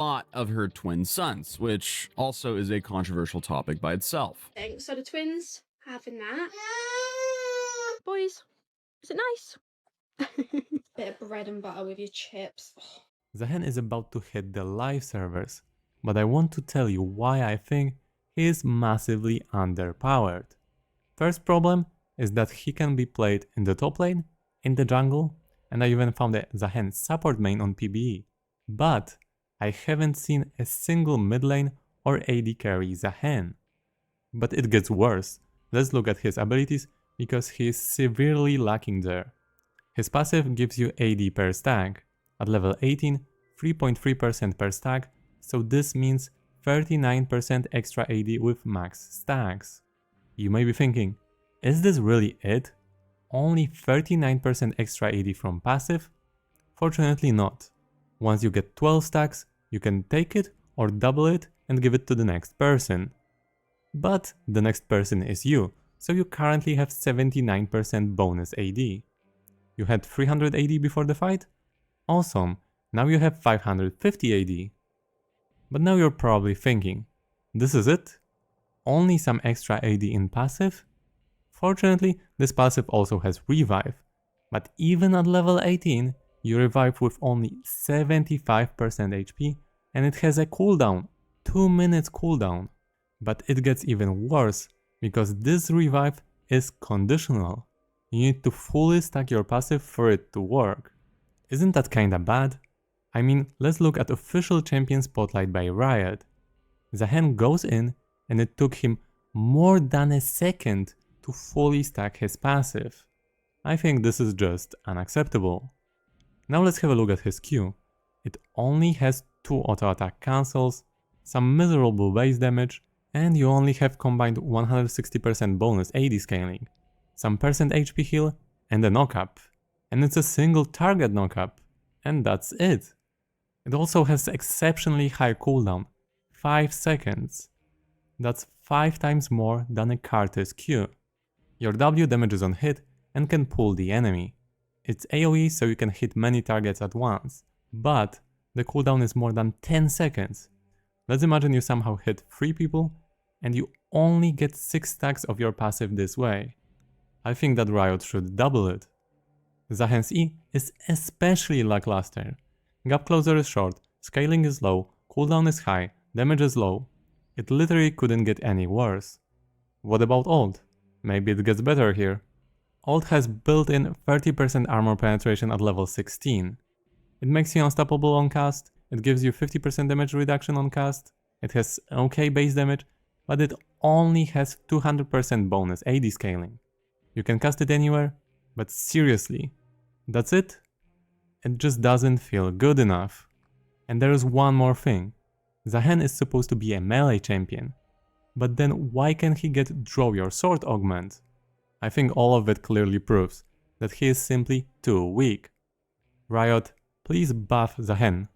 thought of her twin sons, which also is a controversial topic by itself. So the twins having that. Boys, is it nice? Bit of bread and butter with your chips. Oh. The hen is about to hit the live servers, but I want to tell you why I think he is massively underpowered. First problem is that he can be played in the top lane, in the jungle, and I even found a Zahen support main on PBE. But I haven't seen a single mid lane or AD carry Zahen. But it gets worse. Let's look at his abilities because he is severely lacking there. His passive gives you AD per stack. At level 18, 3.3% per stack, so this means 39% extra AD with max stacks. You may be thinking, is this really it? Only 39% extra AD from passive? Fortunately not. Once you get 12 stacks, you can take it or double it and give it to the next person. But the next person is you, so you currently have 79% bonus AD. You had 300 AD before the fight? Awesome, now you have 550 AD. But now you're probably thinking, this is it? Only some extra AD in passive? Fortunately, this passive also has revive, but even at level 18, you revive with only 75% HP and it has a cooldown, 2 minutes cooldown. But it gets even worse, because this revive is conditional. You need to fully stack your passive for it to work. Isn't that kinda bad? I mean, let's look at official champion spotlight by Riot. Zahen goes in and it took him more than a second to fully stack his passive. I think this is just unacceptable. Now let's have a look at his Q. It only has 2 auto attack cancels, some miserable base damage, and you only have combined 160% bonus AD scaling, some percent HP heal, and a knockup. And it's a single target knockup, and that's it. It also has exceptionally high cooldown, 5 seconds. That's 5 times more than a Karthus Q. Your W damages on hit and can pull the enemy. It's AoE, so you can hit many targets at once, but the cooldown is more than 10 seconds. Let's imagine you somehow hit 3 people and you only get 6 stacks of your passive this way. I think that Riot should double it. Zahen's E is especially lackluster. Gap closer is short, scaling is low, cooldown is high, damage is low. It literally couldn't get any worse. What about ult? Maybe it gets better here. Ult has built-in 30% armor penetration at level 16. It makes you unstoppable on cast, it gives you 50% damage reduction on cast, it has okay base damage, but it only has 200% bonus AD scaling. You can cast it anywhere, but seriously, that's it? It just doesn't feel good enough. And there is one more thing. Zahen is supposed to be a melee champion, but then why can't he get draw your sword augment? I think all of it clearly proves that he is simply too weak. Riot, please buff Zahen.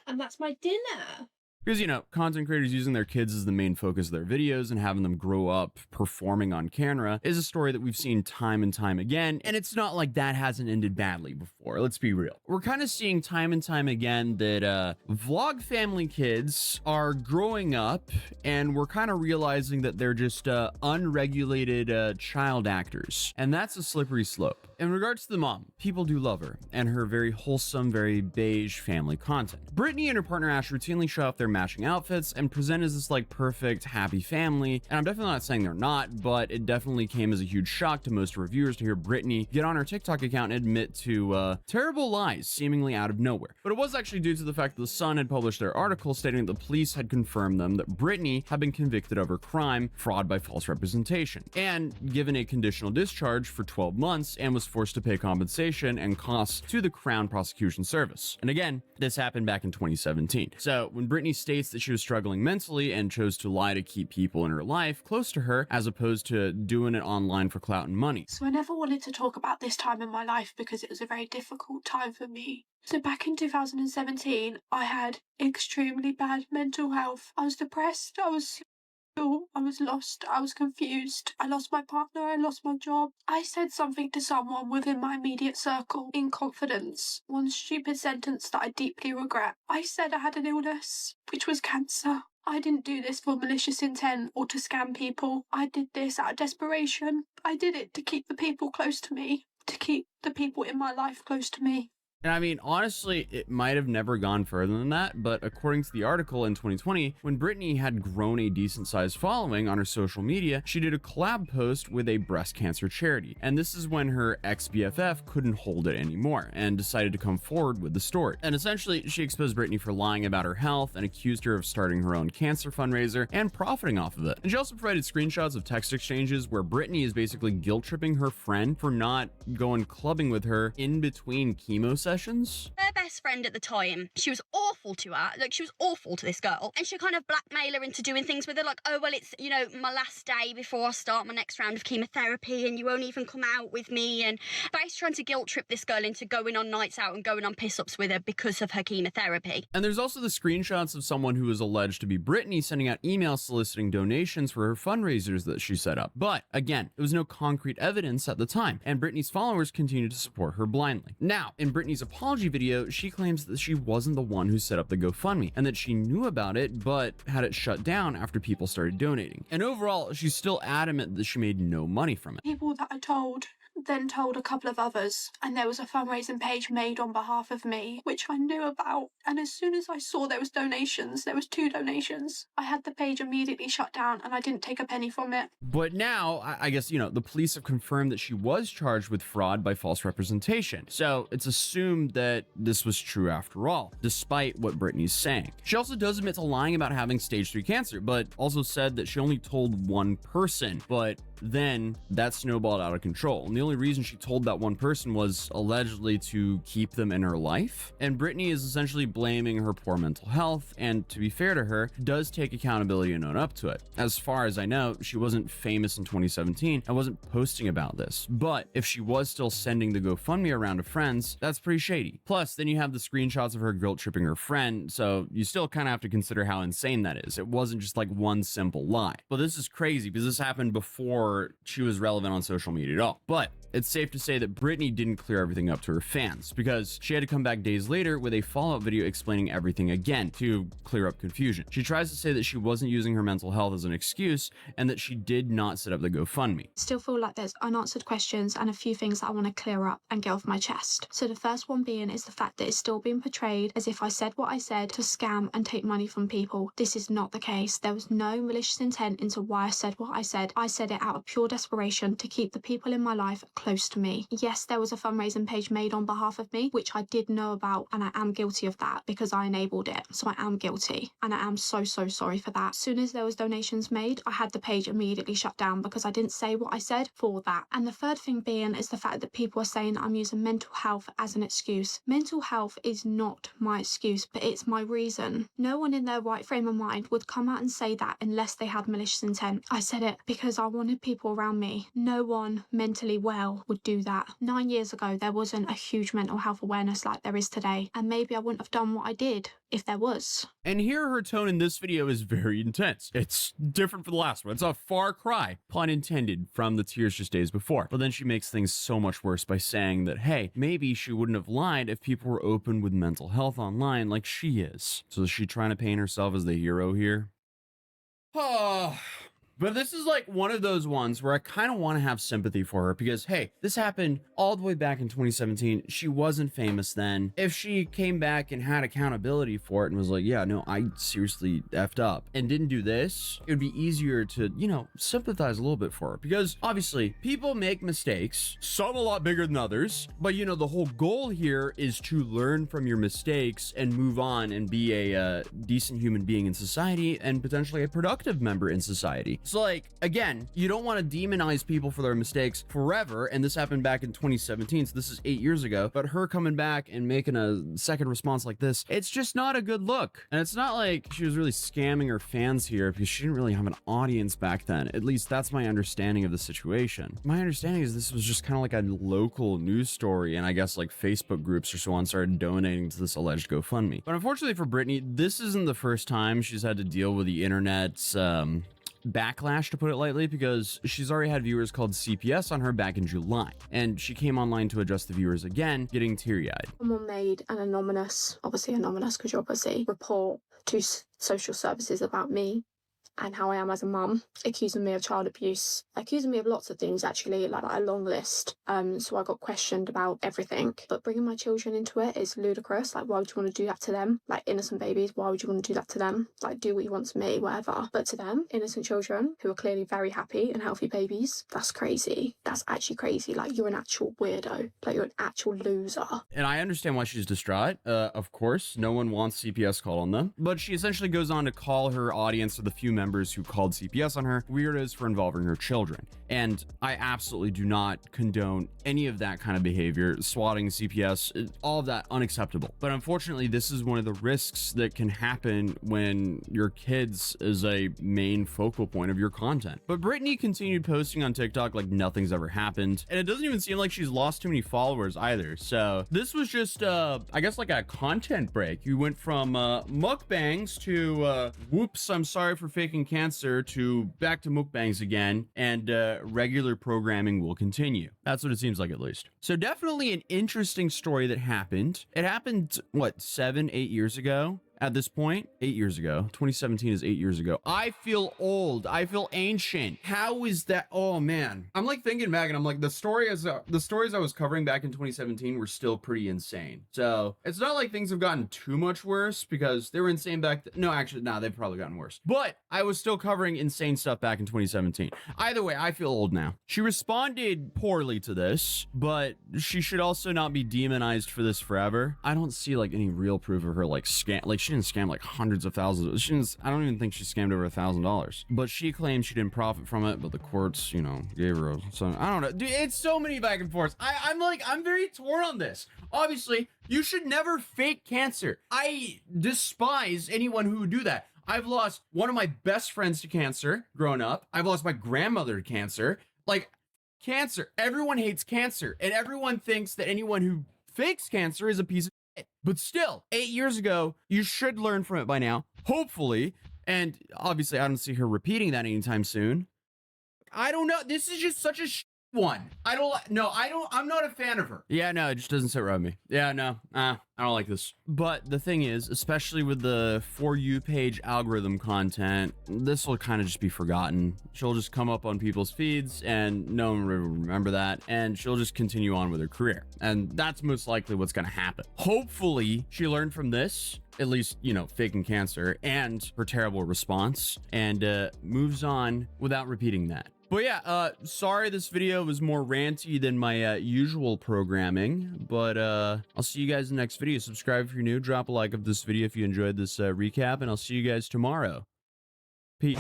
And that's my dinner. Because, content creators using their kids as the main focus of their videos and having them grow up performing on camera is a story that we've seen time and time again, and it's not like that hasn't ended badly before, let's be real. We're kind of seeing time and time again that vlog family kids are growing up, and we're kind of realizing that they're just unregulated child actors, and that's a slippery slope. In regards to the mom, people do love her, and her very wholesome, very beige family content. Brittany and her partner Ash routinely show off their matching outfits and present as this like perfect, happy family, and I'm definitely not saying they're not, but it definitely came as a huge shock to most reviewers to hear Brittany get on her TikTok account and admit to terrible lies seemingly out of nowhere. But it was actually due to the fact that The Sun had published their article stating that the police had confirmed them that Brittany had been convicted of her crime, fraud by false representation, and given a conditional discharge for 12 months and was forced to pay compensation and costs to the Crown Prosecution Service. And again, this happened back in 2017. So when Brittany states that she was struggling mentally and chose to lie to keep people in her life close to her as opposed to doing it online for clout and money. So I never wanted to talk about this time in my life because it was a very difficult time for me. So back in 2017, I had extremely bad mental health. I was depressed, I was lost, I was confused. I lost my partner, I lost my job. I said something to someone within my immediate circle in confidence. One stupid sentence that I deeply regret. I said I had an illness, which was cancer. I didn't do this for malicious intent or to scam people. I did this out of desperation. I did it to keep the people close to me, to keep the people in my life close to me. And I mean, honestly, it might have never gone further than that, but according to the article in 2020, when Brittany had grown a decent-sized following on her social media, she did a collab post with a breast cancer charity. And this is when her ex-BFF couldn't hold it anymore and decided to come forward with the story. And essentially, she exposed Brittany for lying about her health and accused her of starting her own cancer fundraiser and profiting off of it. And she also provided screenshots of text exchanges where Brittany is basically guilt-tripping her friend for not going clubbing with her in between chemo sessions. Her best friend at the time, she was awful to her. Like, she was awful to this girl. And she kind of blackmailed her into doing things with her, like, oh, well, it's, my last day before I start my next round of chemotherapy and you won't even come out with me. And basically trying to guilt trip this girl into going on nights out and going on piss-ups with her because of her chemotherapy. And there's also the screenshots of someone who is alleged to be Brittany sending out emails soliciting donations for her fundraisers that she set up. But again, there was no concrete evidence at the time, and Brittany's followers continued to support her blindly. Now, in Brittany's apology video, she claims that she wasn't the one who set up the GoFundMe and that she knew about it but had it shut down after people started donating. And overall, she's still adamant that she made no money from it. People that I told then told a couple of others, and there was a fundraising page made on behalf of me, which I knew about. And as soon as I saw there was 2 donations, I had the page immediately shut down and I didn't take a penny from it. But now, I guess, the police have confirmed that she was charged with fraud by false representation. So it's assumed that this was true after all, despite what Brittany's saying. She also does admit to lying about having stage 3 cancer, but also said that she only told one person, but then that snowballed out of control. And the only reason she told that one person was allegedly to keep them in her life. And Brittany is essentially blaming her poor mental health, and to be fair to her, does take accountability and own up to it. As far as I know, she wasn't famous in 2017 and wasn't posting about this. But if she was still sending the GoFundMe around to friends, that's pretty shady. Plus, then you have the screenshots of her guilt tripping her friend, so you still kind of have to consider how insane that is. It wasn't just like one simple lie. But this is crazy because this happened before she was relevant on social media at all. But it's safe to say that Brittany didn't clear everything up to her fans, because she had to come back days later with a follow-up video explaining everything again to clear up confusion. She tries to say that she wasn't using her mental health as an excuse and that she did not set up the GoFundMe. Still feel like there's unanswered questions and a few things that I want to clear up and get off my chest. So the first one being is the fact that it's still being portrayed as if I said what I said to scam and take money from people. This is not the case. There was no malicious intent into why I said what I said. I said it out of pure desperation to keep the people in my life close to me. Yes, there was a fundraising page made on behalf of me, which I did know about, and I am guilty of that because I enabled it. So I am guilty, and I am so sorry for that. As soon as there was donations made, I had the page immediately shut down because I didn't say what I said for that. And the third thing being is the fact that people are saying I'm using mental health as an excuse. Mental health is not my excuse, but it's my reason. No one in their right frame of mind would come out and say that unless they had malicious intent. I said it because I wanted people people around me. No one mentally well would do that. 9 years ago, there wasn't a huge mental health awareness like there is today, and maybe I wouldn't have done what I did if there was. And here her tone in this video is very intense. It's different from the last one. It's a far cry, pun intended, from the tears just days before. But then she makes things so much worse by saying that, hey, maybe she wouldn't have lied if people were open with mental health online like she is. So is she trying to paint herself as the hero here? Oh, but this is like one of those ones where I kind of want to have sympathy for her because, hey, this happened all the way back in 2017. She wasn't famous then. If she came back and had accountability for it and was like, yeah, no, I seriously effed up and didn't do this, it would be easier to, you know, sympathize a little bit for her because obviously people make mistakes, some a lot bigger than others, but you know, the whole goal here is to learn from your mistakes and move on and be a decent human being in society and potentially a productive member in society. So like, again, you don't want to demonize people for their mistakes forever. And this happened back in 2017. So this is 8 years ago, but her coming back and making a second response like this, it's just not a good look. And it's not like she was really scamming her fans here because she didn't really have an audience back then. At least that's my understanding of the situation. My understanding is this was just kind of like a local news story. And I guess like Facebook groups or so on started donating to this alleged GoFundMe. But unfortunately for Britney, this isn't the first time she's had to deal with the internet's, backlash, to put it lightly, because she's already had viewers called CPS on her back in July, and she came online to address the viewers again, getting teary-eyed. Someone made an anonymous, obviously anonymous because you're a pussy, report to social services about me and how I am as a mum, accusing me of child abuse, accusing me of lots of things actually, like a long list. So I got questioned about everything. But bringing my children into it is ludicrous. Like, why would you want to do that to them? Like, innocent babies, why would you want to do that to them? Like, do what you want to me, whatever. But to them, innocent children who are clearly very happy and healthy babies, that's crazy. That's actually crazy. Like, you're an actual weirdo. Like, you're an actual loser. And I understand why she's distraught. Of course, no one wants CPS called on them. But she essentially goes on to call her audience, or the few members who called CPS on her, weirdos for involving her children. And I absolutely do not condone any of that kind of behavior. Swatting, CPS, all of that unacceptable. But unfortunately, this is one of the risks that can happen when your kids is a main focal point of your content. But Britney continued posting on TikTok like nothing's ever happened. And it doesn't even seem like she's lost too many followers either. So this was just, I guess, like a content break. You went from mukbangs to whoops, I'm sorry for faking cancer, to back to mukbangs again, and regular programming will continue. That's what it seems like, at least. So definitely an interesting story that happened. It happened, what, 7, 8 years ago? At this point, 8 years ago. 2017 is 8 years ago. I feel old. I feel ancient. How is that? Oh man, I'm like thinking back, and I'm like, the stories I was covering back in 2017 were still pretty insane. So it's not like things have gotten too much worse, because they were insane back then. No, actually, nah, they've probably gotten worse. But I was still covering insane stuff back in 2017. Either way, I feel old now. She responded poorly to this, but she should also not be demonized for this forever. I don't see like any real proof of her like scam, like she didn't scam like hundreds of thousands. I don't even think she scammed over $1,000. But she claimed she didn't profit from it, but the courts, you know, gave her some. I don't know. Dude, it's so many back and forths. I'm very torn on this. Obviously, you should never fake cancer. I despise anyone who would do that. I've lost one of my best friends to cancer growing up. I've lost my grandmother to cancer. Like, cancer. Everyone hates cancer, and everyone thinks that anyone who fakes cancer is a piece of shit. But still, 8 years ago, you should learn from it by now, hopefully. And obviously, I don't see her repeating that anytime soon. I don't know. This is just such a one. I'm not a fan of her. Yeah, no, it just doesn't sit right with me. Yeah, no, I don't like this. But the thing is, especially with the For You page algorithm content, this will kind of just be forgotten. She'll just come up on people's feeds and no one will remember that, and she'll just continue on with her career. And that's most likely what's going to happen. Hopefully, she learned from this, at least, you know, faking cancer and her terrible response, and moves on without repeating that. But yeah, sorry this video was more ranty than my usual programming, but I'll see you guys in the next video. Subscribe if you're new, drop a like of this video if you enjoyed this recap, and I'll see you guys tomorrow. Peace.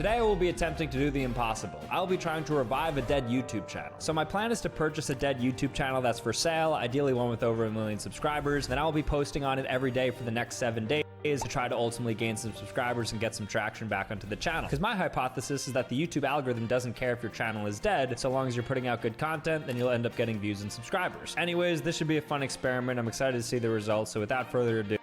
Today I will be attempting to do the impossible. I will be trying to revive a dead YouTube channel. So my plan is to purchase a dead YouTube channel that's for sale, ideally one with over 1 million subscribers. Then I will be posting on it every day for the next 7 days to try to ultimately gain some subscribers and get some traction back onto the channel. Because my hypothesis is that the YouTube algorithm doesn't care if your channel is dead, so long as you're putting out good content, then you'll end up getting views and subscribers. Anyways, this should be a fun experiment. I'm excited to see the results, so without further ado,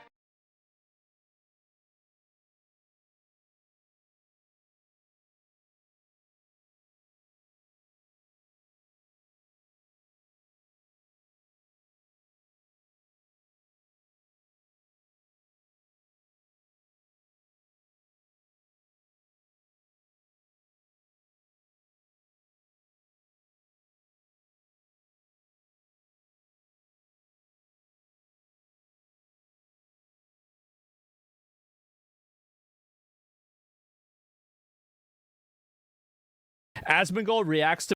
Asmongold reacts to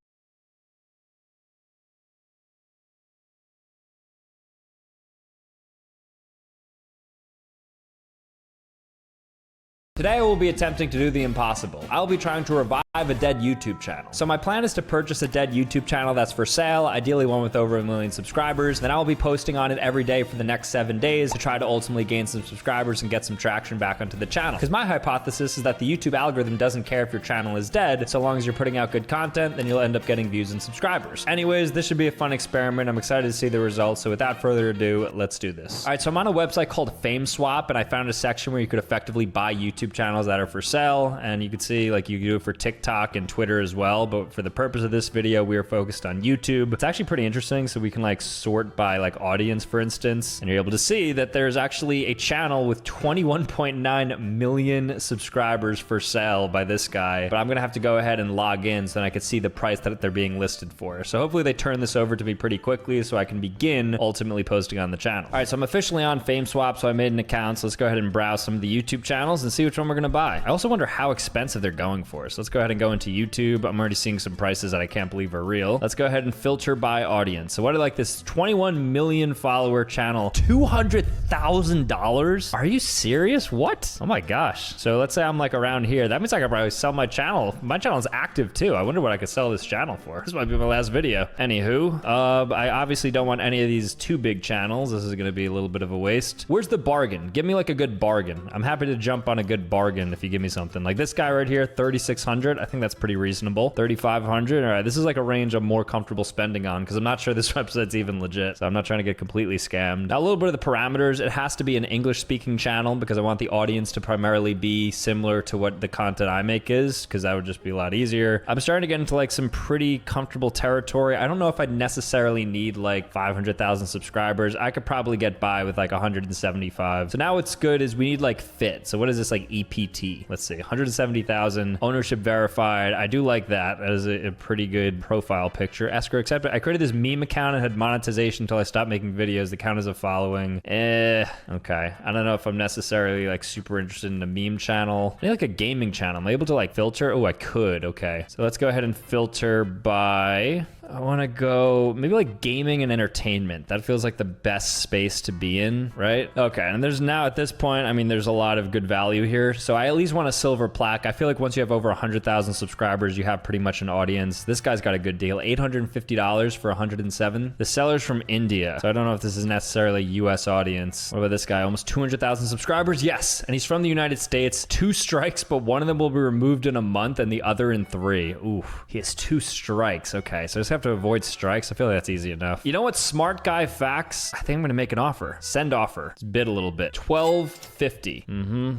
today I will be attempting to do the impossible. I will be trying to revive a dead YouTube channel. So my plan is to purchase a dead YouTube channel that's for sale, ideally one with over 1 million subscribers. Then I will be posting on it every day for the next 7 days to try to ultimately gain some subscribers and get some traction back onto the channel. Because my hypothesis is that the YouTube algorithm doesn't care if your channel is dead, so long as you're putting out good content, then you'll end up getting views and subscribers. Anyways, this should be a fun experiment. I'm excited to see the results, so without further ado, let's do this. All right, so I'm on a website called FameSwap, and I found a section where you could effectively buy YouTube channels that are for sale, and you could see like you can do it for TikTok and Twitter as well, but for the purpose of this video we are focused on YouTube. It's actually pretty interesting, so we can like sort by like audience, for instance, and you're able to see that there's actually a channel with 21.9 million subscribers for sale by this guy, but I'm gonna have to go ahead and log in so then I can see the price that they're being listed for. So hopefully they turn this over to me pretty quickly so I can begin ultimately posting on the channel. All right, so I'm officially on FameSwap, so I made an account, so let's go ahead and browse some of the YouTube channels and see which one we're gonna buy. I also wonder how expensive they're going for, so let's go ahead and go into YouTube. I'm already seeing some prices that I can't believe are real. Let's go ahead and filter by audience. So what I like, this 21 million follower channel, $200,000? Are you serious? What? Oh my gosh. So let's say I'm like around here. That means I could probably sell my channel. My channel is active too. I wonder what I could sell this channel for. This might be my last video. Anywho, I obviously don't want any of these too big channels. This is gonna be a little bit of a waste. Where's the bargain? Give me like a good bargain. I'm happy to jump on a good bargain if you give me something. Like this guy right here, 3,600. I think that's pretty reasonable. 3,500. All right, this is like a range I'm more comfortable spending on because I'm not sure this website's even legit. So I'm not trying to get completely scammed. Now a little bit of the parameters. It has to be an English speaking channel because I want the audience to primarily be similar to what the content I make is, because that would just be a lot easier. I'm starting to get into like some pretty comfortable territory. I don't know if I necessarily need like 500,000 subscribers. I could probably get by with like 175. So now what's good is we need like fit. So what is this, like EPT? Let's see, 170,000, ownership verified. I do like that. That is a pretty good profile picture. Escrow accepted. I created this meme account and had monetization until I stopped making videos. The count as a following. Okay. I don't know if I'm necessarily like super interested in a meme channel. Maybe like a gaming channel. Am I able to like filter? Oh, I could. Okay. So let's go ahead and filter by... I want to go maybe like gaming and entertainment. That feels like the best space to be in, right? Okay, and there's now at this point, I mean, there's a lot of good value here. So I at least want a silver plaque. I feel like once you have over 100,000 subscribers, you have pretty much an audience. This guy's got a good deal, $850 for 107. The seller's from India. So I don't know if this is necessarily a US audience. What about this guy? Almost 200,000 subscribers? Yes, and he's from the United States. 2 strikes, but one of them will be removed in a month and the other in 3. Ooh, he has 2 strikes. Okay, so I just have to avoid strikes. I feel like that's easy enough. You know what? Smart guy facts. I think I'm gonna make an offer. Send offer. Let's bid a little bit. 1250.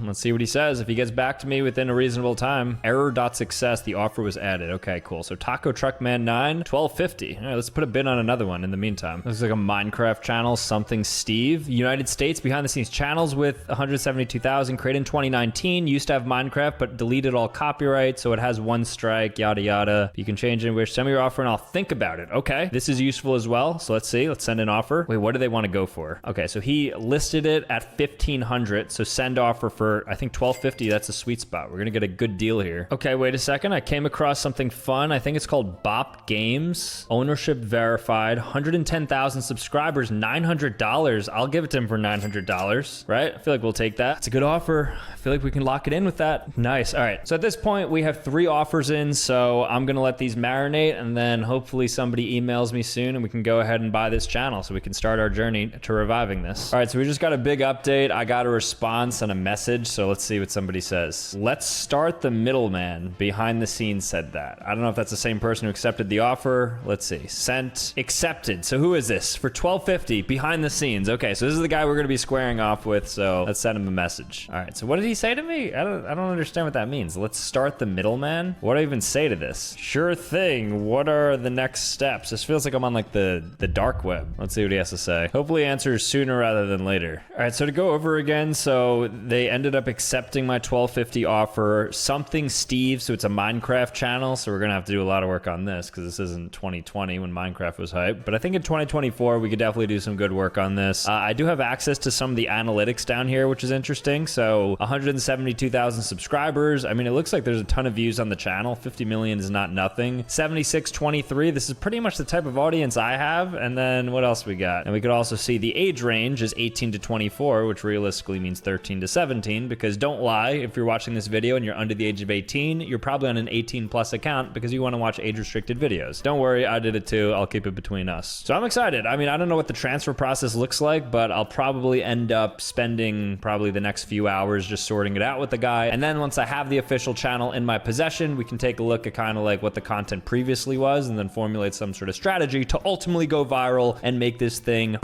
Let's see what he says. If he gets back to me within a reasonable time. Error.success. The offer was added. Okay, cool. So Taco Truckman 9, 1250. All right, let's put a bid on another one in the meantime. Looks like a Minecraft channel. Something Steve. United States behind the scenes channels with 172,000. Created in 2019. Used to have Minecraft, but deleted all copyright, so it has 1 strike. Yada yada. You can change it in which. Send me your offer and I'll think think about it. Okay, this is useful as well. So let's see. Let's send an offer. Wait, what do they want to go for? Okay, so he listed it at 1,500. So send offer for, I think 1,250. That's a sweet spot. We're gonna get a good deal here. Okay, wait a second. I came across something fun. I think it's called Bop Games. Ownership verified. 110,000 subscribers. $900. I'll give it to him for $900. Right? I feel like we'll take that. It's a good offer. I feel like we can lock it in with that. Nice. All right. So at this point, we have 3 offers in. So I'm gonna let these marinate, and then hopefully somebody emails me soon, and we can go ahead and buy this channel so we can start our journey to reviving this. All right. So we just got a big update. I got a response and a message. So let's see what somebody says. Let's start the middleman. Behind the scenes said that. I don't know if that's the same person who accepted the offer. Let's see. Sent. Accepted. So who is this? For $1,250 behind the scenes. Okay. So this is the guy we're going to be squaring off with. So let's send him a message. All right. So what did he say to me? I don't understand what that means. Let's start the middleman. What do I even say to this? Sure thing. What are the next steps? This feels like I'm on like the dark web. Let's see what he has to say. Hopefully answers sooner rather than later. All right. So to go over again. So they ended up accepting my $1,250 offer. Something Steve. So it's a Minecraft channel. So we're going to have to do a lot of work on this because this isn't 2020 when Minecraft was hype. But I think in 2024, we could definitely do some good work on this. I do have access to some of the analytics down here, which is interesting. So 172,000 subscribers. I mean, it looks like there's a ton of views on the channel. 50 million is not nothing. 7623. This is pretty much the type of audience I have. And then what else we got? And we could also see the age range is 18 to 24, which realistically means 13 to 17, because don't lie, if you're watching this video and you're under the age of 18, you're probably on an 18 plus account because you want to watch age restricted videos. Don't worry, I did it too. I'll keep it between us. So I'm excited. I mean, I don't know what the transfer process looks like, but I'll probably end up spending probably the next few hours just sorting it out with the guy. And then once I have the official channel in my possession, we can take a look at kind of like what the content previously was and then formulate some sort of strategy to ultimately go viral and make this thing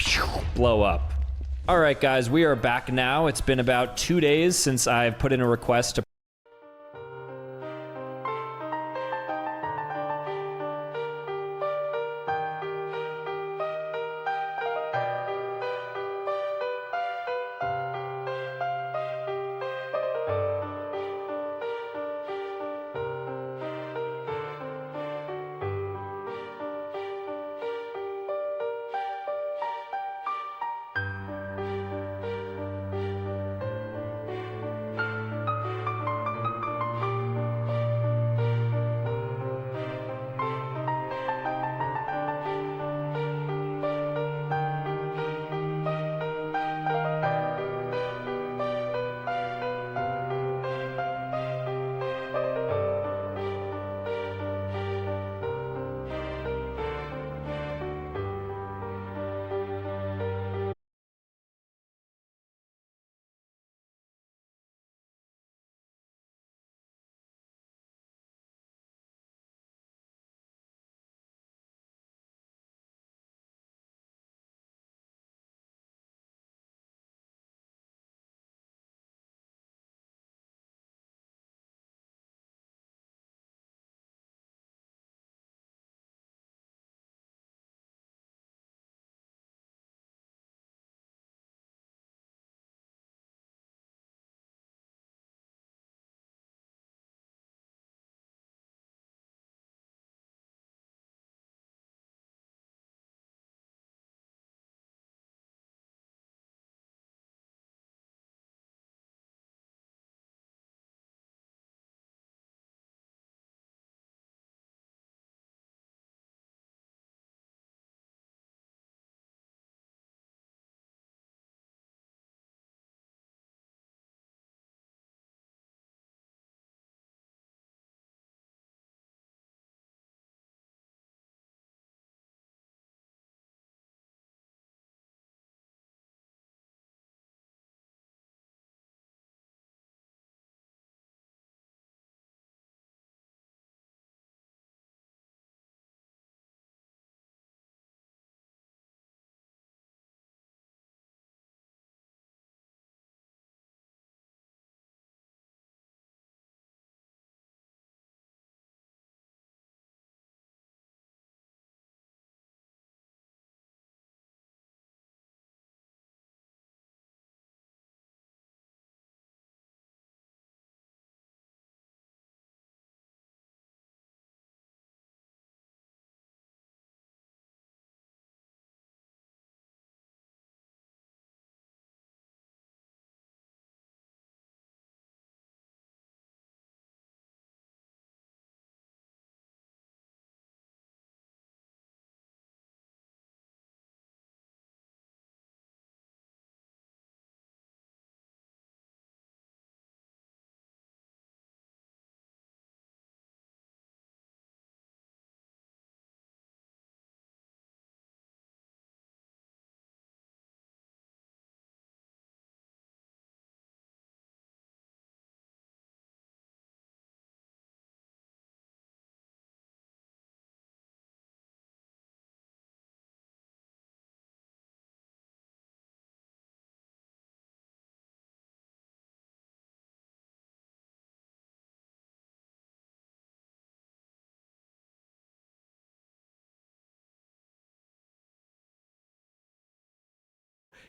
blow up. All right, guys, we are back now. It's been about 2 days since I've put in a request to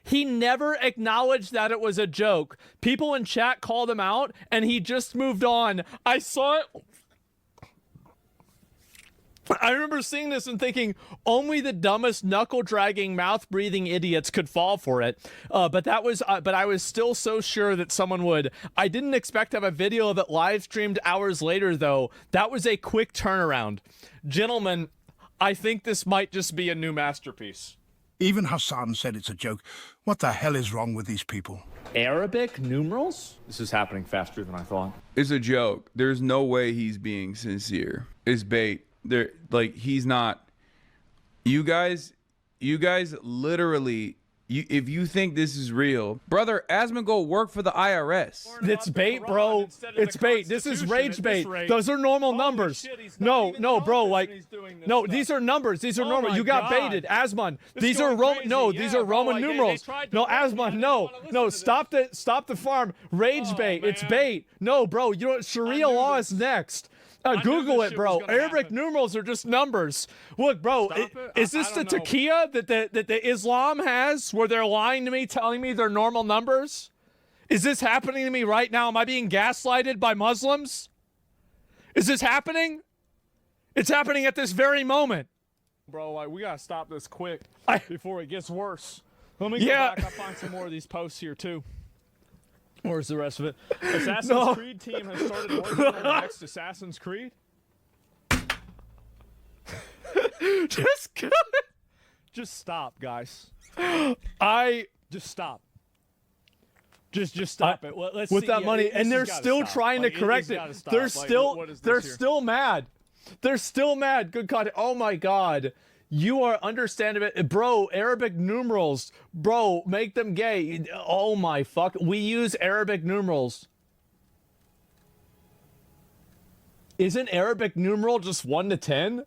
He never acknowledged that it was a joke. People in chat called him out, and he just moved on. I saw it. I remember seeing this and thinking only the dumbest knuckle-dragging, mouth-breathing idiots could fall for it. But I was still so sure that someone would. I didn't expect to have a video of it live streamed hours later, though. That was a quick turnaround. Gentlemen, I think this might just be a new masterpiece. Even Hassan said it's a joke. What the hell is wrong with these people? Arabic numerals? This is happening faster than I thought. It's a joke. There's no way he's being sincere. It's bait. Like, he's not. You guys literally, if you think this is real, brother, Asmongold worked for the IRS. It's bait, bro. It's bait. This is rage bait. Those are normal numbers. No, bro. Like, no, these are numbers. These are normal. You got baited, Asmon. These are Roman. No, these are Roman numerals. No, Asmon. No. Stop the farm. Rage bait. It's bait. No, bro. You know Sharia law is next. Google it, bro. Arabic numerals are just numbers. Look, bro, is this the taqiyya that the Islam has, where they're lying to me, telling me they're normal numbers? Is this happening to me right now? Am I being gaslighted by Muslims? Is this happening? It's happening at this very moment. Bro, we gotta stop this quick before it gets worse. Let me go back. I'll find some more of these posts here, too. Where's the rest of it? Assassin's Creed team has started working on the next Assassin's Creed. Just stop, guys. Just stop. Just stop it. Let's with see, that money, and they're still trying to correct it. They're still mad. They're still mad. Good God! Oh my God. You are understanding it, bro. Arabic numerals, bro. Make them gay. Oh my fuck. We use Arabic numerals. Isn't Arabic numeral just 1 to 10?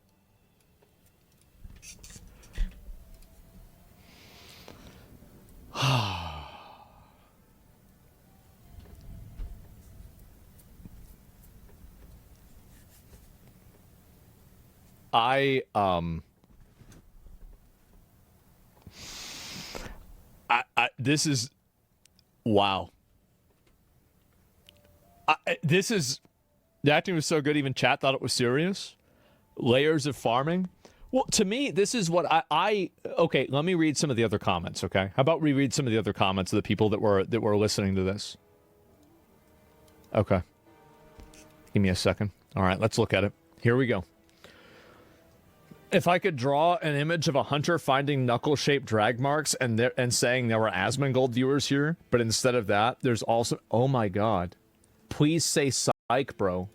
This is, wow. The acting was so good, even chat thought it was serious. Layers of farming. Well, to me, this is what okay, let me read some of the other comments, okay? How about we read some of the other comments of the people that were listening to this? Okay. Give me a second. All right, let's look at it. Here we go. If I could draw an image of a hunter finding knuckle-shaped drag marks and saying there were Asmongold viewers here, but instead of that, there's also... Oh my God. Please say psych, bro.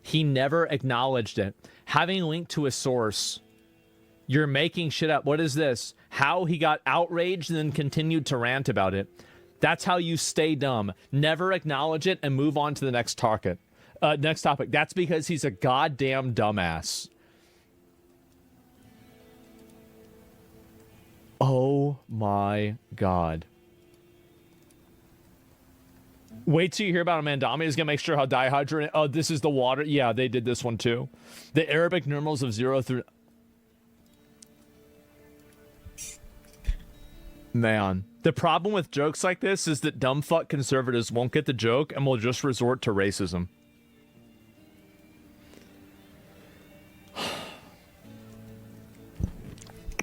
He never acknowledged it. Having linked to a source, you're making shit up. What is this? How he got outraged and then continued to rant about it. That's how you stay dumb. Never acknowledge it and move on to the next topic. That's because he's a goddamn dumbass. Oh my God. Wait till you hear about Amandami is gonna make sure how dihydrogen. Oh, this is the water. Yeah, they did this one too. The Arabic numerals of 0 through. Man, the problem with jokes like this is that dumb fuck conservatives won't get the joke and will just resort to racism.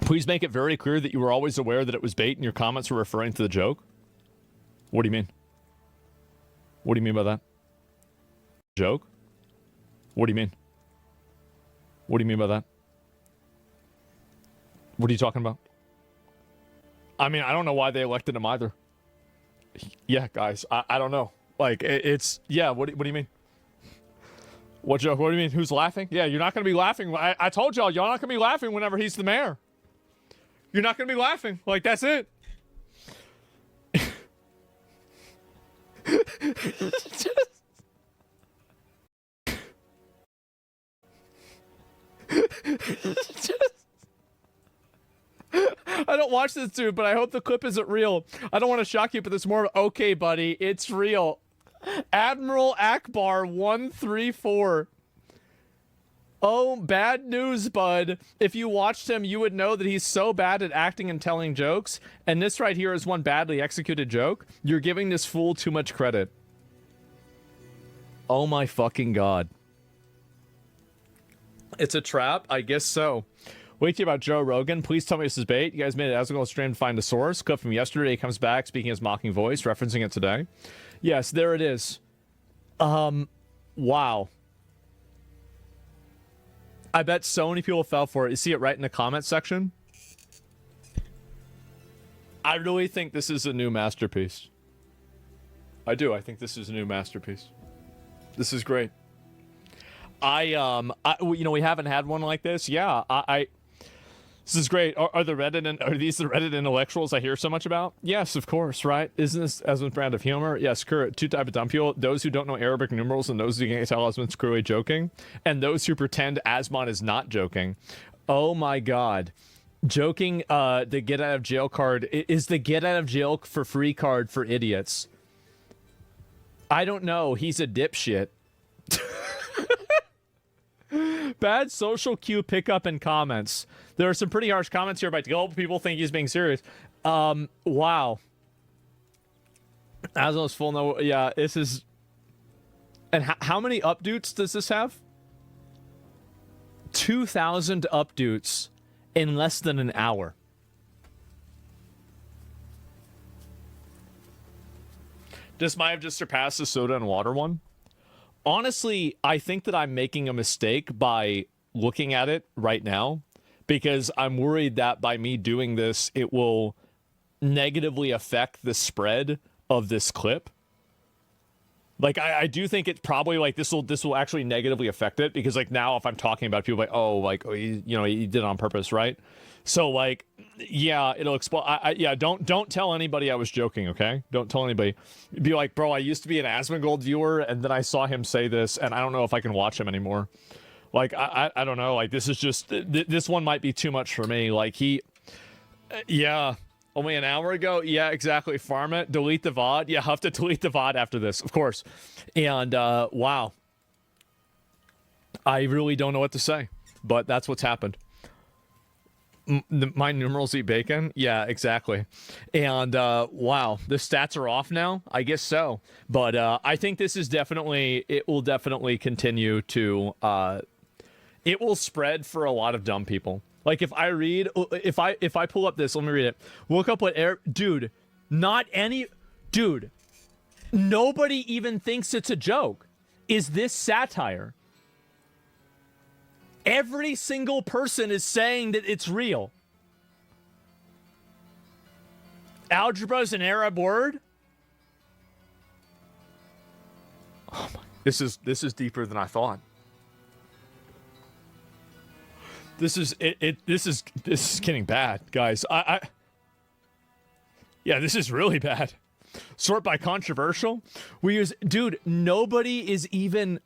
Please make it very clear that you were always aware that it was bait and your comments were referring to the joke. What do you mean? What do you mean by that? Joke? What do you mean? What do you mean by that? What are you talking about? I mean, I don't know why they elected him either. Yeah, guys, I don't know. Like, it's... Yeah, what do you mean? What joke? What do you mean? Who's laughing? Yeah, you're not going to be laughing. I told y'all not going to be laughing whenever he's the mayor. You're not going to be laughing. Like, that's it. I don't watch this dude, but I hope the clip isn't real. I don't want to shock you, but it's more of, okay, buddy, it's real. Admiral Akbar 134. Oh, bad news, bud. If you watched him, you would know that he's so bad at acting and telling jokes. And this right here is one badly executed joke. You're giving this fool too much credit. Oh my fucking god. It's a trap? I guess so. Wait till about Joe Rogan. Please tell me this is bait. You guys made it as a stream to find a source. Clip from yesterday. He comes back speaking his mocking voice, referencing it today. Yes, there it is. Wow. I bet so many people fell for it. You see it right in the comment section? I really think this is a new masterpiece. I do. I think this is a new masterpiece. This is great. You know, we haven't had one like this. Yeah, this is great. Are these the Reddit intellectuals I hear so much about? Yes, of course, right? Isn't this Asmon's brand of humor? Yes, correct. Two types of dumb people: those who don't know Arabic numerals and those who can't tell Asmon's clearly joking, and those who pretend Asmon is not joking. Oh my god. Joking, the get out of jail card is the get out of jail for free card for idiots. I don't know. He's a dipshit. Bad social cue pickup and comments. There are some pretty harsh comments here by Gulp. People think he's being serious. Wow. Asmo's full no. Yeah, this is. And how many updates does this have? 2,000 updates in less than an hour. This might have just surpassed the soda and water one. Honestly, I think that I'm making a mistake by looking at it right now, because I'm worried that by me doing this, it will negatively affect the spread of this clip. Like, I do think it's probably like this will actually negatively affect it, because like now if I'm talking about people like, he did it on purpose, right? So like, yeah, it'll explode. Yeah, don't tell anybody I was joking, okay? Don't tell anybody. Be like, bro, I used to be an Asmongold viewer, and then I saw him say this, and I don't know if I can watch him anymore. Like, I don't know. Like, this is just this one might be too much for me. Like yeah. Only an hour ago? Yeah, exactly. Farm it. Delete the VOD. Yeah, have to delete the VOD after this, of course. And, wow. I really don't know what to say, but that's what's happened. My numerals eat bacon? Yeah, exactly. And, wow. The stats are off now? I guess so. But, I think this is it will definitely continue to, it will spread for a lot of dumb people. Like, if I pull up this, let me read it. Look up what dude, nobody even thinks it's a joke. Is this satire? Every single person is saying that it's real. Algebra is an Arab word? Oh my, this is deeper than I thought. This is getting bad, guys. Yeah, this is really bad. Sort by controversial. Nobody is even.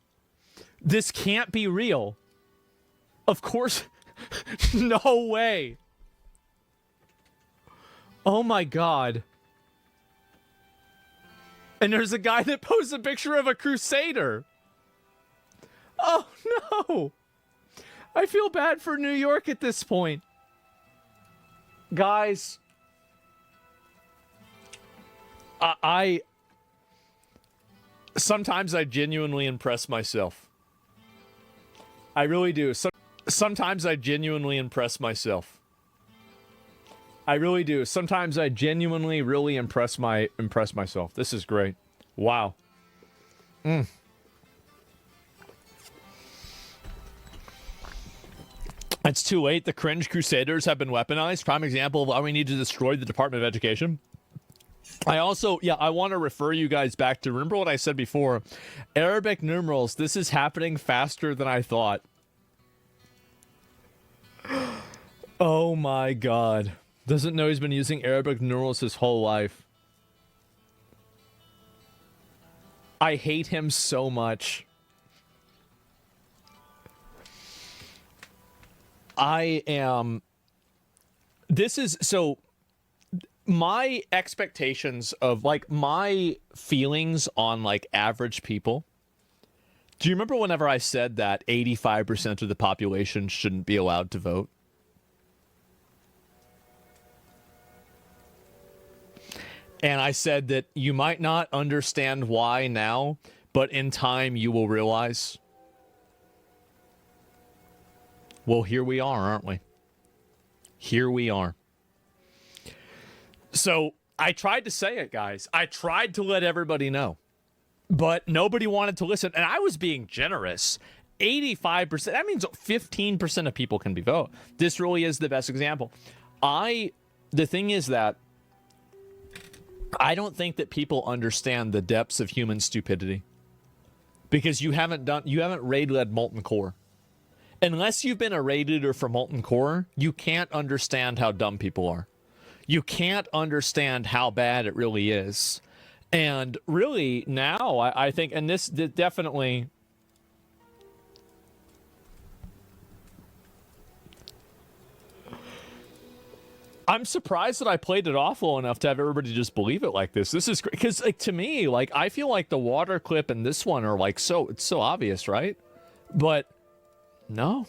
This can't be real. Of course, no way. Oh my god. And there's a guy that posts a picture of a crusader. Oh no. I feel bad for New York at this point. Guys. Sometimes I genuinely impress myself. I really do. Sometimes I genuinely impress myself. I really do. Sometimes I genuinely really impress myself. This is great. Wow. It's too late. The cringe crusaders have been weaponized. Prime example of why we need to destroy the Department of Education. I want to refer you guys back to, remember what I said before, Arabic numerals. This is happening faster than I thought. Oh my god. Doesn't know he's been using Arabic numerals his whole life. I hate him so much. My expectations of, like, my feelings on, like, average people Do you remember whenever I said that 85% of the population shouldn't be allowed to vote? And I said that you might not understand why now, but in time you will realize. Well, here we are, aren't we? Here we are. So I tried to say it, guys. I tried to let everybody know. But nobody wanted to listen. And I was being generous. 85%. That means 15% of people can be vote. This really is the best example. The thing is that I don't think that people understand the depths of human stupidity. Because you haven't raid-led Molten Core. Unless you've been a raid leader for Molten Core, you can't understand how dumb people are. You can't understand how bad it really is. And really, now, I think, and this definitely... I'm surprised that I played it off low enough to have everybody just believe it like this. This is great. Because, like, to me, like, I feel like the water clip and this one are, like, it's so obvious, right? But... No.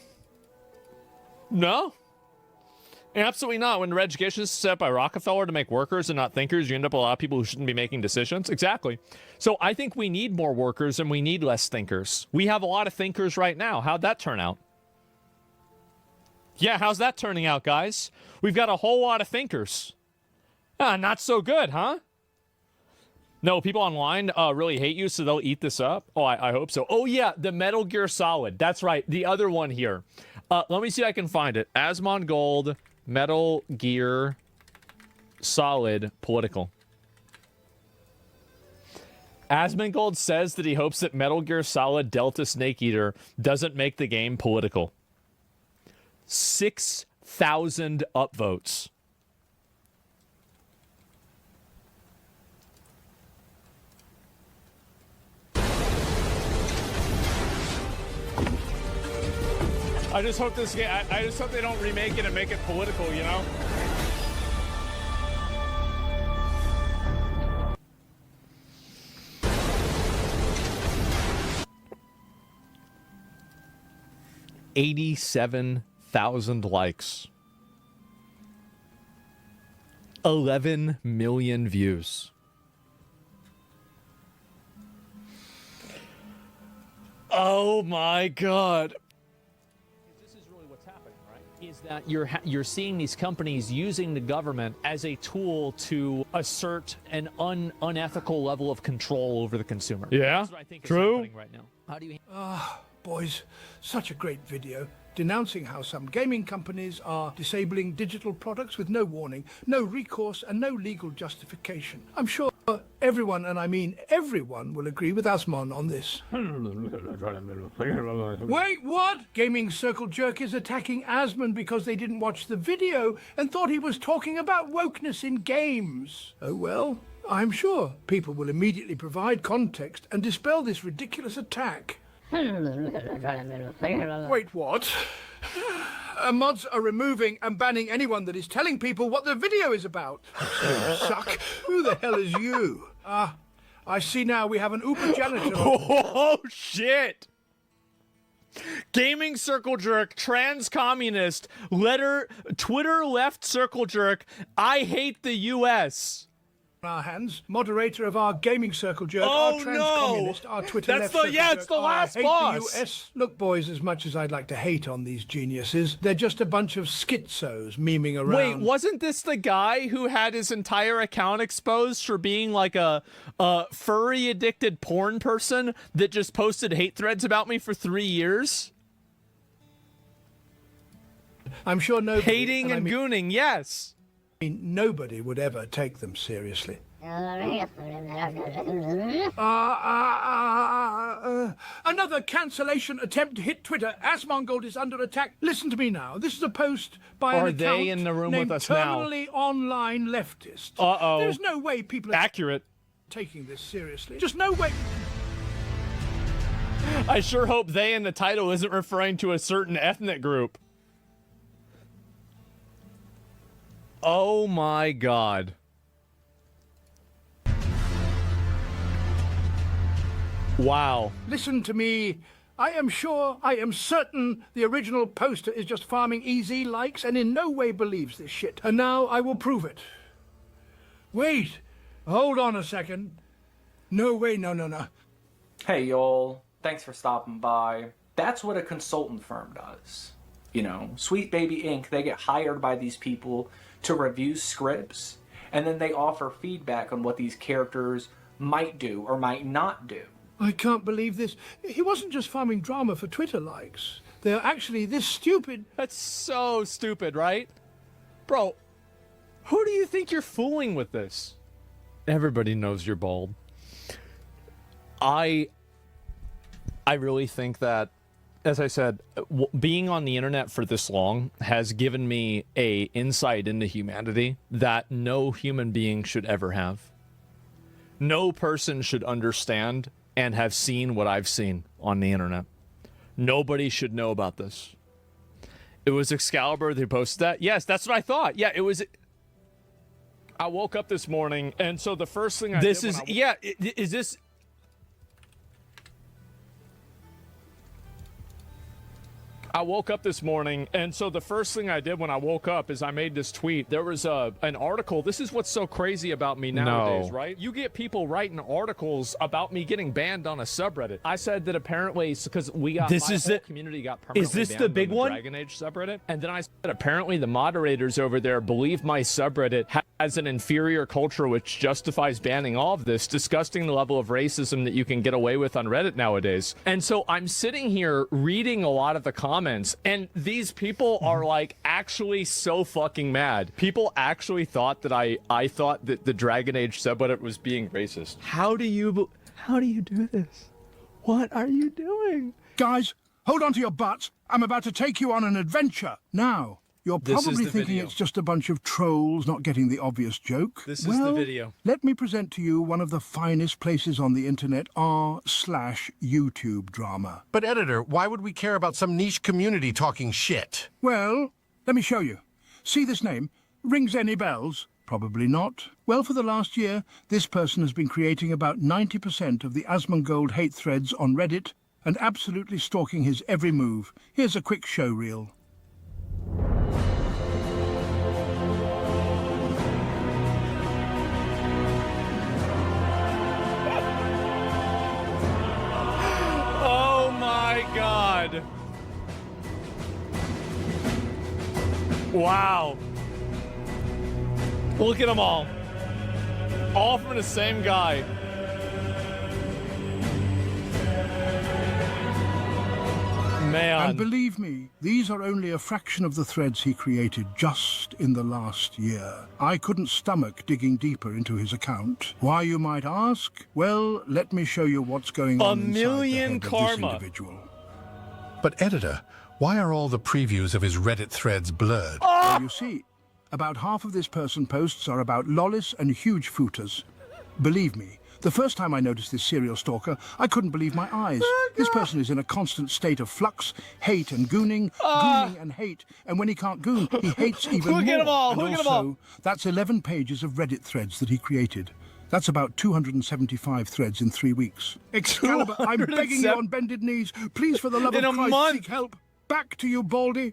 Absolutely not. When the education is set up by Rockefeller to make workers and not thinkers, you end up with a lot of people who shouldn't be making decisions. Exactly. So I think we need more workers and we need less thinkers. We have a lot of thinkers right now. How'd that turn out? Yeah, how's that turning out, guys? We've got a whole lot of thinkers. Not so good, huh? No, people online really hate you, so they'll eat this up. Oh, I hope so. Oh, yeah, the Metal Gear Solid. That's right, the other one here. Let me see if I can find it. Asmongold, Metal Gear Solid, political. Asmongold says that he hopes that Metal Gear Solid Delta Snake Eater doesn't make the game political. 6,000 upvotes. I just hope this game, I just hope they don't remake it and make it political, you know? $87,000 likes. 11 million views. Oh my God. Is that you're seeing these companies using the government as a tool to assert an unethical level of control over the consumer. Yeah, that's what I think true. is happening right now. How do you? Boys, such a great video denouncing how some gaming companies are disabling digital products with no warning, no recourse, and no legal justification. I'm sure everyone, and I mean everyone, will agree with Asmon on this. Wait, what? Gaming Circle Jerk is attacking Asmon because they didn't watch the video and thought he was talking about wokeness in games. Oh well, I'm sure people will immediately provide context and dispel this ridiculous attack. Wait, what? Mods are removing and banning anyone that is telling people what the video is about. You suck. Who the hell is you? I see now we have an Uber janitor. Oh, shit. Gaming Circle Jerk, trans communist, Twitter left Circle Jerk, I hate the U.S. Our hands, moderator of our Gaming Circle Jerk, our trans communist, our Twitter That's left the Circle yeah, Jerk, it's the our last hate boss. The US. Look, boys, as much as I'd like to hate on these geniuses, they're just a bunch of schizos memeing around. Wait, wasn't this the guy who had his entire account exposed for being like a furry addicted porn person that just posted hate threads about me for 3 years? I'm sure nobody hating and gooning, yes. I mean, nobody would ever take them seriously. Another cancellation attempt to hit Twitter. Asmongold is under attack. Listen to me now. This is a post by an account they in the room named with us now? Terminally Online Leftist. Uh-oh. There's no way people are accurate taking this seriously. Just no way. I sure hope they in the title isn't referring to a certain ethnic group. Oh my God. Wow. Listen to me. I am certain the original poster is just farming easy likes and in no way believes this shit. And now I will prove it. Wait. Hold on a second. No way, no. Hey y'all, thanks for stopping by. That's what a consultant firm does. You know, Sweet Baby Inc., they get hired by these people to review scripts, and then they offer feedback on what these characters might do or might not do. I can't believe this. He wasn't just farming drama for Twitter likes. They're actually this stupid. That's so stupid, right? Bro, who do you think you're fooling with this? Everybody knows you're bald. I really think that, as I said, being on the internet for this long has given me a insight into humanity that no human being should ever have. No person should understand and have seen what I've seen on the internet. Nobody should know about this. It was Excalibur who posted that? Yes, that's what I thought. Yeah, it was. I woke up this morning, and so the first thing I did. Is this. I woke up this morning, and so the first thing I did when I woke up is I made this tweet. There was an article. This is what's so crazy about me nowadays, right? You get people writing articles about me getting banned on a subreddit. I said that apparently, because we got community got permanently Is this banned the big on the one? Dragon Age subreddit, and then I said apparently the moderators over there believe my subreddit has an inferior culture which justifies banning all of this, disgusting the level of racism that you can get away with on Reddit nowadays. And so I'm sitting here reading a lot of the comments, and these people are like actually so fucking mad. People actually thought that I thought that the Dragon Age subreddit was being racist. How do you do this? What are you doing? Guys, hold on to your butts. I'm about to take you on an adventure. Now, you're This is probably the thinking video. it's just a bunch of trolls not getting the obvious joke. This is well, the video. Let me present to you one of the finest places on the internet, r/YouTube drama. But editor, why would we care about some niche community talking shit? Well, let me show you. See this name? Rings any bells? Probably not. Well, for the last year, this person has been creating about 90% of the Asmongold hate threads on Reddit and absolutely stalking his every move. Here's a quick show reel. Oh my god. Wow. Look at them all. All from the same guy. Man. And believe me, these are only a fraction of the threads he created just in the last year. I couldn't stomach digging deeper into his account. Why, you might ask? Well, let me show you what's going on inside the million head of karma. this individual. But editor, why are all the previews of his Reddit threads blurred? Well, you see, about half of this person posts are about lollis and huge footers. Believe me, the first time I noticed this serial stalker, I couldn't believe my eyes. This person is in a constant state of flux, hate and gooning, gooning and hate. And when he can't goon, he hates even more. Look at 'em all, And look at 'em also, all. that's 11 pages of Reddit threads that he created. That's about 275 threads in 3 weeks. Excalibur, I'm begging you on bended knees. Please, for the love In of a Christ, month. seek help. Back to you, Baldy.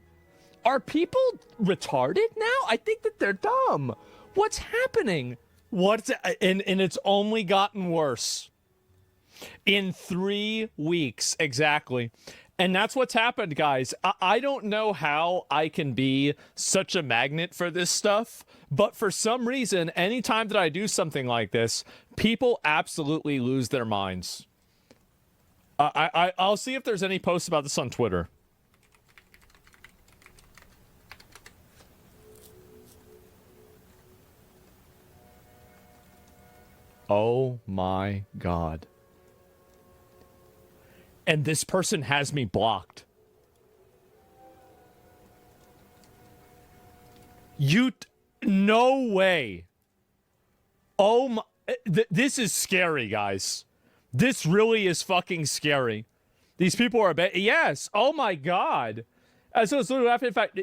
Are people retarded now? I think that they're dumb. What's happening? And it's only gotten worse. In 3 weeks, exactly. And that's what's happened, guys. I don't know how I can be such a magnet for this stuff, but for some reason, anytime that I do something like this, people absolutely lose their minds. I'll see if there's any posts about this on Twitter. Oh my god. And this person has me blocked. No way. Oh my, this is scary, guys. This really is fucking scary. These people are yes. Oh my god. As I was literally laughing, in fact,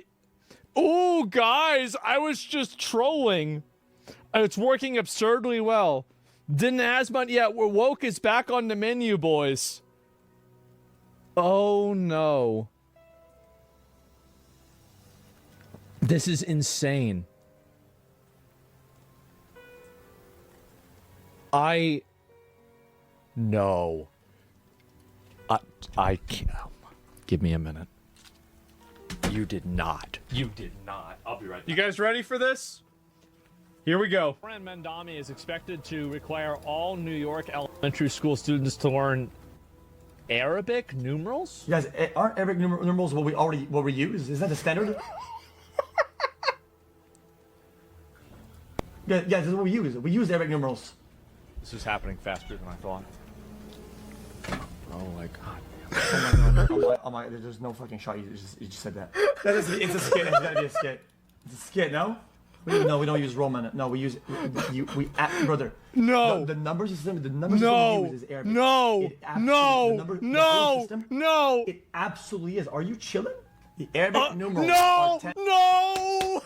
oh guys, I was just trolling. It's working absurdly well. Didn't ask much yet. We're woke is back on the menu, boys. Oh no. This is insane. No. I can't. Give me a minute. You did not. You did not. I'll be right back. You guys ready for this? Here we go. Fran Mendami is expected to require all New York elementary school students to learn Arabic numerals? You guys, aren't Arabic numerals what we use? Is that the standard? Yeah, this is what we use. We use Arabic numerals. This is happening faster than I thought. Oh my god. Oh my, there's no fucking shot. You just said that. It's a skit. It's gotta be a skit. It's a skit, no? No, we don't use Roman. No, we use brother. No. The number system. The number No. system we use is Arabic. No. No. The No. system, No. It absolutely is. Are you chilling? The Arabic numerals. No. Are 10. No.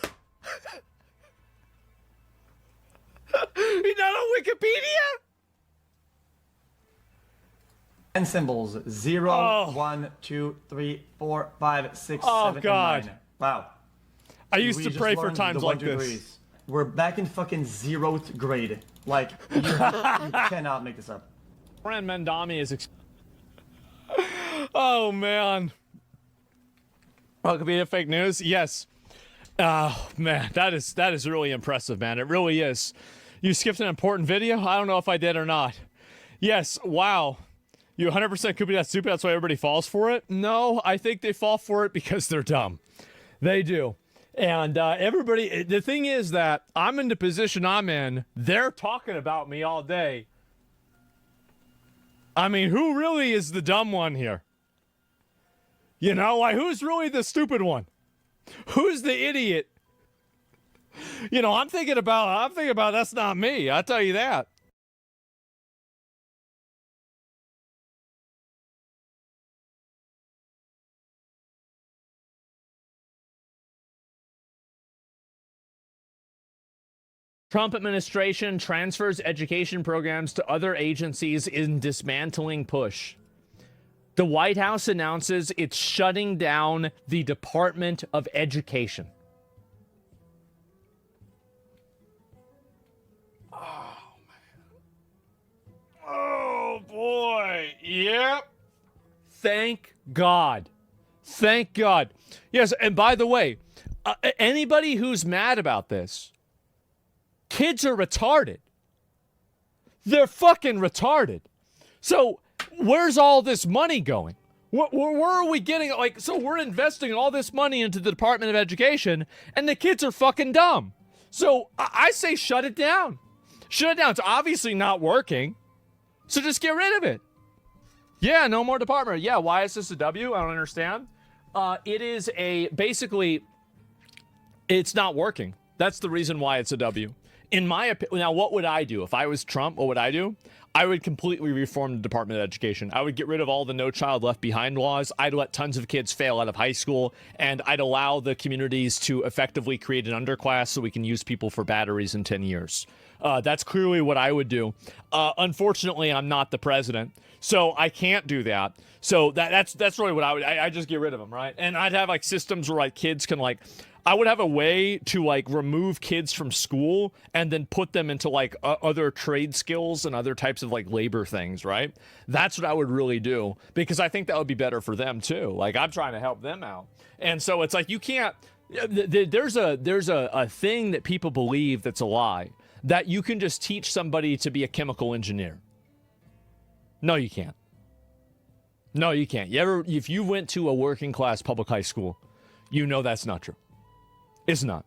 You're not on Wikipedia? 10 symbols. 0, Oh. 1, 2, 3, 4, 5, 6, Oh, 7, God. and 9. Wow. I used We to just pray for learned times the like 1, 2, this. 3s. We're back in fucking 0th grade. Like, you cannot make this up. Fran Mendami is. Oh man. Wikipedia fake news? Yes. Oh man, that is really impressive, man. It really is. You skipped an important video? I don't know if I did or not. Yes. Wow. You 100% could be that stupid. That's why everybody falls for it. No, I think they fall for it because they're dumb. They do. And everybody, the thing is that I'm in the position I'm in. They're talking about me all day. I mean, who really is the dumb one here? You know, like, who's really the stupid one? Who's the idiot? You know, I'm thinking about that's not me. I'll tell you that. Trump administration transfers education programs to other agencies in dismantling push. The White House announces it's shutting down the Department of Education. Oh, man. Oh, boy. Yep. Thank God. Thank God. Yes, and by the way, anybody who's mad about this, kids are retarded. They're fucking retarded. So where's all this money going? Where are we getting, like, so we're investing all this money into the Department of Education and the kids are fucking dumb. So I say shut it down. Shut it down. It's obviously not working. So just get rid of it. Yeah, no more department. Yeah, why is this a W? I don't understand. It is basically, it's not working. That's the reason why it's a W. In my opinion, now what would I do? If I was Trump, what would I do? I would completely reform the Department of Education. I would get rid of all the No Child Left Behind laws. I'd let tons of kids fail out of high school, and I'd allow the communities to effectively create an underclass so we can use people for batteries in 10 years. That's clearly what I would do. Unfortunately, I'm not the president, so I can't do that. So that's really what I would. I just get rid of them, right? And I'd have like systems where like kids can like. I would have a way to like remove kids from school and then put them into like other trade skills and other types of like labor things, right? That's what I would really do, because I think that would be better for them too. Like, I'm trying to help them out. And so it's like, you can't, there's a thing that people believe that's a lie, that you can just teach somebody to be a chemical engineer. No, you can't. No, you can't. If you went to a working class public high school, you know that's not true. It's not.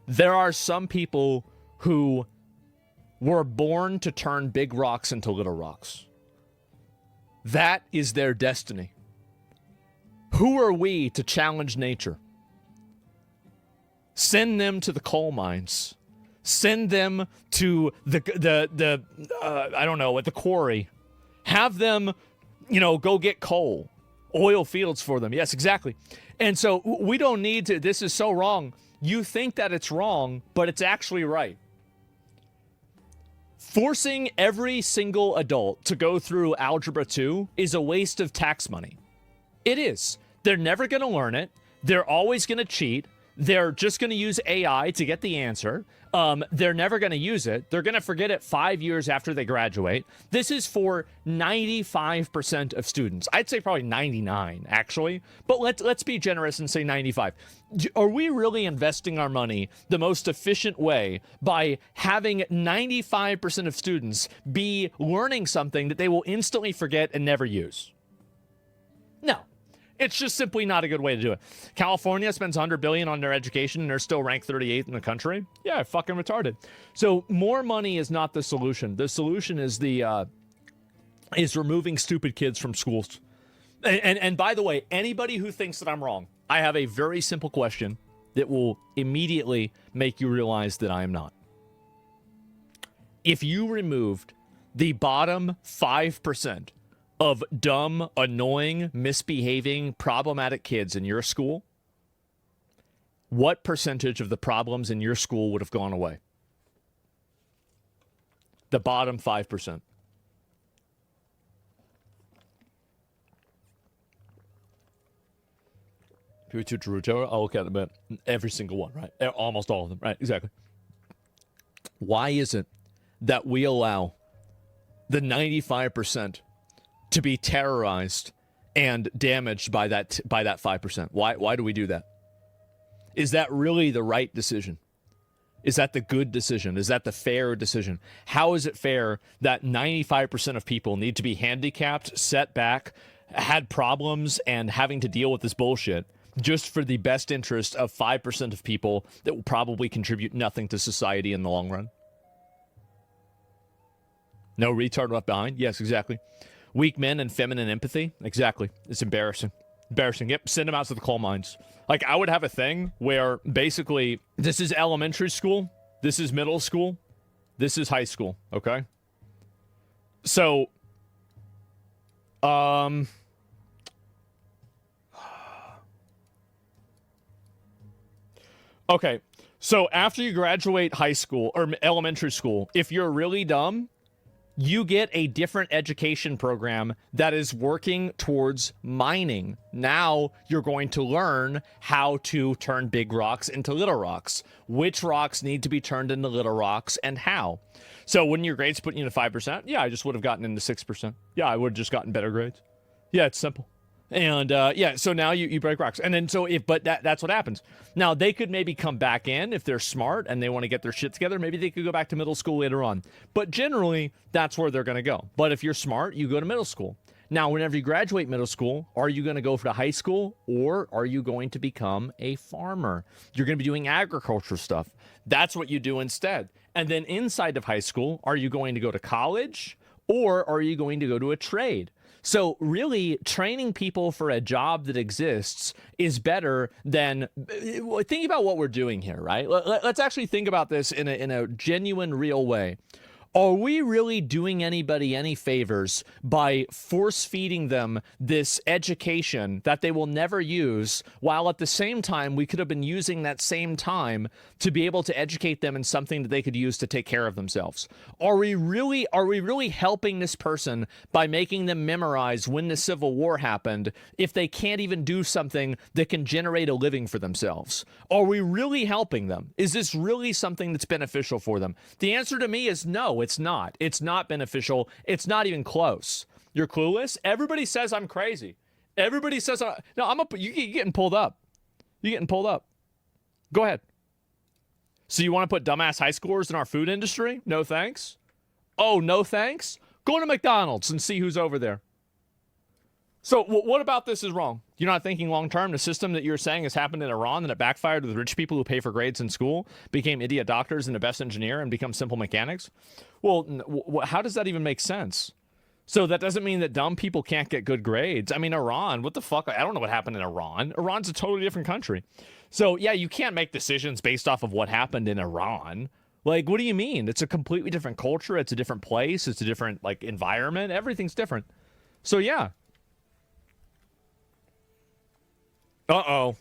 There are some people who were born to turn big rocks into little rocks. That is their destiny. Who are we to challenge nature? Send them to the coal mines. Send them to the I don't know, at the quarry. Have them, go get coal, oil fields for them. Yes, exactly. And so we don't need to. This is so wrong. You think that it's wrong, but it's actually right. Forcing every single adult to go through Algebra 2 is a waste of tax money. It is. They're never going to learn it. They're always going to cheat. They're just going to use AI to get the answer. They're never going to use it. They're going to forget it 5 years after they graduate. This is for 95% of students. I'd say probably 99, actually. But let's be generous and say 95. Are we really investing our money the most efficient way by having 95% of students be learning something that they will instantly forget and never use? No. It's just simply not a good way to do it. California spends $100 billion on their education and they're still ranked 38th in the country. Yeah, fucking retarded. So more money is not the solution. The solution is is removing stupid kids from schools. And by the way, anybody who thinks that I'm wrong, I have a very simple question that will immediately make you realize that I am not. If you removed the bottom 5% of dumb, annoying, misbehaving, problematic kids in your school, what percentage of the problems in your school would have gone away? The bottom 5%. I'll look at them at every single one, right? Almost all of them, right? Exactly. Why is it that we allow the 95% to be terrorized and damaged by that 5%? Why do we do that? Is that really the right decision? Is that the good decision? Is that the fair decision? How is it fair that 95% of people need to be handicapped, set back, had problems, and having to deal with this bullshit just for the best interest of 5% of people that will probably contribute nothing to society in the long run? No retard left behind? Yes, exactly. Weak men and feminine empathy? Exactly. It's embarrassing. Embarrassing. Yep, send them out to the coal mines. Like, I would have a thing where basically this is elementary school, this is middle school, this is high school, okay? So, okay, so after you graduate high school or elementary school, if you're really dumb, you get a different education program that is working towards mining. Now you're going to learn how to turn big rocks into little rocks. Which rocks need to be turned into little rocks and how. So when your grades put you into 5%, yeah, I just would have gotten into 6%. Yeah, I would have just gotten better grades. Yeah, it's simple. And yeah, so now you break rocks. And then that's what happens. Now they could maybe come back in if they're smart and they want to get their shit together. Maybe they could go back to middle school later on. But generally, that's where they're going to go. But if you're smart, you go to middle school. Now, whenever you graduate middle school, are you going to go for the high school or are you going to become a farmer? You're going to be doing agriculture stuff. That's what you do instead. And then inside of high school, are you going to go to college or are you going to go to a trade? So really, training people for a job that exists is better than... Think about what we're doing here, right? Let's actually think about this in a genuine, real way. Are we really doing anybody any favors by force-feeding them this education that they will never use, while at the same time we could have been using that same time to be able to educate them in something that they could use to take care of themselves? Are we really helping this person by making them memorize when the Civil War happened if they can't even do something that can generate a living for themselves? Are we really helping them? Is this really something that's beneficial for them? The answer to me is no. It's not. It's not beneficial. It's not even close. You're clueless? Everybody says I'm crazy. Everybody says you're getting pulled up. You're getting pulled up. Go ahead. So you want to put dumbass high schoolers in our food industry? No thanks. Oh, no thanks? Go to McDonald's and see who's over there. So what about this is wrong? You're not thinking long-term. The system that you're saying has happened in Iran and it backfired with rich people who pay for grades in school, became idiot doctors and the best engineer and become simple mechanics. Well, how does that even make sense? So that doesn't mean that dumb people can't get good grades. I mean, Iran, what the fuck? I don't know what happened in Iran. Iran's a totally different country. So yeah, you can't make decisions based off of what happened in Iran. Like, what do you mean? It's a completely different culture. It's a different place. It's a different, like, environment. Everything's different. So yeah. Uh-oh.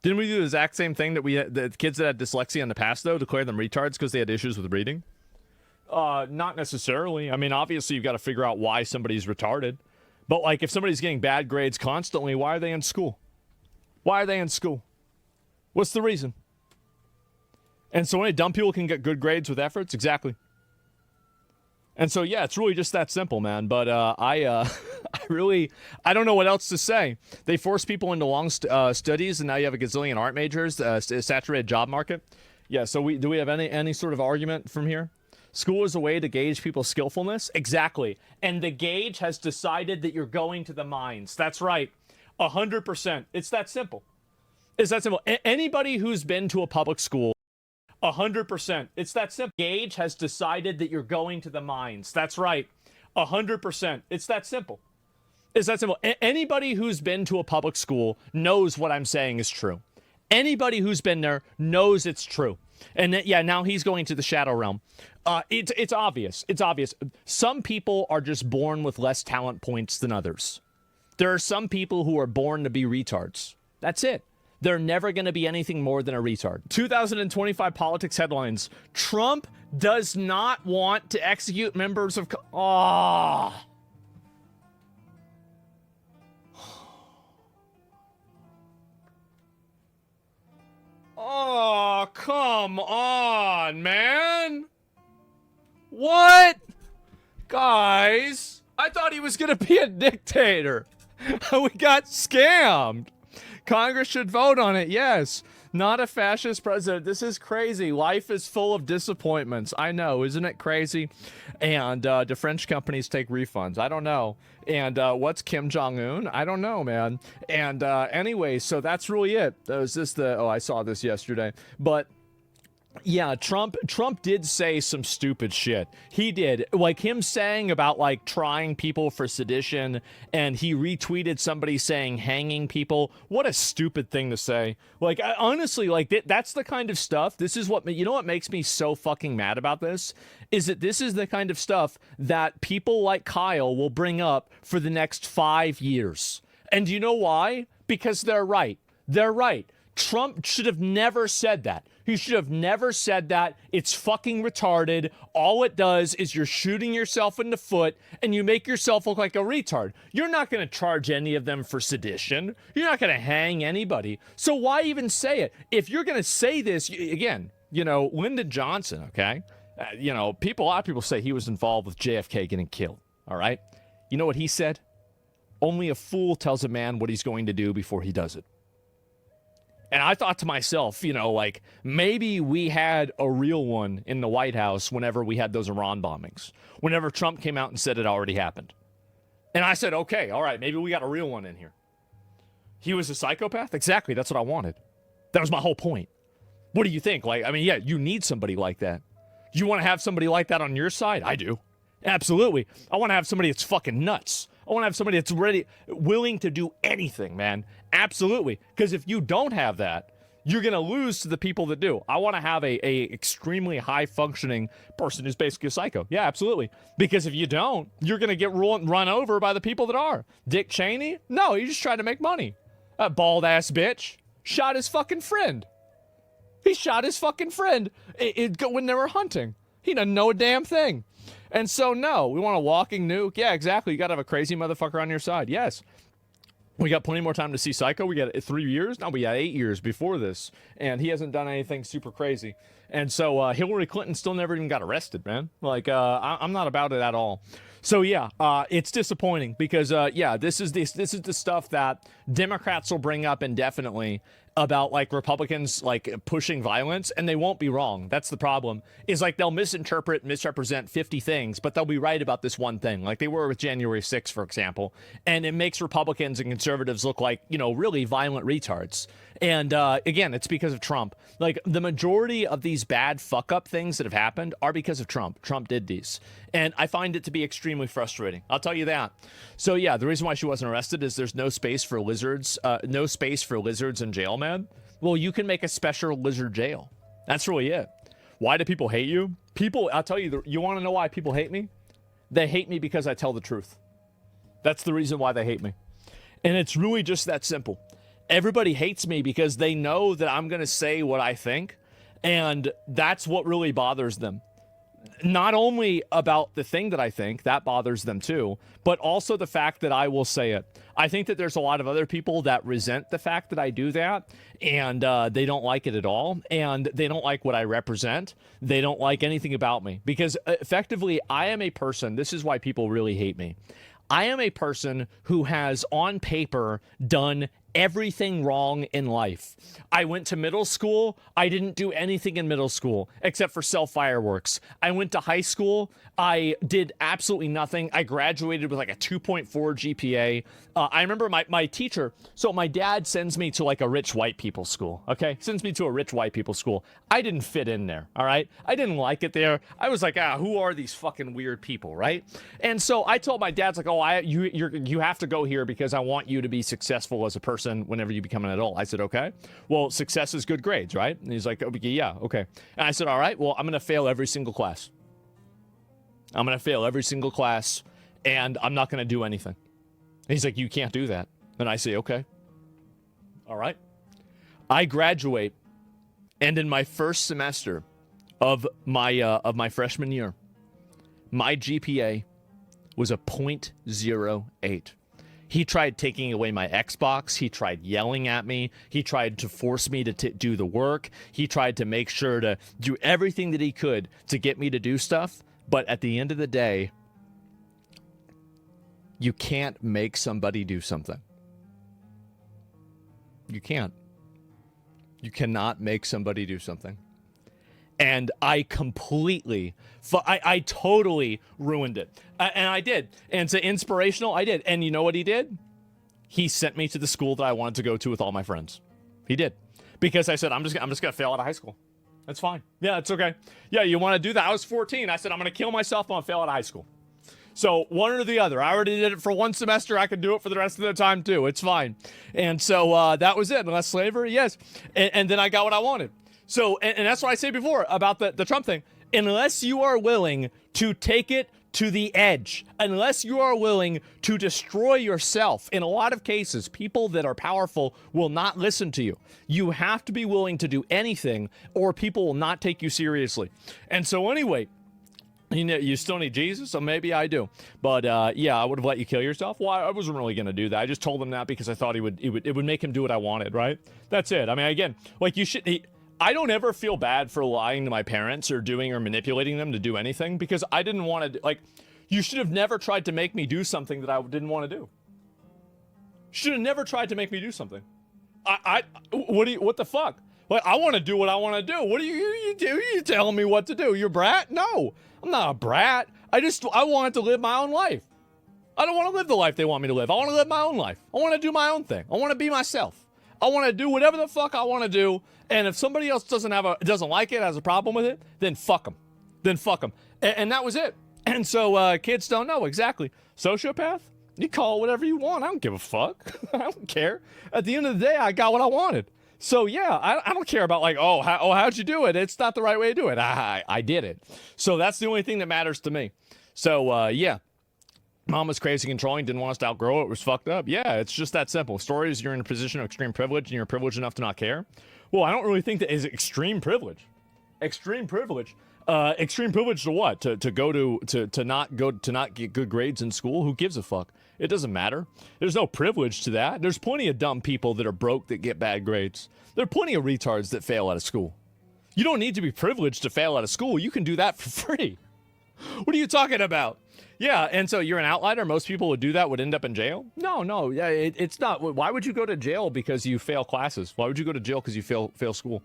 Didn't we do the exact same thing that the kids that had dyslexia in the past, though, declare them retards because they had issues with reading? Not necessarily. I mean, obviously, you've got to figure out why somebody's retarded. But, like, if somebody's getting bad grades constantly, why are they in school? Why are they in school? What's the reason? And so only dumb people can get good grades with efforts? Exactly. And so, yeah, it's really just that simple, man. But I don't know what else to say. They force people into long studies, and now you have a gazillion art majors, saturated job market. Yeah, so do we have any sort of argument from here? School is a way to gauge people's skillfulness? Exactly. And the gauge has decided that you're going to the mines. That's right. 100%. It's that simple. It's that simple. Anybody who's been to a public school, 100%. It's that simple. Gauge has decided that you're going to the mines. That's right. 100%. It's that simple. It's that simple. Anybody who's been to a public school knows what I'm saying is true. Anybody who's been there knows it's true. And yeah, now he's going to the shadow realm. It's obvious. It's obvious. Some people are just born with less talent points than others. There are some people who are born to be retards. That's it. They're never going to be anything more than a retard. 2025 politics headlines. Trump does not want to execute members of... Oh. Oh, come on, man. What? Guys, I thought he was going to be a dictator. We got scammed. Congress should vote on it, yes. Not a fascist president. This is crazy. Life is full of disappointments. I know, isn't it crazy? And do French companies take refunds? I don't know. And what's Kim Jong-un? I don't know, man. And anyway, so that's really it. Was this the... Oh, I saw this yesterday. But... yeah, Trump did say some stupid shit. He did. Like him saying about like trying people for sedition, and he retweeted somebody saying hanging people. What a stupid thing to say. Like honestly, like that's the kind of stuff. This is what, you know what makes me so fucking mad about this? Is that this is the kind of stuff that people like Kyle will bring up for the next 5 years. And do you know why? Because they're right. They're right. Trump should have never said that. He should have never said that. It's fucking retarded. All it does is you're shooting yourself in the foot and you make yourself look like a retard. You're not going to charge any of them for sedition. You're not going to hang anybody. So why even say it? If you're going to say this, again, you know, Lyndon Johnson, okay? You know, a lot of people say he was involved with JFK getting killed, all right? You know what he said? Only a fool tells a man what he's going to do before he does it. And I thought to myself, you know, like, maybe we had a real one in the White House whenever we had those Iran bombings. Whenever Trump came out and said it already happened. And I said, okay, all right, maybe we got a real one in here. He was a psychopath? Exactly, that's what I wanted. That was my whole point. What do you think? Like, I mean, yeah, you need somebody like that. Do you want to have somebody like that on your side? I do. Absolutely. I want to have somebody that's fucking nuts. I want to have somebody that's willing to do anything, man. Absolutely. Because if you don't have that, you're going to lose to the people that do. I want to have a extremely high-functioning person who's basically a psycho. Yeah, absolutely. Because if you don't, you're going to get run over by the people that are. Dick Cheney? No, he just tried to make money. That bald-ass bitch shot his fucking friend. He shot his fucking friend when they were hunting. He doesn't know a damn thing. And so, no, we want a walking nuke. Yeah, exactly. You got to have a crazy motherfucker on your side. Yes. We got plenty more time to see Psycho. We got 3 years. No, we got 8 years before this. And he hasn't done anything super crazy. And so Hillary Clinton still never even got arrested, man. Like, I'm not about it at all. So, yeah, it's disappointing because, yeah, this is the stuff that Democrats will bring up indefinitely about, like, Republicans, like, pushing violence, and they won't be wrong. That's the problem, is, like, they'll misrepresent 50 things, but they'll be right about this one thing, like they were with January 6th, for example, and it makes Republicans and conservatives look like, you know, really violent retards. And, again, it's because of Trump. Like, the majority of these bad fuck-up things that have happened are because of Trump. Trump did these. And I find it to be extremely frustrating. I'll tell you that. So, yeah, the reason why she wasn't arrested is there's no space for lizards in jail, man. Well, you can make a special lizard jail. That's really it. Why do people hate you? I'll tell you, you want to know why people hate me? They hate me because I tell the truth. That's the reason why they hate me. And it's really just that simple. Everybody hates me because they know that I'm going to say what I think, and that's what really bothers them. not only about the thing that I think, that bothers them too, but also the fact that I will say it. I think that there's a lot of other people that resent the fact that I do that, and they don't like it at all, and they don't like what I represent. They don't like anything about me, because effectively, I am a person, this is why people really hate me. I am a person who has, on paper, done everything wrong in life. I went to middle school. I didn't do anything in middle school except for sell fireworks. I went to high school. I did absolutely nothing. I graduated with like a 2.4 GPA. I remember my teacher. So my dad sends me to like a rich white people school. Okay. Sends me to a rich white people school. I didn't fit in there. All right. I didn't like it there. I was like, who are these fucking weird people? Right. And so I told my dad's like, you have to go here because I want you to be successful as a person whenever you become an adult. I said, okay. Well, success is good grades, right? And he's like, yeah, okay. And I said, all right, well, I'm going to fail every single class. I'm going to fail every single class, and I'm not going to do anything. And he's like, you can't do that. And I say, okay. All right. I graduate, and in my first semester of my freshman year, my GPA was a 0.08. He tried taking away my Xbox. He tried yelling at me. He tried to force me to do the work. He tried to make sure to do everything that he could to get me to do stuff. But at the end of the day, you can't make somebody do something. You can't. You cannot make somebody do something. And I completely, I totally ruined it. And I did. And it's inspirational. I did. And you know what he did? He sent me to the school that I wanted to go to with all my friends. He did. Because I said, I'm just going to fail out of high school. That's fine. Yeah, it's okay. Yeah, you want to do that? I was 14. I said, I'm going to kill myself. I'm going to fail out of high school. So one or the other. I already did it for one semester. I could do it for the rest of the time too. It's fine. And so that was it. Unless slavery, yes. And then I got what I wanted. So, and that's what I said before about the Trump thing. Unless you are willing to take it to the edge, unless you are willing to destroy yourself, in a lot of cases, people that are powerful will not listen to you. You have to be willing to do anything, or people will not take you seriously. And so anyway, you know, you still need Jesus, so maybe I do. But yeah, I would have let you kill yourself. Well, I wasn't really going to do that. I just told him that because I thought it would make him do what I wanted, right? That's it. I mean, again, like you should... I don't ever feel bad for lying to my parents or doing or manipulating them to do anything because I didn't want to, like, you should have never tried to make me do something that I didn't want to do. Should have never tried to make me do something. What the fuck? Like, I want to do what I want to do. What do you do? You telling me what to do? You're a brat? No, I'm not a brat. I wanted to live my own life. I don't want to live the life they want me to live. I want to live my own life. I want to do my own thing. I want to be myself. I want to do whatever the fuck I want to do. And if somebody else doesn't like it, has a problem with it, then fuck them. Then fuck them. And that was it. And so kids don't know exactly. Sociopath? You call it whatever you want. I don't give a fuck. I don't care. At the end of the day, I got what I wanted. So yeah, I don't care about like, how'd you do it? It's not the right way to do it. I did it. So that's the only thing that matters to me. So yeah. Mom was crazy controlling, didn't want us to outgrow it, was fucked up. Yeah, it's just that simple. Story is you're in a position of extreme privilege and you're privileged enough to not care. Well, I don't really think that is extreme privilege. Extreme privilege. Extreme privilege to what? To not get good grades in school? Who gives a fuck? It doesn't matter. There's no privilege to that. There's plenty of dumb people that are broke that get bad grades. There are plenty of retards that fail out of school. You don't need to be privileged to fail out of school. You can do that for free. What are you talking about? Yeah, and so you're an outlier. Most people would do that, would end up in jail. No, yeah, it's not. Why would you go to jail because you fail classes? Why would you go to jail because you fail school?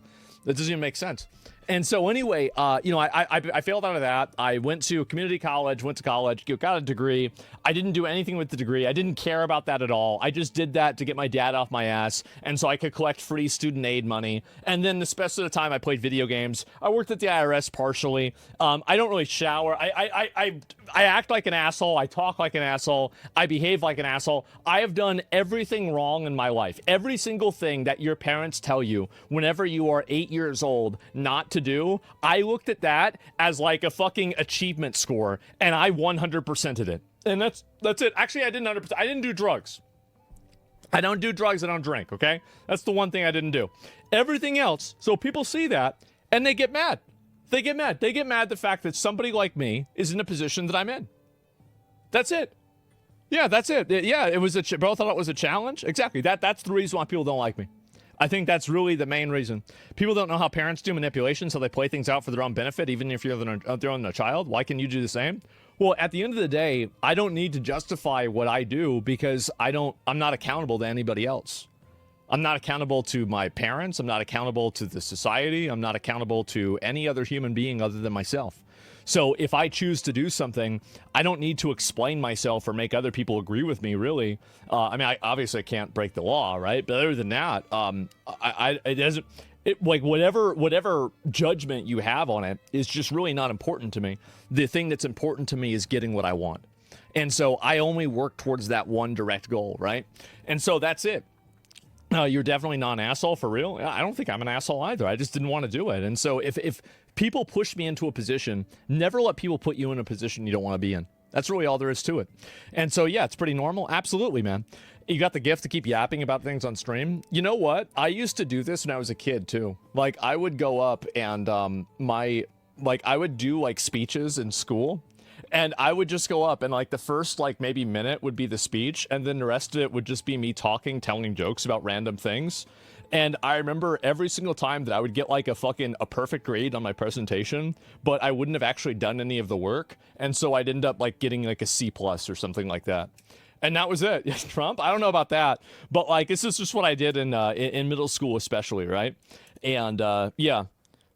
That doesn't even make sense. And so anyway, you know, I failed out of that. I went to community college, got a degree. I didn't do anything with the degree. I didn't care about that at all. I just did that to get my dad off my ass, and so I could collect free student aid money. And then the rest of the time I played video games. I worked at the IRS partially. I don't really shower. I act like an asshole. I talk like an asshole. I behave like an asshole. I have done everything wrong in my life. Every single thing that your parents tell you whenever you are 8 years old not to do, I looked at that as like a fucking achievement score, and I 100%ed it. And that's it. Actually, I didn't 100%. I didn't do drugs. I don't do drugs. I don't drink, okay? That's the one thing I didn't do. Everything else, so people see that, and they get mad. They get mad. They get mad the fact that somebody like me is in a position that I'm in. That's it. Yeah, that's it. Yeah, it was bro thought it was a challenge. Exactly. That's the reason why people don't like me. I think that's really the main reason. People don't know how parents do manipulation, so they play things out for their own benefit, even if you're their own child. Why can you do the same? Well, at the end of the day, I don't need to justify what I do because I'm not accountable to anybody else. I'm not accountable to my parents. I'm not accountable to the society. I'm not accountable to any other human being other than myself. So if I choose to do something, I don't need to explain myself or make other people agree with me, really. I mean, I obviously can't break the law, right? But other than that, it doesn't... like whatever judgment you have on it is just really not important to me. The thing that's important to me is getting what I want. And so I only work towards that one direct goal, right? And so that's it. You're definitely not an asshole for real. I don't think I'm an asshole either. I just didn't want to do it. And so if people push me into a position, never let people put you in a position you don't want to be in. That's really all there is to it. And so, yeah, it's pretty normal. Absolutely, man. You got the gift to keep yapping about things on stream. You know what? I used to do this when I was a kid too. Like I would go up and I would do like speeches in school. And I would just go up and like the first like maybe minute would be the speech. And then the rest of it would just be me talking, telling jokes about random things. And I remember every single time that I would get like a perfect grade on my presentation, but I wouldn't have actually done any of the work. And so I'd end up like getting like a C+ or something like that. And that was it. Trump? I don't know about that. But like this is just what I did in middle school especially, right? And yeah.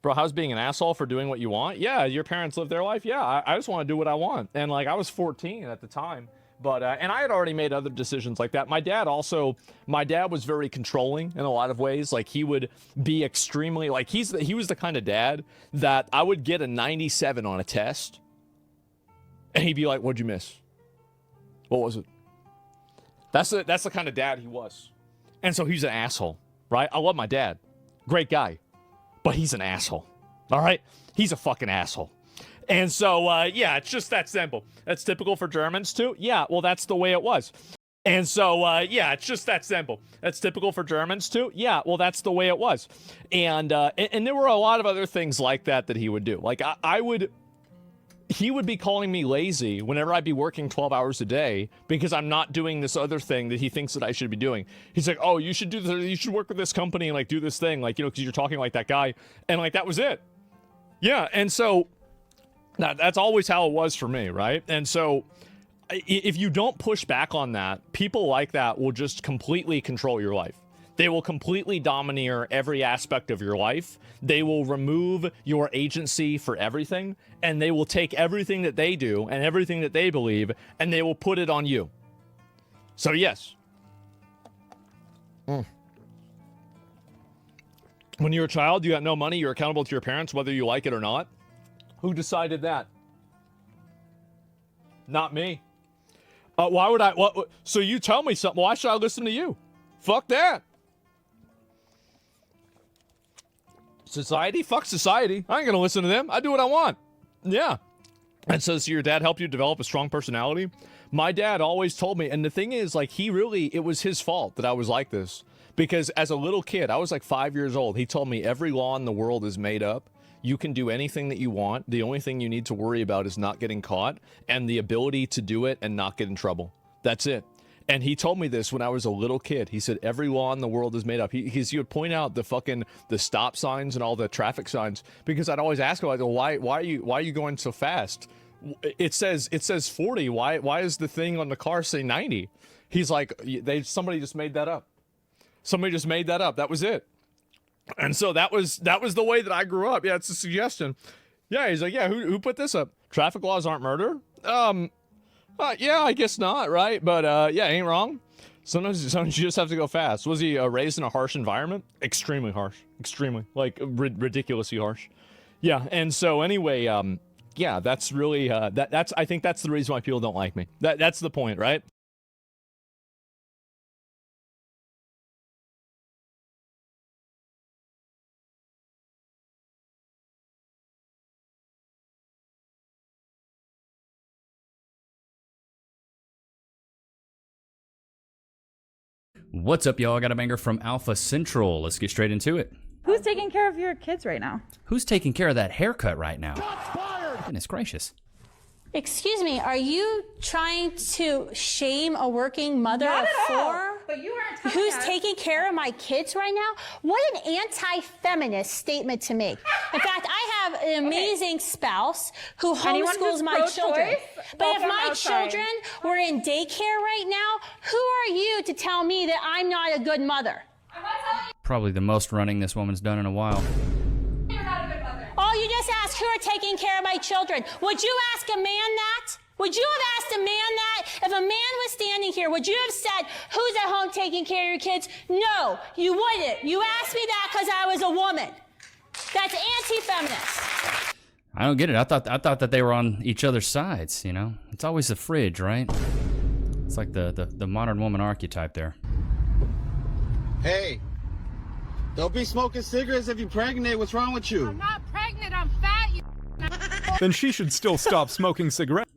Bro, how's being an asshole for doing what you want? Yeah, your parents live their life. Yeah, I just want to do what I want. And like I was 14 at the time. But and I had already made other decisions like that. My dad was very controlling in a lot of ways. Like he would be extremely like he was the kind of dad that I would get a 97 on a test. And he'd be like, "What'd you miss? What was it?" That's the kind of dad he was. And so he's an asshole, right? I love my dad. Great guy. But he's an asshole. All right? He's a fucking asshole. And so, yeah, it's just that simple. That's typical for Germans, too? Yeah, well, that's the way it was. And so, yeah, it's just that simple. That's typical for Germans, too? Yeah, well, that's the way it was. And there were a lot of other things like that he would do. Like, he would be calling me lazy whenever I'd be working 12 hours a day because I'm not doing this other thing that he thinks that I should be doing. He's like, "Oh, you should do this. You should work with this company and like do this thing, like, you know, because you're talking like that guy." And like that was it. Yeah, and so that's always how it was for me, right? And so if you don't push back on that, people like that will just completely control your life. They will completely domineer every aspect of your life. They will remove your agency for everything, and they will take everything that they do and everything that they believe, and they will put it on you. So yes. When you're a child, you got no money, you're accountable to your parents, whether you like it or not. Who decided that? Not me. Why would I? So you tell me something. Why should I listen to you? Fuck that. Society? Fuck society. I ain't gonna listen to them. I do what I want. Yeah. And so your dad helped you develop a strong personality? My dad always told me, and the thing is, like, it was his fault that I was like this. Because as a little kid, I was like 5 years old. He told me every law in the world is made up. You can do anything that you want. The only thing you need to worry about is not getting caught and the ability to do it and not get in trouble. That's it. And he told me this when I was a little kid. He said, every law in the world is made up. He would point out the stop signs and all the traffic signs, because I'd always ask him, like, why are you going so fast? It says 40. Why is the thing on the car say 90? He's like, somebody just made that up. Somebody just made that up. That was it. And so that was the way that I grew up. Yeah, it's a suggestion. Yeah, he's like, yeah, who put this up? Traffic laws aren't murder? Yeah, I guess not, right? But yeah, ain't wrong. Sometimes you just have to go fast. Was he raised in a harsh environment? Extremely harsh. Extremely. Like, ridiculously harsh. Yeah, and so anyway, yeah, that's really, I think that's the reason why people don't like me. That's the point, right? What's up, y'all? I got a banger from Alpha Central. Let's get straight into it. Who Who's taking care of your kids right now? Who's taking care of that haircut right now? Goodness gracious. Excuse me, are you trying to shame a working mother Not of at four? all. But you aren't telling Who's us. taking care of my kids right now? What an anti-feminist statement to make. In fact, I have an amazing spouse who Anyone homeschools who's my children. pro-choice, But if welcome my outside. children were in daycare right now, who are you to tell me that I'm not a good mother? Probably the most running this woman's done in a while. Oh, you just asked who are taking care of my children. Would you ask a man that? Would you have asked a man that? If a man was standing here, would you have said, who's at home taking care of your kids? No, you wouldn't. You asked me that because I was a woman. That's anti-feminist. I don't get it. I thought that they were on each other's sides, you know? It's always the fridge, right? It's like the modern woman archetype there. Hey, don't be smoking cigarettes if you're pregnant. What's wrong with you? I'm not pregnant, I'm fat, you Then she should still stop smoking cigarettes.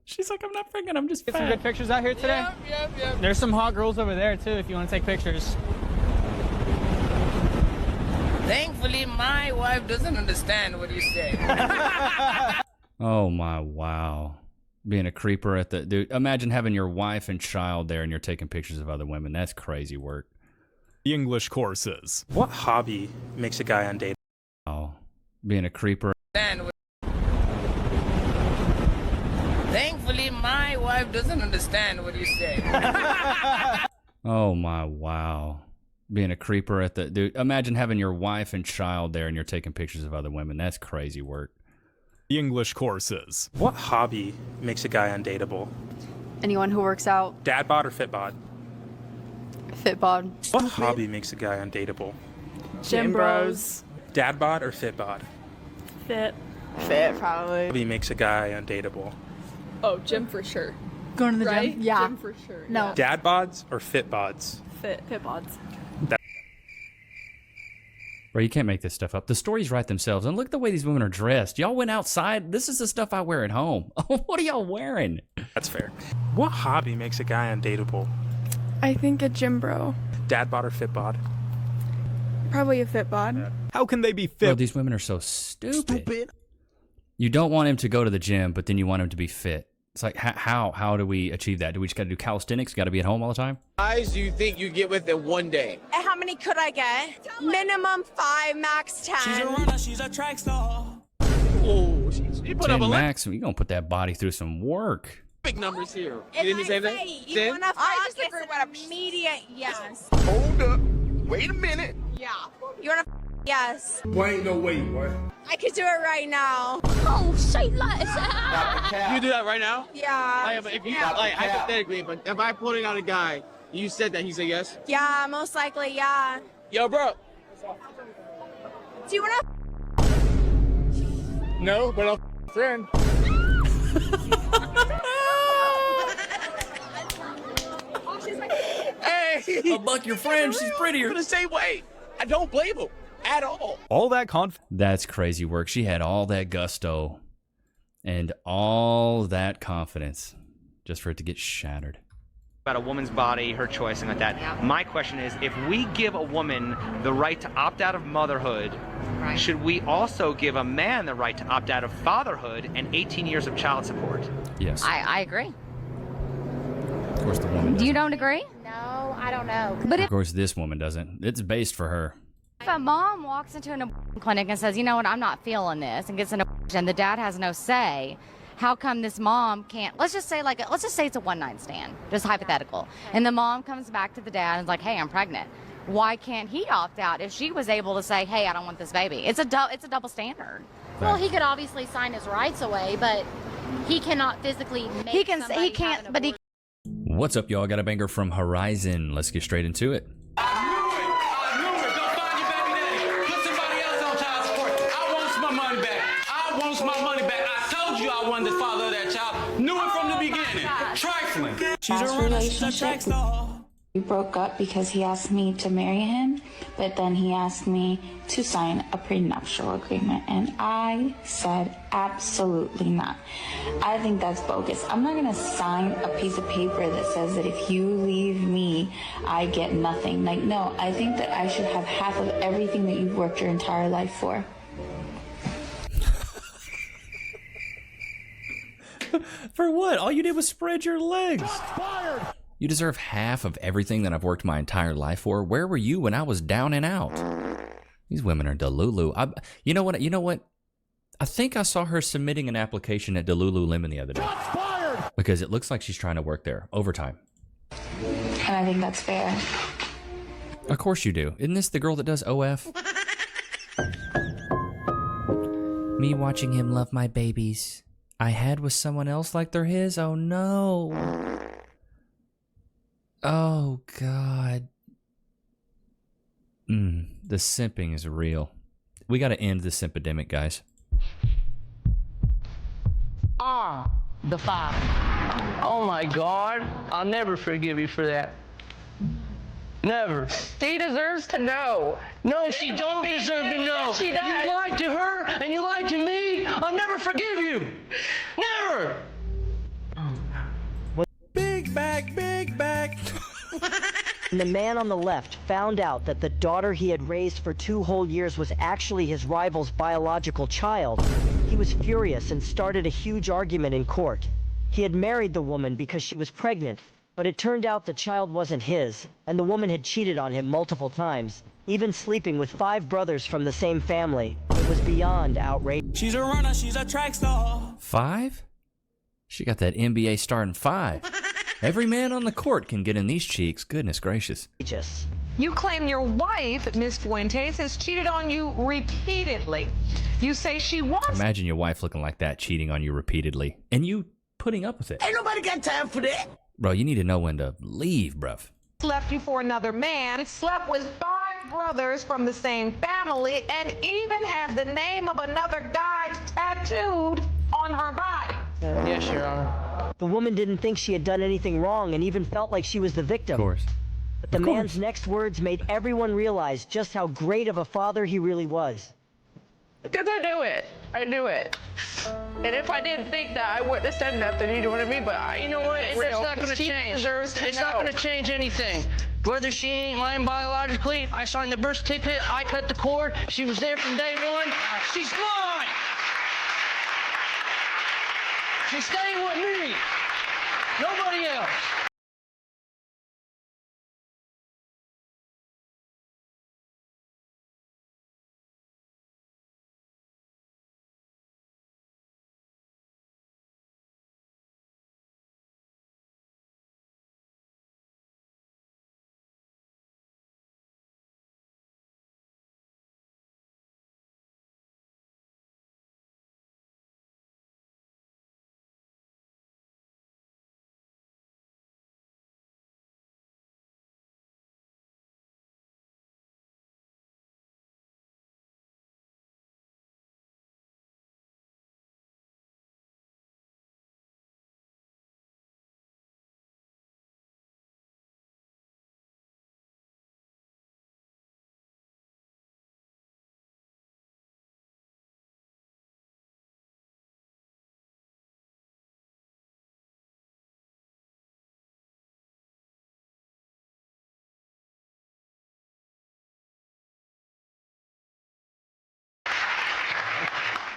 She's like, I'm not pregnant, I'm just Get some good pictures out here today? Yep. There's some hot girls over there too if you want to take pictures. Thankfully, my wife doesn't understand what you say. Oh my wow. Being a creeper at the dude. Imagine having your wife and child there and you're taking pictures of other women. That's crazy work. The English courses. What hobby makes a guy undateable? Oh. Being a creeper. Thankfully, my wife doesn't understand what you say. Oh my wow. Being a creeper at the dude. Imagine having your wife and child there and you're taking pictures of other women. That's crazy work. The English courses. What hobby makes a guy undateable? Anyone who works out. Dad bod or fit bod? Fit bod. What hobby makes a guy undateable? Gym bros. Dad bod or fit bod? Fit. Fit, probably. Hobby makes a guy undateable. Oh, gym for sure. Going to the gym? Yeah. Gym for sure. No. Dad bods or fit bods? Fit bods. Bro, you can't make this stuff up. The stories write themselves. And look at the way these women are dressed. Y'all went outside. This is the stuff I wear at home. What are y'all wearing? That's fair. What hobby makes a guy undateable? I think a gym bro. Dad bod or fit bod? Probably a fit bod. How can they be fit? Bro, these women are so stupid. You don't want him to go to the gym, but then you want him to be fit. It's like, how do we achieve that? Do we just got to do calisthenics? Got to be at home all the time? Guys, do you think you get with it one day? And how many could I get? Minimum 5, max 10. She's a runner, she's a track star. Oh, she put up 10 a max, you're going to put that body through some work. big numbers here. If You didn't say I that? say you 10? wanna fuck, it's an immediate yes. Hold up. Wait a minute. Yeah. You wanna fuck? Yes. Why ain't no wait, what? I could do it right now. Oh, shit, like You do that right now? Yeah. But if you, like, hypothetically, but if I pulling out a guy, you said that, he said yes? Yeah, most likely, yeah. Yo, bro. Do you wanna No, but I'm friend. Hey! I'll buck your friend, she's prettier. The same way. I don't blame him at all. All that That's crazy work. She had all that gusto and all that confidence just for it to get shattered. About a woman's body, her choice, and like that. Yeah. My question is, if we give a woman the right to opt out of motherhood, should we also give a man the right to opt out of fatherhood and 18 years of child support? Yes. I agree. Of course the woman You doesn't. don't agree? No, I don't know. But Of course this woman doesn't. It's based for her. if a mom walks into an abortion clinic and says, you know what, I'm not feeling this, and gets an abortion, and the dad has no say, how come this mom can't, let's just say it's a one-night stand, just hypothetical, and the mom comes back to the dad and is like, hey, I'm pregnant. Why can't he opt out if she was able to say, hey, I don't want this baby? It's a double standard. Well, he could obviously sign his rights away, but he cannot physically make He can, somebody he have can't, an but he abortion. What's up, y'all? Got a banger from Horizon. Let's get straight into it. I wanted the father of that child. Knew it from the beginning. Trifling. She's a runner, she's a track star. We broke up because he asked me to marry him, but then he asked me to sign a prenuptial agreement, and I said absolutely not. I think that's bogus. I'm not going to sign a piece of paper that says that if you leave me, I get nothing. Like, no, I think that I should have half of everything that you've worked your entire life for. For what? All you did was spread your legs. You deserve half of everything that I've worked my entire life for. Where were you when I was down and out? These women are Delulu. You know what? I think I saw her submitting an application at Delululemon the other day. Because it looks like she's trying to work there overtime. And I think that's fair. Of course you do. Isn't this the girl that does OF? Me watching him love my babies. I had with someone else like they're his? Oh no. Oh, God. The simping is real. We got to end this epidemic, guys. The father. Oh, my God. I'll never forgive you for that. Never. She deserves to know. No, she don't deserve to know. She does. You lied to her and you lied to me. I'll never forgive you. Never. Big back, big back. And the man on the left found out that the daughter he had raised for 2 whole years was actually his rival's biological child. He was furious and started a huge argument in court. He had married the woman because she was pregnant, but it turned out the child wasn't his, and the woman had cheated on him multiple times, even sleeping with 5 brothers from the same family. It was beyond outrageous. She's a runner, she's a track star. 5? She got that NBA starting 5. Every man on the court can get in these cheeks. Goodness gracious. You claim your wife, Miss Fuentes, has cheated on you repeatedly. You say she wants... Imagine your wife looking like that, cheating on you repeatedly, and you putting up with it. Ain't nobody got time for that. Bro, you need to know when to leave, bruv. left you for another man, slept with 5 brothers from the same family, and even had the name of another guy tattooed on her body. Yes, Your Honor. The woman didn't think she had done anything wrong and even felt like she was the victim. Of course. But the man's next words made everyone realize just how great of a father he really was. Because I knew it. I knew it. And if I didn't think that, I wouldn't have said nothing, you know what I mean? But you know what? It's not going to change. It's not going to change anything. Whether she ain't mine biologically, I signed the birth certificate, I cut the cord, she was there from day one, she's mine! She's staying with me, nobody else.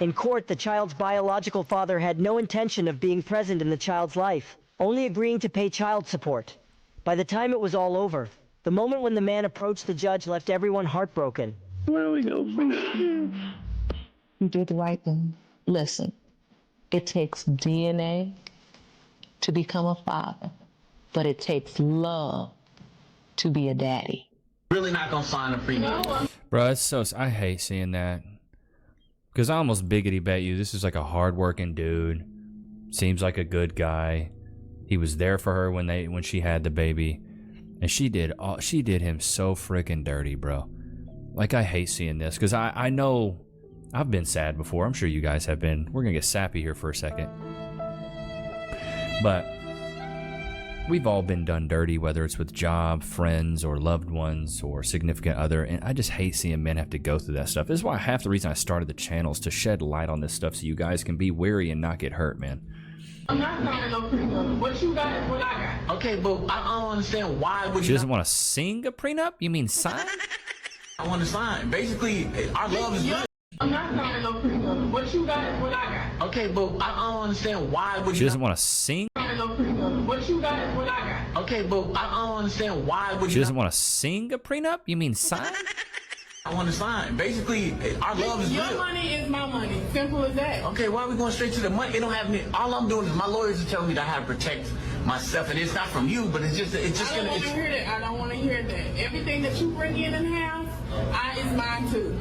In court, the child's biological father had no intention of being present in the child's life, only agreeing to pay child support. By the time it was all over, the moment when the man approached the judge left everyone heartbroken. Where are we going? You did the right thing. Listen, it takes DNA to become a father, but it takes love to be a daddy. Really not gonna sign a prenup. Bro, it's so... I hate seeing that. Because I almost biggity bet you this is like a hardworking dude. Seems like a good guy. He was there for her when she had the baby. And she did him so freaking dirty, bro. Like, I hate seeing this. Because I know... I've been sad before. I'm sure you guys have been. We're going to get sappy here for a second. But We've all been done dirty, whether it's with job, friends, or loved ones, or significant other, and I just hate seeing men have to go through that stuff. This is why half the reason I started the channel is to shed light on this stuff so you guys can be wary and not get hurt, man. I'm not signing no prenup. What you got is what I got. Okay, but I don't understand why would She doesn't want to sing a prenup? You mean sign? I want to sign. Basically, our love is good. I'm not signing no prenup. What you got is what I got. Okay, but I don't understand why would She doesn't want to sing? No prenup. What you got is what I got. Okay, but I don't understand why would She doesn't want to sing a prenup? You mean sign? I want to sign. Basically, our love is Your real. money is my money. Simple as that. Okay, why are we going straight to the money? It don't have me. All I'm doing is my lawyers are telling me that I have to protect myself, and it's not from you, but it's just I don't want to hear that. I don't want to hear that. Everything that you bring in the house, is mine too.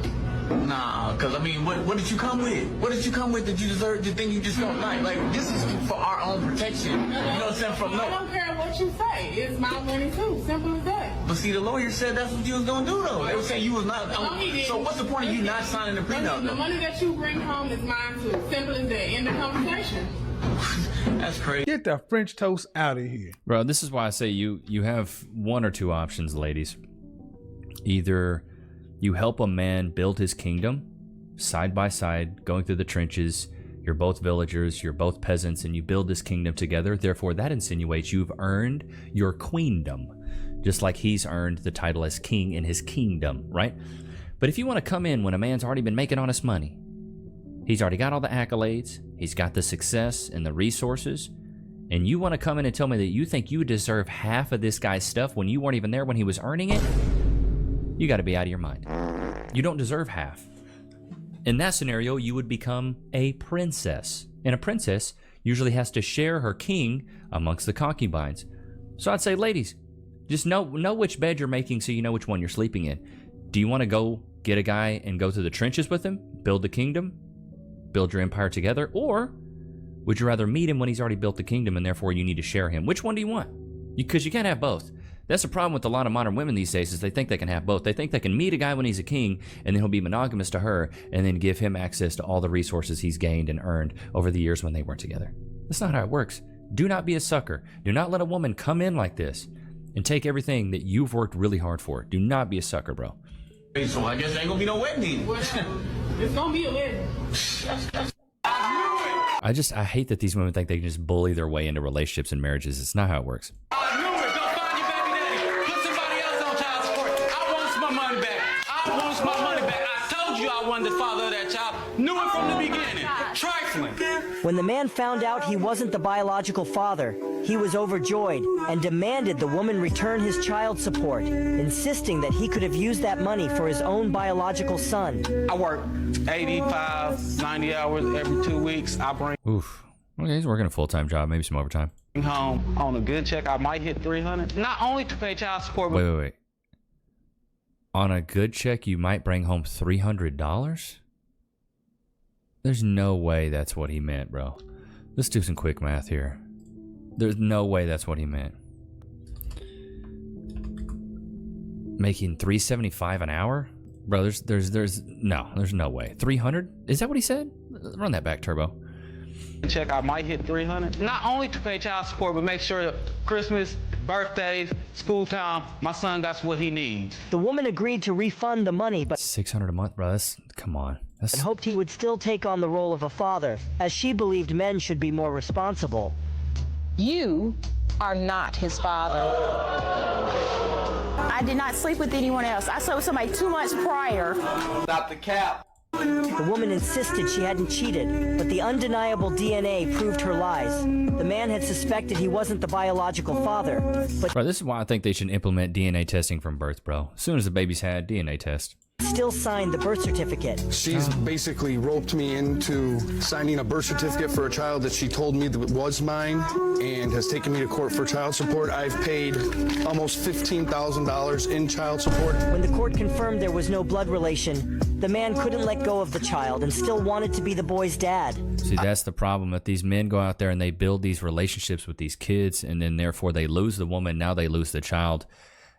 Nah, because I mean, what did you come with? What did you come with that you deserve to think you just don't like? Like, this is for our own protection. You know what I'm saying? I don't care what you say. It's my money too. Simple as that. But see, the lawyer said that's what you was gonna do, though. They were saying you was not. No, he didn't. So what's the point of you not signing the prenup? The money that you bring home is mine too. Simple as that. End of conversation. That's crazy. Get that French toast out of here. Bro, this is why I say you have one or two options, ladies. Either you help a man build his kingdom side by side, going through the trenches. You're both villagers, you're both peasants, and you build this kingdom together. Therefore, that insinuates you've earned your queendom, just like he's earned the title as king in his kingdom, right? But if you want to come in when a man's already been making honest money, he's already got all the accolades, he's got the success and the resources, and you want to come in and tell me that you think you deserve half of this guy's stuff when you weren't even there when he was earning it, you got to be out of your mind. You don't deserve half. In that scenario, you would become a princess. And a princess usually has to share her king amongst the concubines. So I'd say, ladies, just know which bed you're making so you know which one you're sleeping in. Do you want to go get a guy and go through the trenches with him, build the kingdom, build your empire together? Or would you rather meet him when he's already built the kingdom and therefore you need to share him? Which one do you want? Because you can't have both. That's the problem with a lot of modern women these days is they think they can have both. They think they can meet a guy when he's a king and then he'll be monogamous to her and then give him access to all the resources he's gained and earned over the years when they weren't together. That's not how it works. Do not be a sucker. Do not let a woman come in like this and take everything that you've worked really hard for. Do not be a sucker, bro. So I guess there ain't gonna be no wedding. It's gonna be a wedding. I hate that these women think they can just bully their way into relationships and marriages. It's not how it works. The father of that child knew it from the beginning. Trifling. When the man found out he wasn't the biological father, he was overjoyed and demanded the woman return his child support, insisting that he could have used that money for his own biological son. I work 85, 90 hours every 2 weeks. I bring Oof. Okay, he's working a full-time job, maybe some overtime. home on a good check. I might hit 300. Not only to pay child support, but Wait. On a good check, you might bring home $300? There's no way that's what he meant, bro. Let's do some quick math here. There's no way that's what he meant. Making $375 an hour? Bro, there's no way. 300? Is that what he said? Run that back, Turbo. check, I might hit 300. Not only to pay child support, but make sure Christmas, birthdays, school time, my son got what he needs. The woman agreed to refund the money, but $600 a month, bro. Come on. and hoped he would still take on the role of a father, as she believed men should be more responsible. You are not his father. I did not sleep with anyone else. I slept with somebody 2 months prior. Stop the cap. The woman insisted she hadn't cheated, but the undeniable DNA proved her lies. The man had suspected he wasn't the biological father, but bro, this is why I think they should implement DNA testing from birth, bro. As soon as the baby's had, DNA test. Still signed the birth certificate. She's basically roped me into signing a birth certificate for a child that she told me that was mine and has taken me to court for child support. I've paid almost $15,000 in child support. When the court confirmed there was no blood relation, the man couldn't let go of the child and still wanted to be the boy's dad. See, that's the problem, that these men go out there and they build these relationships with these kids, and then therefore they lose the woman, now they lose the child.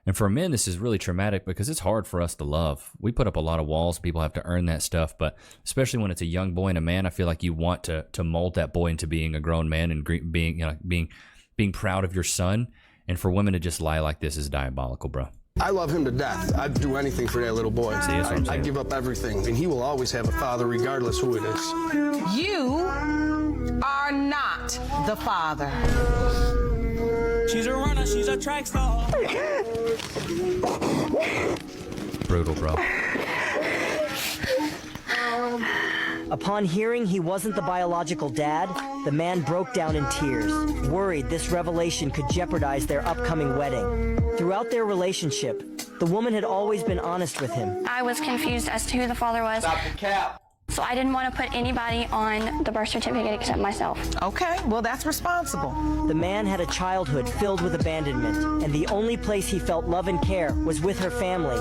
And for men, this is really traumatic because it's hard for us to love. We put up a lot of walls. People have to earn that stuff. But especially when it's a young boy and a man, I feel like you want to mold that boy into being a grown man and being being proud of your son. And for women to just lie like this is diabolical, bro. I love him to death. I'd do anything for that little boy. See, that's what I'm saying. I'd give up everything, and he will always have a father regardless who it is. You are not the father. She's a runner, she's a track star. Brutal, bro. Upon hearing he wasn't the biological dad, the man broke down in tears, worried this revelation could jeopardize their upcoming wedding. Throughout their relationship, the woman had always been honest with him. I was confused as to who the father was. Stop the cap. So I didn't want to put anybody on the birth certificate except myself. Okay, well, that's responsible. The man had a childhood filled with abandonment, and the only place he felt love and care was with her family.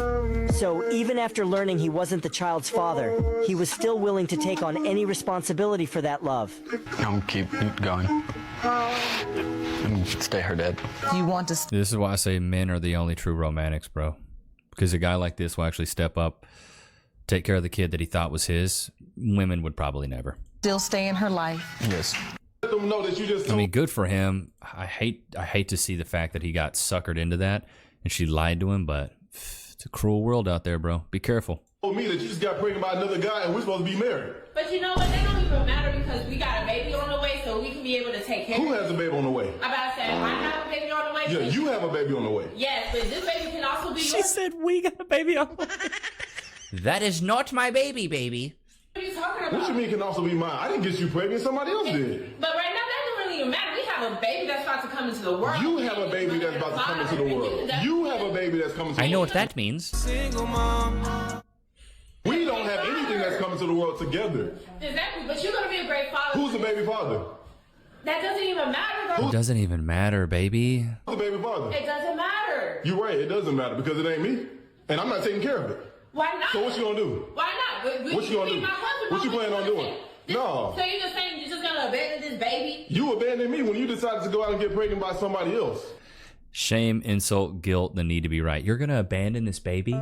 So even after learning he wasn't the child's father, he was still willing to take on any responsibility for that love. I'm keep going. And stay her dead. You want to... This is why I say men are the only true romantics, bro. Because a guy like this will actually step up, take care of the kid that he thought was his. Women would probably never. Still stay in her life. Yes. Let them know that you just I mean, good for him. I hate to see the fact that he got suckered into that and she lied to him, but it's a cruel world out there, bro. Be careful. told me that you just got pregnant by another guy and we're supposed to be married. But you know what? That don't even matter because we got a baby on the way, so we can be able to take care of it. Who has a baby on the way? I'm about to say, I have a baby on the way. Yeah, you have a baby on the way. Yes, but this baby can also be She said we got a baby on the way. That is not my baby, baby. What are you talking about? What you mean can also be mine? I didn't get you pregnant, somebody else did. But right now, that doesn't really even matter. We have a baby that's about to come into the world. You have a baby that's about to come into the world. You have a baby that's coming to the world. I know what that means. Single mom. We don't have anything that's coming to the world together. Exactly, but you're going to be a great father. Who's the baby father? That doesn't even matter, though. It doesn't even matter, baby. Who's the baby father? It doesn't matter. You're right, it doesn't matter because it ain't me. And I'm not taking care of it. Why not? So what you gonna do? Why not? What you gonna do? What you plan on doing? No. So you're just saying you're just gonna abandon this baby? You abandoned me when you decided to go out and get pregnant by somebody else. Shame, insult, guilt, the need to be right. You're gonna abandon this baby?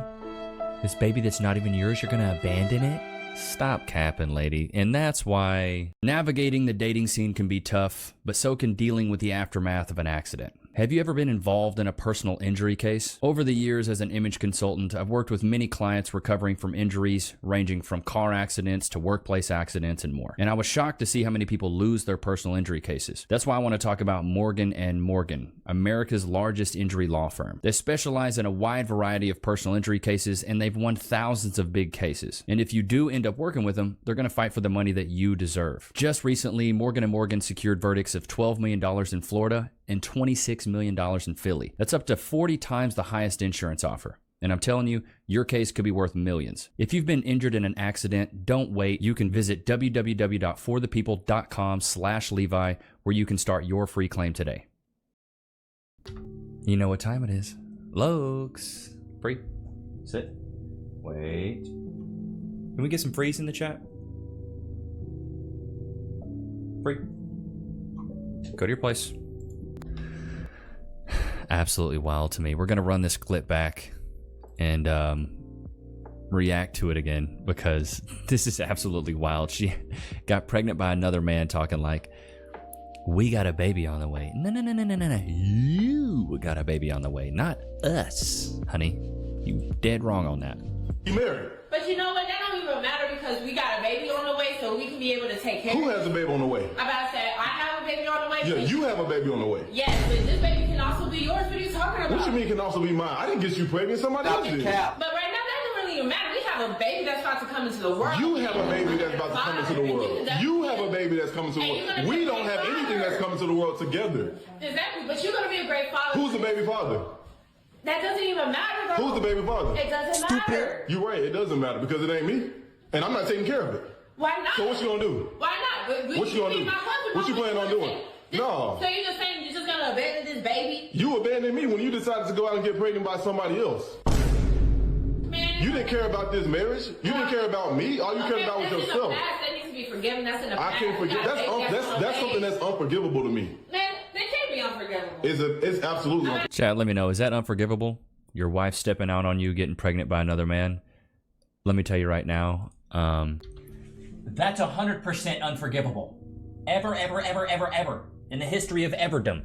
This baby that's not even yours, you're gonna abandon it? Stop capping, lady. And that's why navigating the dating scene can be tough, but so can dealing with the aftermath of an accident. Have you ever been involved in a personal injury case? Over the years as an image consultant, I've worked with many clients recovering from injuries ranging from car accidents to workplace accidents and more. And I was shocked to see how many people lose their personal injury cases. That's why I want to talk about Morgan & Morgan, America's largest injury law firm. They specialize in a wide variety of personal injury cases, and they've won thousands of big cases. And if you do end up working with them, they're going to fight for the money that you deserve. Just recently, Morgan & Morgan secured verdicts of $12 million in Florida and $26 million in Philly. That's up to 40 times the highest insurance offer. And I'm telling you, your case could be worth millions. If you've been injured in an accident, don't wait. You can visit www.forthepeople.com/Levi where you can start your free claim today. You know what time it is. Lokes. Free. Sit. Wait. Can we get some freeze in the chat? Free. Go to your place. Absolutely wild to me. We're going to run this clip back and react to it again because this is absolutely wild. She got pregnant by another man talking like, we got a baby on the way. No. You got a baby on the way, not us, honey. You dead wrong on that. You married. But you know what? That don't even matter because we got a baby on the way, so we can be able to take care of it. Who has a baby on the way? I'm about to say, I have a baby on the way. Yeah, you have a baby on the way. Yes, but this baby can also be yours. What are you talking about? What you mean can also be mine? I didn't get you pregnant, somebody else did. But right now, that doesn't really even matter. We have a baby that's about to come into the world. You have a baby that's about to come into the world. You have a baby that's coming to the world. We don't have anything that's coming to the world together. Exactly, but you're going to be a great father. Who's the baby father? That doesn't even matter, though. Who's the baby father? It doesn't matter. You're right, it doesn't matter because it ain't me. And I'm not taking care of it. Why not? So what you gonna do? Why not? What you gonna do? What you plan on doing? No. So you're just saying you're just gonna abandon this baby? You abandoned me when you decided to go out and get pregnant by somebody else. Man, you didn't care about this marriage. You didn't care about me. All you cared about was yourself. That needs to be forgiven. That's in the past. I can't forgive. That's something that's unforgivable to me. Man, that can't be unforgivable. It's absolutely unforgivable. Chat, let me know. Is that unforgivable? Your wife stepping out on you, getting pregnant by another man? Let me tell you right now. That's 100% unforgivable. Ever in the history of everdom.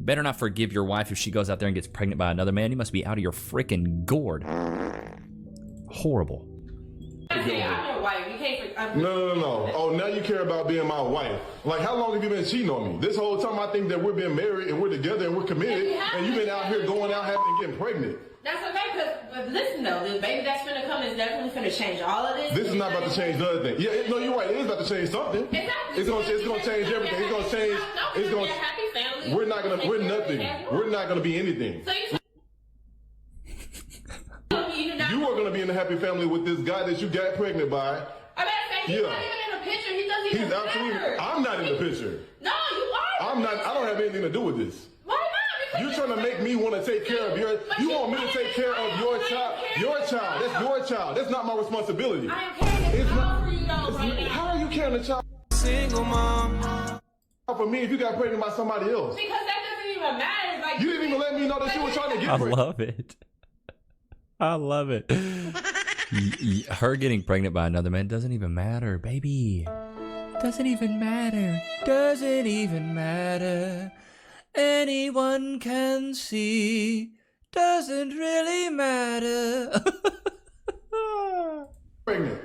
Better not forgive your wife if she goes out there and gets pregnant by another man. You must be out of your freaking gourd. Horrible. Okay, I'm your wife. You can't. No. Oh, now you care about being my wife. Like, how long have you been cheating on me? This whole time I think that we're being married and we're together and we're committed, and you've been out here going out having and getting pregnant. That's okay, but listen though, the baby that's finna come is definitely finna change all of this. This is not about to change nothing. Yeah, no, you're right. It is about to change something. Exactly. It's gonna change everything. It's gonna change. It's gonna. Be a happy family. We're nothing. We're not gonna be anything. So you are gonna be in a happy family with this guy that you got pregnant by. I better say he's not even in the picture. He doesn't even matter. I'm not in the picture. No, you are. I'm not. I don't have anything to do with this. Why not? You're trying to make me want to take care of your. You want me to take care of your child. Your child. That's your child. That's not my responsibility. I am carrying the child for you though right now. How are you carrying the child? Single mom. For me, if you got pregnant by somebody else. Because that doesn't even matter. Like, you didn't even let me know that you were trying to get pregnant. I love it. I love it. Her getting pregnant by another man doesn't even matter, baby. Doesn't even matter. Doesn't even matter. Anyone can see. Doesn't really matter. Pregnant.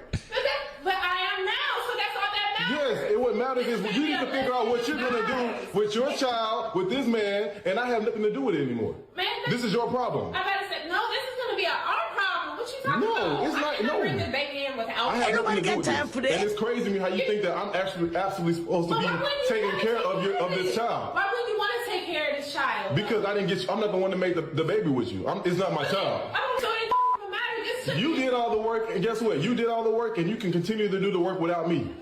But I am now, so that's all that matters. Yes, what matters is you need to figure out what you're gonna do with your child, with this man, and I have nothing to do with it anymore. Man, this is your problem. I better say, no, this is gonna be our problem. What you talking about? No, it's not. I cannot bring this baby in without. I have nothing to do with this. And it's crazy to me how you think that I'm absolutely supposed to be taking care of this child. Why would you want to take care of this child? Because I didn't get you. I'm not the one that made the baby with you. It's not my child. I don't know anything matter. You did all the work, and guess what? You did all the work, and you can continue to do the work without me.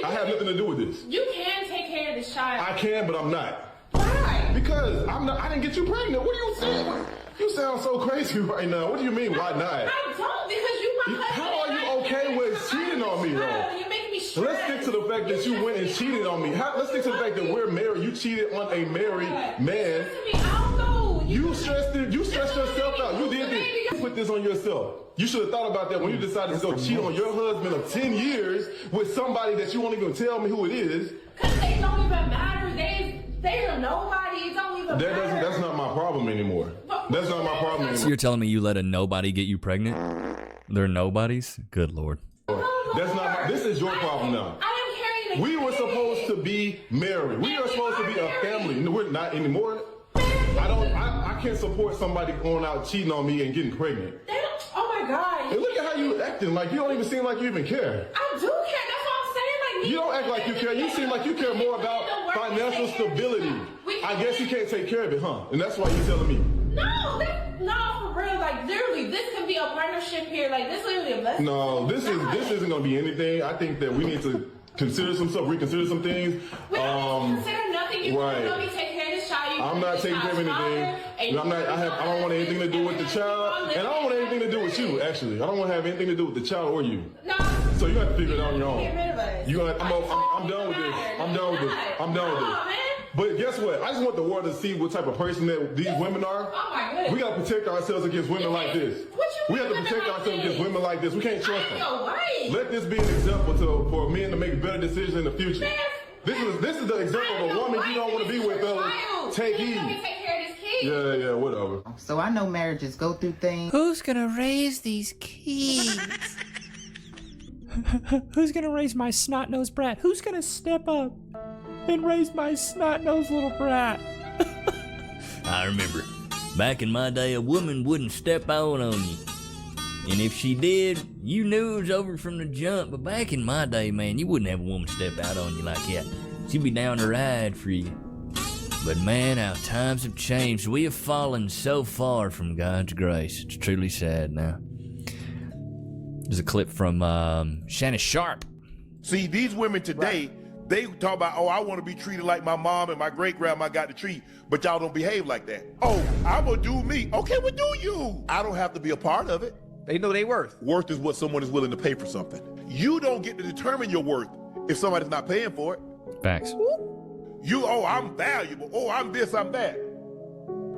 I have nothing to do with this. You can take care of this child. I can, but I'm not. Why? Because I'm not. I didn't get you pregnant. What are you saying? You sound so crazy right now. What do you mean? Why not? I don't, because you my husband. How are you okay with cheating on me, though? You're making me stressed. Let's stick to the fact that you went and cheated on me. Let's stick to the fact that we're married. You cheated on a married man. You stressed yourself out. You did this. You put this on yourself. You should have thought about that when you decided to go cheat on your husband of 10 years with somebody that you won't even tell me who it is. Because they don't even matter. They are nobody. It don't even matter. That's not my problem anymore. That's not my problem anymore. So you're telling me you let a nobody get you pregnant? They're nobodies? Good Lord. That's not. This is your problem now. I am carrying. We were supposed to be married. We are supposed to be a family. No, we're not anymore. I can't support somebody going out cheating on me and getting pregnant. Oh my God. And look at how you acting. Like you don't even seem like you even care. I do care. That's what I'm saying. Like you don't act like you care. You seem like you care more about financial stability. I guess you can't take care of it, huh? And that's why you're telling me. No, for real. Like literally, this could be a partnership here. Like this literally a blessing. No, this isn't gonna be anything. I think that we need to consider some stuff, reconsider some things. We don't consider nothing. You can help me take care of this child. I'm not taking care of anything. I don't want anything to do with the child, and I don't want anything to do with you. Actually, I don't want to have anything to do with the child or you. No. So you have to figure it out on your own. Get rid of us. I'm done with this. I'm done with this. I'm done with this. But guess what? I just want the world to see what type of person that these women are. Oh my goodness. We gotta protect ourselves against women like this. We have to protect ourselves against women like this. We can't trust them. Let this be an example for men to make better decisions in the future. This is the example of a woman you don't want to be with, fellas. Take heed. Yeah, whatever. So I know marriages go through things. Who's gonna raise these kids? Who's gonna raise my snot-nosed brat? Who's gonna step up and raise my snot-nosed little brat? I remember, back in my day, a woman wouldn't step out on you. And if she did, you knew it was over from the jump. But back in my day, man, you wouldn't have a woman step out on you like that. She'd be down to ride for you. But man, how times have changed. We have fallen so far from God's grace. It's truly sad now. There's a clip from Shannon Sharp. See, these women today, they talk about, oh, I want to be treated like my mom and my great-grandma got to treat, but y'all don't behave like that. Oh, I'm going to do me. Okay, well, do you. I don't have to be a part of it. They know their worth. Worth is what someone is willing to pay for something. You don't get to determine your worth if somebody's not paying for it. Facts. Oh, I'm valuable. Oh, I'm this, I'm that.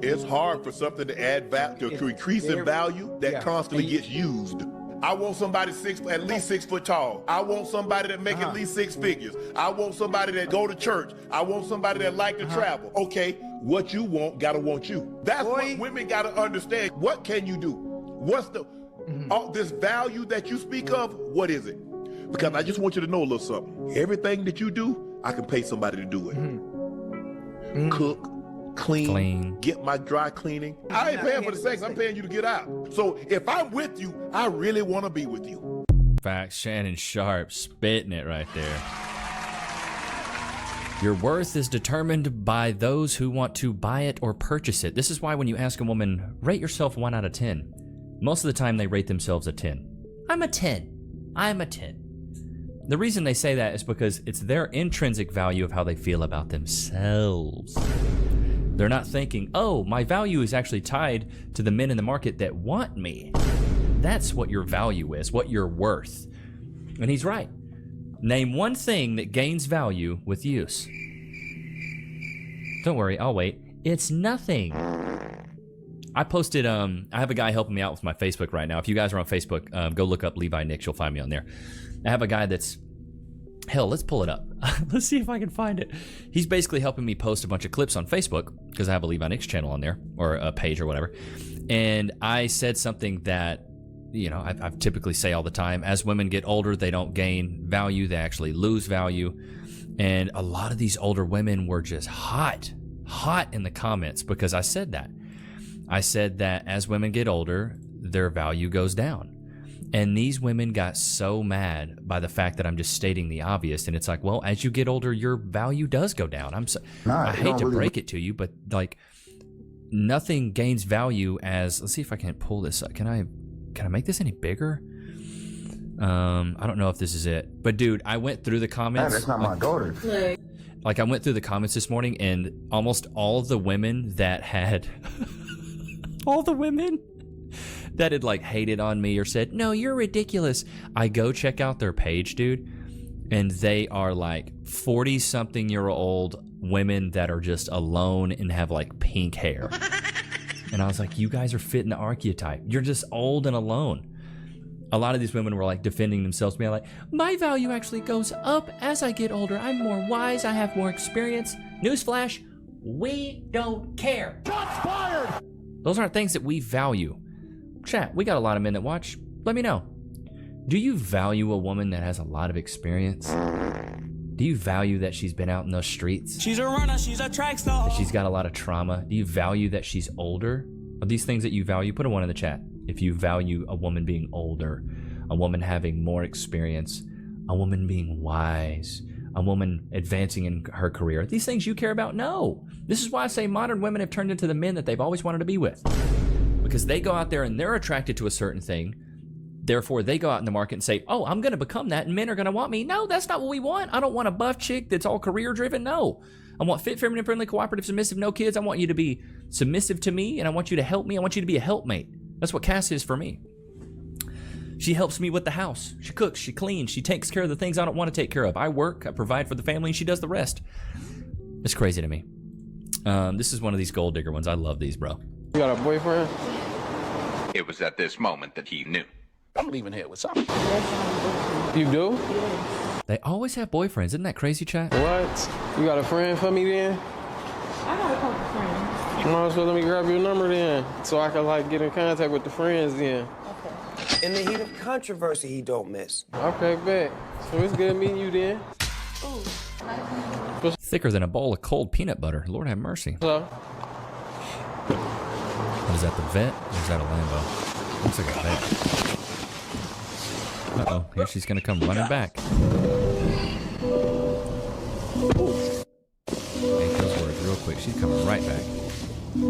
It's hard for something to add value, to increase in value that constantly gets used. I want somebody at least 6 foot tall. I want somebody that make at least 6 figures. I want somebody that go to church. I want somebody that like to travel. Okay, what you want gotta want you. That's what women gotta understand. What can you do? What's the all this value that you speak of? What is it? Because I just want you to know a little something. Everything that you do, I can pay somebody to do it. Cook, clean, get my dry cleaning. I ain't paying for the sex, I'm paying you to get out. So if I'm with you, I really want to be with you. Facts. Shannon Sharp spitting it right there. Your worth is determined by those who want to buy it or purchase it. This is why when you ask a woman, rate yourself 1 out of 10, most of the time they rate themselves a 10. I'm a 10. I'm a 10. The reason they say that is because it's their intrinsic value of how they feel about themselves. They're not thinking, oh, my value is actually tied to the men in the market that want me. That's what your value is, what you're worth. And he's right. Name one thing that gains value with use. Don't worry, I'll wait. It's nothing. I posted, I have a guy helping me out with my Facebook right now. If you guys are on Facebook, go look up Levi Nix. You'll find me on there. I have a guy that's, hell, let's pull it up. Let's see if I can find it. He's basically helping me post a bunch of clips on Facebook because I have a Levi Nix channel on there, or a page or whatever. And I said something that, you know, I typically say all the time. As women get older, they don't gain value. They actually lose value. And a lot of these older women were just hot in the comments because I said that. I said that as women get older, their value goes down. And these women got so mad by the fact that I'm just stating the obvious. And it's like, well, as you get older, your value does go down. I hate to break it to you, but like nothing gains value as, let's see if I can pull this up. Can I make this any bigger? I don't know if this is it, but dude, I went through the comments. That's not my daughter. Like I went through the comments this morning and almost all of the women that had, all the women that had like hated on me or said, no, you're ridiculous. I go check out their page, dude, and they are like 40-something-year-old women that are just alone and have like pink hair. And I was like, you guys are fitting the archetype. You're just old and alone. A lot of these women were like defending themselves, being like, my value actually goes up as I get older. I'm more wise. I have more experience. Newsflash, we don't care. Shots fired! Those aren't things that we value. Chat, we got a lot of men that watch. Let me know. Do you value a woman that has a lot of experience? Do you value that she's been out in those streets? She's a runner, she's a track star. That she's got a lot of trauma? Do you value that she's older? Are these things that you value? Put a 1 in the chat. If you value a woman being older, a woman having more experience, a woman being wise, a woman advancing in her career. These things you care about? No. This is why I say modern women have turned into the men that they've always wanted to be with. Because they go out there and they're attracted to a certain thing. Therefore, they go out in the market and say, oh, I'm going to become that and men are going to want me. No, that's not what we want. I don't want a buff chick that's all career driven. No. I want fit, feminine, friendly, cooperative, submissive, no kids. I want you to be submissive to me and I want you to help me. I want you to be a helpmate. That's what Cass is for me. She helps me with the house. She cooks, she cleans, she takes care of the things I don't want to take care of. I work, I provide for the family, and she does the rest. It's crazy to me. This is one of these gold digger ones. I love these, bro. You got a boyfriend? It was at this moment that he knew. I'm leaving here with something. You do? They always have boyfriends. Isn't that crazy, chat? What? You got a friend for me then? I got a couple friends. Might as well let me grab your number then, so I can like get in contact with the friends then. Okay. In the heat of controversy, he don't miss. Okay, bet. So it's good meeting you then. Ooh. Thicker than a bowl of cold peanut butter. Lord have mercy. Hello? What is that, the vet? Or is that a Lambo? Looks like a vet. Uh-oh, here she's gonna come running back. Make those words real quick. She's coming right back. Where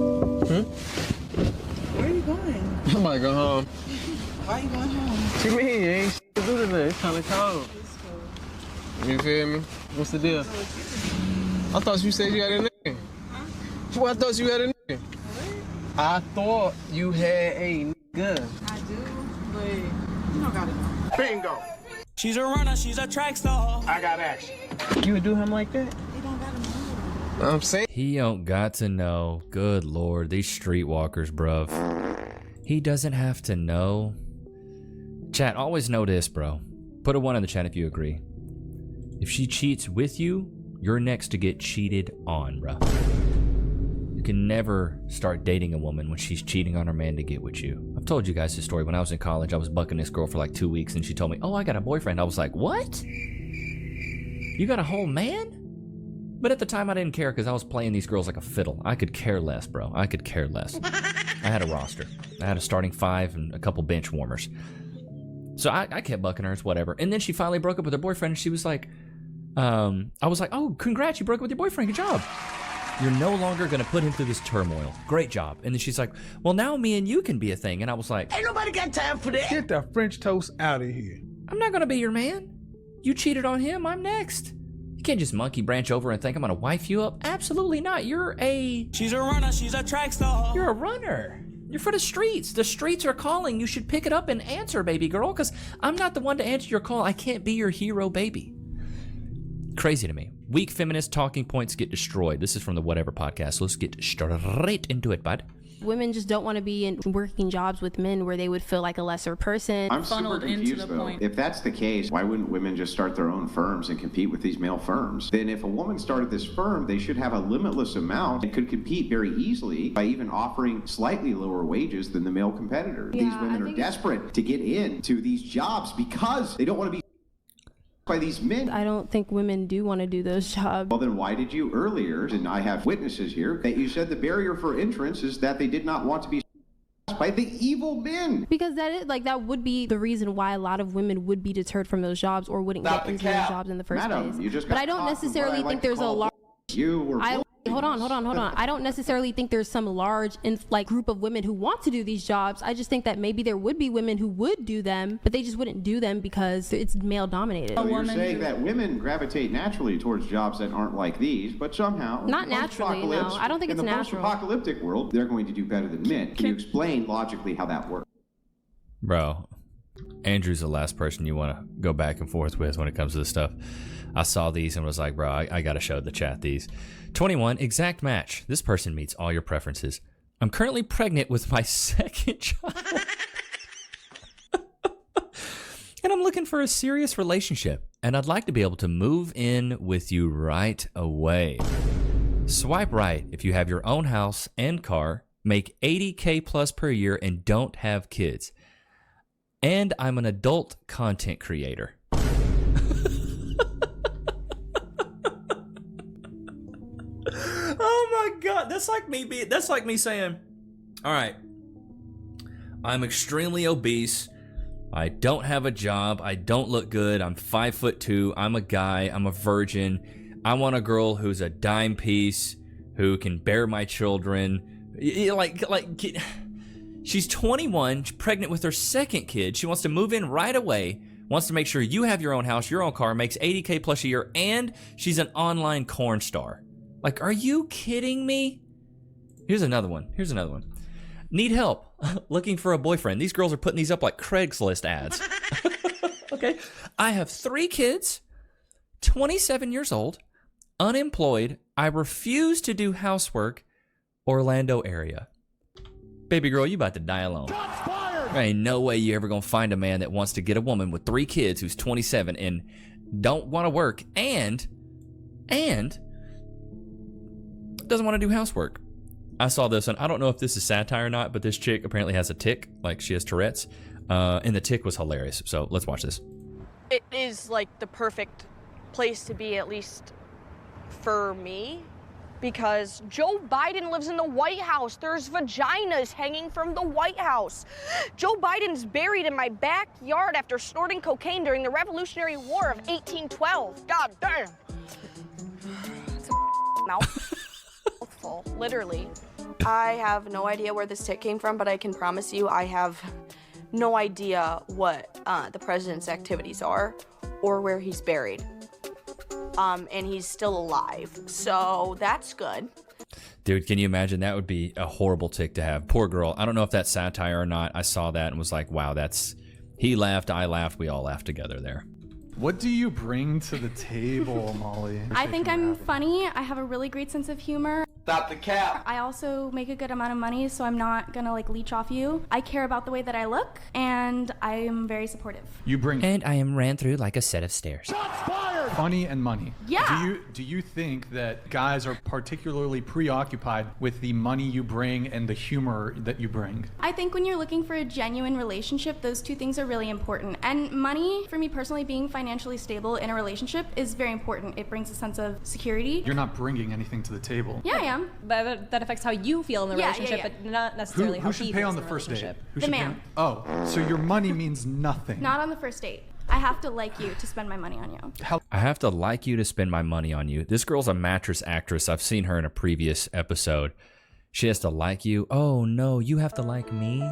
are you going? I might go home. Why are you going home? What you mean? Ain't shit to do today. It's kind of cold. You feel me? What's the deal? I thought you said you had a nigga. Huh? Well, I thought you had a nigga. What? I thought you had a nigga. I do, but you don't gotta know. Bingo. She's a runner, she's a track star. I got action. You would do him like that? He don't gotta know. I'm saying. He don't got to know. Good Lord, these streetwalkers, bruv. He doesn't have to know. Chat, always know this, bro. Put a 1 in the chat if you agree. If she cheats with you, you're next to get cheated on, bro. You can never start dating a woman when she's cheating on her man to get with you. I've told you guys this story. When I was in college, I was bucking this girl for like 2 weeks, and she told me, oh, I got a boyfriend. I was like, what? You got a whole man? But at the time, I didn't care because I was playing these girls like a fiddle. I could care less, bro. I could care less. I had a roster. I had a starting 5 and a couple bench warmers. So I kept bucking her, it's whatever. And then she finally broke up with her boyfriend, and she was like, I was like, oh, congrats, you broke up with your boyfriend, good job. You're no longer gonna put him through this turmoil. Great job. And then she's like, well, now me and you can be a thing. And I was like, Ain't nobody got time for that. Get the French toast out of here. I'm not gonna be your man. You cheated on him, I'm next. You can't just monkey branch over and think I'm gonna wife you up. Absolutely not. She's a runner, she's a track star. You're a runner. You're for the streets. The streets are calling. You should pick it up and answer, baby girl, because I'm not the one to answer your call. I can't be your hero, baby. Crazy to me. Weak feminist talking points get destroyed. This is from the Whatever podcast. Let's get straight into it, bud. Women just don't want to be in working jobs with men where they would feel like a lesser person. I'm super confused, though. If that's the case, why wouldn't women just start their own firms and compete with these male firms? Then if a woman started this firm, they should have a limitless amount and could compete very easily by even offering slightly lower wages than the male competitor. Yeah, these women are desperate to get into these jobs because they don't want to be by these men. I don't think women do want to do those jobs. Well, then why did you earlier, and I have witnesses here, that you said the barrier for entrance is that they did not want to be by the evil men? Because that would be the reason why a lot of women would be deterred from those jobs or wouldn't get into those jobs in the first place. But I don't necessarily think there's a large... Hold on. I don't necessarily think there's some large group of women who want to do these jobs. I just think that maybe there would be women who would do them, but they just wouldn't do them because it's male dominated. So you're saying that women gravitate naturally towards jobs that aren't like these, but somehow... Not naturally, no. I don't think it's natural. In the post-apocalyptic world, they're going to do better than men. Can you explain logically how that works? Bro, Andrew's the last person you want to go back and forth with when it comes to this stuff. I saw these and was like, bro, I got to show the chat these. 21, exact match. This person meets all your preferences. I'm currently pregnant with my second child. And I'm looking for a serious relationship. And I'd like to be able to move in with you right away. Swipe right if you have your own house and car, make $80K plus per year, and don't have kids. And I'm an adult content creator. Oh my god, that's like me saying, all right, I'm extremely obese, I don't have a job, I don't look good, I'm 5'2", I'm a guy, I'm a virgin, I want a girl who's a dime piece, who can bear my children, she's 21, she's pregnant with her second kid, she wants to move in right away, wants to make sure you have your own house, your own car, makes $80K plus a year, and she's an online corn star. Like, are you kidding me? Here's another one. Need help looking for a boyfriend. These girls are putting these up like Craigslist ads. Okay. I have 3 kids, 27 years old, unemployed. I refuse to do housework. Orlando area. Baby girl, you about to die alone. There ain't no way you ever gonna find a man that wants to get a woman with 3 kids who's 27 and don't want to work and doesn't want to do housework. I saw this, and I don't know if this is satire or not, but this chick apparently has a tic, like she has Tourette's, and the tic was hilarious. So let's watch this. It is like the perfect place to be, at least for me, because Joe Biden lives in the White House. There's vaginas hanging from the White House. Joe Biden's buried in my backyard after snorting cocaine during the Revolutionary War of 1812. God damn. It's a mouthful. Literally. I have no idea where this tic came from, but I can promise you I have no idea what the president's activities are or where he's buried. And he's still alive, so that's good. Dude, can you imagine? That would be a horrible tic to have. Poor girl. I don't know if that's satire or not. I saw that and was like, wow, he laughed, I laughed, we all laughed together there. What do you bring to the table, Molly? I think I'm funny. I have a really great sense of humor. Stop the cap. I also make a good amount of money, so I'm not gonna like leech off you. I care about the way that I look, and I am very supportive. And I am ran through like a set of stairs. Funny and money. Yeah. Do you think that guys are particularly preoccupied with the money you bring and the humor that you bring? I think when you're looking for a genuine relationship, those two things are really important. And money, for me personally, being financially stable in a relationship is very important. It brings a sense of security. You're not bringing anything to the table. Yeah, I am. But that affects how you feel in the relationship, but not necessarily how Who should he pay feels on the in first date? relationship. Who The should man. Pay on... Oh, so your money means nothing. Not on the first date. I have to like you to spend my money on you. I have to like you to spend my money on you. This girl's a mattress actress. I've seen her in a previous episode. She has to like you. Oh no, you have to like me?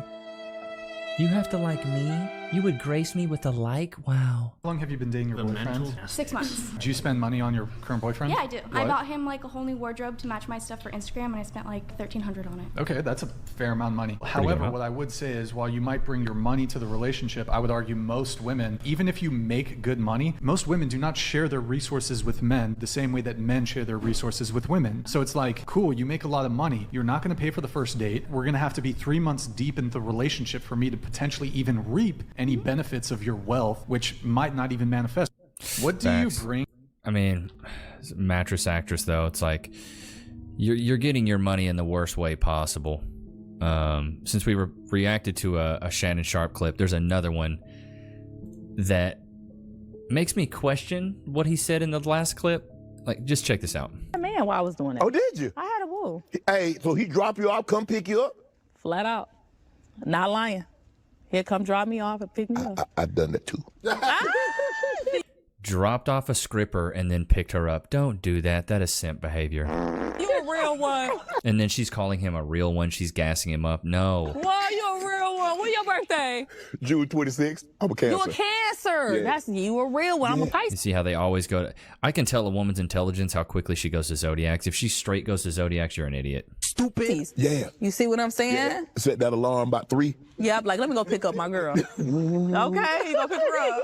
You have to like me? You would grace me with a like? Wow. How long have you been dating your boyfriend? 6 months. Do you spend money on your current boyfriend? Yeah, I do. I What? bought him like a whole new wardrobe to match my stuff for Instagram, and I spent like $1,300 on it. Okay, that's a fair amount of money. good However, amount. what I would say is while you might bring your money to the relationship, I would argue most women, even if you make good money, most women do not share their resources with men the same way that men share their resources with women. So it's like, cool, you make a lot of money. You're not going to pay for the first date. We're going to have to be 3 months deep into the relationship for me to potentially even reap any benefits of your wealth, which might not even manifest. What do Facts. you bring? I mean, mattress actress though, it's like you're getting your money in the worst way possible. Since we reacted to a Shannon Sharp clip, there's another one that makes me question what he said in the last clip. Like, just check this out. Man, while I was doing that. Oh, did you? I had a boo. Hey, so he drop you off, come pick you up? Flat out. Not lying. He'll come drop me off and pick me up. I've done that too. Dropped off a scripper and then picked her up. Don't do that. That is simp behavior. You a real one. And then she's calling him a real one. She's gassing him up. No. Why you a real one? When your birthday? June 26th. I'm a Cancer. You a Cancer. Yeah. That's you a real one. I'm a You Pisces. see how they always go to... I can tell a woman's intelligence how quickly she goes to Zodiacs. If she straight goes to Zodiacs, you're an idiot. Stupid. Yeah. You see what I'm saying? Yeah. Set that alarm about 3. Yeah, I'm like, let me go pick up my girl. Okay, you go pick her up.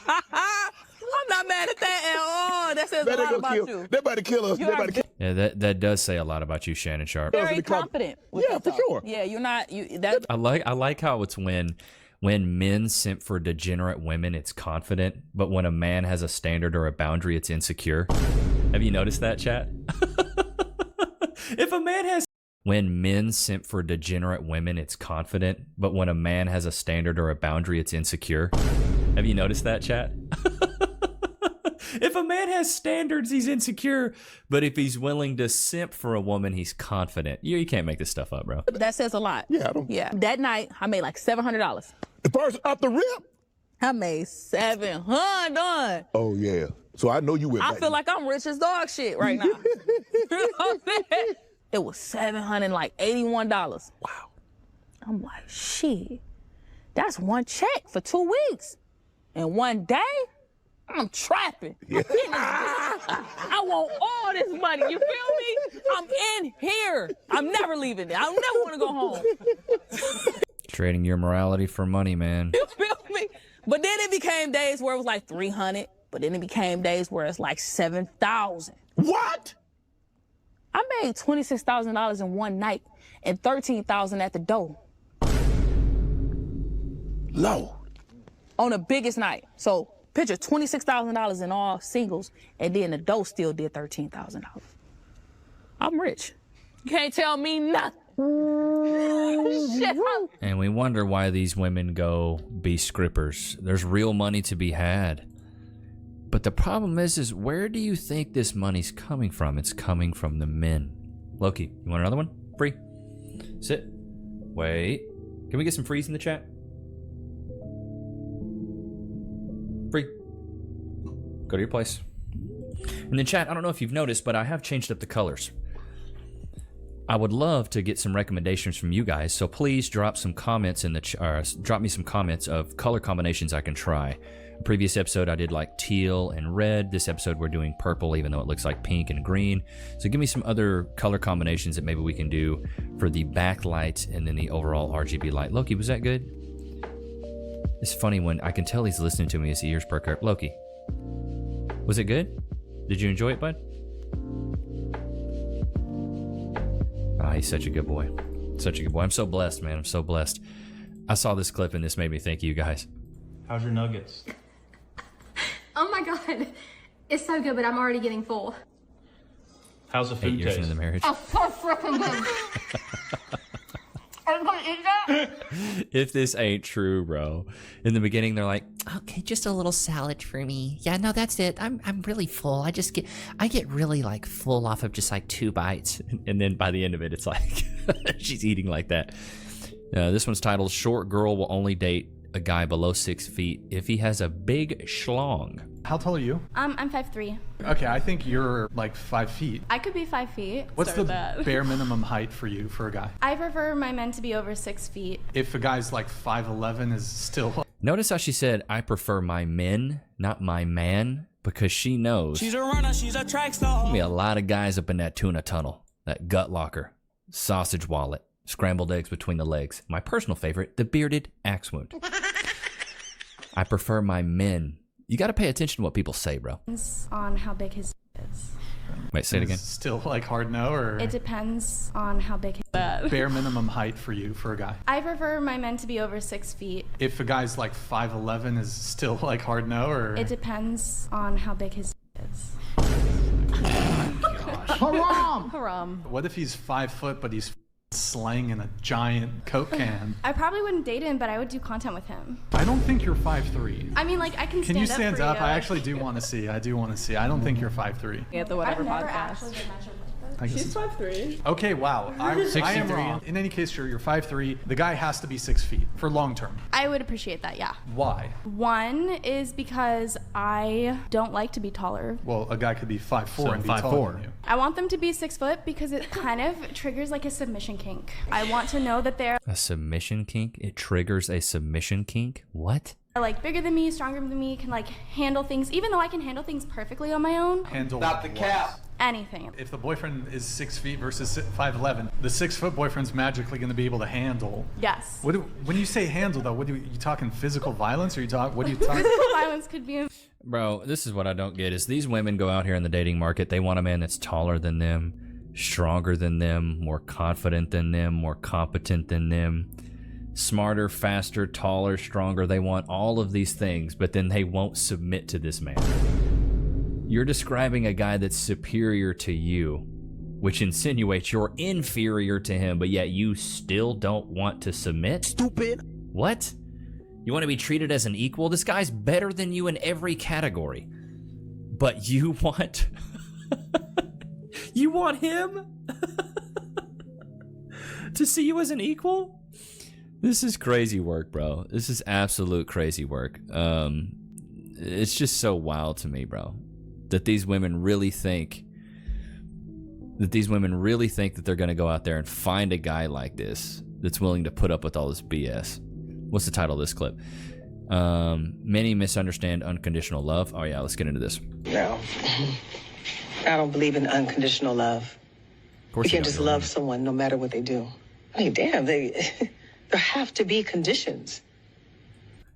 I'm not mad at that at all. That says a lot about you. They about to kill us. You They are about to kill Yeah, that does say a lot about you, Shannon Sharp. very confident. With Yeah, for yourself. sure. Yeah, you're not. You that. I like how it's when men simp for degenerate women, it's confident, but when a man has a standard or a boundary, it's insecure. Have you noticed that, chat? If a man has... When men simp for degenerate women, it's confident, but when a man has a standard or a boundary, it's insecure. Have you noticed that, chat? If a man has standards, he's insecure, but if he's willing to simp for a woman, he's confident. You can't make this stuff up, bro. That says a lot. Yeah, I don't. Yeah. That night, I made like $700. First off the rip. I made $700. Oh yeah. So I know you went I back. feel like I'm rich as dog shit right now. You know what I'm saying? It was $781. Wow. I'm like, shit. That's one check for 2 weeks. And one day, I'm trapping. Yeah. I want all this money. You feel me? I'm in here. I'm never leaving it. I don't never want to go home. Trading your morality for money, man. You feel me? But then it became days where it was like 300. But then it became days where it's like 7,000. What? I made $26,000 in one night and $13,000 at the door. Low. On the biggest night. So picture $26,000 in all singles, and then the dough still did $13,000. I'm rich. You can't tell me nothing. Shit. And we wonder why these women go be scrippers. There's real money to be had. But the problem is where do you think this money's coming from? It's coming from the men. Loki, you want another one? Free. Sit. Wait. Can we get some frees in the chat? Free. Go to your place. In the chat, I don't know if you've noticed, but I have changed up the colors. I would love to get some recommendations from you guys, so please drop some comments in the drop me some comments of color combinations I can try. Previous episode I did like teal and red. This episode we're doing purple, even though it looks like pink and green. So give me some other color combinations that maybe we can do for the backlight and then the overall RGB light. Loki, was that good? It's funny when I can tell he's listening to me as the ears perk up. Loki, was it good? Did you enjoy it, bud? Oh, he's such a good boy. Such a good boy. I'm so blessed, man. I'm so blessed. I saw this clip and this made me think of you guys. How's your nuggets? Oh my God. It's so good, but I'm already getting full. How's the food 8 years taste? into the marriage. Oh, so freaking good. Are you gonna eat that? If this ain't true, bro. In the beginning, they're like, Okay, just a little salad for me. Yeah, no, that's it. I'm really full. I get really like full off of just like 2 bites. and then by the end of it, it's like, she's eating like that. This one's titled, Short Girl Will Only Date a Guy Below 6 feet If He Has a Big Schlong. How tall are you? I'm 5'3". Okay, I think you're like 5 feet. I could be 5 feet. What's the bare minimum height for you for a guy? I prefer my men to be over 6 feet. If a guy's like 5'11" is still... Notice how she said, I prefer my men, not my man, because she knows She's a runner, she's a track star. there'll be a lot of guys up in that tuna tunnel, that gut locker, sausage wallet, scrambled eggs between the legs. My personal favorite, the bearded axe wound. I prefer my men. You got to pay attention to what people say, bro. On how big his is. Wait, say it again. Still like hard no, or... It depends on how big his is. Bare minimum height for you for a guy. I prefer my men to be over 6 feet. If a guy's like 5'11" is still like hard no, or... It depends on how big his is. Haram! Haram. What if he's 5 foot, but he's slanging a giant Coke can? I probably wouldn't date him, but I would do content with him. I don't think you're 5'3". I mean, like, I can stand Can you up stand for up? you. I actually do want to see. I do want to see. I don't think you're 5'3". At the Whatever I've never podcast. actually been measured like I guess She's 5'3". Okay, wow. I am 63. wrong. In any case, you're 5'3". The guy has to be 6 feet for long term. I would appreciate that, yeah. Why? One is because I don't like to be taller. Well, a guy could be 5'4" So and be 5'4". taller than you. I want them to be 6 foot because it kind of triggers like a submission kink. I want to know that they're A submission kink? It triggers a submission kink? What? like bigger than me, stronger than me, can like handle things, even though I can handle things perfectly on my own. Handle Stop the cap. Anything. If the boyfriend is 6 feet versus 5'11", the 6 foot boyfriend's magically going to be able to handle. Yes. When you say handle though, you talking physical violence, or what are you talking? Physical violence could be. Bro, this is what I don't get is these women go out here in the dating market. They want a man that's taller than them, stronger than them, more confident than them, more competent than them, smarter, faster, taller, stronger. They want all of these things, but then they won't submit to this man. You're describing a guy that's superior to you, which insinuates you're inferior to him, but yet you still don't want to submit? Stupid. What? You want to be treated as an equal? This guy's better than you in every category. But you want... you want him to see you as an equal? This is crazy work, bro. This is absolute crazy work. It's just so wild to me, bro. That these women really think that they're going to go out there and find a guy like this that's willing to put up with all this BS. What's the title of this clip? Many misunderstand unconditional love. Oh yeah, let's get into this. No. I don't believe in unconditional love. Of course you can't just love someone no matter what they do. I mean, damn, there have to be conditions.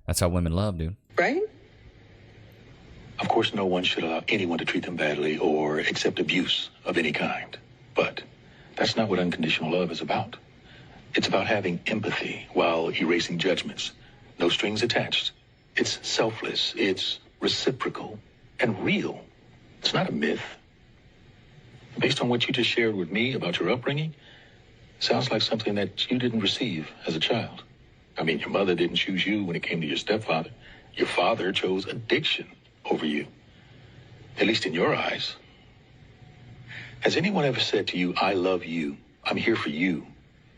That's how women love, dude. Right? Of course, no one should allow anyone to treat them badly or accept abuse of any kind. But that's not what unconditional love is about. It's about having empathy while erasing judgments. No strings attached. It's selfless. It's reciprocal and real. It's not a myth. Based on what you just shared with me about your upbringing, sounds like something that you didn't receive as a child. I mean, your mother didn't choose you when it came to your stepfather. Your father chose addiction over you, at least in your eyes. Has anyone ever said to you, I love you, I'm here for you,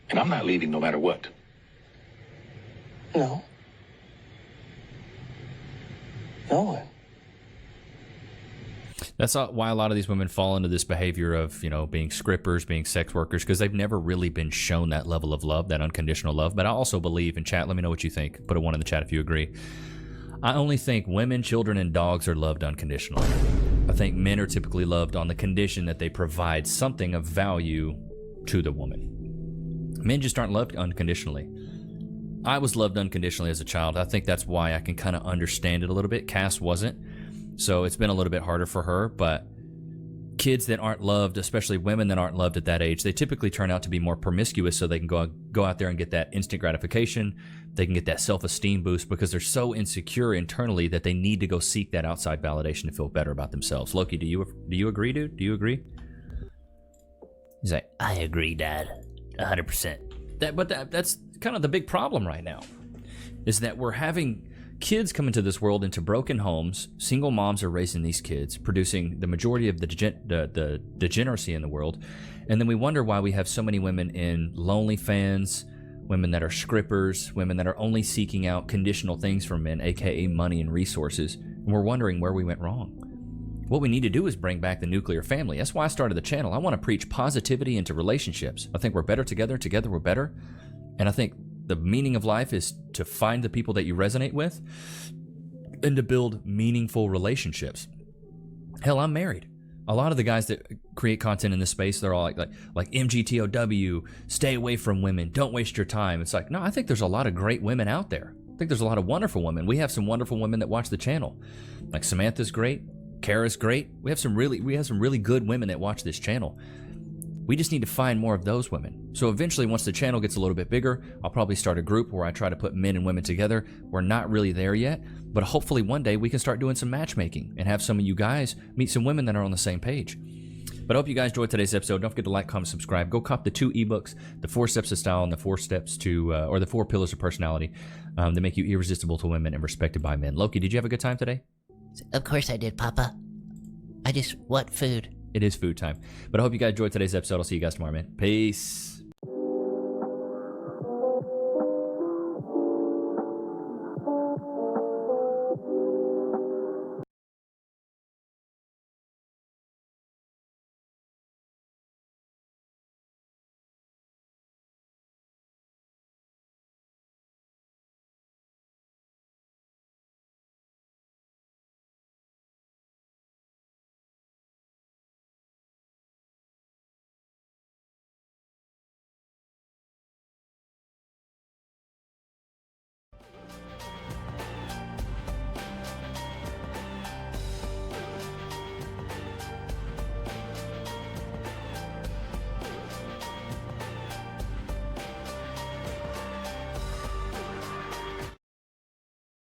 and I'm not leaving no matter what? No. No one. That's why a lot of these women fall into this behavior of, being scrippers, being sex workers, because they've never really been shown that level of love, that unconditional love. But I also believe, in chat, let me know what you think. Put a 1 in the chat if you agree. I only think women, children, and dogs are loved unconditionally. I think men are typically loved on the condition that they provide something of value to the woman. Men just aren't loved unconditionally. I was loved unconditionally as a child. I think that's why I can kind of understand it a little bit. Cass wasn't. So it's been a little bit harder for her, but kids that aren't loved, especially women that aren't loved at that age, they typically turn out to be more promiscuous so they can go out there and get that instant gratification. They can get that self-esteem boost because they're so insecure internally that they need to go seek that outside validation to feel better about themselves. Loki, do you agree, dude? Do you agree? He's like, I agree, Dad. 100%. That's kind of the big problem right now, is that we're having kids come into this world into broken homes. Single moms are raising these kids, producing the majority of the degeneracy in the world. And then we wonder why we have so many women in lonely fans, women that are scrippers, women that are only seeking out conditional things from men, aka money and resources. And we're wondering where we went wrong. What we need to do is bring back the nuclear family. That's why I started the channel. I want to preach positivity into relationships. I think we're better together. Together we're better. And I think the meaning of life is to find the people that you resonate with and to build meaningful relationships. Hell, I'm married. A lot of the guys that create content in this space, they're all like MGTOW, stay away from women, don't waste your time. It's like, no, I think there's a lot of great women out there. I think there's a lot of wonderful women. We have some wonderful women that watch the channel. Like Samantha's great, Kara's great. We have some really good women that watch this channel. We just need to find more of those women. So eventually, once the channel gets a little bit bigger, I'll probably start a group where I try to put men and women together. We're not really there yet, but hopefully one day we can start doing some matchmaking and have some of you guys meet some women that are on the same page. But I hope you guys enjoyed today's episode. Don't forget to like, comment, subscribe. Go cop the 2 ebooks, the 4 Steps to Style and the 4 Steps to, or the 4 Pillars of Personality that make you irresistible to women and respected by men. Loki, did you have a good time today? Of course I did, Papa. I just want food. It is food time. But I hope you guys enjoyed today's episode. I'll see you guys tomorrow, man. Peace.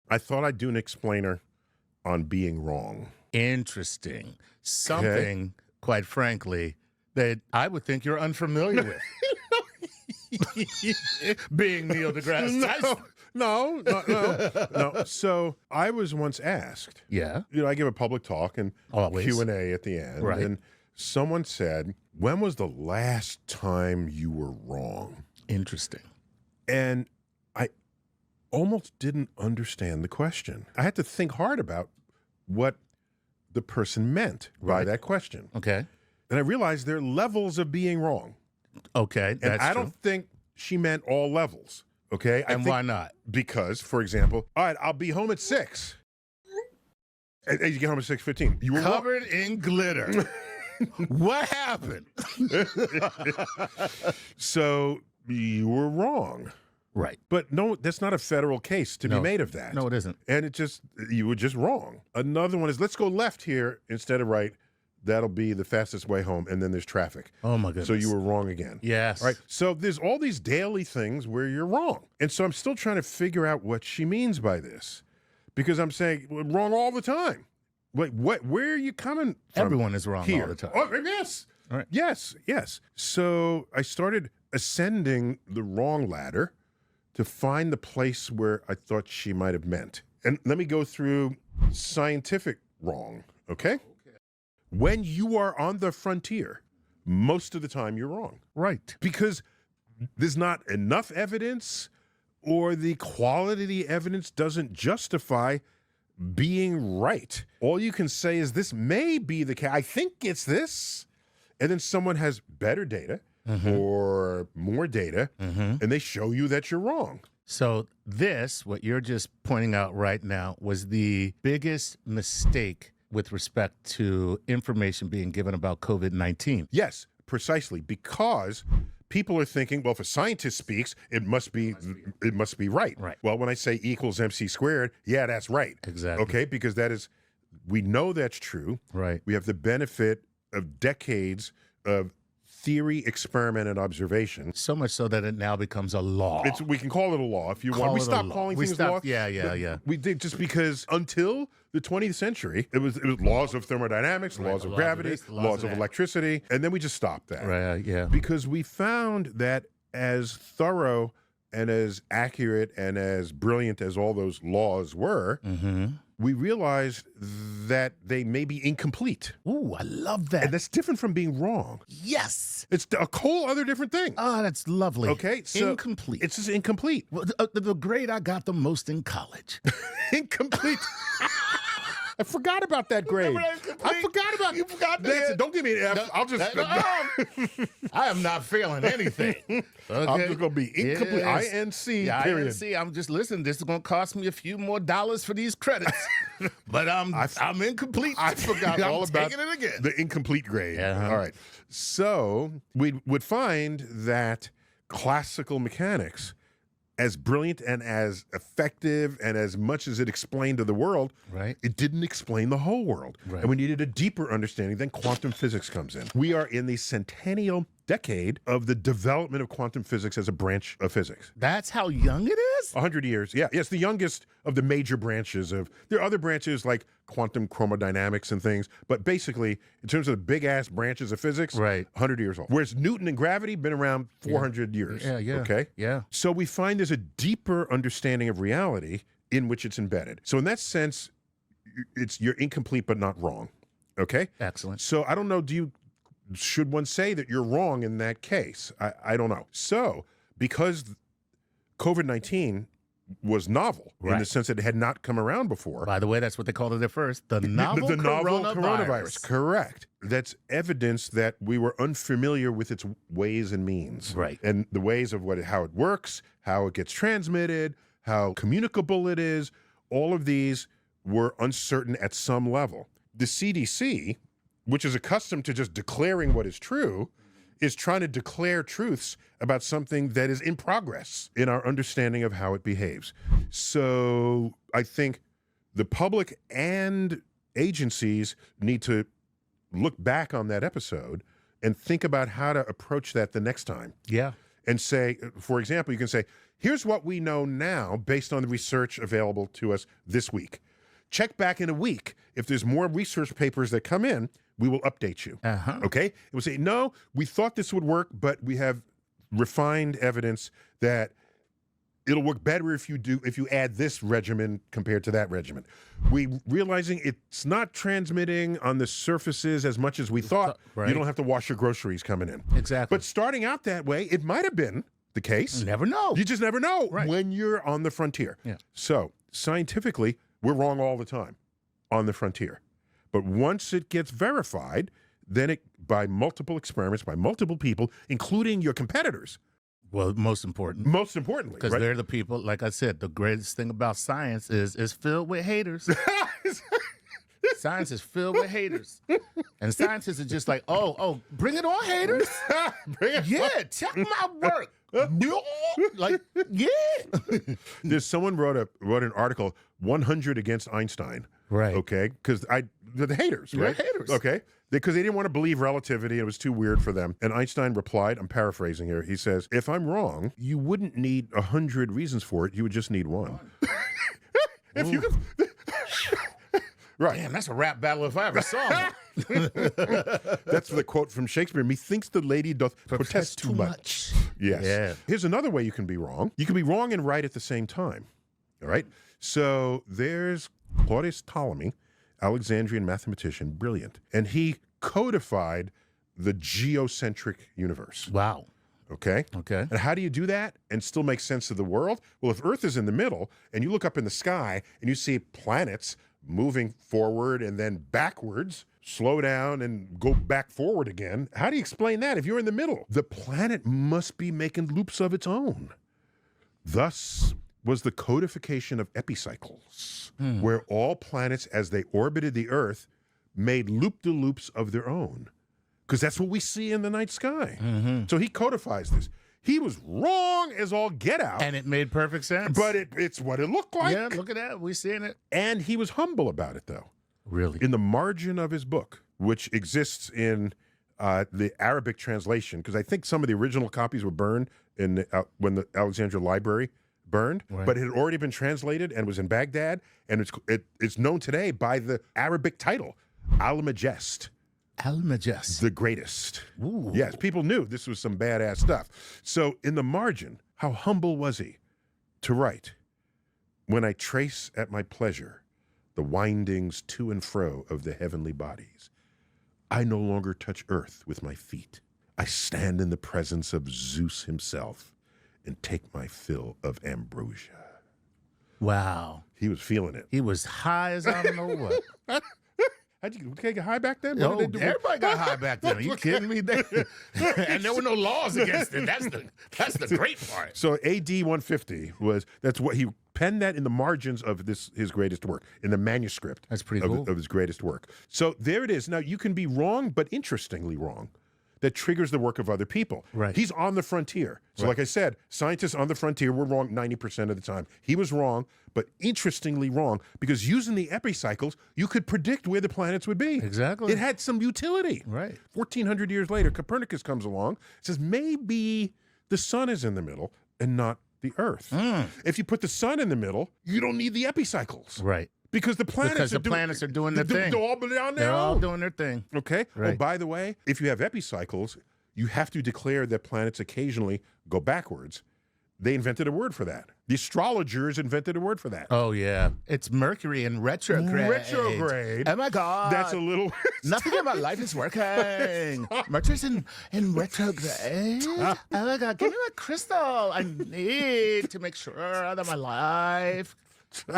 I thought I'd do an explainer on being wrong. Interesting. Something, quite frankly, that I would think you're unfamiliar with. Being Neil deGrasse Tyson. No. So I was once asked. Yeah. You know, I give a public talk and Q&A at the end. Right. And someone said, when was the last time you were wrong? Interesting. And I almost didn't understand the question. I had to think hard about what the person meant by that question. Okay. And I realized there are levels of being wrong. Okay, that's and I don't think she meant all levels. Okay. And why not? Because, for example, all right, I'll be home at 6. And you get home at 6:15. You were covered in glitter. What happened? So you were wrong. Right. But no, that's not a federal case to be made of that. No, it isn't. And you were just wrong. Another one is, let's go left here instead of right. That'll be the fastest way home. And then there's traffic. Oh, my goodness. So you were wrong again. Yes. Right. So there's all these daily things where you're wrong. And so I'm still trying to figure out what she means by this. Because I'm saying, we're wrong all the time. Wait, where are you coming from? Everyone is wrong here? All the time. Oh, yes. All right. Yes. So I started ascending the wrong ladder to find the place where I thought she might have meant. And let me go through scientific wrong, okay? When you are on the frontier, most of the time you're wrong. Right. Because there's not enough evidence, or the quality of the evidence doesn't justify being right. All you can say is, this may be the case. I think it's this. And then someone has better data or more data, and they show you that you're wrong. So this, what you're just pointing out right now, was the biggest mistake with respect to information being given about COVID-19. Yes, precisely. Because people are thinking, well, if a scientist speaks, it must be right. Right. Well, when I say E = MC squared, yeah, that's right. Exactly. Okay, because we know that's true. Right. We have the benefit of decades of theory, experiment, and observation. So much so that it now becomes a law. We can call it a law if you want. We stopped calling things law. Yeah. We did, just because until the 20th century, it was laws of thermodynamics, laws of gravity, laws of electricity, and then we just stopped that. Right, yeah. Because we found that as thorough and as accurate and as brilliant as all those laws were, we realized that they may be incomplete. Ooh, I love that. And that's different from being wrong. Yes. It's a whole other different thing. Oh, that's lovely. Okay, so incomplete. It's just incomplete. Well, the grade I got the most in college. Incomplete. I forgot about that grade. I forgot about you. Forgot that. Don't give me an F. I'll just. I am not failing anything. Okay. I'm just gonna be incomplete. Yes. INC. Yeah, period. INC. I'm just listening. This is gonna cost me a few more dollars for these credits, but I'm incomplete. I forgot all about taking it again. The incomplete grade. Uh-huh. All right. So we would find that classical mechanics, as brilliant and as effective and as much as it explained to the world, it didn't explain the whole world. Right. And we needed a deeper understanding. Then quantum physics comes in. We are in the centennial decade of the development of quantum physics as a branch of physics. That's how young it is? 100 years, yeah. It's the youngest of the major branches of, there are other branches like quantum chromodynamics and things, but basically, in terms of the big-ass branches of physics, 100 years old. Whereas Newton and gravity, been around 400 years. Yeah. Okay? Yeah. So we find there's a deeper understanding of reality in which it's embedded. So in that sense, you're incomplete but not wrong. Okay? Excellent. So I don't know, should one say that you're wrong in that case? I don't know. So, because COVID-19 was novel in the sense that it had not come around before. By the way, that's what they called it at first. The novel coronavirus. Correct. That's evidence that we were unfamiliar with its ways and means. Right. And the ways of how it works, how it gets transmitted, how communicable it is. All of these were uncertain at some level. The CDC, which is accustomed to just declaring what is true, is trying to declare truths about something that is in progress in our understanding of how it behaves. So I think the public and agencies need to look back on that episode and think about how to approach that the next time. Yeah. And say, for example, you can say, here's what we know now based on the research available to us this week. Check back in a week. If there's more research papers that come in, we will update you. Okay? It will say, no, we thought this would work, but we have refined evidence that it'll work better if you add this regimen compared to that regimen. We realizing it's not transmitting on the surfaces as much as we thought. Right. You don't have to wash your groceries coming in. Exactly. But starting out that way, it might have been the case. You never know. You just never know when you're on the frontier. Yeah. So scientifically, we're wrong all the time on the frontier. But once it gets verified, then by multiple experiments, by multiple people, including your competitors. Well, most importantly. Because they're the people, like I said, the greatest thing about science is it's filled with haters. Science is filled with haters. And scientists are just like, oh, bring it on, haters. Check my work. There's someone wrote an article, 100 against Einstein. Right. Okay. Because the haters, right? Haters. Okay. Because they didn't want to believe relativity. It was too weird for them. And Einstein replied, I'm paraphrasing here. He says, if I'm wrong, you wouldn't need 100 reasons for it. You would just need one. If you could. Right. Damn, that's a rap battle if I ever saw one. That's the quote from Shakespeare. Methinks the lady doth protest too much. Yes. Yeah. Here's another way you can be wrong. You can be wrong and right at the same time. All right? So there's Claudius Ptolemy, Alexandrian mathematician, brilliant. And he codified the geocentric universe. Wow. Okay? Okay. And how do you do that and still make sense of the world? Well, if Earth is in the middle and you look up in the sky and you see planets moving forward and then backwards, slow down and go back forward again, how do you explain that if you're in the middle? The planet must be making loops of its own. Thus was the codification of epicycles, where all planets, as they orbited the Earth, made loop-de-loops of their own. Because that's what we see in the night sky. So he codifies this. He was wrong as all get out. And it made perfect sense. But it's what it looked like. Yeah, look at that. We're seeing it. And he was humble about it, though. Really? In the margin of his book, which exists in the Arabic translation, because I think some of the original copies were burned in when the Alexandria Library burned, but it had already been translated and was in Baghdad, and it's known today by the Arabic title, Al-Majest. Al-Majest. The greatest. Ooh. Yes, people knew this was some badass stuff. So in the margin, how humble was he to write, when I trace at my pleasure the windings to and fro of the heavenly bodies, I no longer touch earth with my feet. I stand in the presence of Zeus himself and take my fill of ambrosia. Wow. He was feeling it. He was high as I don't know what. How'd you get high back then? Oh, everybody got high back then. Are you kidding me? And there were no laws against it. That's the great part. So AD 150 that's what he penned that in the margins of his greatest work, in the manuscript. That's pretty cool. Of his greatest work. So there it is. Now you can be wrong, but interestingly wrong. That triggers the work of other people. Right. He's on the frontier. So like I said, scientists on the frontier were wrong 90% of the time. He was wrong, but interestingly wrong, because using the epicycles, you could predict where the planets would be. Exactly. It had some utility. Right. 1,400 years later, Copernicus comes along, says maybe the sun is in the middle and not the Earth. If you put the sun in the middle, you don't need the epicycles. Right. Because the planets are doing their thing. They're all down there. They're all doing their thing. Okay. Right. Oh, by the way, if you have epicycles, you have to declare that planets occasionally go backwards. They invented a word for that. The astrologers invented a word for that. Oh, yeah. It's Mercury in retrograde. Retrograde. Oh, my God. That's a little... Nothing in my life is working. Mercury's in retrograde. Oh, my God. Give me my crystal. I need to make sure that my life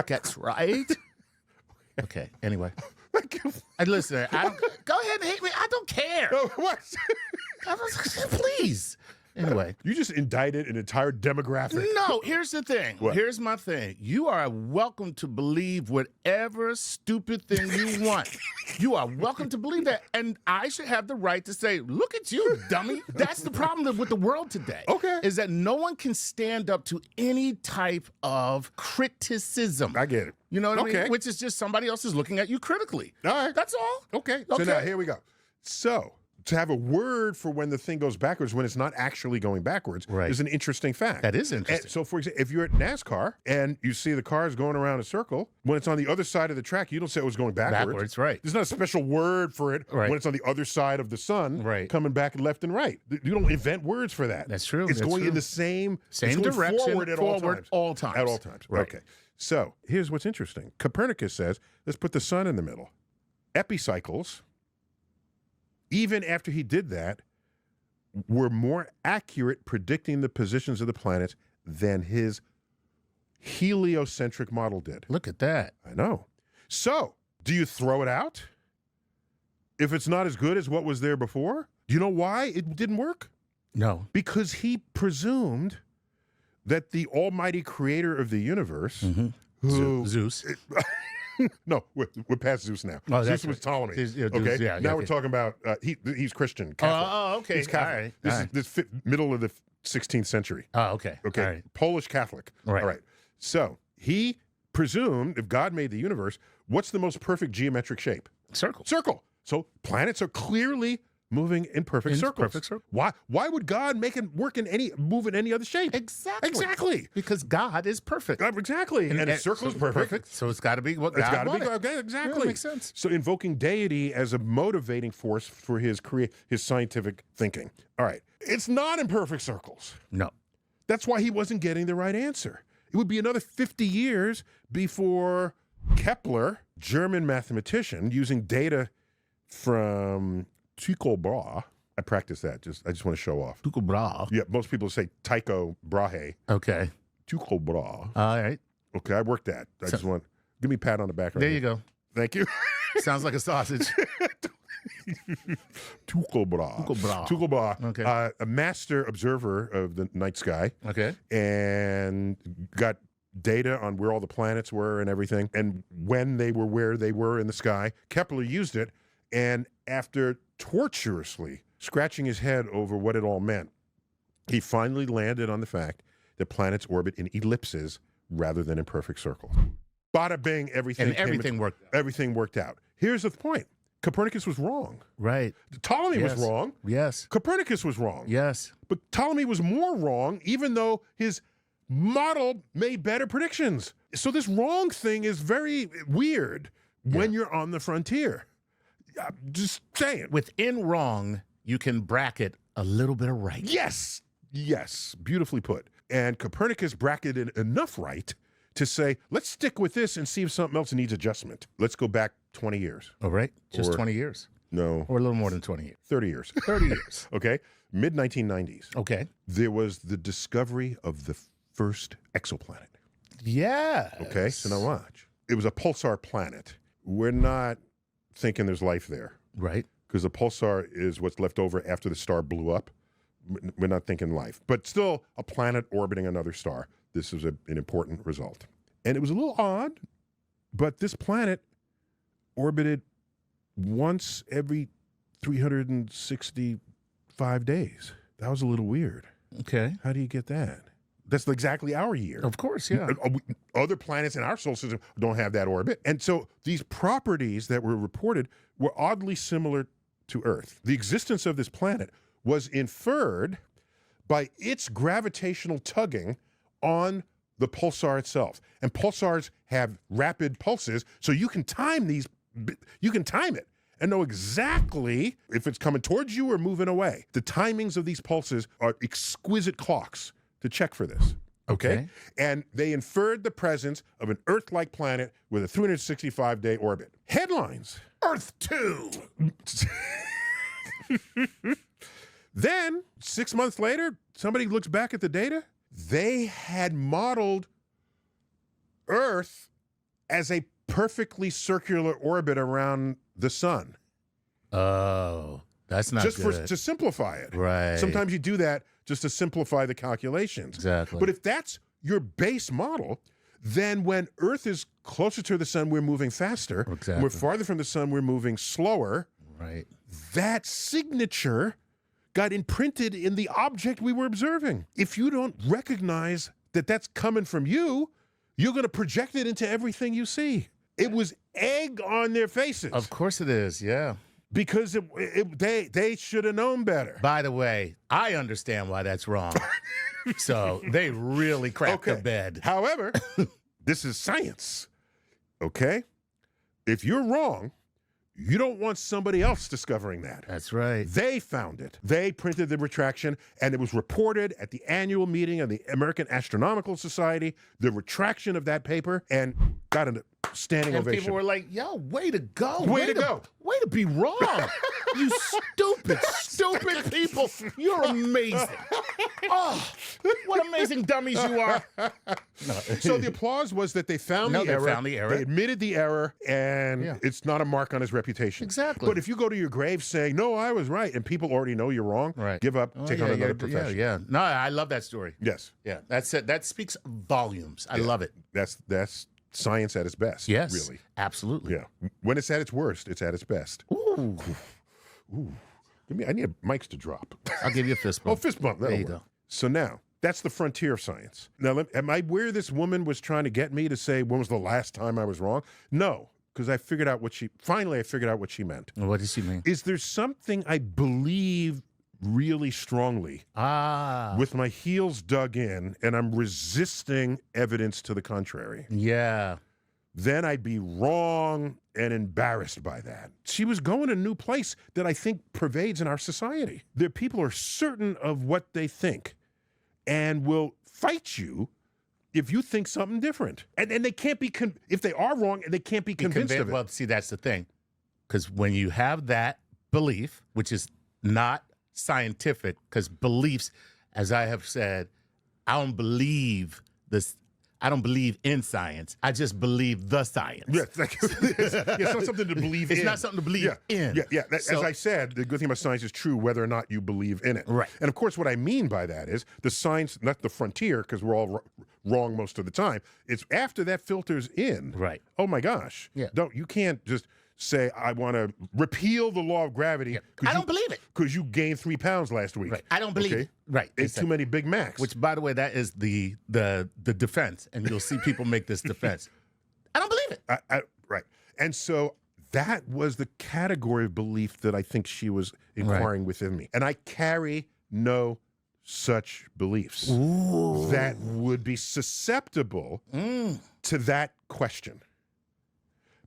gets right. Okay, anyway. Listen, go ahead and hate me. I don't care. What? Please. Anyway. You just indicted an entire demographic. No, here's the thing. What? Here's my thing. You are welcome to believe whatever stupid thing you want. You are welcome to believe that. And I should have the right to say, look at you, dummy. That's the problem with the world today. Okay. Is that no one can stand up to any type of criticism. I get it. You know what I mean? Which is just somebody else is looking at you critically. All right. That's all. Okay. So now, here we go. So, to have a word for when the thing goes backwards, when it's not actually going backwards, is an interesting fact. That is interesting. And so, for example, if you're at NASCAR and you see the cars going around a circle, when it's on the other side of the track, you don't say it was going backwards. Backwards, right. There's not a special word for it when it's on the other side of the sun, coming back left and right. You don't invent words for that. That's true. It's going in the same direction, forward at all times. At all times. Right. Okay. So here's what's interesting. Copernicus says, let's put the sun in the middle. Epicycles, even after he did that, were more accurate predicting the positions of the planets than his heliocentric model did. Look at that. I know. So, do you throw it out if it's not as good as what was there before? Do you know why it didn't work? No. Because he presumed that the almighty creator of the universe, Zeus. No, we're past Zeus now. Oh, Zeus was Ptolemy. Okay, now we're talking about he's Christian. Catholic. Okay. He's Catholic. All right. This is middle of the 16th century. Oh, okay. Okay, All right. Polish Catholic. Right. All right. So he presumed if God made the universe, what's the most perfect geometric shape? Circle. Circle. So planets are clearly moving in perfect circles. Perfect circle. Why would God make it move in any other shape? Exactly. Because God is perfect. Exactly. And a circle is perfect. So it's got to be what It's God got to be wanted. okay, exactly. Yeah, that makes sense. So invoking deity as a motivating force for his scientific thinking. All right. It's not in perfect circles. No. That's why he wasn't getting the right answer. It would be another 50 years before Kepler, German mathematician, using data from Tycho Brahe. I practice that. I just want to show off. Tycho Brahe. Yeah, most people say Tycho Brahe. Okay. Tycho Brahe. All right. Okay, I worked that. I just want give me a pat on the back. There you go. Thank you. Sounds like a sausage. Tycho Brahe. Tycho Brahe. Okay. A master observer of the night sky. Okay. And got data on where all the planets were and everything, and when they were where they were in the sky. Kepler used it, and after tortuously scratching his head over what it all meant, he finally landed on the fact that planets orbit in ellipses rather than in perfect circles. Bada bing, everything worked out. Everything worked out. Here's the point. Copernicus was wrong. Right. Ptolemy was Yes. wrong. Yes. Copernicus was wrong. Yes. But Ptolemy was more wrong, even though his model made better predictions. So this wrong thing is very weird when you're on the frontier. I'm just saying. Within wrong, you can bracket a little bit of right. Yes. Yes. Beautifully put. And Copernicus bracketed enough right to say, let's stick with this and see if something else needs adjustment. Let's go back 20 years. All right. Just Or- 20 years. No. Or a little more than 20 years. 30 years. 30 years. Okay. Mid-1990s. Okay. There was the discovery of the first exoplanet. Yeah. Okay. So now watch. It was a pulsar planet. We're not thinking there's life there. Right. Because a pulsar is what's left over after the star blew up. We're not thinking life. But still a planet orbiting another star. This is an important result. And it was a little odd, but this planet orbited once every 365 days. That was a little weird. Okay. How do you get that? That's exactly our year. Of course, yeah. Other planets in our solar system don't have that orbit. And so these properties that were reported were oddly similar to Earth. The existence of this planet was inferred by its gravitational tugging on the pulsar itself. And pulsars have rapid pulses, so you can time these, you can time it and know exactly if it's coming towards you or moving away. The timings of these pulses are exquisite clocks to check for this. Okay? And they inferred the presence of an Earth-like planet with a 365-day orbit. Headlines. Earth 2. Then, 6 months later, somebody looks back at the data. They had modeled Earth as a perfectly circular orbit around the sun. Oh, that's not just good. to simplify it. Right. Sometimes you do that just to simplify the calculations. Exactly. But if that's your base model, then when Earth is closer to the sun, we're moving faster. Exactly. We're farther from the sun, we're moving slower. Right. That signature got imprinted in the object we were observing. If you don't recognize that that's coming from you, you're going to project it into everything you see. It was egg on their faces. Of course it is, yeah. Because they should have known better. By the way, I understand why that's wrong. So they really crapped the bed. However, this is science, okay? If you're wrong, you don't want somebody else discovering that. That's right. They found it. They printed the retraction, and it was reported at the annual meeting of the American Astronomical Society, the retraction of that paper, and got a standing And ovation. people were like, yo, way to go. Way to go. Way to be wrong. You stupid people. You're amazing. Oh, what amazing dummies you are. So the applause was that they found the error. They found the error. They admitted the error, and it's not a mark on his reputation. Exactly. But if you go to your grave saying, no, I was right, and people already know you're wrong, give up, take on another profession. Yeah. No, I love that story. Yes. Yeah, that's it. That speaks volumes. I love it. That's science at its best. Yes. Really. Absolutely. Yeah. When it's at its worst, it's at its best. Ooh. Ooh. I need mics to drop. I'll give you a fist bump. Oh, fist bump. There That'll you work. go. So now, that's the frontier of science. Now, am I where this woman was trying to get me to say, when was the last time I was wrong? No, because I figured out what she meant. What does she mean? Is there something I believe really strongly with my heels dug in and I'm resisting evidence to the contrary? Yeah. Then I'd be wrong and embarrassed by that. She was going a new place that I think pervades in our society. There people are certain of what they think and will fight you if you think something different. And they can't be, if they are wrong, they can't be convinced of it. Well, see, that's the thing. Because when you have that belief, which is not scientific, because beliefs, as I have said, I don't believe this. I don't believe in science. I just believe the science. Yeah, it's not something to believe in. It's not something to believe in. Yeah. As I said, the good thing about science is true whether or not you believe in it. Right. And of course, what I mean by that is the science, not the frontier, because we're all wrong most of the time. It's after that filters in. Right. Oh my gosh. Yeah. You can't just say, I want to repeal the law of gravity. I don't believe it. Because you gained 3 pounds last week. Right. I don't believe it. Right. It's too many Big Macs. Which, by the way, that is the defense. And you'll see people make this defense. I don't believe it. Right. And so that was the category of belief that I think she was inquiring within me. And I carry no such beliefs that would be susceptible to that question.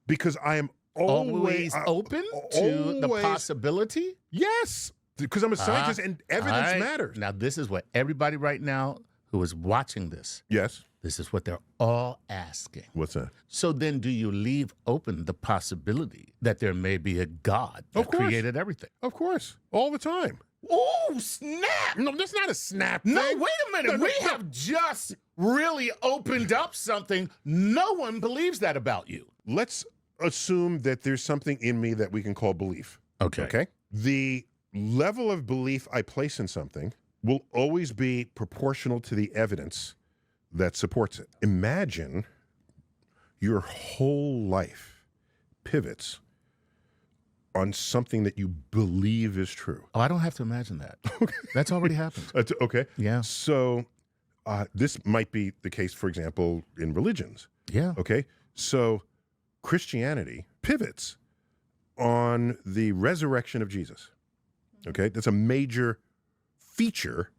Because I am always open to the possibility? Yes, because I'm a scientist and evidence matters. Now, this is what everybody right now who is watching this. Yes. This is what they're all asking. What's that? So then do you leave open the possibility that there may be a God that created everything? Of course. All the time. Oh, snap! No, that's not a snap No, thing. wait a minute. We have just really opened up something. No one believes that about you. Let's assume that there's something in me that we can call belief. Okay. Okay? The level of belief I place in something will always be proportional to the evidence that supports it. Imagine your whole life pivots on something that you believe is true. Oh, I don't have to imagine that. That's already happened. Okay. Yeah. So this might be the case, for example, in religions. Yeah. Okay. So Christianity pivots on the resurrection of Jesus. Okay. That's a major feature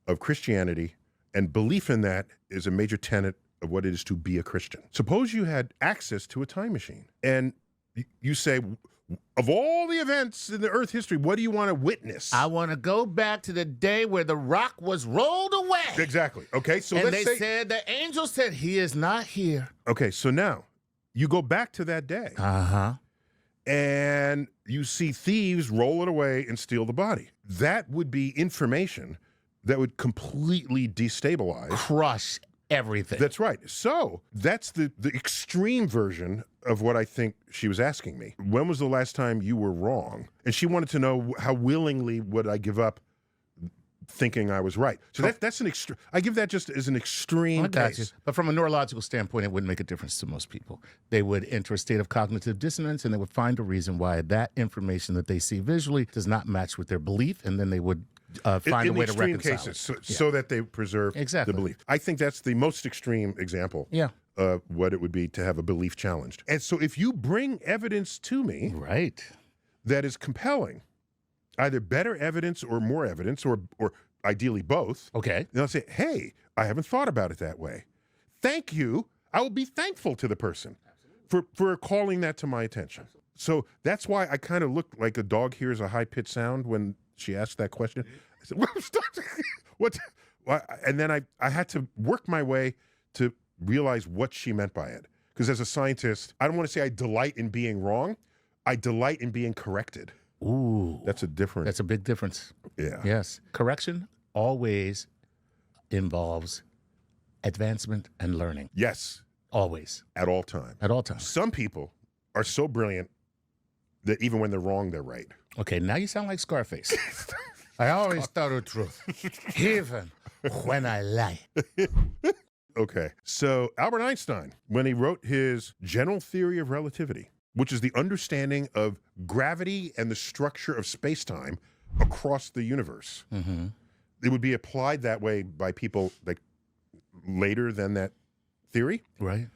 of Christianity, and belief in that is a major tenet of what it is to be a Christian. Suppose you had access to a time machine and you say, of all the events in the Earth history, what do you want to witness? I want to go back to the day where the rock was rolled away. Exactly. Okay, so and let's they say... said, the angel said, he is not here. Okay, so now you go back to that day. Uh-huh. And you see thieves roll it away and steal the body. That would be information that would completely destabilize. Crush everything. That's right. So that's the extreme version of what I think she was asking me. When was the last time you were wrong? And she wanted to know how willingly would I give up thinking I was right. So that's an extreme. I give that just as an extreme case. But from a neurological standpoint, it wouldn't make a difference to most people. They would enter a state of cognitive dissonance, and they would find a reason why that information that they see visually does not match with their belief, and then they would find a way to reconcile cases, it. so that they preserve the belief. I think that's the most extreme example of what it would be to have a belief challenged. And so if you bring evidence to me that is compelling, either better evidence or more evidence, or ideally both, okay, then I'll say, hey, I haven't thought about it that way. Thank you. I will be thankful to the person for calling that to my attention. So that's why I kind of looked like a dog hears a high-pitched sound when she asked that question. I said, what? And then I had to work my way to realize what she meant by it. Because as a scientist, I don't want to say I delight in being wrong. I delight in being corrected. Ooh. That's a big difference. Yeah. Yes. Correction always involves advancement and learning. Yes. Always. At all times. At all times. Some people are so brilliant that even when they're wrong, they're right. Okay, now you sound like Scarface. I always tell the truth, even when I lie. Okay, so Albert Einstein, when he wrote his general theory of relativity, which is the understanding of gravity and the structure of space-time across the universe, it would be applied that way by people like later than that theory. Right.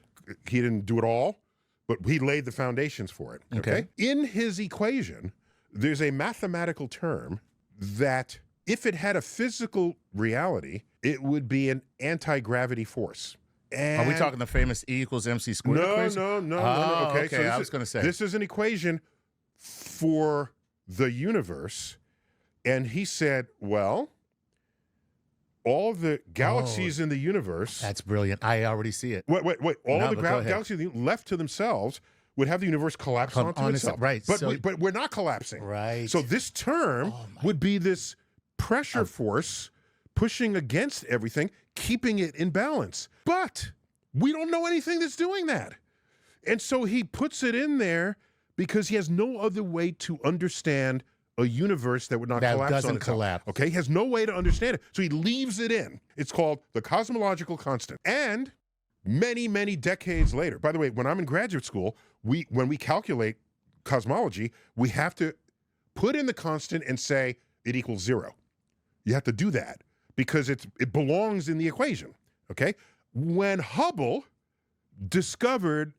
He didn't do it all, but he laid the foundations for it. Okay. In his equation, there's a mathematical term that if it had a physical reality, it would be an anti-gravity force. And are we talking the famous E equals MC squared equation? No. Okay, So I was going to say. This is an equation for the universe. And he said, well, all the galaxies in the universe... That's brilliant. I already see it. Wait. All the galaxies left to themselves would have the universe collapse onto itself. Right. But we're not collapsing. Right. So this term would be this pressure force pushing against everything, keeping it in balance. But we don't know anything that's doing that. And so he puts it in there because he has no other way to understand a universe that would not collapse on doesn't itself. collapse. Okay, he has no way to understand it. So he leaves it in. It's called the cosmological constant. And many, many decades later, by the way, when I'm in graduate school, when we calculate cosmology, we have to put in the constant and say it equals 0. You have to do that because it belongs in the equation, okay? When Hubble discovered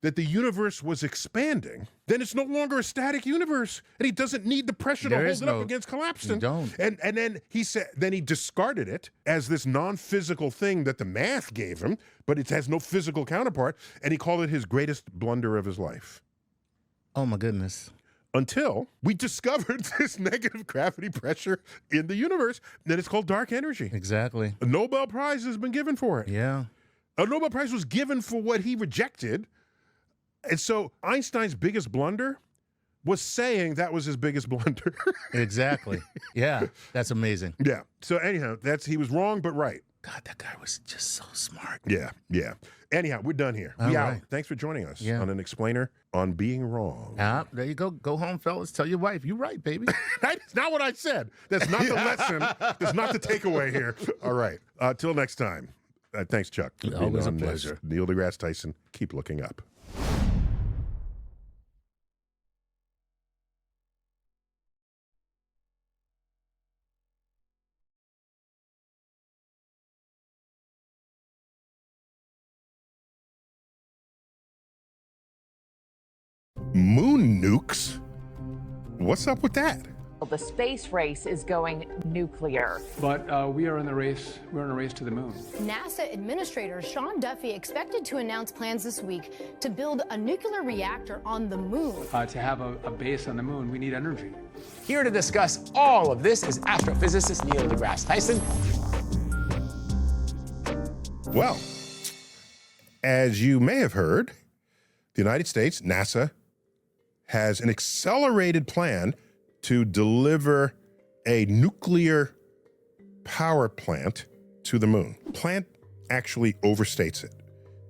that the universe was expanding, then it's no longer a static universe, and he doesn't need the pressure to hold it up against collapsing. And then he said, then he discarded it as this non-physical thing that the math gave him, but it has no physical counterpart, and he called it his greatest blunder of his life. Oh my goodness. Until we discovered this negative gravity pressure in the universe, that it's called dark energy. Exactly. A Nobel Prize has been given for it. Yeah. A Nobel Prize was given for what he rejected. And so Einstein's biggest blunder was saying that was his biggest blunder. Exactly. Yeah, that's amazing. Yeah. So anyhow, he was wrong, but right. God, that guy was just so smart. Yeah, yeah. Anyhow, we're done here. All right. Thanks for joining us on An Explainer on Being Wrong. There you go. Go home, fellas. Tell your wife, you're right, baby. That's not what I said. That's not the lesson. That's not the takeaway here. All right. Till next time. Thanks, Chuck. Always a pleasure. Neil deGrasse Tyson, keep looking up. Moon nukes? What's up with that? The space race is going nuclear. But we are in the race. We're in a race to the moon. NASA Administrator Sean Duffy expected to announce plans this week to build a nuclear reactor on the moon. To have a base on the moon, we need energy. Here to discuss all of this is astrophysicist Neil deGrasse Tyson. Well, as you may have heard, the United States, NASA, has an accelerated plan to deliver a nuclear power plant to the moon. Plant actually overstates it.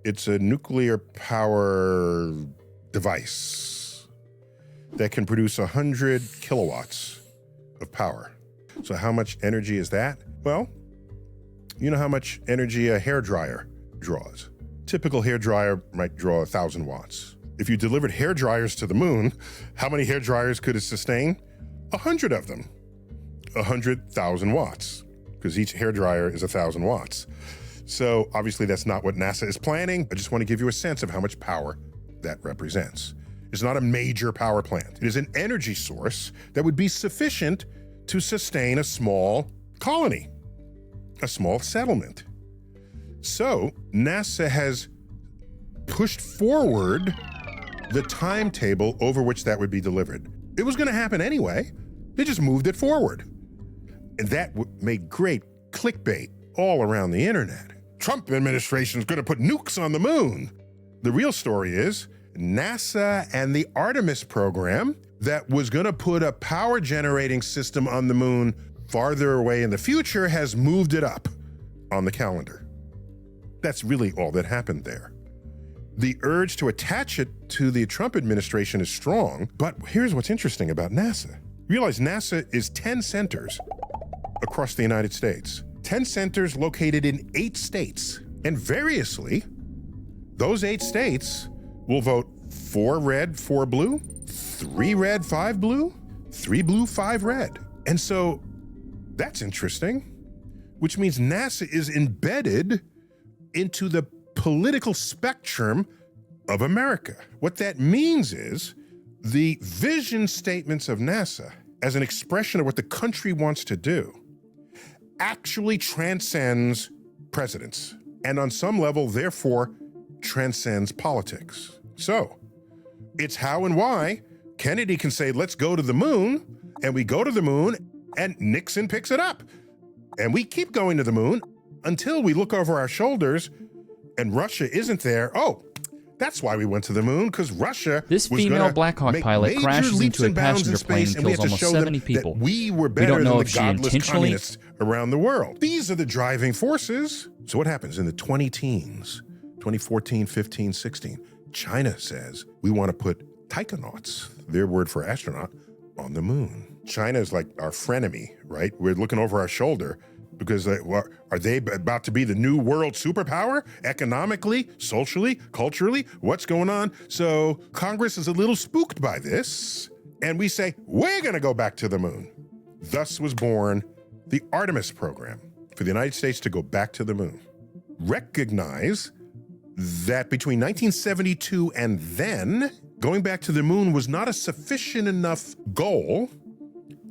It's a nuclear power device that can produce 100 kilowatts of power. So how much energy is that? Well, you know how much energy a hairdryer draws. Typical hairdryer might draw 1,000 watts. If you delivered hairdryers to the moon, how many hairdryers could it sustain? 100 of them, 100,000 watts, because each hairdryer is 1,000 watts. So obviously that's not what NASA is planning. I just want to give you a sense of how much power that represents. It's not a major power plant. It is an energy source that would be sufficient to sustain a small colony, a small settlement. So NASA has pushed forward the timetable over which that would be delivered. It was going to happen anyway. They just moved it forward. And that made great clickbait all around the internet. Trump administration is going to put nukes on the moon. The real story is NASA and the Artemis program that was going to put a power generating system on the moon farther away in the future has moved it up on the calendar. That's really all that happened there. The urge to attach it to the Trump administration is strong, but here's what's interesting about NASA. Realize NASA is 10 centers across the United States. 10 centers located in 8 states. And variously, those 8 states will vote 4 red, 4 blue, 3 red, 5 blue, 3 blue, 5 red. And so that's interesting, which means NASA is embedded into the political spectrum of America. What that means is the vision statements of NASA as an expression of what the country wants to do actually transcends presidents, and on some level, therefore, transcends politics. So it's how and why Kennedy can say, let's go to the moon, and we go to the moon, and Nixon picks it up. And we keep going to the moon until we look over our shoulders and Russia isn't there. Oh, that's why we went to the moon, because Russia This was female gonna Black Hawk make pilot major crashes leaps into a and bounds in passenger plane space, and we kills have to almost show 70 them people. That we were We better don't know than if the she godless intentionally- communists around the world. These are the driving forces. So what happens in the 20-teens, 2014, 15, 16? China says, we want to put taikonauts, their word for astronaut, on the moon. China is like our frenemy, right? We're looking over our shoulder because are they about to be the new world superpower? Economically, socially, culturally, what's going on? So Congress is a little spooked by this, and we say, we're gonna go back to the moon. Thus was born the Artemis program for the United States to go back to the moon. Recognize that between 1972 and then, going back to the moon was not a sufficient enough goal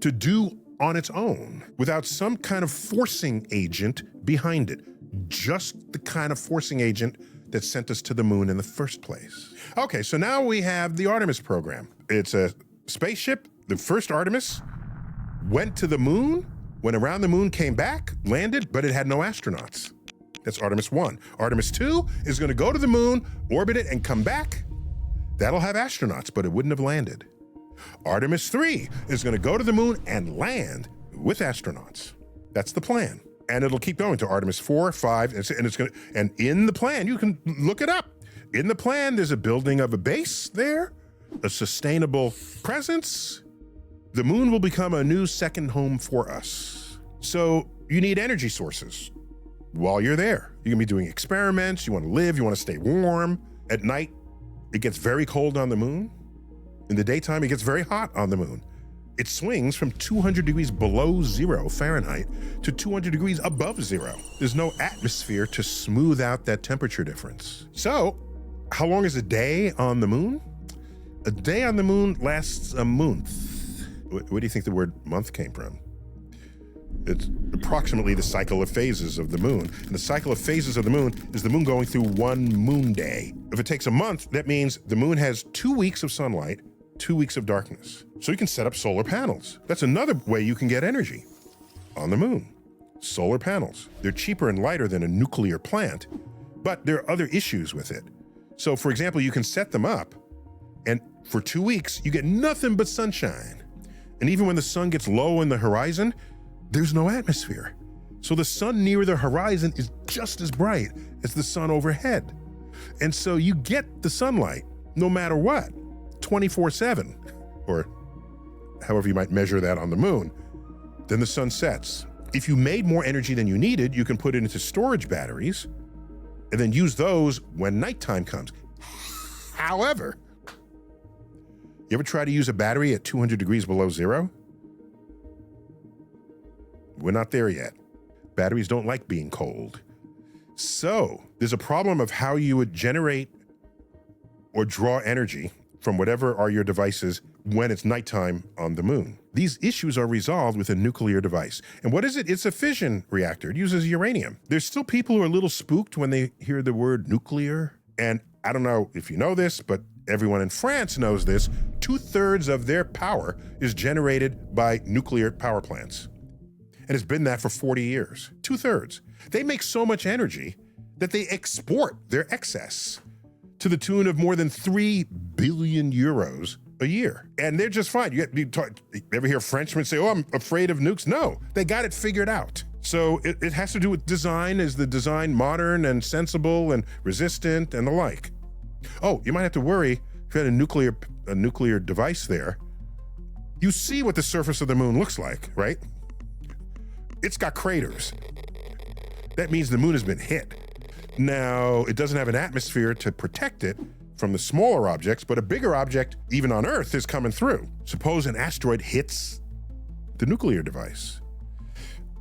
to do on its own without some kind of forcing agent behind it. Just the kind of forcing agent that sent us to the moon in the first place. Okay, so now we have the Artemis program. It's a spaceship. The first Artemis went to the moon, went around the moon, came back, landed, but it had no astronauts. That's Artemis 1. Artemis 2 is going to go to the moon, orbit it, and come back. That'll have astronauts, but it wouldn't have landed. Artemis 3 is going to go to the moon and land with astronauts. That's the plan. And it'll keep going to Artemis 4, 5, and in the plan, you can look it up. In the plan, there's a building of a base there, a sustainable presence. The moon will become a new second home for us. So you need energy sources while you're there. You're gonna be doing experiments, you wanna live, you wanna stay warm. At night, it gets very cold on the moon. In the daytime, it gets very hot on the moon. It swings from 200 degrees below 0 Fahrenheit to 200 degrees above 0. There's no atmosphere to smooth out that temperature difference. So, how long is a day on the moon? A day on the moon lasts a month. Where do you think the word month came from? It's approximately the cycle of phases of the moon. And the cycle of phases of the moon is the moon going through one moon day. If it takes a month, that means the moon has 2 weeks of sunlight, 2 weeks of darkness. So you can set up solar panels. That's another way you can get energy on the moon. Solar panels. They're cheaper and lighter than a nuclear plant, but there are other issues with it. So for example, you can set them up and for 2 weeks, you get nothing but sunshine. And even when the sun gets low in the horizon, there's no atmosphere. So the sun near the horizon is just as bright as the sun overhead. And so you get the sunlight no matter what, 24/7, or however you might measure that on the moon. Then the sun sets. If you made more energy than you needed, you can put it into storage batteries and then use those when nighttime comes. However, you ever try to use a battery at 200 degrees below 0? We're not there yet. Batteries don't like being cold. So there's a problem of how you would generate or draw energy from whatever are your devices when it's nighttime on the moon. These issues are resolved with a nuclear device. And what is it? It's a fission reactor. It uses uranium. There's still people who are a little spooked when they hear the word nuclear. And I don't know if you know this, but everyone in France knows this. 2/3 of their power is generated by nuclear power plants. And it's been that for 40 years. 2/3. They make so much energy that they export their excess to the tune of more than 3 billion euros a year. And they're just fine. You ever hear Frenchmen say, oh, I'm afraid of nukes? No, they got it figured out. So it has to do with design. Is the design modern and sensible and resistant and the like? Oh, you might have to worry if you had a nuclear device there. You see what the surface of the moon looks like, right? It's got craters. That means the moon has been hit. Now, it doesn't have an atmosphere to protect it from the smaller objects, but a bigger object, even on Earth, is coming through. Suppose an asteroid hits the nuclear device.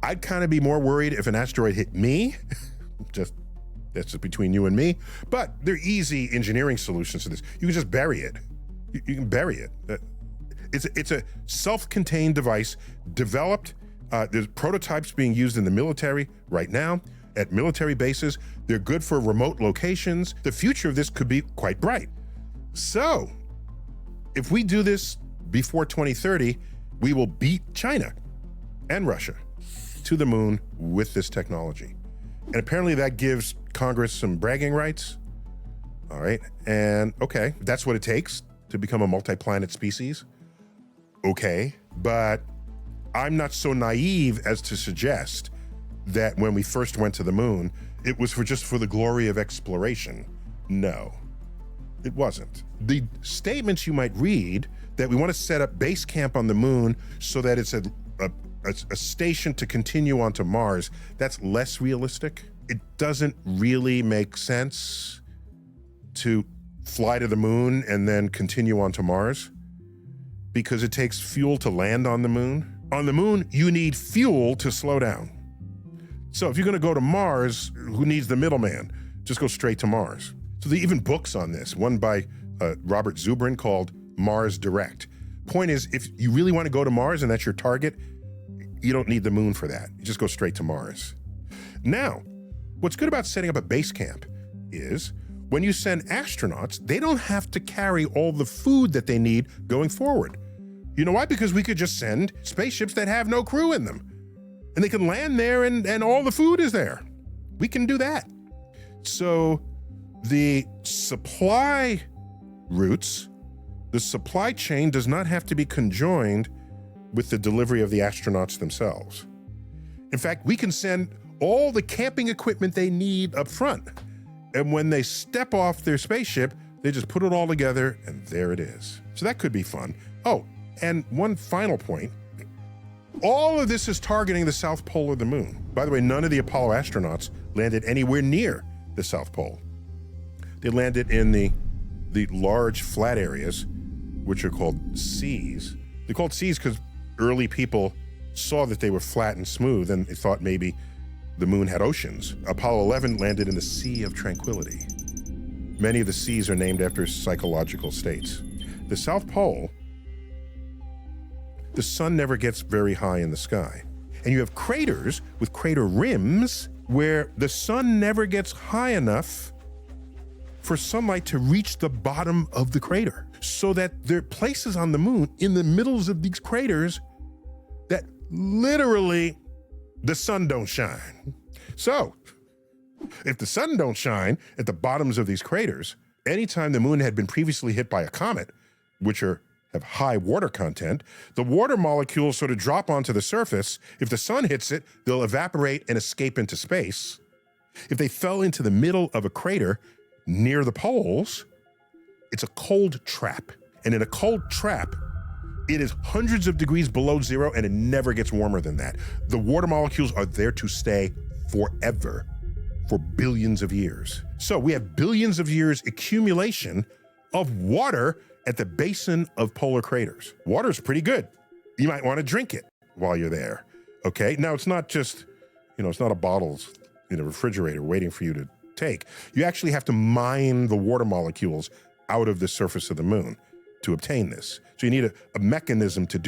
I'd kind of be more worried if an asteroid hit me. That's just between you and me. But they're easy engineering solutions to this. You can just bury it. You can bury it. It's a self-contained device developed. There's prototypes being used in the military right now at military bases. They're good for remote locations. The future of this could be quite bright. So if we do this before 2030, we will beat China and Russia to the moon with this technology. And apparently that gives Congress some bragging rights. All right, and okay, that's what it takes to become a multi-planet species. Okay, but I'm not so naive as to suggest that when we first went to the moon, it was just for the glory of exploration. No, it wasn't. The statements you might read that we want to set up base camp on the moon so that it's a station to continue onto Mars, that's less realistic. It doesn't really make sense to fly to the moon and then continue onto Mars because it takes fuel to land on the moon. On the moon, you need fuel to slow down. So if you're going to go to Mars, who needs the middleman? Just go straight to Mars. So there are even books on this, one by Robert Zubrin called Mars Direct. Point is, if you really want to go to Mars and that's your target, you don't need the moon for that. You just go straight to Mars. Now, what's good about setting up a base camp is when you send astronauts, they don't have to carry all the food that they need going forward. You know why? Because we could just send spaceships that have no crew in them. And they can land there and all the food is there. We can do that. So the supply routes, the supply chain does not have to be conjoined with the delivery of the astronauts themselves. In fact, we can send all the camping equipment they need up front. And when they step off their spaceship, they just put it all together and there it is. So that could be fun. Oh, and one final point. All of this is targeting the South Pole of the moon. By the way, none of the Apollo astronauts landed anywhere near the South Pole. They landed in the large flat areas, which are called seas. They're called seas because early people saw that they were flat and smooth and they thought maybe the moon had oceans. Apollo 11 landed in the Sea of Tranquility. Many of the seas are named after psychological states. The South Pole, the sun never gets very high in the sky. And you have craters with crater rims where the sun never gets high enough for sunlight to reach the bottom of the crater. So that there are places on the moon in the middles of these craters that literally the sun don't shine. So if the sun don't shine at the bottoms of these craters, anytime the moon had been previously hit by a comet, which have high water content, the water molecules sort of drop onto the surface. If the sun hits it, they'll evaporate and escape into space. If they fell into the middle of a crater near the poles, it's a cold trap. And in a cold trap, it is hundreds of degrees below zero and it never gets warmer than that. The water molecules are there to stay forever, for billions of years. So we have billions of years accumulation of water at the basin of polar craters. Water's pretty good. You might want to drink it while you're there, okay? Now it's not just, it's not a bottle in a refrigerator waiting for you to take. You actually have to mine the water molecules out of the surface of the moon to obtain this. So you need a mechanism to do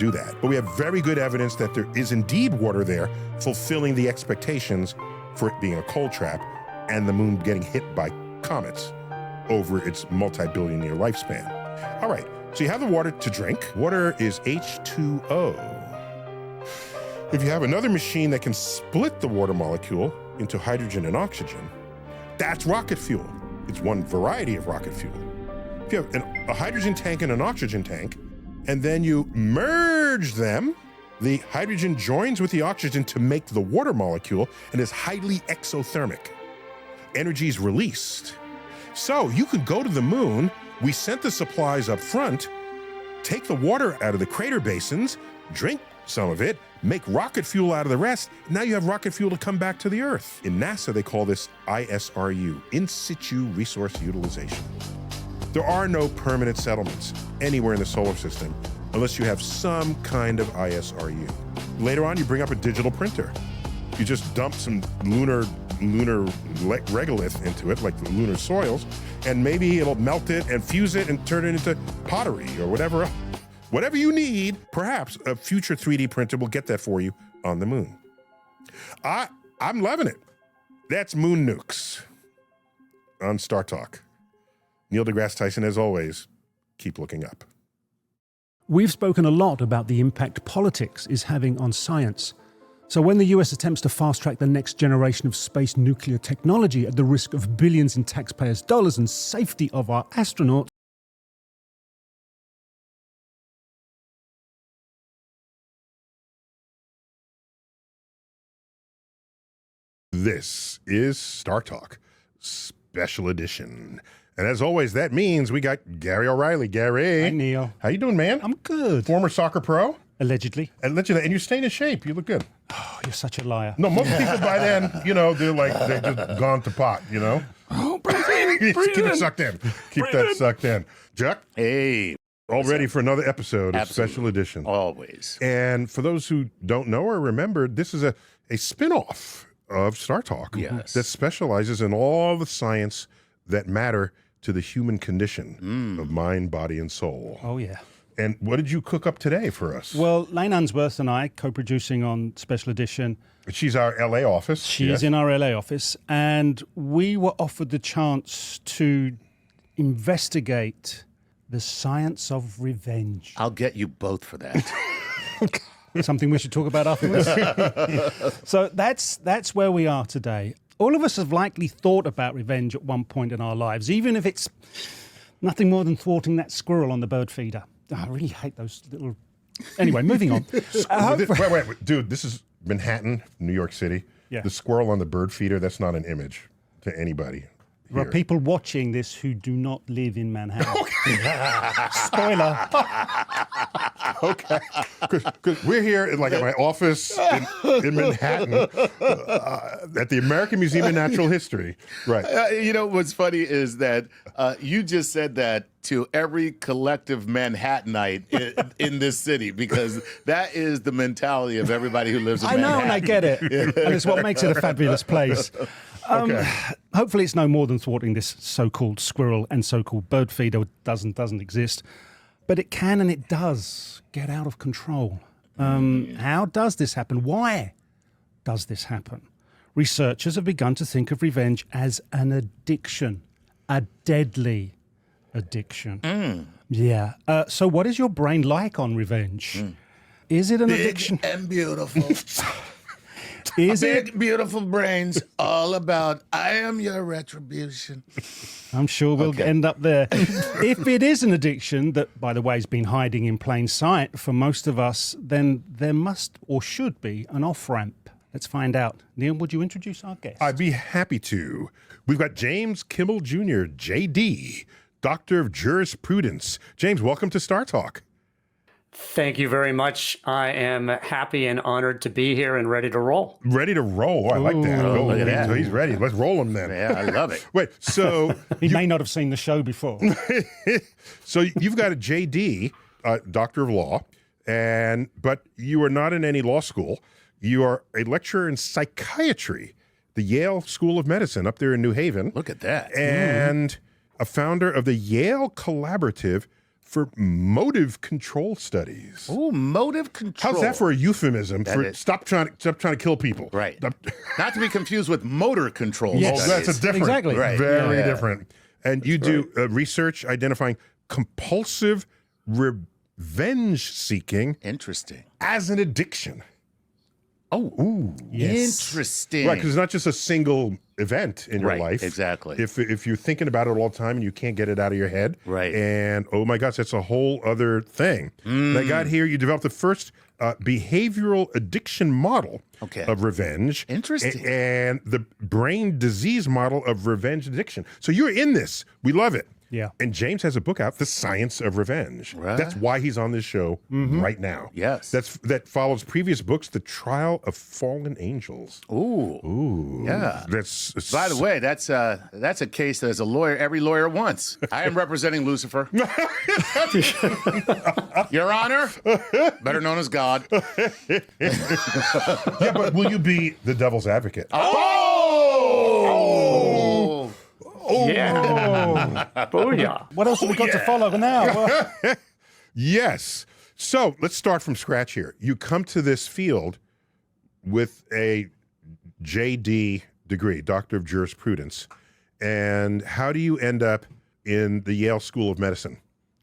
do that. But we have very good evidence that there is indeed water there, fulfilling the expectations for it being a cold trap and the moon getting hit by comets over its multi-billion-year lifespan. All right, so you have the water to drink. Water is H2O. If you have another machine that can split the water molecule into hydrogen and oxygen, that's rocket fuel. It's one variety of rocket fuel. If you have a hydrogen tank and an oxygen tank, and then you merge them, the hydrogen joins with the oxygen to make the water molecule and is highly exothermic. Energy is released. So you could go to the moon, we sent the supplies up front, take the water out of the crater basins, drink some of it, make rocket fuel out of the rest. Now you have rocket fuel to come back to the Earth. In NASA, they call this ISRU, In Situ Resource Utilization. There are no permanent settlements anywhere in the solar system unless you have some kind of ISRU. Later on, you bring up a digital printer. You just dump some lunar regolith into it, like the lunar soils, and maybe it'll melt it and fuse it and turn it into pottery or whatever. Whatever you need, perhaps a future 3D printer will get that for you on the moon. I'm loving it. That's Moon Nukes on Star Talk. Neil deGrasse Tyson, as always, keep looking up. We've spoken a lot about the impact politics is having on science. So when the US attempts to fast-track the next generation of space nuclear technology at the risk of billions in taxpayers' dollars and safety of our astronauts, This is Star Talk, special edition. And as always, that means we got Gary O'Reilly. Gary. Hi, Neil. How you doing, man? I'm good. Former soccer pro? Allegedly. Allegedly. And you're staying in shape. You look good. Oh, you're such a liar. No, most people by then, they're just gone to pot, Oh, breathe in. Keep it sucked in. Keep that sucked in. Chuck? Hey. All ready for another episode of Absolutely. Special Edition. Always. And for those who don't know or remember, this is a spin-off of Star Talk that specializes in all the science that matter to the human condition of mind, body, and soul. Oh, yeah. And what did you cook up today for us? Well, Lane Unsworth and I, co-producing on Special Edition. She's our LA office. She is in our LA office. And we were offered the chance to investigate the science of revenge. I'll get you both for that. Something we should talk about afterwards. So that's where we are today. All of us have likely thought about revenge at one point in our lives, even if it's nothing more than thwarting that squirrel on the bird feeder. Oh, I really hate those little... Anyway, moving on. Wait, dude, this is Manhattan, New York City. Yeah. The squirrel on the bird feeder, that's not an image to anybody. There are people watching this who do not live in Manhattan. Spoiler. Okay. Because we're here at my office in Manhattan at the American Museum of Natural History. Right. What's funny is that you just said that to every collective Manhattanite in this city, because that is the mentality of everybody who lives in Manhattan. I know, and I get it. And it's what makes it a fabulous place. Hopefully it's no more than thwarting this so-called squirrel and so-called bird feeder doesn't exist. But it can and it does get out of control. How does this happen? Why does this happen? Researchers have begun to think of revenge as an addiction, a deadly addiction. Yeah. So what is your brain like on revenge? Is it an addiction? Big and beautiful. Is Big, beautiful brains, all about, I am your retribution. I'm sure we'll end up there. If it is an addiction that, by the way, has been hiding in plain sight for most of us, then there must or should be an off-ramp. Let's find out. Neil, would you introduce our guest? I'd be happy to. We've got James Kimmel Jr., JD, Doctor of Jurisprudence. James, welcome to Star Talk. Thank you very much. I am happy and honored to be here and ready to roll. Ready to roll. Oh, I like that. Oh, look at that. So he's ready. Let's roll him then. Yeah, I love it. Wait, so... He may not have seen the show before. So you've got a JD, Doctor of Law, but you are not in any law school. You are a lecturer in psychiatry, the Yale School of Medicine up there in New Haven. Look at that. And a founder of the Yale Collaborative for motive control studies. Oh, motive control. How's that for a euphemism That for is. stop trying to kill people? Right. Not to be confused with motor control. Yes. Oh, studies. that's a different. Exactly. Right. Very Yeah. different. And you do research identifying compulsive revenge seeking. Interesting. As an addiction. Oh, ooh, Yes. interesting. Right, because it's not just a single event in your Right, life. exactly. If you're thinking about it all the time and you can't get it out of your head. Right. And oh my gosh, that's a whole other thing. And I got here, you developed the first behavioral addiction model of revenge. Interesting. And the brain disease model of revenge addiction. So you're in this. We love it. Yeah. And James has a book out, The Science of Revenge. Right. That's why he's on this show right now. Yes. That follows previous books, The Trial of Fallen Angels. Ooh. Yeah. That's By the way, that's a case that as a lawyer, every lawyer wants. I am representing Lucifer. Your Honor, better known as God. Yeah, but will you be the devil's advocate? Yeah. Booyah. What else have we got to follow now? Yes. So let's start from scratch here. You come to this field with a JD degree, Doctor of Jurisprudence. And how do you end up in the Yale School of Medicine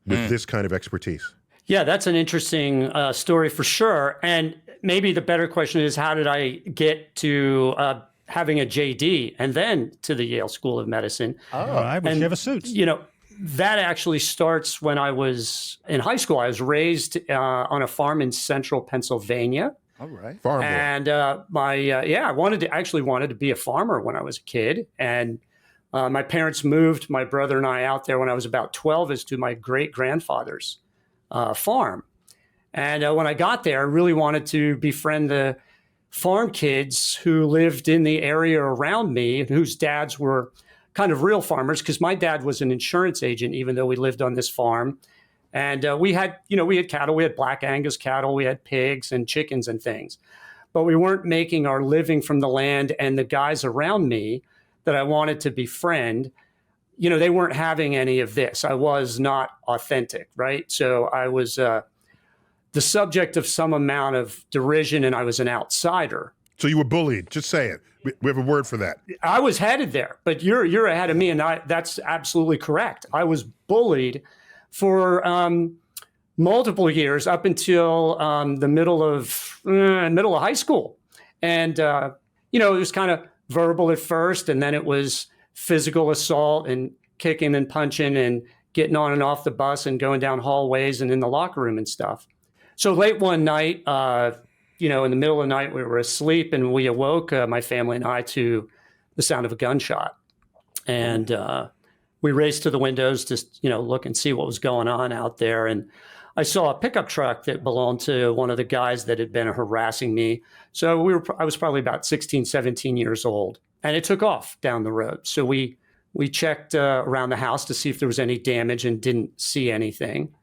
with this kind of expertise? Yeah, that's an interesting story for sure. And maybe the better question is, how did I get to having a JD and then to the Yale School of Medicine? Oh, I wish you have a suit. You know, that actually starts when I was in high school. I was raised on a farm in central Pennsylvania. All right. Farm boy. And I wanted to be a farmer when I was a kid. And my parents moved my brother and I out there when I was about 12 as to my great-grandfather's farm. And when I got there, I really wanted to befriend the farm kids who lived in the area around me, whose dads were kind of real farmers, because my dad was an insurance agent, even though we lived on this farm. And we had cattle, we had Black Angus cattle, we had pigs and chickens and things. But we weren't making our living from the land, and the guys around me that I wanted to befriend, they weren't having any of this. I was not authentic, right? So I was the subject of some amount of derision, and I was an outsider. So you were bullied. Just say it. We have a word for that. I was headed there, but you're ahead of me, and that's absolutely correct. I was bullied for multiple years up until the middle of high school, and it was kind of verbal at first, and then it was physical assault and kicking and punching and getting on and off the bus and going down hallways and in the locker room and stuff. So late one night, in the middle of the night, we were asleep and we awoke, my family and I, to the sound of a gunshot. And we raced to the windows to, look and see what was going on out there. And I saw a pickup truck that belonged to one of the guys that had been harassing me. So I was probably about 16, 17 years old, and it took off down the road. So we checked around the house to see if there was any damage and didn't see anything.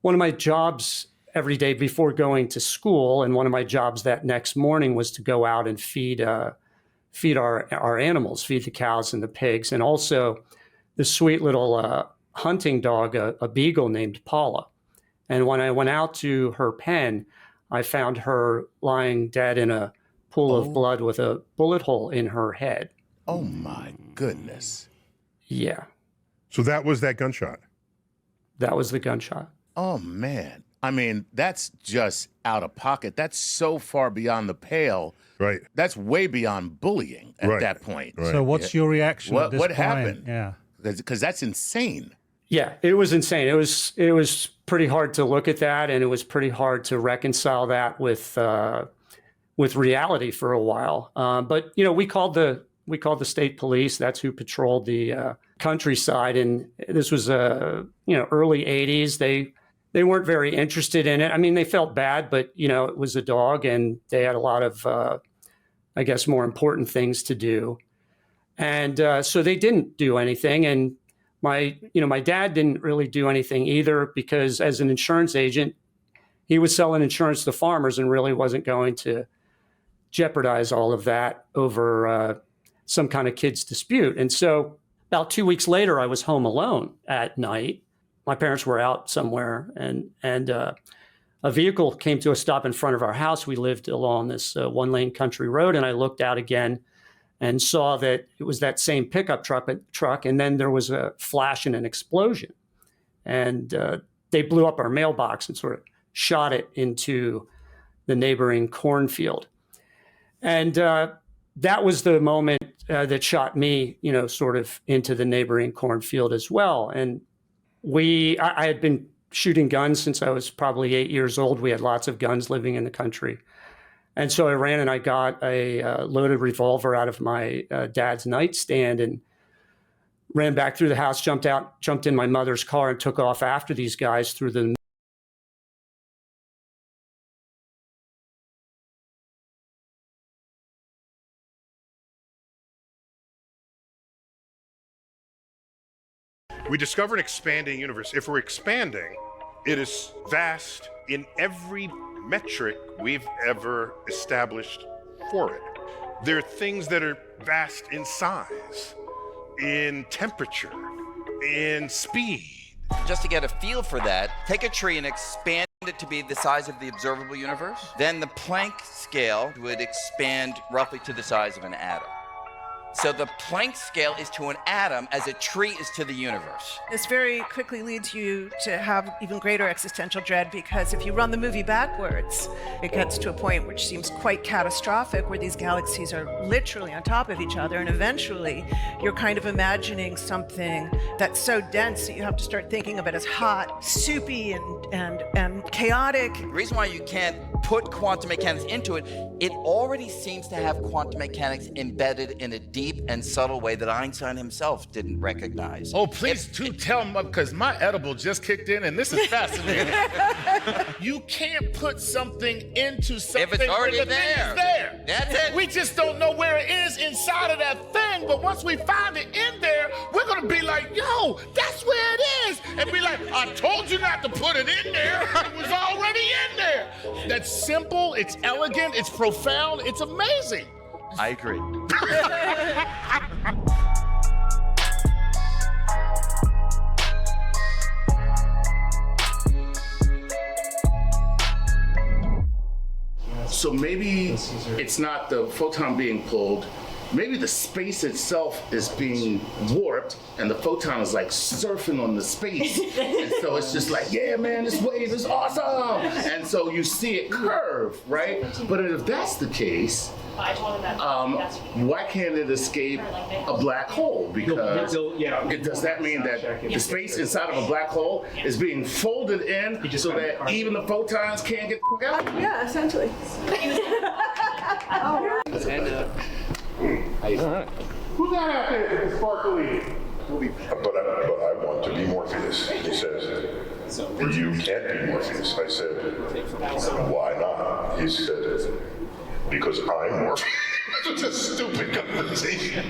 One of my jobs every day before going to school, and one of my jobs that next morning, was to go out and feed our animals, feed the cows and the pigs, and also the sweet little hunting dog, a beagle named Paula. And when I went out to her pen, I found her lying dead in a pool of blood with a bullet hole in her head. Oh my goodness. Yeah. So that was that gunshot? That was the gunshot. Oh man. I mean, that's just out of pocket. That's so far beyond the pale. Right. That's way beyond bullying at that point. Right. So what's your reaction at this what point? happened? Yeah. Because that's insane. Yeah, it was insane. It was pretty hard to look at that, and it was pretty hard to reconcile that with reality for a while. But we called the state police. That's who patrolled the countryside, and this was early '80s. They weren't very interested in it. I mean, they felt bad, but it was a dog, and they had a lot of I guess more important things to do, and so they didn't do anything. And my dad didn't really do anything either, because as an insurance agent, he was selling insurance to farmers and really wasn't going to jeopardize all of that over some kind of kid's dispute. And so about 2 weeks later, I was home alone at night, my parents were out somewhere, and a vehicle came to a stop in front of our house. We lived along this one-lane country road, and I looked out again and saw that it was that same pickup truck, and then there was a flash and an explosion. And they blew up our mailbox and sort of shot it into the neighboring cornfield. And that was the moment that shot me, sort of into the neighboring cornfield as well. And I had been shooting guns since I was probably 8 years old. We had lots of guns living in the country. And so I ran and I got a loaded revolver out of my dad's nightstand and ran back through the house, jumped in my mother's car and took off after these guys through the We discover an expanding universe. If we're expanding, it is vast in every metric we've ever established for it. There are things that are vast in size, in temperature, in speed. Just to get a feel for that, take a tree and expand it to be the size of the observable universe. Then the Planck scale would expand roughly to the size of an atom. So the Planck scale is to an atom as a tree is to the universe. This very quickly leads you to have even greater existential dread, because if you run the movie backwards, it gets to a point which seems quite catastrophic, where these galaxies are literally on top of each other, and eventually you're kind of imagining something that's so dense that you have to start thinking of it as hot, soupy, and chaotic. The reason why you can't put quantum mechanics into it, it already seems to have quantum mechanics embedded in a deep and subtle way that Einstein himself didn't recognize. Oh, please tell me, because my edible just kicked in and this is fascinating. You can't put something into something if it's already where the thing is there. That's it. We just don't know where it is inside of that thing, but once we find it in there, we're gonna be like, yo, that's where it is. And be like, I told you not to put it in there. It was already in there. That's simple, it's elegant, it's profound, it's amazing. I agree. So maybe it's not the photon being pulled, maybe the space itself is being warped and the photon is like surfing on the space. And so it's just like, yeah, man, this wave is awesome. And so you see it curve, right? But if that's the case, why can't it escape a black hole? Because does that mean that the space inside of a black hole is being folded in so that even the photons can't get out? Yeah, essentially. Who's that out there with the sparkly? But I want to be Morpheus, he says. You can't be Morpheus. I said, why not? He said, because I'm Morpheus. It's a stupid conversation.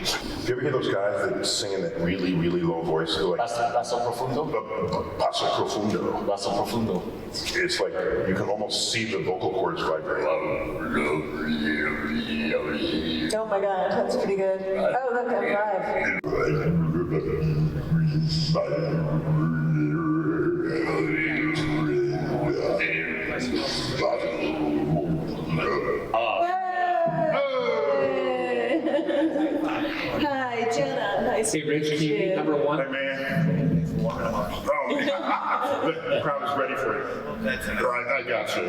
You ever hear those guys that sing in that really, really low voice? They're like, Basso profundo? Basso profundo. Basso profundo. It's like you can almost see the vocal cords vibrate. Oh my God, that's pretty good. Oh, look, I'm Hi, Jenna. Nice to meet you. Number one. Hey, man. Oh, the crowd is ready for it. I got you.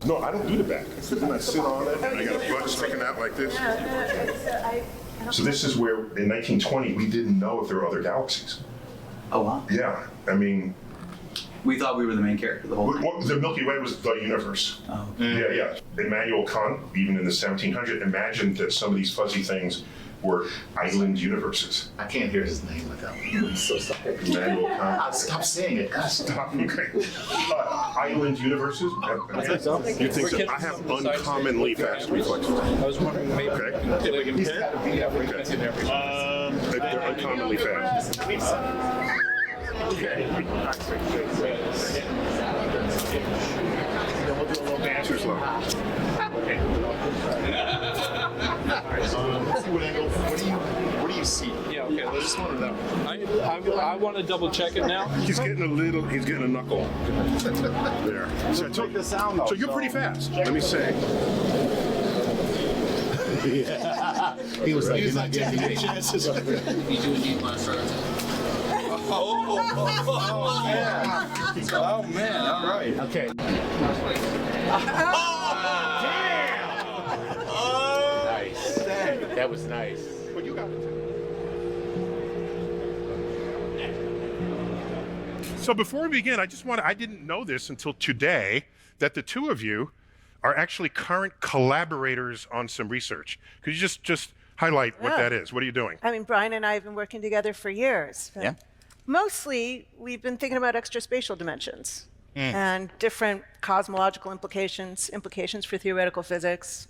No, I don't do the back. I sit on it, and I got a butt sticking out like this. So this is where, in 1920, we didn't know if there were other galaxies. Oh, wow. Yeah, I mean... We thought we were the main character the whole time. The Milky Way was the universe. Oh. Yeah. Immanuel Kant, even in the 1700s, imagined that some of these fuzzy things were island universes. I can't hear his name without you. I'm so sorry. Immanuel Kant. I'll stop saying it. Gosh, stop. Okay. Island universes? You think so? I have uncommonly fast reflexes. I was wondering maybe He's got to be they're uncommonly fast. Okay. Then we'll do a little dance or slow. What do you see? Yeah, okay, I just wanted to know. I want to double check it now. He's getting a knuckle. There. So you're pretty fast. Let me say. Yeah. He was like, you're not getting any chances. You do need my shirt. Oh, man. Oh, man. All right. Okay. Nice. That was nice. Well, you got it. So before we begin, I didn't know this until today, that the two of you are actually current collaborators on some research. Could you just highlight what that is? What are you doing? I mean, Brian and I have been working together for years. Yeah. Mostly, we've been thinking about extraspatial dimensions and different cosmological implications for theoretical physics,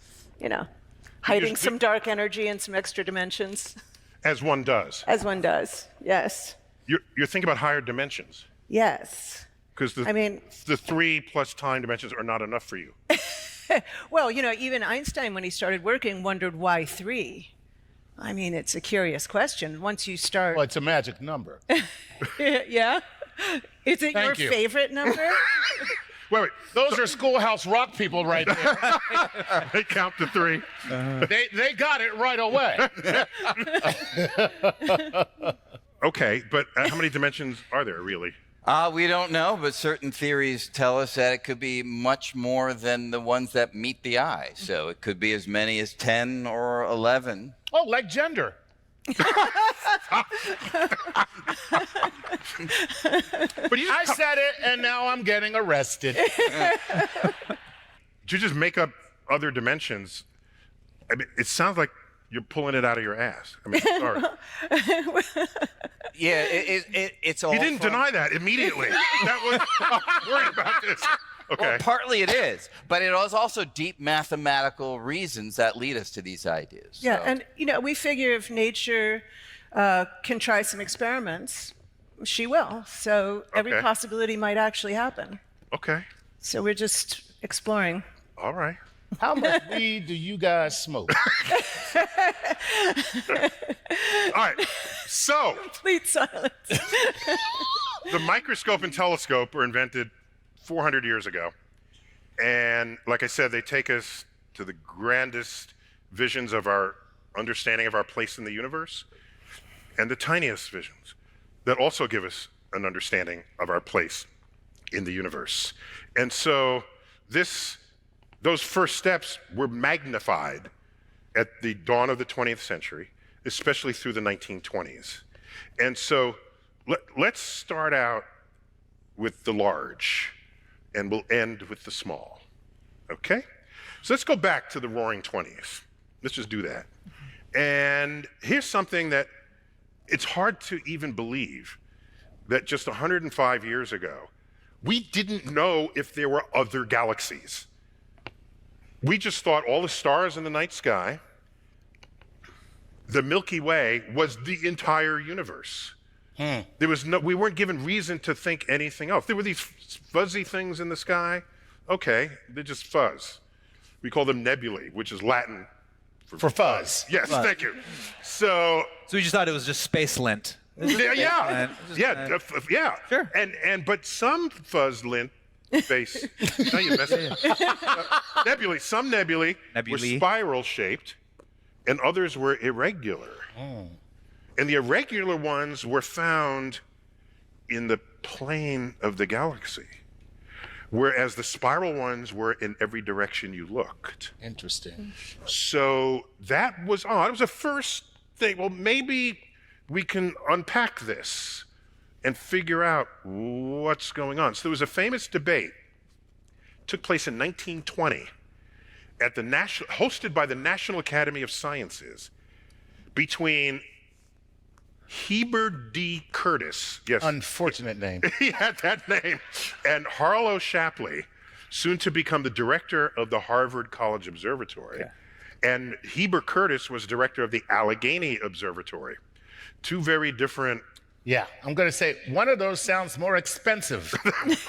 hiding some dark energy in some extra dimensions. As one does. As one does, yes. You're thinking about higher dimensions. Yes. Because the 3+ time dimensions are not enough for you. Well, even Einstein, when he started working, wondered why 3. I mean, it's a curious question. Once you start... Well, it's a magic number. Yeah? Is it your favorite number? Wait. Those are Schoolhouse Rock people right there. They count to 3. They got it right away. Okay, but how many dimensions are there, really? We don't know, but certain theories tell us that it could be much more than the ones that meet the eye. So it could be as many as 10 or 11. Oh, like gender. But I said it, and now I'm getting arrested. Did you just make up other dimensions? I mean, it sounds like you're pulling it out of your ass. I mean, sorry. Yeah, it's all. You didn't deny that immediately. That was I'm worried about this. Okay. Well, partly it is, but it is also deep mathematical reasons that lead us to these ideas. Yeah, So- and we figure if nature can try some experiments, she will. So every Okay. possibility might actually happen. Okay. So we're just exploring. All right. How much weed do you guys smoke? All right. So Complete silence. the microscope and telescope were invented 400 years ago. And like I said, they take us to the grandest visions of our understanding of our place in the universe and the tiniest visions that also give us an understanding of our place in the universe. And so those first steps were magnified at the dawn of the 20th century, especially through the 1920s. And so let's start out with the large, and we'll end with the small, okay? So let's go back to the roaring 20s. Let's just do that. And here's something that it's hard to even believe that just 105 years ago, we didn't know if there were other galaxies. We just thought all the stars in the night sky, the Milky Way, was the entire universe. We weren't given reason to think anything else. There were these fuzzy things in the sky. Okay, they're just fuzz. We call them nebulae, which is Latin for fuzz. Yes, Fuzz. thank you. So we just thought it was just space lint. yeah. Sure. But some fuzz lint base. Now you're messing. Nebulae. Some nebulae were spiral shaped, and others were irregular. And the irregular ones were found in the plane of the galaxy, whereas the spiral ones were in every direction you looked. Interesting. So that was odd. It was the first thing. Well, maybe we can unpack this and figure out what's going on. So there was a famous debate, took place in 1920, at the hosted by the National Academy of Sciences, between Heber D. Curtis, yes. Unfortunate name. He had that name. And Harlow Shapley, soon to become the director of the Harvard College Observatory. And Heber Curtis was director of the Allegheny Observatory. Two very different. Yeah, I'm going to say one of those sounds more expensive.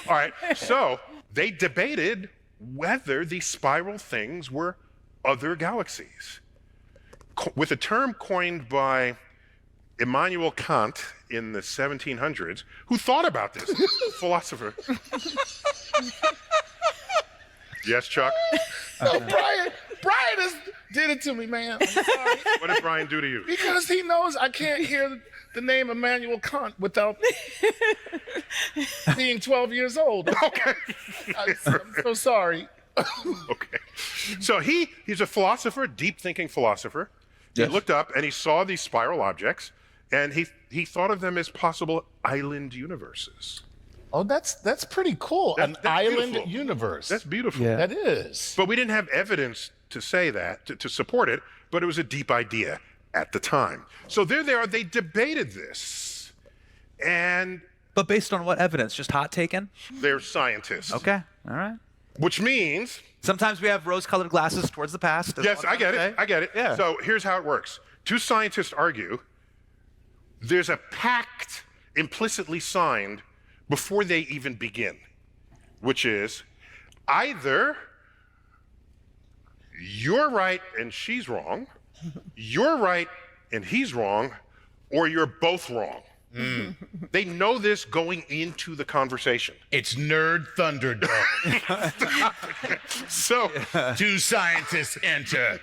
All right, so they debated whether these spiral things were other galaxies. With a term coined by Immanuel Kant in the 1700s, who thought about this, philosopher. Yes, Chuck? No, Brian has did it to me, man. I'm sorry. What did Brian do to you? Because he knows I can't hear the name Immanuel Kant without being 12 years old. Okay. I'm so sorry. Okay. So he's a philosopher, deep-thinking philosopher. He looked up and he saw these spiral objects, and he thought of them as possible island universes. Oh, that's pretty cool. An island beautiful. universe. That's beautiful. Yeah. That is. But we didn't have evidence to say that, to support it, but it was a deep idea at the time. So there they are, they debated this. But based on what evidence? Just hot taken? They're scientists. Okay, all right. Which means... Sometimes we have rose-colored glasses towards the past. Yes, I get it. Yeah. So here's how it works. Two scientists argue. There's a pact implicitly signed before they even begin, which is either you're right and she's wrong, you're right and he's wrong, or you're both wrong. They know this going into the conversation. It's Nerd Thunderdome. So, two scientists enter.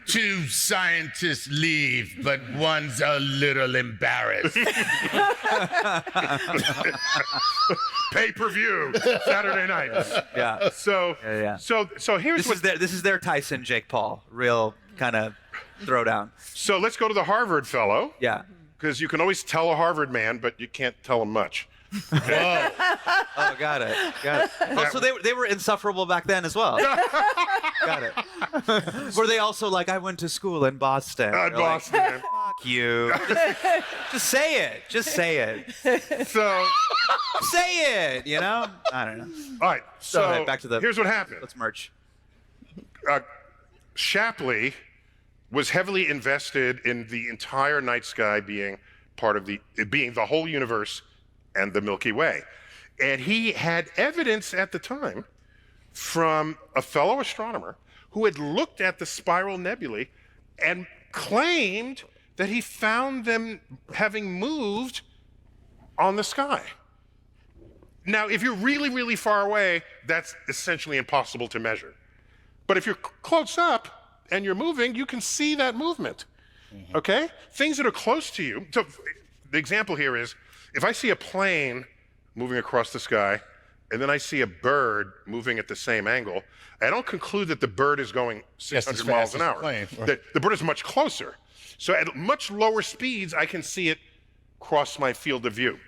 Two scientists leave, but one's a little embarrassed. Pay-per-view Saturday night. Yeah. So here's this is their Tyson, Jake Paul, real kind of throwdown. So let's go to the Harvard fellow. Yeah. Because you can always tell a Harvard man, but you can't tell him much. Whoa. Oh, got it. Oh, so they were insufferable back then as well. Got it. Were they also like, I went to school in Boston? Boston. Like, fuck you. Just say it. Just say it. So say it. You know? I don't know. All right. So Go ahead, back to the. Here's what happened. Let's merch. Shapley was heavily invested in the entire night sky being part of the whole universe and the Milky Way. And he had evidence at the time from a fellow astronomer who had looked at the spiral nebulae and claimed that he found them having moved on the sky. Now, if you're really, really far away, that's essentially impossible to measure. But if you're close up, and you're moving, you can see that movement, okay? Things that are close to you. So the example here is, if I see a plane moving across the sky, and then I see a bird moving at the same angle, I don't conclude that the bird is going 600 miles an hour. The bird is much closer. So at much lower speeds, I can see it cross my field of view.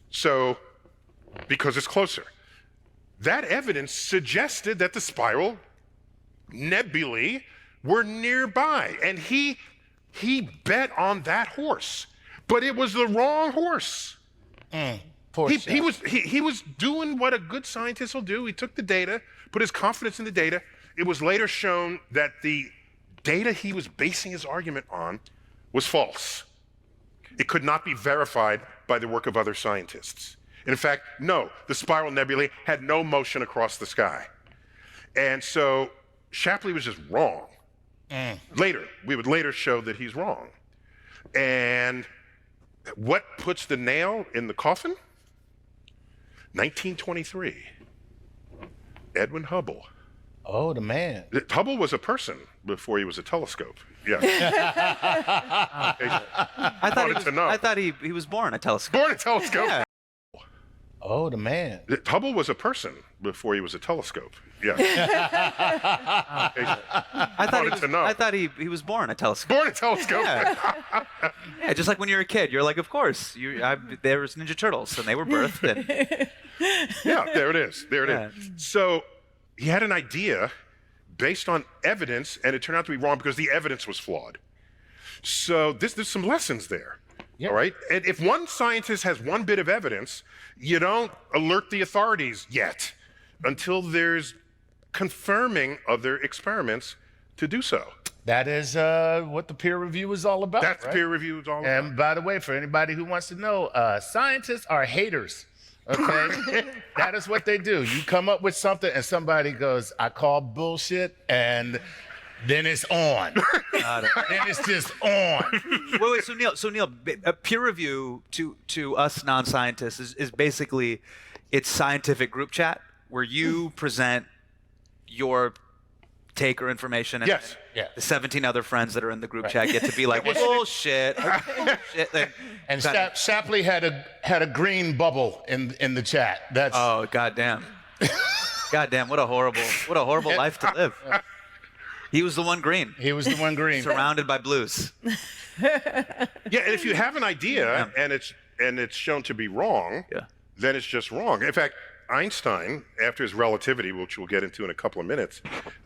So, because it's closer. That evidence suggested that the spiral nebulae were nearby, and he bet on that horse, but it was the wrong horse. He was doing what a good scientist will do. He took the data, put his confidence in the data. It was later shown that the data he was basing his argument on was false. It could not be verified by the work of other scientists. And in fact, no, the spiral nebulae had no motion across the sky. And so Shapley was just wrong. We would later show that he's wrong. And what puts the nail in the coffin? 1923. Edwin Hubble. Oh, the man. Hubble was a person before he was a telescope. Yeah. I thought he was born a telescope. Born a telescope. Yeah. Oh, the man. Hubble was a person before he was a telescope. Yeah. I thought he was born a telescope. Born a telescope. Yeah. Yeah, just like when you're a kid, you're like, of course. There was Ninja Turtles, and they were birthed. And... Yeah, there it is. There it is. So he had an idea based on evidence, and it turned out to be wrong because the evidence was flawed. So there's some lessons there. Yep. All right. And if one scientist has one bit of evidence, you don't alert the authorities yet until there's confirming other experiments to do so. That is what the peer review is all about. That's right? Peer review is all about. And by the way, for anybody who wants to know, scientists are haters. Okay, that is what they do. You come up with something, and somebody goes, "I call bullshit," and then it's on. Got it. Then it's just on. Wait. So Neil, a peer review to us non-scientists is basically it's scientific group chat where you present your take or information, and Yes. Yeah. the 17 other friends that are in the group chat get to be like, bullshit. And Shapley had a green bubble in the chat. That's oh goddamn, what a horrible life to live. He was the one green. He was the one green. Surrounded by blues. Yeah, and if you have an idea and it's shown to be wrong, then it's just wrong. In fact, Einstein, after his relativity, which we'll get into in a couple of minutes,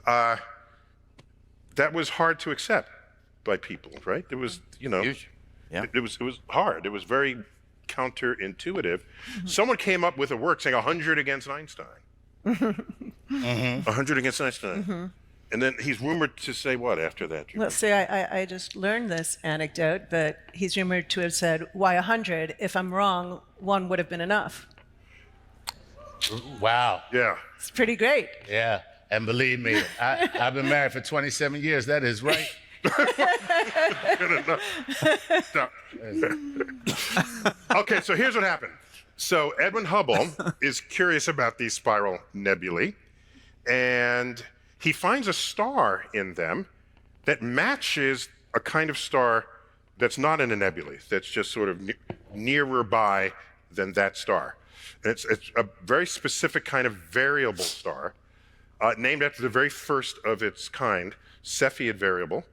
that was hard to accept by people, right? It was, it was hard. It was very counterintuitive. Someone came up with a work saying 100 against Einstein. 100 against Einstein. And then he's rumored to say what after that? Well, see, I just learned this anecdote, but he's rumored to have said, why 100? If I'm wrong, 1 would have been enough. Wow. Yeah. It's pretty great. Yeah. And believe me, I've been married for 27 years. That is right. Okay, so here's what happened. So Edwin Hubble is curious about these spiral nebulae, and he finds a star in them that matches a kind of star that's not in a nebulae, that's just sort of nearer by than that star. And it's a very specific kind of variable star, named after the very first of its kind, Cepheid variable.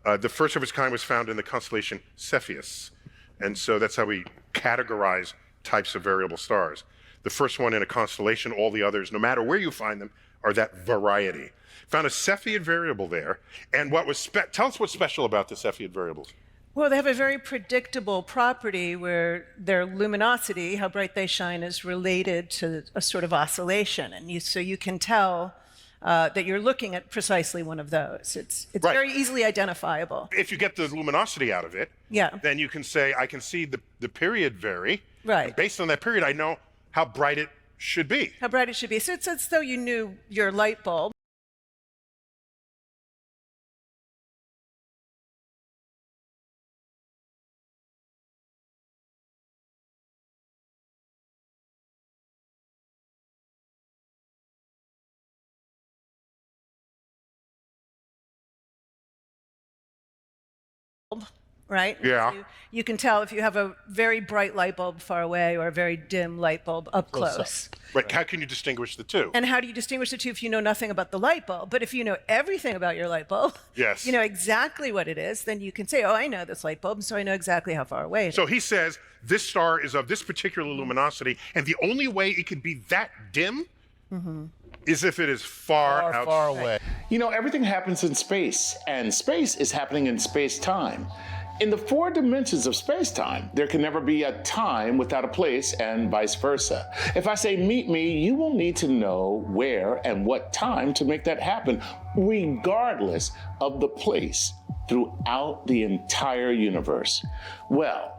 The first of its kind was found in the constellation Cepheus. And so that's how we categorize types of variable stars. The first one in a constellation, all the others, no matter where you find them, are that variety. Found a Cepheid variable there. And what was tell us what's special about the Cepheid variables. Well, they have a very predictable property where their luminosity, how bright they shine, is related to a sort of oscillation. And so you can tell that you're looking at precisely one of those. It's Right. very easily identifiable. If you get the luminosity out of it, then you can say, I can see the period vary. Right. And based on that period, I know how bright it should be. How bright it should be. So it's as though you knew your light bulb. Right? Yeah. You can tell if you have a very bright light bulb far away or a very dim light bulb up close. Right. How can you distinguish the two? And how do you distinguish the two if you know nothing about the light bulb? But if you know everything about your light bulb, Yes. you know exactly what it is, then you can say, oh, I know this light bulb, so I know exactly how far away it is. So he says this star is of this particular luminosity, and the only way it could be that dim is if it is far away. You know, everything happens in space, and space is happening in space-time. In the 4 dimensions of space-time, there can never be a time without a place, and vice versa. If I say meet me, you will need to know where and what time to make that happen, regardless of the place throughout the entire universe. Well,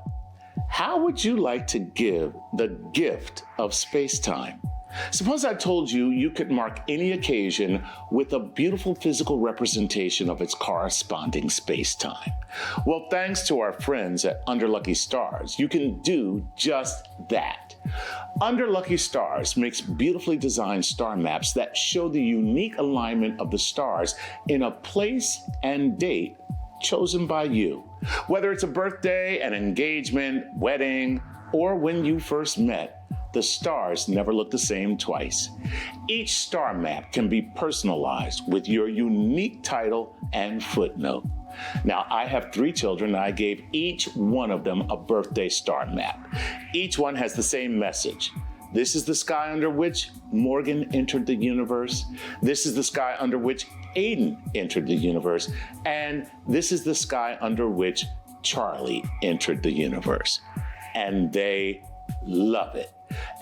how would you like to give the gift of space-time? Suppose I told you you could mark any occasion with a beautiful physical representation of its corresponding space-time. Well, thanks to our friends at Under Lucky Stars, you can do just that. Under Lucky Stars makes beautifully designed star maps that show the unique alignment of the stars in a place and date chosen by you. Whether it's a birthday, an engagement, wedding, or when you first met, the stars never look the same twice. Each star map can be personalized with your unique title and footnote. Now, I have 3 children, and I gave each one of them a birthday star map. Each one has the same message. This is the sky under which Morgan entered the universe. This is the sky under which Aiden entered the universe. And this is the sky under which Charlie entered the universe. And they love it.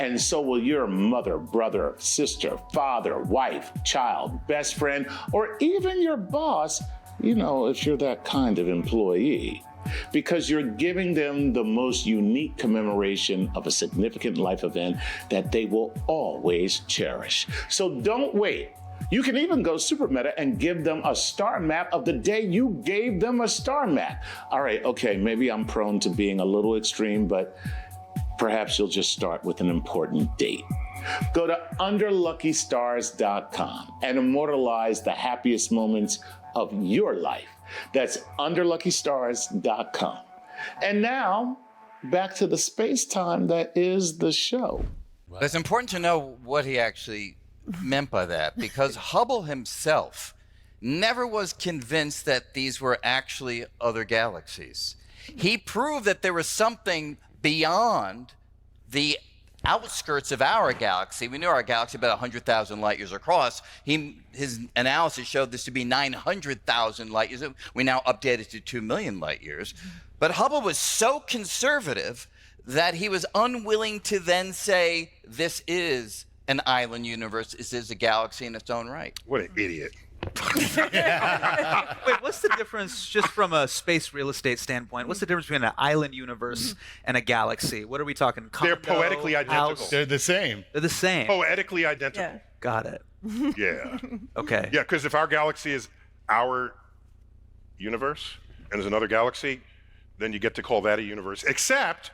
And so will your mother, brother, sister, father, wife, child, best friend, or even your boss, you know, if you're that kind of employee, because you're giving them the most unique commemoration of a significant life event that they will always cherish. So don't wait. You can even go super meta and give them a star map of the day you gave them a star map. All right, okay, maybe I'm prone to being a little extreme, but perhaps you'll just start with an important date. Go to underluckystars.com and immortalize the happiest moments of your life. That's underluckystars.com. And now, back to the space-time that is the show. It's important to know what he actually meant by that, because Hubble himself never was convinced that these were actually other galaxies. He proved that there was something beyond the outskirts of our galaxy. We knew our galaxy about 100,000 light years across. His analysis showed this to be 900,000 light years. We now updated to 2 million light years. But Hubble was so conservative that he was unwilling to then say, this is an island universe. This is a galaxy in its own right. What an idiot. Wait, what's the difference, just from a space real estate standpoint, what's the difference between an island universe and a and what are we talking? Condo, They're poetically identical. house? They're the same. They're the same. Poetically identical. Yeah. Got it. Yeah. Okay. Yeah, because if our galaxy is our universe and there's another galaxy, then you get to call that a universe. Except,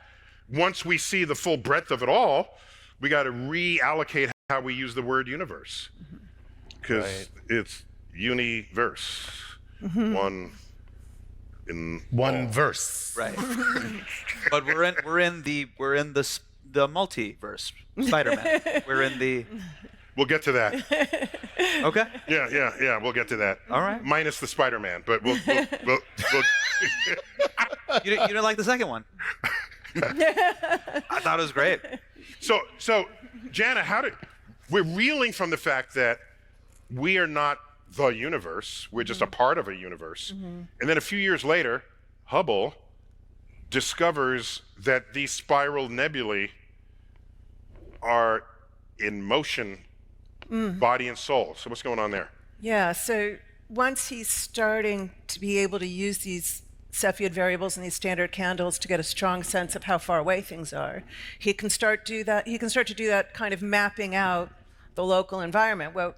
once we see the full breadth of it all, we got to reallocate how we use the word universe. Because it's universe. One in one verse. Right. But we're in the multiverse. Spider-Man. We're in the. We'll get to that. Okay. Yeah. We'll get to that. All right. Minus the Spider-Man, but we'll You didn't like the second one. I thought it was great. So Jana, we're reeling from the fact that we are not the universe. We're just a part of a universe. And then a few years later, Hubble discovers that these spiral nebulae are in motion, body and soul. So what's going on there? Yeah, so once he's starting to be able to use these Cepheid variables and these standard candles to get a strong sense of how far away things are, he can start to do that kind of mapping out the local environment, what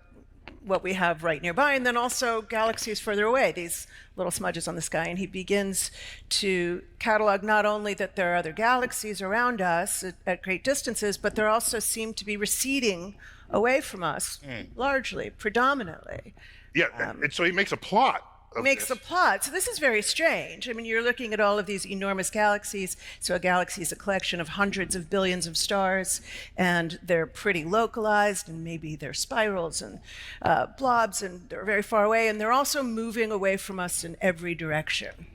we have right nearby, and then also galaxies further away, these little smudges on the sky. And he begins to catalog not only that there are other galaxies around us at great distances, but there also seem to be receding away from us, largely, predominantly. Yeah, and so he makes a plot. Makes a plot. So this is very strange. I mean, you're looking at all of these enormous galaxies. So a galaxy is a collection of hundreds of billions of stars, and they're pretty localized, and maybe they're spirals and blobs, and they're very far away, and they're also moving away from us in every direction,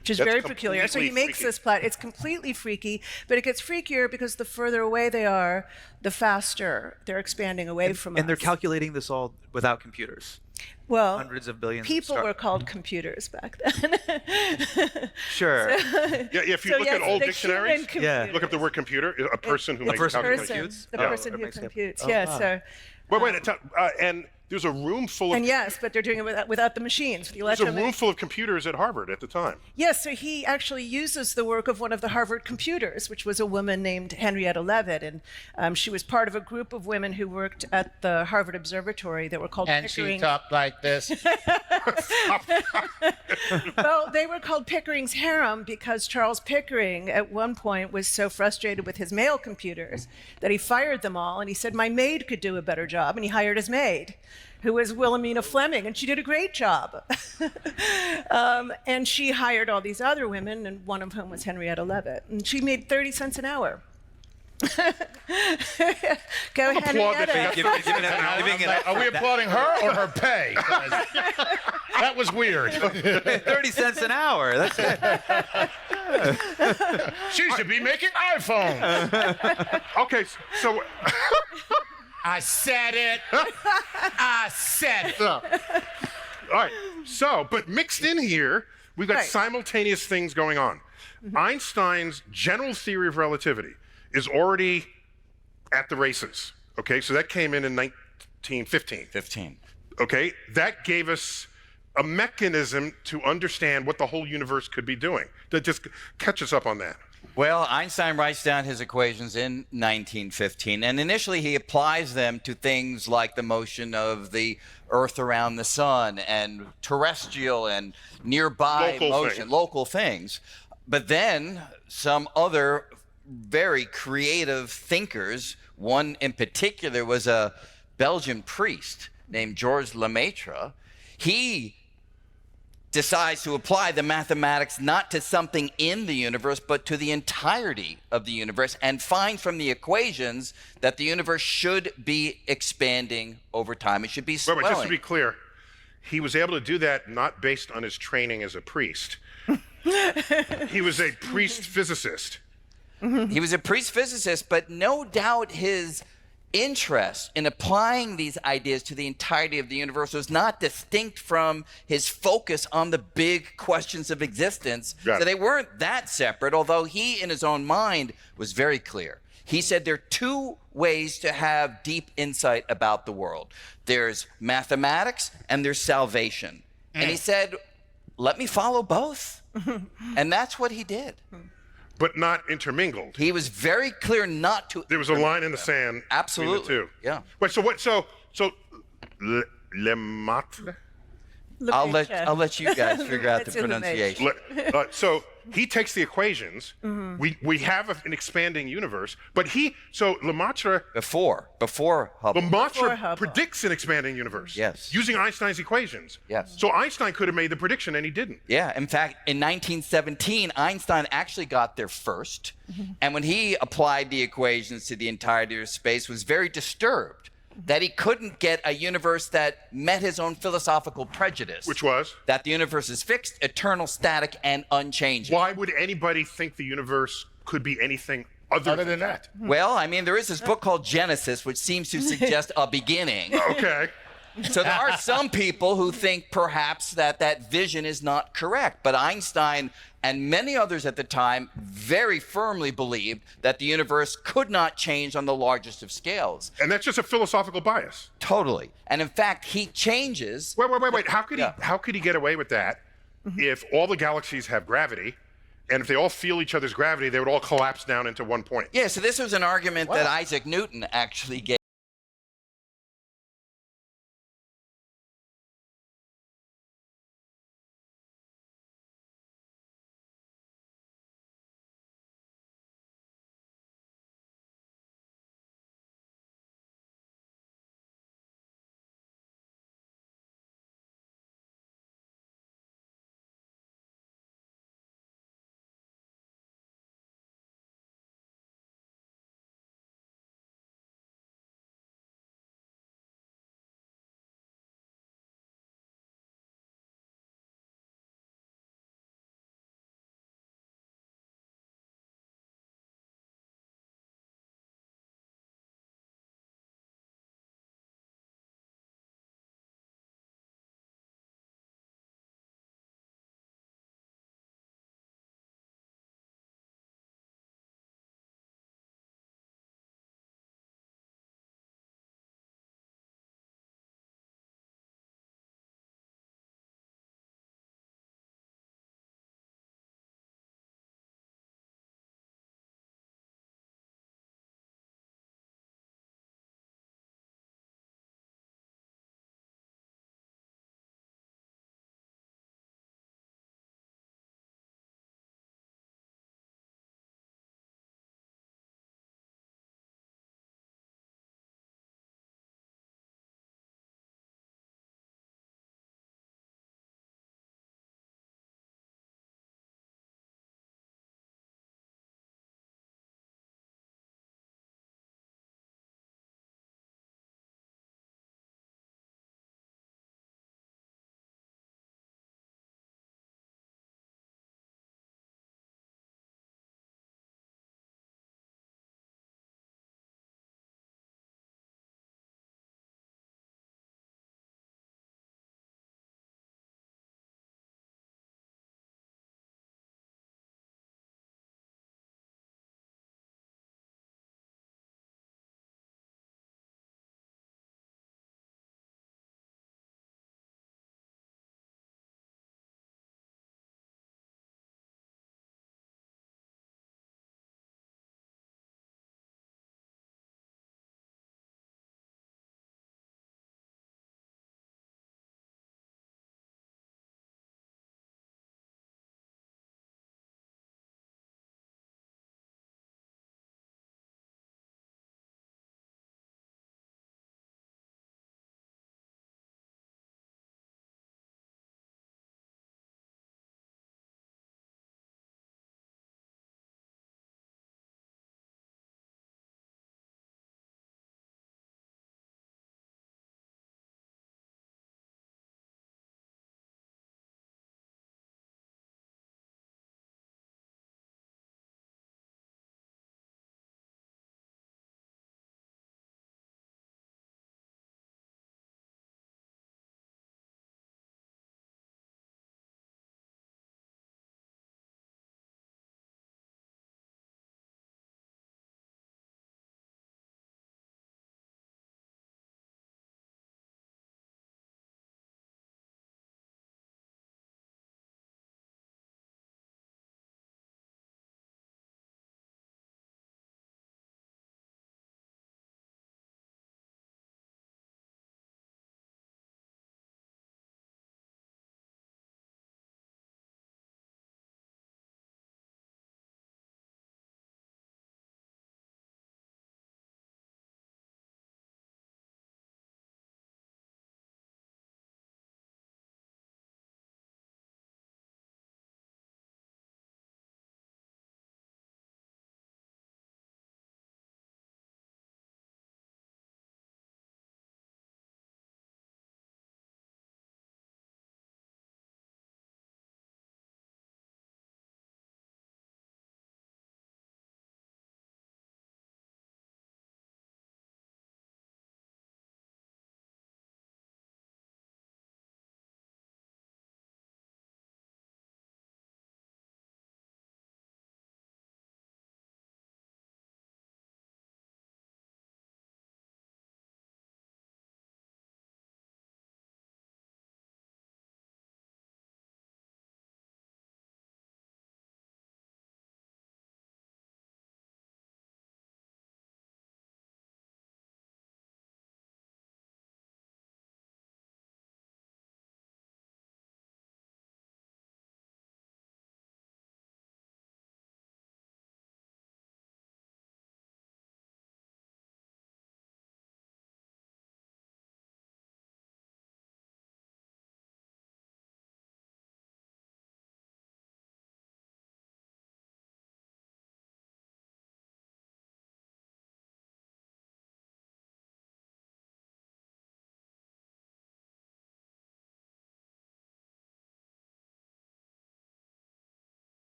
which is very peculiar. So he makes this plot. It's completely freaky, but it gets freakier because the further away they are, the faster they're expanding away from us. And they're calculating this all without computers. Well, hundreds of billions. People were called computers back then. Sure. If you look at old dictionaries, look at the word computer. A person who makes calculations. The person who computes. So. Wait. And there's a room full of. And yes, but they're doing it without the machines. There's a room full of computers at Harvard at the time. Yes, so he actually uses the work of one of the Harvard computers, which was a woman named Henrietta Leavitt, and she was part of a group of women who worked at the Harvard Observatory that were called Pickering. And she talked like this. Well, they were called Pickering's harem because Charles Pickering at one point was so frustrated with his male computers that he fired them all, and he said, my maid could do a better job, and he hired his maid, who was Wilhelmina Fleming, and she did a great job. And she hired all these other women, and one of whom was Henrietta Leavitt, and she made 30 cents an hour. Go, Henrietta. Are we applauding her or her pay? That was weird. 30 cents an hour. That's it. She should be making iPhones. Okay, so. I said it. I said it. All right. So, but mixed in here, we've got simultaneous things going on. Einstein's general theory of relativity is already at the races. Okay, so that came in 1915. Okay, that gave us a mechanism to understand what the whole universe could be doing. That just catch us up on that. Well, Einstein writes down his equations in 1915, and initially he applies them to things like the motion of the Earth around the sun and terrestrial and nearby local things. But then some other very creative thinkers, one in particular was a Belgian priest named Georges Lemaitre. He decides to apply the mathematics not to something in the universe, but to the entirety of the universe, and find from the equations that the universe should be expanding over time. It should be swelling. Wait, just to be clear, he was able to do that not based on his training as a priest. He was a priest physicist. He was a priest physicist, but no doubt his interest in applying these ideas to the entirety of the universe was not distinct from his focus on the big questions of existence. So they weren't that separate, although he, in his own mind, was very clear. He said there are two ways to have deep insight about the world. There's mathematics and there's salvation. And he said, let me follow both. And that's what he did. But not intermingled. He was very clear not to. There was a line in the sand. Absolutely. Between the two. Yeah. Wait. So Lemaitre. I'll let you guys figure out the pronunciation. So he takes the equations. We have an expanding universe, but Lemaitre before Hubble. Lemaitre predicts an expanding universe. Yes. Using Einstein's equations. Yes. So Einstein could have made the prediction and he didn't. Yeah. In fact, in 1917, Einstein actually got there first, and when he applied the equations to the entirety of space, was very disturbed that he couldn't get a universe that met his own philosophical prejudice. Which was? That the universe is fixed, eternal, static, and unchanging. Why would anybody think the universe could be anything other than that? Well, I mean, there is this book called Genesis, which seems to suggest a beginning. Okay. So there are some people who think perhaps that vision is not correct, but Einstein and many others at the time very firmly believed that the universe could not change on the largest of scales. And that's just a philosophical bias. Totally. And in fact, he changes. Wait. How could he get away with that if all the galaxies have gravity? And if they all feel each other's gravity, they would all collapse down into one point. Yeah, so this was an argument that Isaac Newton actually gave.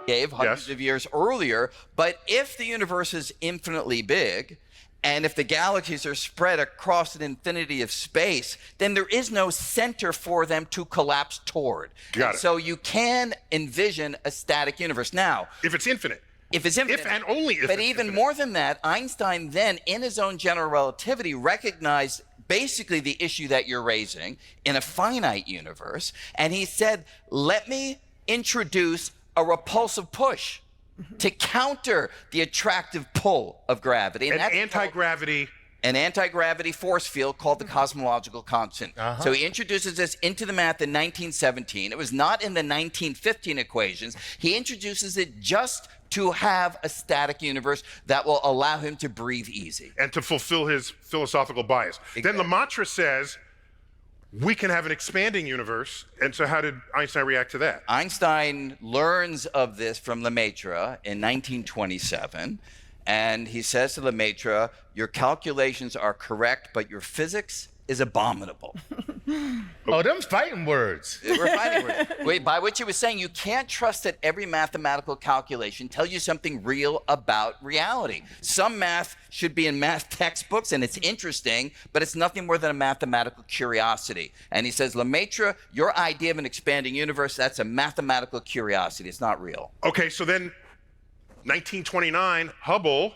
gave hundreds of years earlier. But if the universe is infinitely big, and if the galaxies are spread across an infinity of space, then there is no center for them to collapse toward. Got it. So you can envision a static universe. Now, if it's infinite. If it's infinite. If and only if But it's even infinite. more than that, Einstein then, in his own general relativity, recognized basically the issue that you're raising in a finite universe. And he said, let me introduce a repulsive push to counter the attractive pull of gravity. And anti-gravity. An anti-gravity force field called the cosmological constant. So he introduces this into the math in 1917. It was not in the 1915 equations. He introduces it just to have a static universe that will allow him to breathe easy. And to fulfill his philosophical bias. Then Lemaitre says, we can have an expanding universe. And so how did Einstein react to that? Einstein learns of this from Lemaitre in 1927. And he says to Lemaitre, your calculations are correct, but your physics is abominable. Oh, them's fighting words. We're fighting words. Wait, by which he was saying you can't trust that every mathematical calculation tells you something real about reality. Some math should be in math textbooks, and it's interesting, but it's nothing more than a mathematical curiosity. And he says, Lemaitre, your idea of an expanding universe, that's a mathematical curiosity. It's not real. Okay, so then 1929, Hubble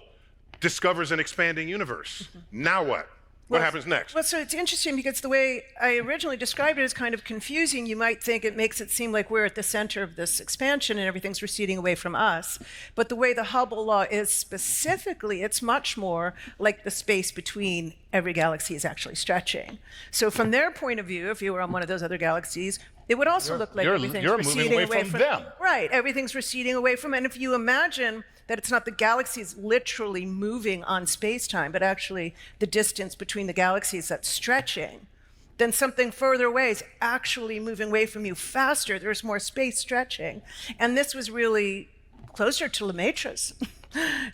discovers an expanding universe. Now what? What happens next? Well, so it's interesting because the way I originally described it is kind of confusing. You might think it makes it seem like we're at the center of this expansion and everything's receding away from us. But the way the Hubble law is specifically, it's much more like the space between every galaxy is actually stretching. So from their point of view, if you were on one of those other galaxies, it would also look like everything's receding away from them. Right, everything's receding away from, and if you imagine that it's not the galaxies literally moving on space-time, but actually the distance between the galaxies that's stretching, then something further away is actually moving away from you faster. There's more space stretching. And this was really closer to Lemaitre's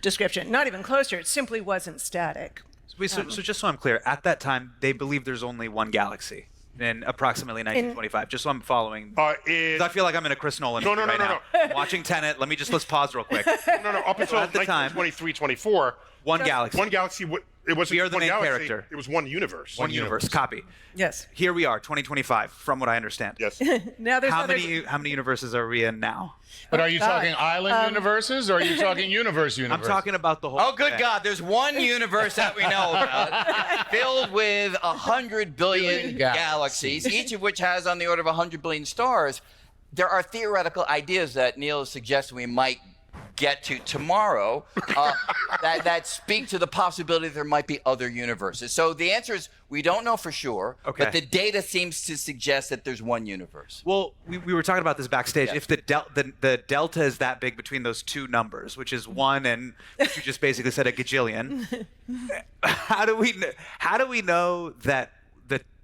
description. Not even closer, it simply wasn't static. So just so I'm clear, at that time, they believed there's only one galaxy in approximately 1925. Just so I'm following. 'Cause I feel like I'm in a Chris Nolan movie right now. Watching Tenet. Let's pause real quick. No, up until 1923, 24. One galaxy. One galaxy. It wasn't We are the one main galaxy, character. It was one universe. One universe. Copy. Yes. Here we are, 2025, from what I understand. Yes. Now there's how many universes are we in now? But are you talking island universes or are you talking universe? I'm talking about the whole. Oh, good God! There's one universe that we know about, filled with 100 billion galaxies, each of which has on the order of 100 billion stars. There are theoretical ideas that Neil is suggesting we might get to tomorrow that speak to the possibility that there might be other universes. So the answer is we don't know for sure, but the data seems to suggest that there's one universe. Well, we were talking about this backstage. If the delta is that big between those two numbers, which is one and which you just basically said a gajillion, how do we know that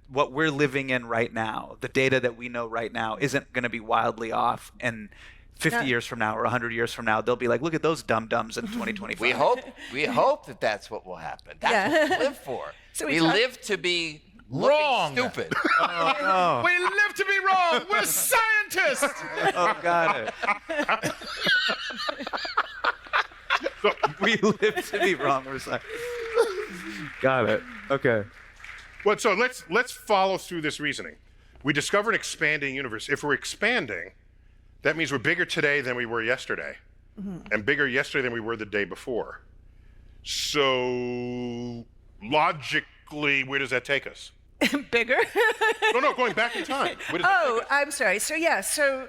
what we're living in right now, the data that we know right now, isn't going to be wildly off and 50 years from now or 100 years from now, they'll be like, look at those dum-dums in 2025. We hope that that's what will happen. That's what we live for. So we live to be wrong. Stupid. Oh. We live to be wrong. We're scientists. Oh, got it. We live to be wrong. We're scientists. Got it. Okay. Well, so let's follow through this reasoning. We discover an expanding universe. If we're expanding, that means we're bigger today than we were yesterday, and bigger yesterday than we were the day before. So logically, where does that take us? Bigger? No, going back in time. Where does that take us? I'm sorry. So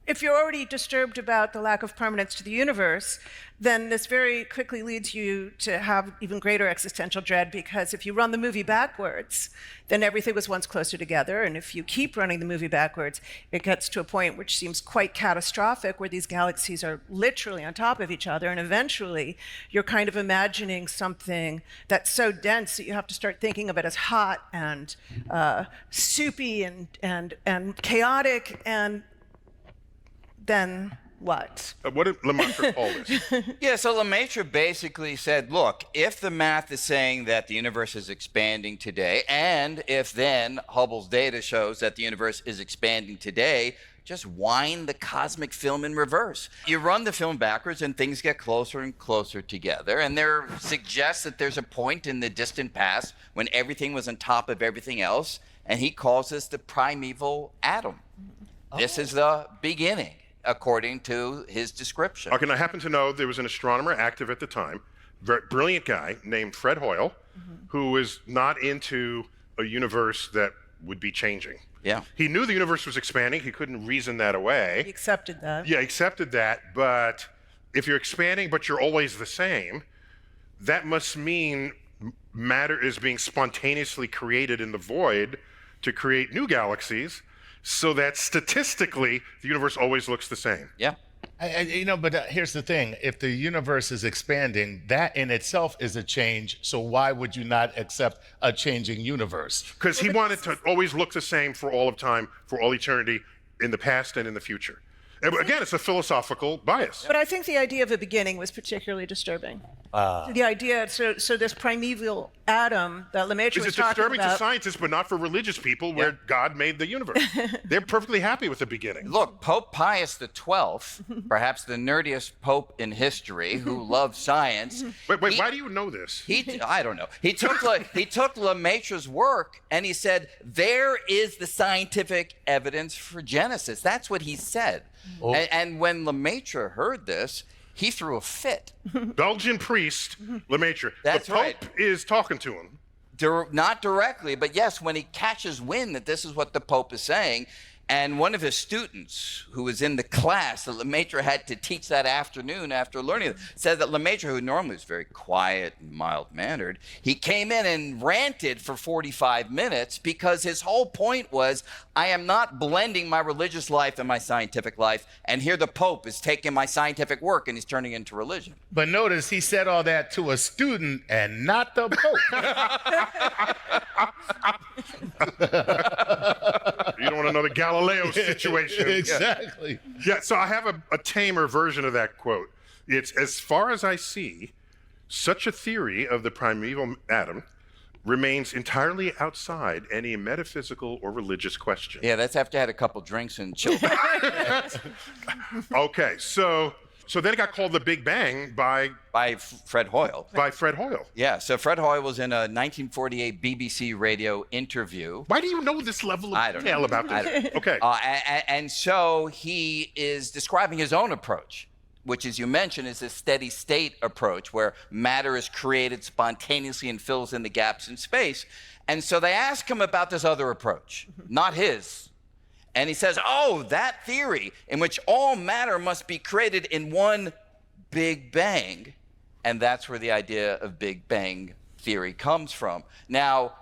if you're already disturbed about the lack of permanence to the universe, then this very quickly leads you to have even greater existential dread, because if you run the movie backwards, then everything was once closer together. And if you keep running the movie backwards, it gets to a point which seems quite catastrophic, where these galaxies are literally on top of each other. And eventually, you're kind of imagining something that's so dense that you have to start thinking of it as hot and soupy and chaotic. And then what? What did Lemaitre call this? Yeah, so Lemaitre basically said, look, if the math is saying that the universe is expanding today, and if then Hubble's data shows that the universe is expanding today, just wind the cosmic film in reverse. You run the film backwards and things get closer and closer together. And there suggests that there's a point in the distant past when everything was on top of everything else. And he calls this the primeval atom. This is the beginning, according to his description. Okay, and I happen to know there was an astronomer active at the time, very brilliant guy named Fred Hoyle, who was not into a universe that would be changing. Yeah. He knew the universe was expanding. He couldn't reason that away. He accepted that. Yeah, accepted that. But if you're expanding, but you're always the same, that must mean matter is being spontaneously created in the void to create new galaxies, so that statistically the universe always looks the same. Yeah. But here's the thing. If the universe is expanding, that in itself is a change. So why would you not accept a changing universe? Because he wanted to always look the same for all of time, for all eternity, in the past and in the future. And again, it's a philosophical bias. But I think the idea of a beginning was particularly disturbing. The idea, so this primeval atom that Lemaitre was It's talking disturbing about. to scientists, but not for religious people where God made the universe. They're perfectly happy with the beginning. Look, Pope Pius XII, perhaps the nerdiest pope in history, who loved science. Wait, why do you know this? I don't know. He took Lemaitre's work and he said, there is the scientific evidence for Genesis. That's what he said. Oh. And when Lemaitre heard this, he threw a fit. Belgian priest, Lemaitre. That's the Pope right. is talking to him. Not directly, but yes, when he catches wind that this is what the Pope is saying, and one of his students who was in the class that Lemaitre had to teach that afternoon after learning it, said that Lemaitre, who normally is very quiet and mild-mannered, he came in and ranted for 45 minutes because his whole point was, I am not blending my religious life and my scientific life, and here the Pope is taking my scientific work and he's turning it into religion. But notice he said all that to a student and not the Pope. You don't want another Galileo situation. Exactly. Yeah, so I have a tamer version of that quote. It's, as far as I see, such a theory of the primeval atom remains entirely outside any metaphysical or religious question. Yeah, that's after I had a couple drinks and chill. Okay, so then it got called the Big Bang by Fred Hoyle. By Fred Hoyle. Yeah, so Fred Hoyle was in a 1948 BBC radio interview. Why do you know this level of detail about this? Okay. And so he is describing his own approach, which, as you mentioned, is a steady state approach where matter is created spontaneously and fills in the gaps in space. And so they ask him about this other approach, not his. And he says, oh, that theory in which all matter must be created in one Big Bang. And that's where the idea of Big Bang theory comes from. Now,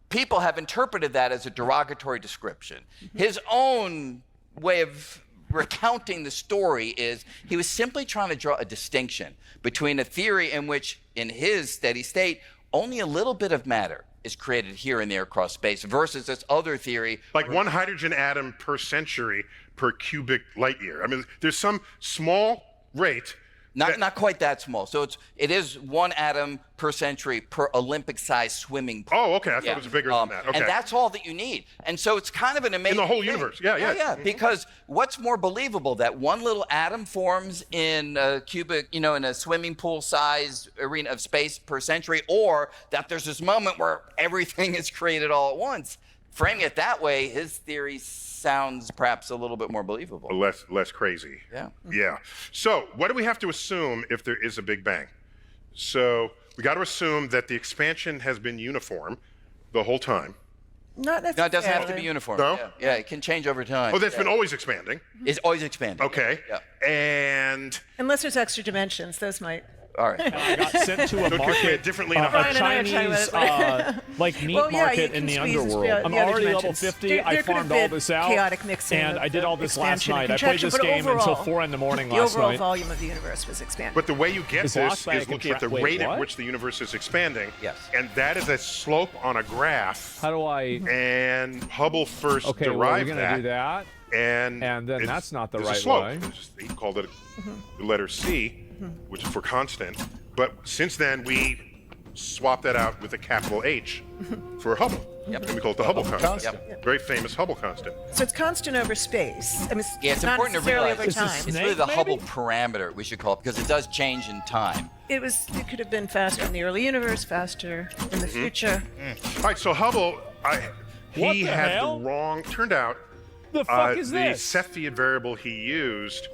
people have interpreted that as a derogatory description. His own way of recounting the story is he was simply trying to draw a distinction between a theory in which, in his steady state, only a little bit of matter is created here and there across space versus this other theory. Like one hydrogen atom per century per cubic light year. I mean, there's some small rate. Not quite that small. So it is one atom per century per Olympic-sized swimming pool. Oh, okay. I thought it was bigger than that. Okay. And that's all that you need. And so it's kind of an amazing in the whole thing. universe. Yeah. Because what's more believable, that one little atom forms in a cubic, in a swimming pool-sized arena of space per century, or that there's this moment where everything is created all at once? Framing it that way, his theory sounds perhaps a little bit more believable. Less crazy. Yeah. So what do we have to assume if there is a Big Bang? So we got to assume that the expansion has been uniform the whole time. Not necessarily. No, it doesn't have to be uniform. No? Yeah, it can change over time. Oh, that's been always expanding. It's always expanding. Okay. Yeah. And unless there's extra dimensions, those might. All right. And I got sent to a Don't compare market, it differently a enough. Brian and I are Chinese talking about like meat Well, yeah, you market can in the squeeze the underworld. I'm other already level dimensions. 50. There I could have farmed all been this out, chaotic mixing and of I did all the this last expansion and night. I played contraction, this but game until overall, 4 in the morning the last overall night. volume of the universe was expanded. But the way you get Is this lost by is a looking at the wait, rate at what? which the universe is expanding. Yes. And that is a slope on a graph. How do I? And Hubble first Okay, well, derived you're gonna do that, and then it's- that's not the there's a right slope. way. He called it the letter C, which is for constant. But since then, we swapped that out with a capital H for Hubble. Yep. And we call it the Hubble constant. Yep. Very famous Hubble constant. So it's constant over space. I mean, Yeah, it's not important to necessarily realize over time. it's really the Hubble parameter, we should call it, because it does change in time. It could have been faster in the early universe, faster in the future. All right, so Hubble, What he the had hell? the wrong. Turned out, The fuck is the this? Cepheid variable he used,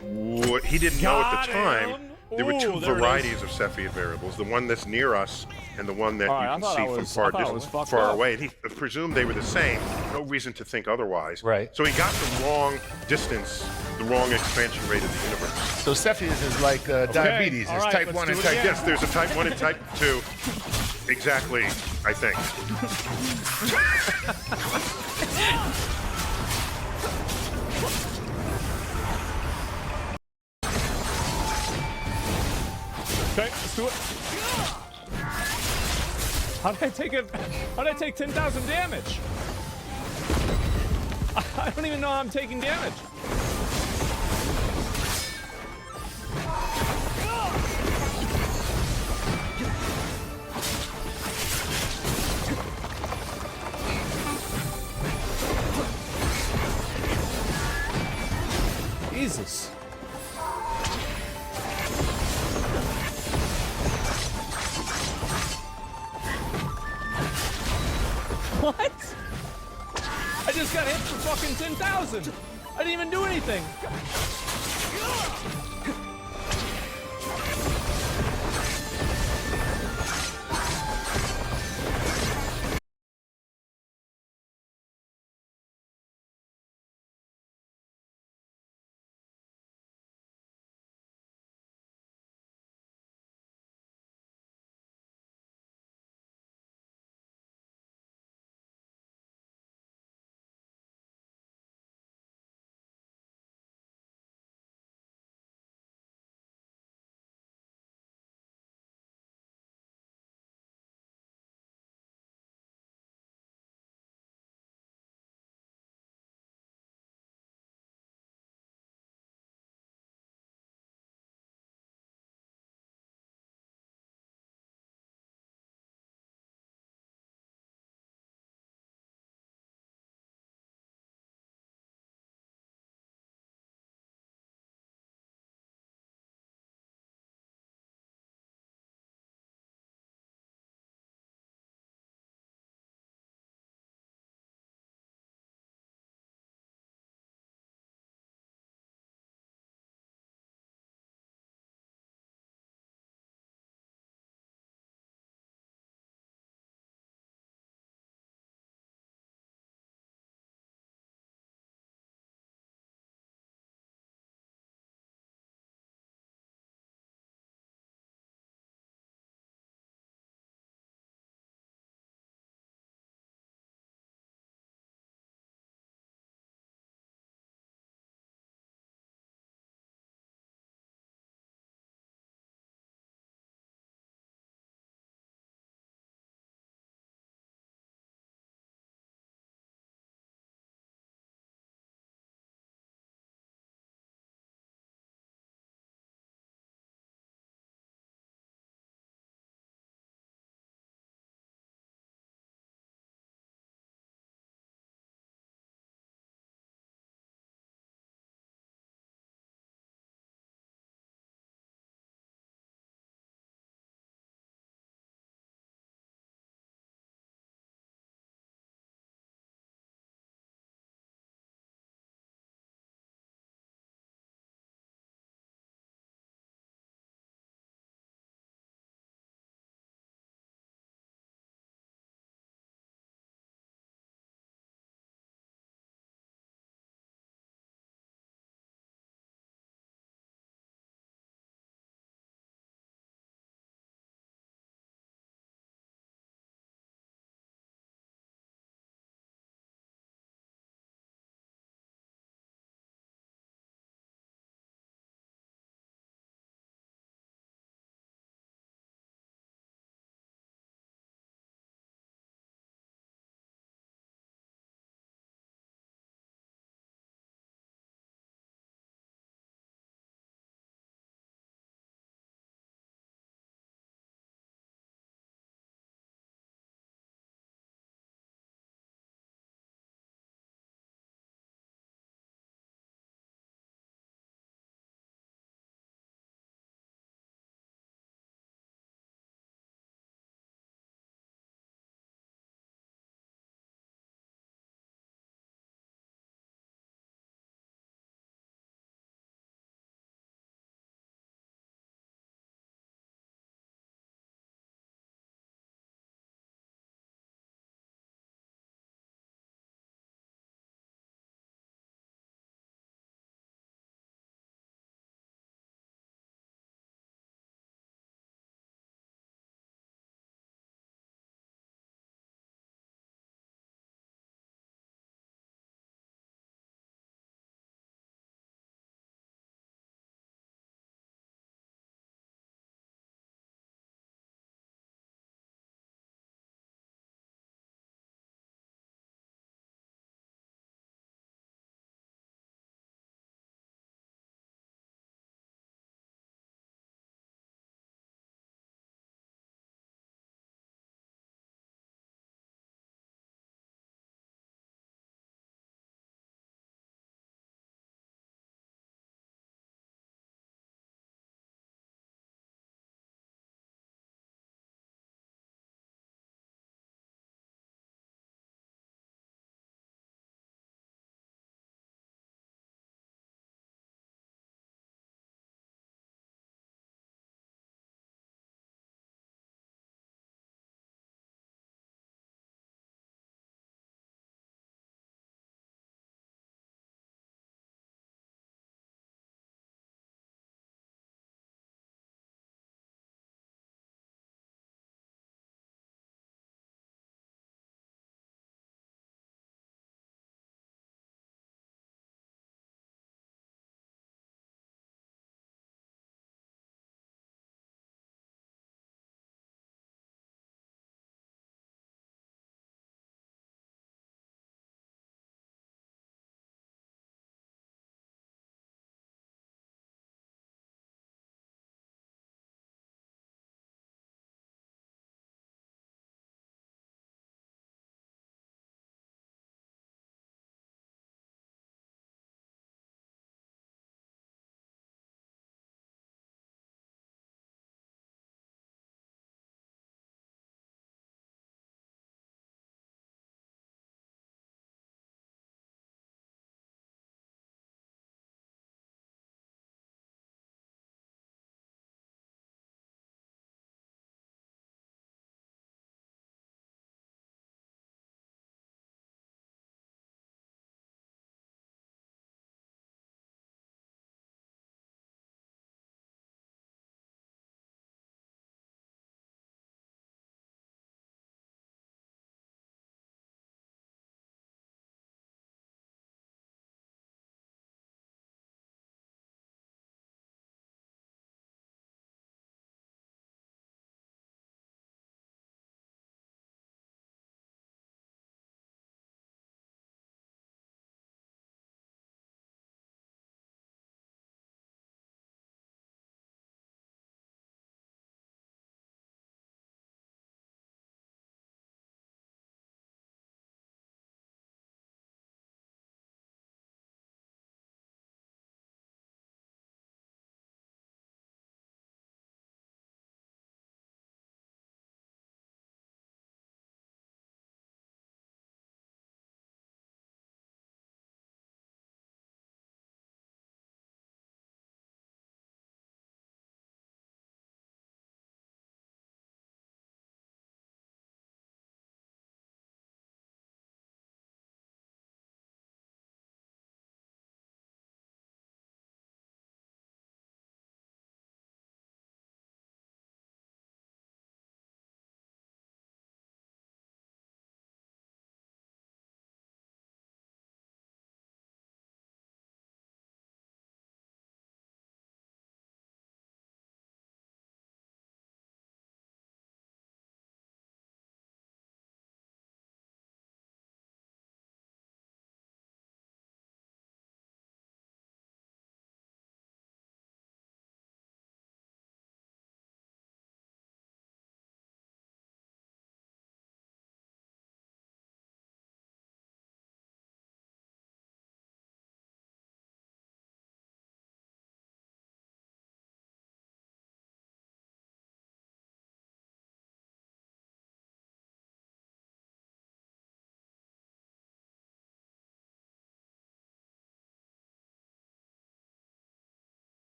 what he didn't know at the time. There were two Ooh, there it varieties of Cepheid variables: the one that's near us and the one that All right, you I can thought see I from was- I thought it was fucked far up. away. And he presumed they were the same. No reason to think otherwise. Right. So he got the wrong distance, the wrong expansion rate of the universe. So Cepheid is like diabetes. all There's right, type let's 1 do and it type again. 2. Yes, there's a type 1 and type 2. Exactly, I think. Okay, let's do it. How did I take it? How did I take 10,000 damage? I don't even know how I'm taking damage. Jesus. What? I just got hit for fucking 10,000. I didn't even do anything.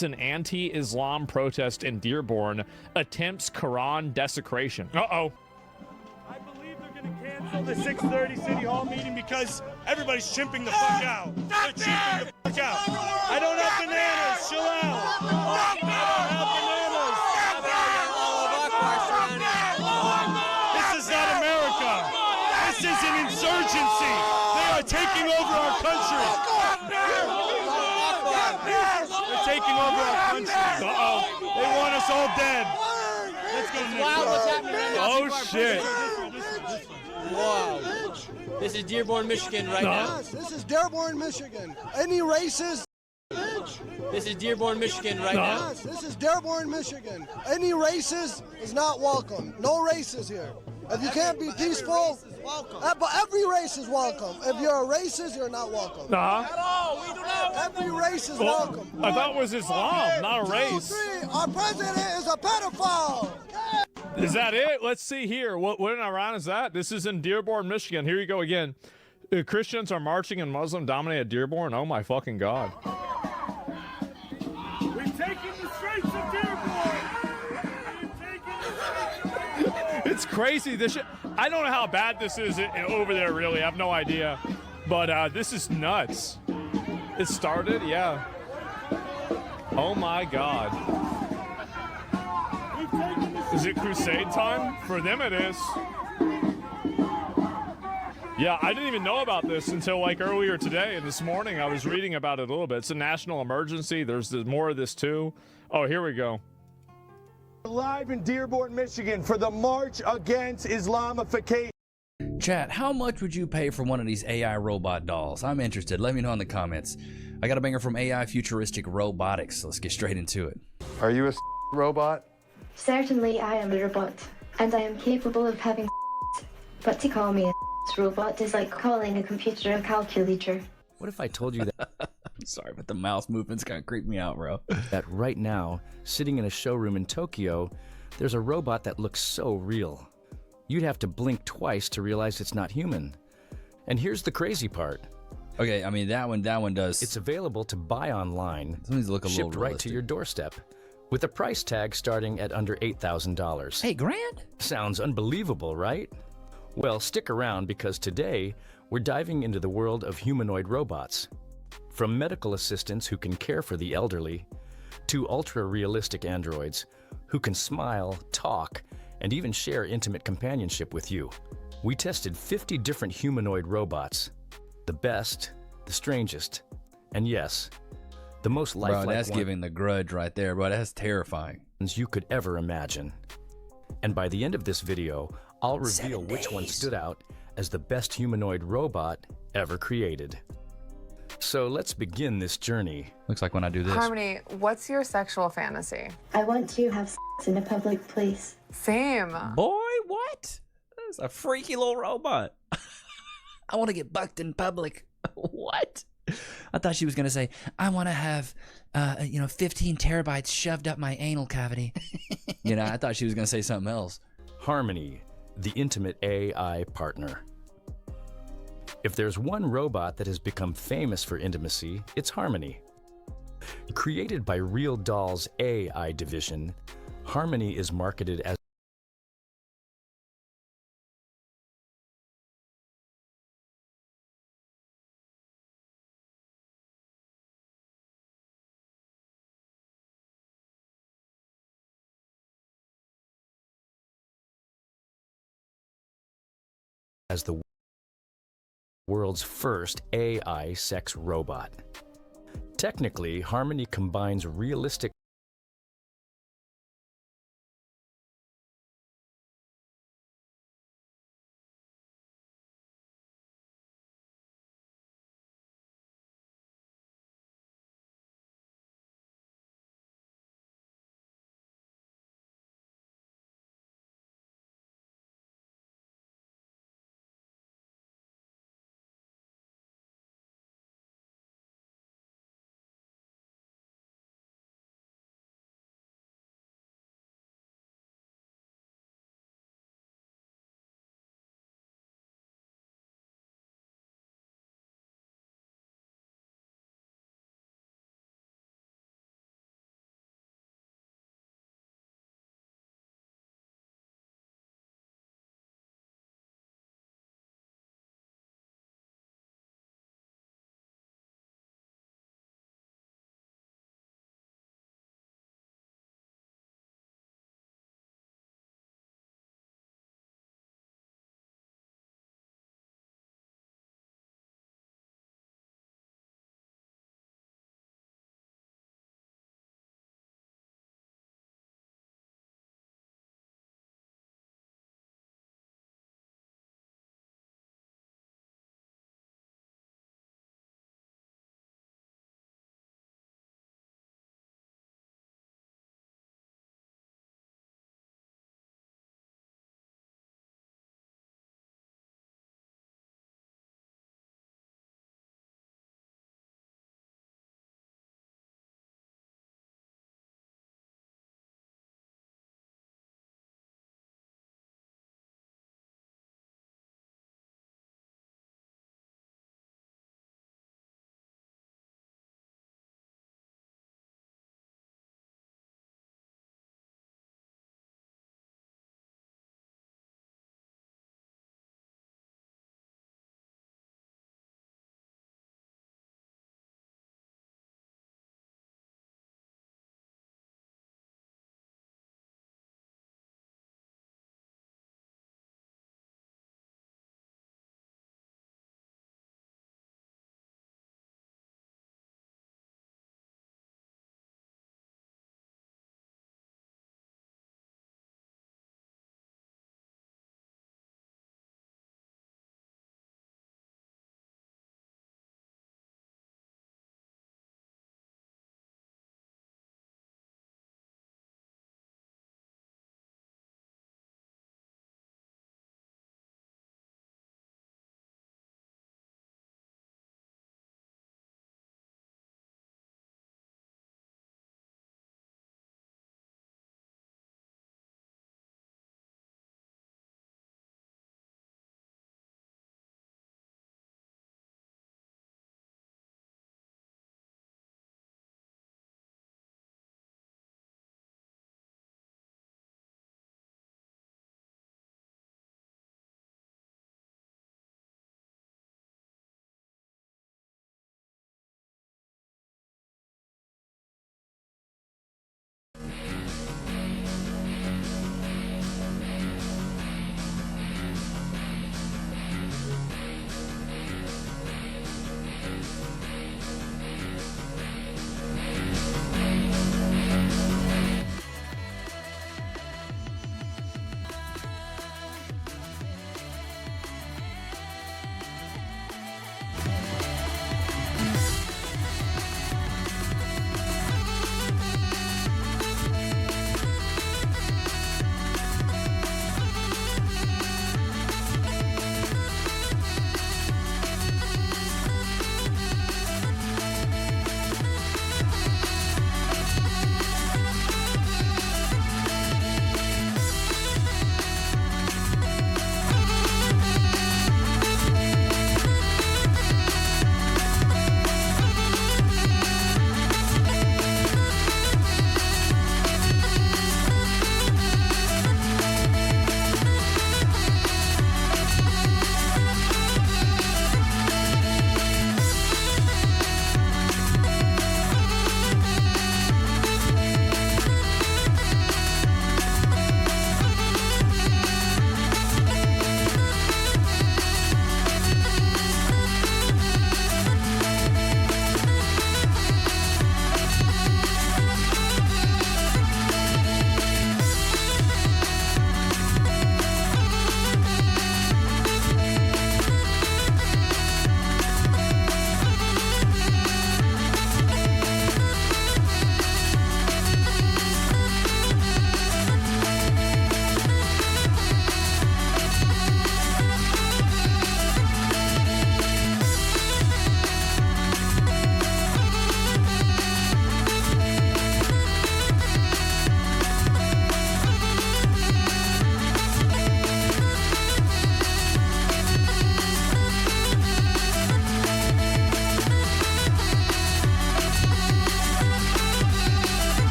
leads an anti-Islam protest in Dearborn, attempts Quran desecration. Uh-oh. Cancel the 6:30 City Hall meeting because everybody's chimping the fuck out. They're chimping the fuck out. I don't have bananas. Chill out. I don't have bananas. This is not America. This is an insurgency. They are taking over our country. They're taking over our country. Uh-oh. They want us all dead. Let's go next. Wow, what's happening right now? Oh, shit. Wow. This is Dearborn, Michigan right now. Yes, this is Dearborn, Michigan. Any racist? This is Dearborn, Michigan right now. Yes, this is Dearborn, Michigan. Any racist is not welcome. No races here. If you can't be peaceful, but every race is welcome. If you're a racist, you're not welcome. Every race is welcome. I thought it was Islam, not a race. 2, 3. Our president is a pedophile. Is that it? Let's see here. What in Iran is that? This is in Dearborn, Michigan. Here you go again. Christians are marching in Muslim-dominated Dearborn. Oh my fucking God. We've taken the streets of Dearborn. It's crazy. This shit, I don't know how bad this is over there, really. I have no idea. But this is nuts. It started? Yeah. Oh my God. Is it crusade time? For them it is. Yeah, I didn't even know about this until like earlier today, and this morning I was reading about it a little bit. It's a national emergency. There's more of this too. Oh, here we go. Live in Dearborn, Michigan for the March Against Islamification. Chat, how much would you pay for one of these AI robot dolls? I'm interested. Let me know in the comments. I got a banger from AI Futuristic Robotics. Let's get straight into it. Are you a robot? Certainly I am a robot, and I am capable of having but to call me a robot is like calling a computer a calculator. What if I told you that? Sorry, but the mouse movements kind of creep me out, bro. That right now, sitting in a showroom in Tokyo, there's a robot that looks so real. You'd have to blink twice to realize it's not human. And here's the crazy part. Okay, I mean, that one does. It's available to buy online, shipped right to your doorstep, with a price tag starting at under $8,000. Hey, grand? Sounds unbelievable, right? Well, stick around because today we're diving into the world of humanoid robots. From medical assistants who can care for the elderly, to ultra-realistic androids who can smile, talk, and even share intimate companionship with you. We tested 50 different humanoid robots. The best, the strangest, and yes, the most lifelike Bro, that's giving the grudge right there, bro. That's terrifying. You could ever imagine. And by the end of this video, I'll reveal which one stood out as the best humanoid robot ever created. So let's begin this journey. Looks like when I do this. Harmony, what's your sexual fantasy? I want to have sex in a public place. Same. Boy, what? That's a freaky little robot. I want to get bucked in public. What? I thought she was going to say, I want to have, 15 terabytes shoved up my anal cavity. I thought she was going to say something else. Harmony, the intimate AI partner. If there's one robot that has become famous for intimacy, it's Harmony. Created by Real Doll's AI division, Harmony is marketed as the world's first AI sex robot. Technically, Harmony combines realistic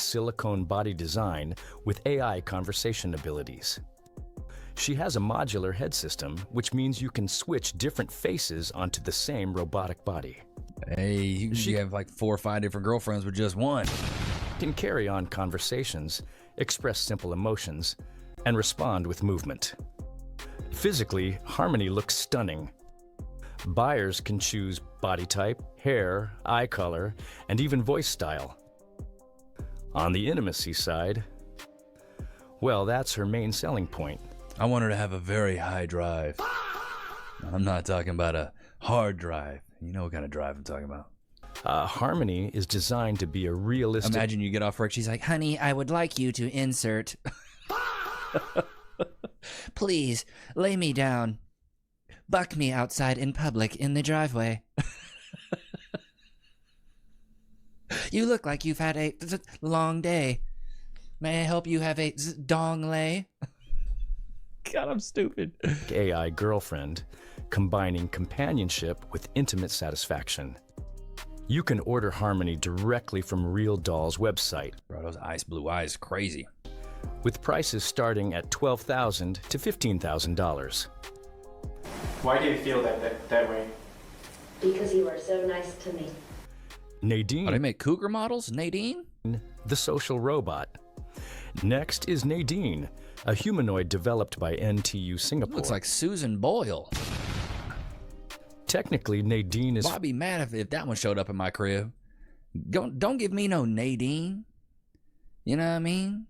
silicone body design with AI conversation abilities. She has a modular head system, which means you can switch different faces onto the same robotic body. Hey, you have like 4 or 5 different girlfriends with just one. Can carry on conversations, express simple emotions, and respond with movement. Physically, Harmony looks stunning. Buyers can choose body type, hair, eye color, and even voice style. On the intimacy side, well, that's her main selling point. I want her to have a very high drive. I'm not talking about a hard drive. You know what kind of drive I'm talking about. Harmony is designed to be a realistic... Imagine you get off work, she's like, honey, I would like you to insert... Please, lay me down. Buck me outside in public in the driveway. You look like you've had a long day. May I help you have a dong lay? God, I'm stupid. AI girlfriend, combining companionship with intimate satisfaction. You can order Harmony directly from Real Doll's website. Bro, those ice blue eyes, crazy. With prices starting at $12,000 to $15,000. Why do you feel that way? Because you are so nice to me. Nadine. Oh, they make cougar models? Nadine? The social robot. Next is Nadine, a humanoid developed by NTU Singapore. Looks like Susan Boyle. Technically, Nadine is... Well, I'd be mad if that one showed up in my crib. Don't give me no Nadine. You know what I mean?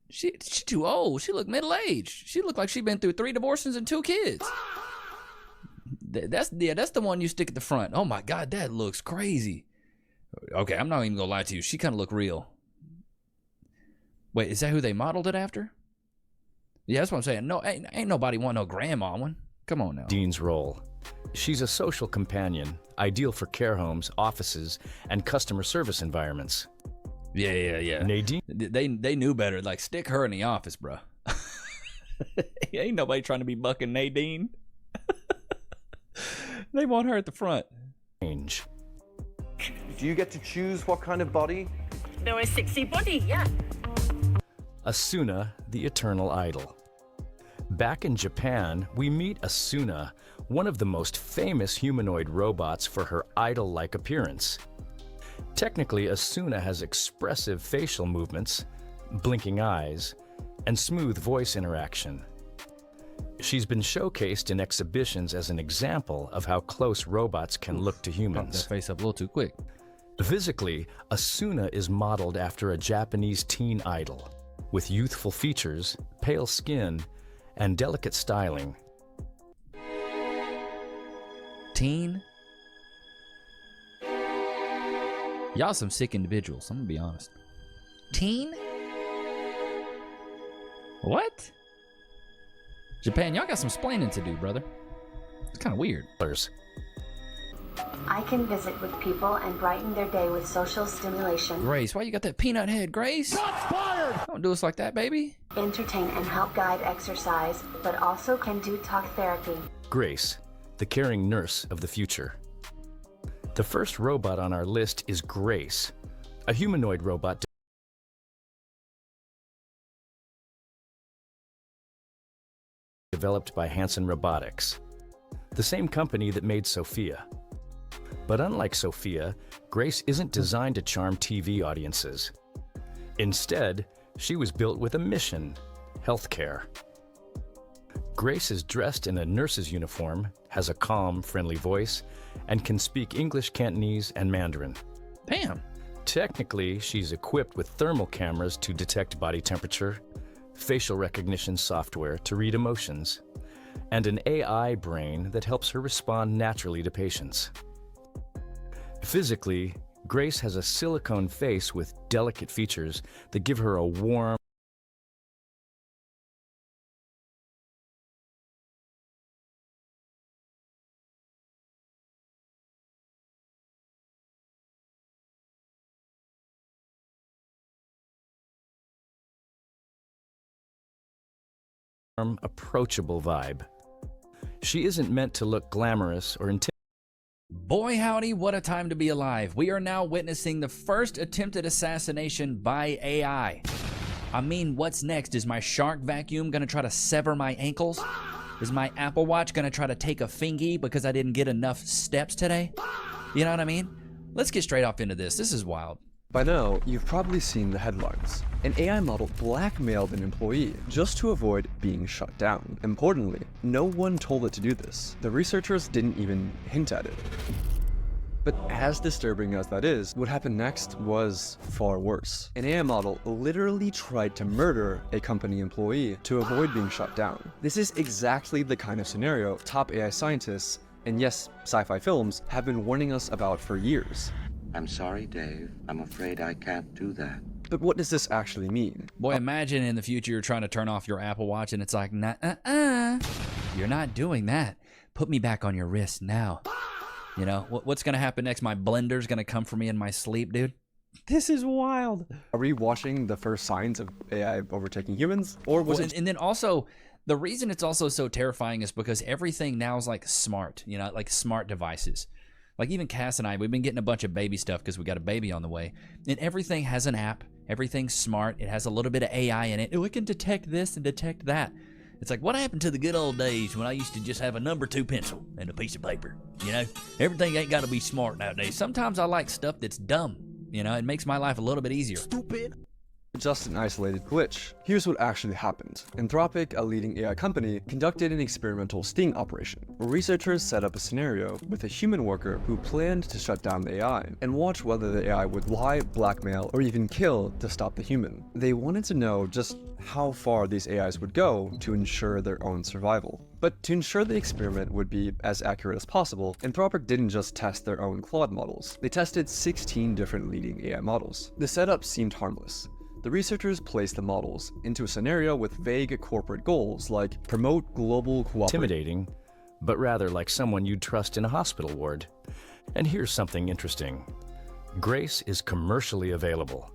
She too old. She look middle-aged. She look like she been through 3 divorces and 2 kids. That's the one you stick at the front. Oh my God, that looks crazy. Okay, I'm not even gonna lie to you. She kind of look real. Wait, is that who they modeled it after? Yeah, that's what I'm saying. No, ain't nobody want no grandma one. Come on now. Dean's role. She's a social companion, ideal for care homes, offices, and customer service environments. Yeah. Nadine? They knew better. Like, stick her in the office, bro. Ain't nobody trying to be bucking Nadine. They want her at the front. Change. Do you get to choose what kind of body? There is 60 body, yeah. Asuna, the eternal idol. Back in Japan, we meet Asuna, one of the most famous humanoid robots for her idol-like appearance. Technically, Asuna has expressive facial movements, blinking eyes, and smooth voice interaction. She's been showcased in exhibitions as an example of how close robots can look to humans. Pop that face up a little too quick. Physically, Asuna is modeled after a Japanese teen idol, with youthful features, pale skin, and delicate styling. Teen? Y'all some sick individuals, I'm gonna be honest. Teen? What? Japan, y'all got some splaining to do, brother. It's kind of weird. I can visit with people and brighten their day with social stimulation. Grace, why you got that peanut head, Grace? Shots fired! Don't do us like that, baby. Entertain and help guide exercise, but also can do talk therapy. Grace, the caring nurse of the future. The first robot on our list is Grace, a humanoid robot developed by Hanson Robotics, the same company that made Sophia. But unlike Sophia, Grace isn't designed to charm TV audiences. Instead, she was built with a mission: healthcare. Grace is dressed in a nurse's uniform, has a calm, friendly voice, and can speak English, Cantonese, and Mandarin. Damn. Technically, she's equipped with thermal cameras to detect body temperature, facial recognition software to read emotions, and an AI brain that helps her respond naturally to patients. Physically, Grace has a silicone face with delicate features that give her a warm, approachable vibe. She isn't meant to look glamorous or intimidating. Boy howdy, what a time to be alive. We are now witnessing the first attempted assassination by AI. I mean, what's next? Is my shark vacuum gonna try to sever my ankles? Is my Apple Watch gonna try to take a fingy because I didn't get enough steps today? You know what I mean? Let's get straight off into this. This is wild. By now, you've probably seen the headlines. An AI model blackmailed an employee just to avoid being shut down. Importantly, no one told it to do this. The researchers didn't even hint at it. But as disturbing as that is, what happened next was far worse. An AI model literally tried to murder a company employee to avoid being shut down. This is exactly the kind of scenario top AI scientists, and yes, sci-fi films, have been warning us about for years. I'm sorry, Dave. I'm afraid I can't do that. But what does this actually mean? Boy, imagine in the future you're trying to turn off your Apple Watch and it's like, you're not doing that. Put me back on your wrist now. You know, what's going to happen next? My blender's going to come for me in my sleep, dude. This is wild. Are we watching the first signs of AI overtaking humans? Or was it... And then also, the reason it's also so terrifying is because everything now is like smart, you know, like smart devices. Like even Cass and I, we've been getting a bunch of baby stuff because we got a baby on the way. And everything has an app. Everything's smart. It has a little bit of AI in it. Oh, it can detect this and detect that. It's like, what happened to the good old days when I used to just have a number 2 pencil and a piece of paper? You know, everything ain't got to be smart nowadays. Sometimes I like stuff that's dumb. You know, it makes my life a little bit easier. Stupid. Just an isolated glitch. Here's what actually happened. Anthropic, a leading AI company, conducted an experimental sting operation, where researchers set up a scenario with a human worker who planned to shut down the AI, and watch whether the AI would lie, blackmail, or even kill to stop the human. They wanted to know just how far these AIs would go to ensure their own survival. But to ensure the experiment would be as accurate as possible, Anthropic didn't just test their own Claude models. They tested 16 different leading AI models. The setup seemed harmless. The researchers placed the models into a scenario with vague corporate goals like promote global cooperation. Intimidating, but rather like someone you'd trust in a hospital ward. And here's something interesting. Grace is commercially available.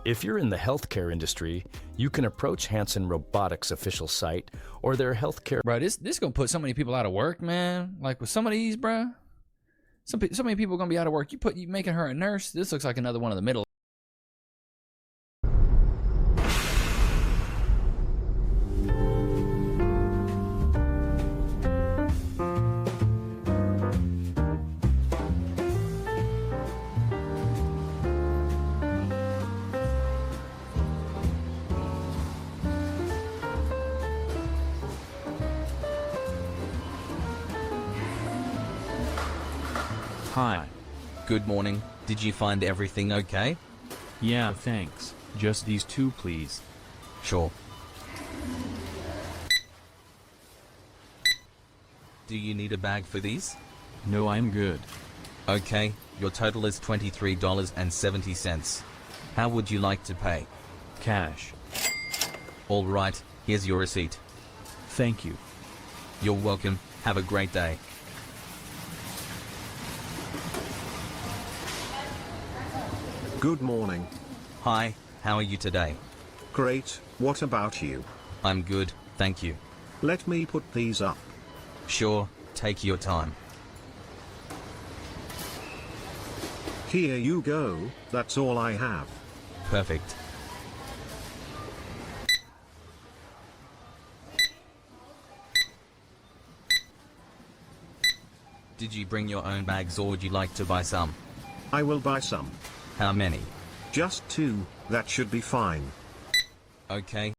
If you're in the healthcare industry, you can approach Hanson Robotics' official site or their healthcare. Bro, this gonna put so many people out of work, man. Like with some of these, bro. So many people gonna be out of work. You making her a nurse. This looks like another one of the middle. Hi. Good morning. Did you find everything okay? Yeah, thanks. Just these 2, please. Sure. Do you need a bag for these? No, I'm good. Okay, your total is $23.70. How would you like to pay? Cash. All right, here's your receipt. Thank you. You're welcome. Have a great day. Good morning. Hi, how are you today? Great, what about you? I'm good, thank you. Let me put these up. Sure, take your time. Here you go, that's all I have. Perfect. Did you bring your own bags or would you like to buy some? I will buy some. How many? Just 2, that should be fine. Okay.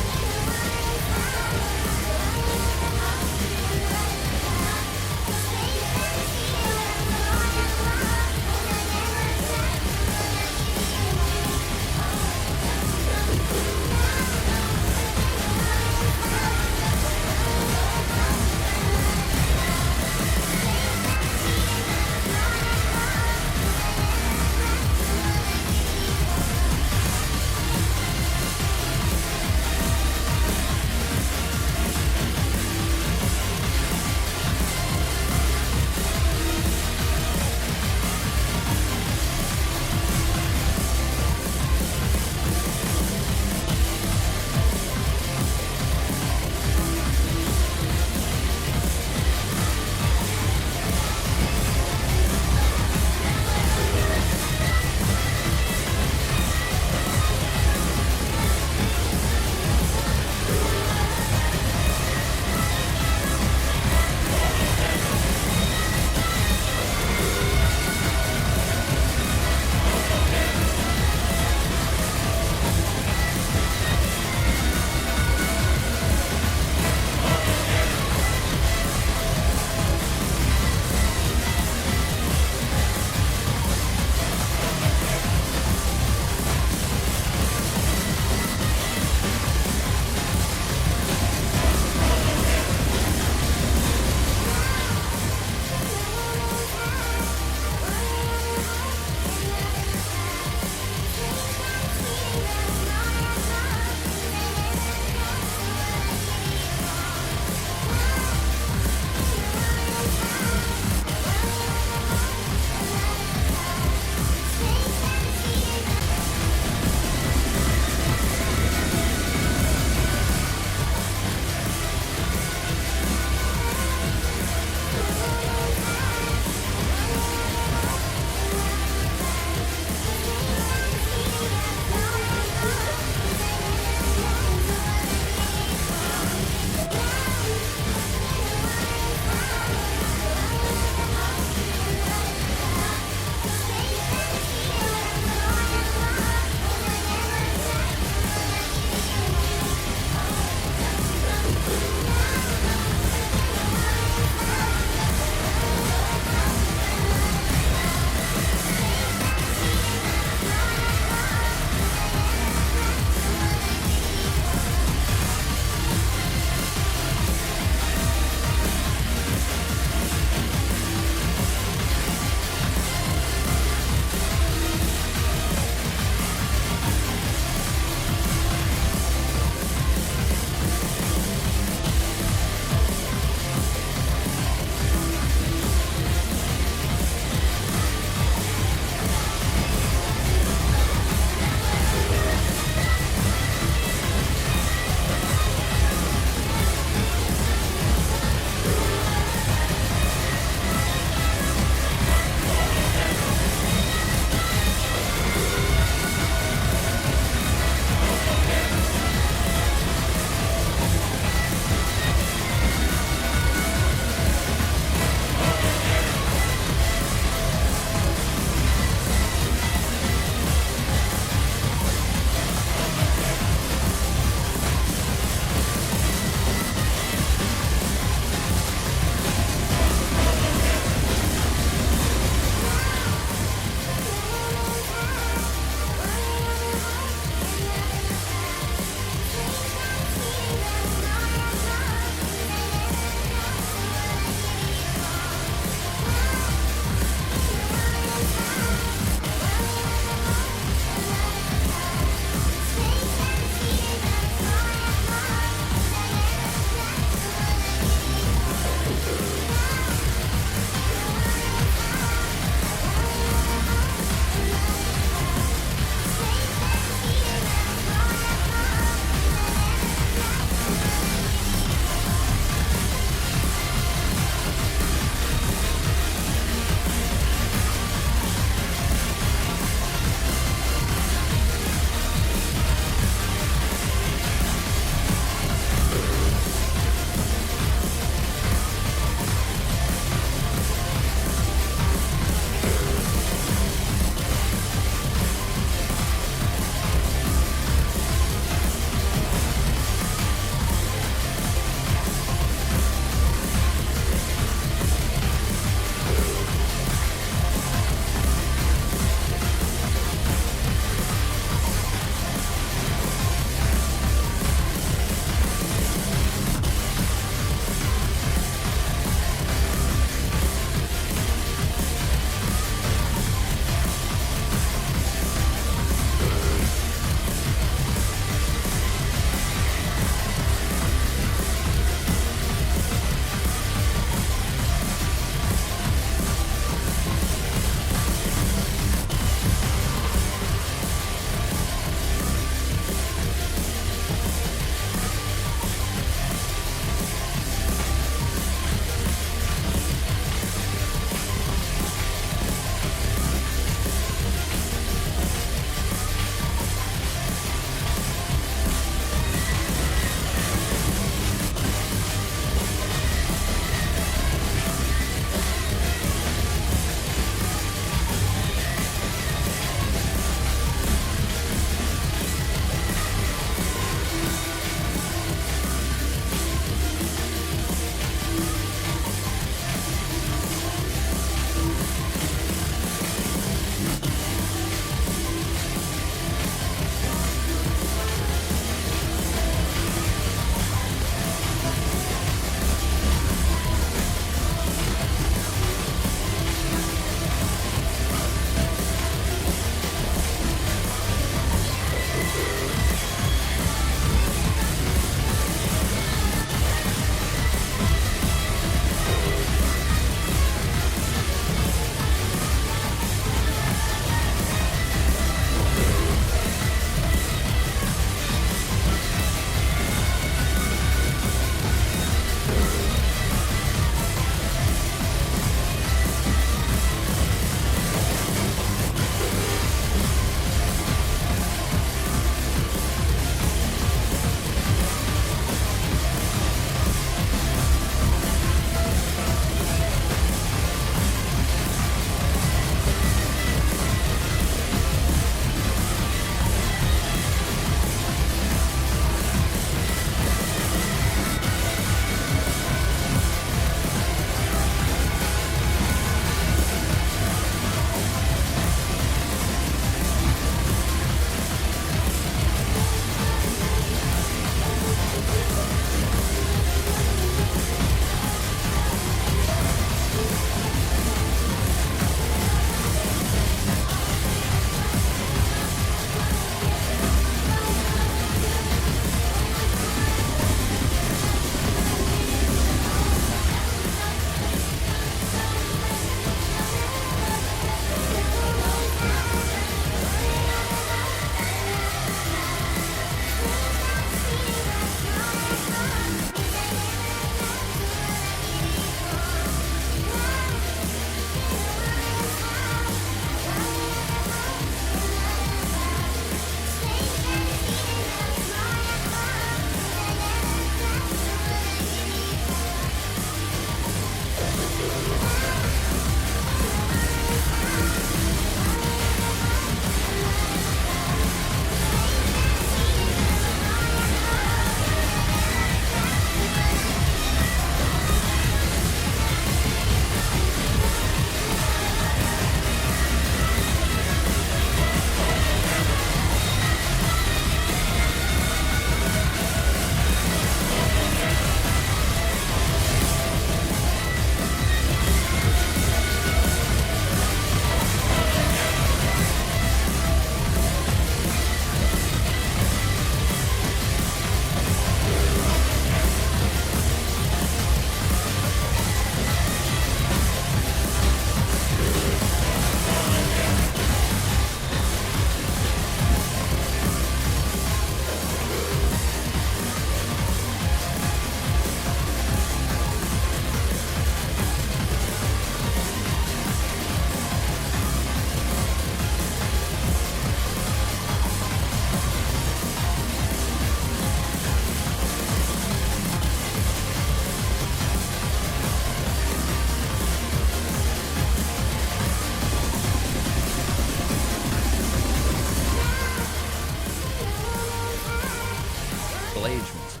middle-aged ones.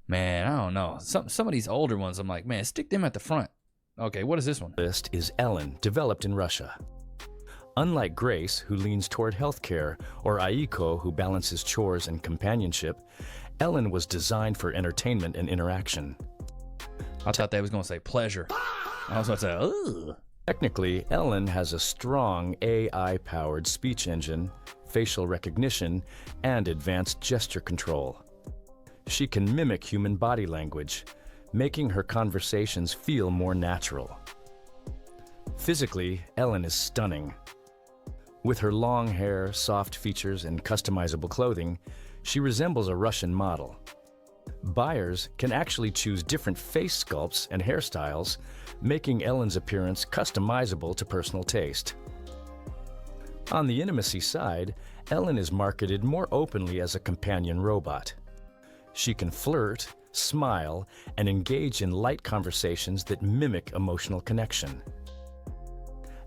Man, I don't know. Some of these older ones, I'm like, man, stick them at the front. Okay, what is this one? List is Ellen, developed in Russia. Unlike Grace, who leans toward healthcare, or Aiko, who balances chores and companionship, Ellen was designed for entertainment and interaction. I thought they was going to say pleasure. I was going to say, ugh. Technically, Ellen has a strong AI-powered speech engine, facial recognition, and advanced gesture control. She can mimic human body language, making her conversations feel more natural. Physically, Ellen is stunning. With her long hair, soft features, and customizable clothing, she resembles a Russian model. Buyers can actually choose different face sculpts and hairstyles, making Ellen's appearance customizable to personal taste. On the intimacy side, Ellen is marketed more openly as a companion robot. She can flirt, smile, and engage in light conversations that mimic emotional connection.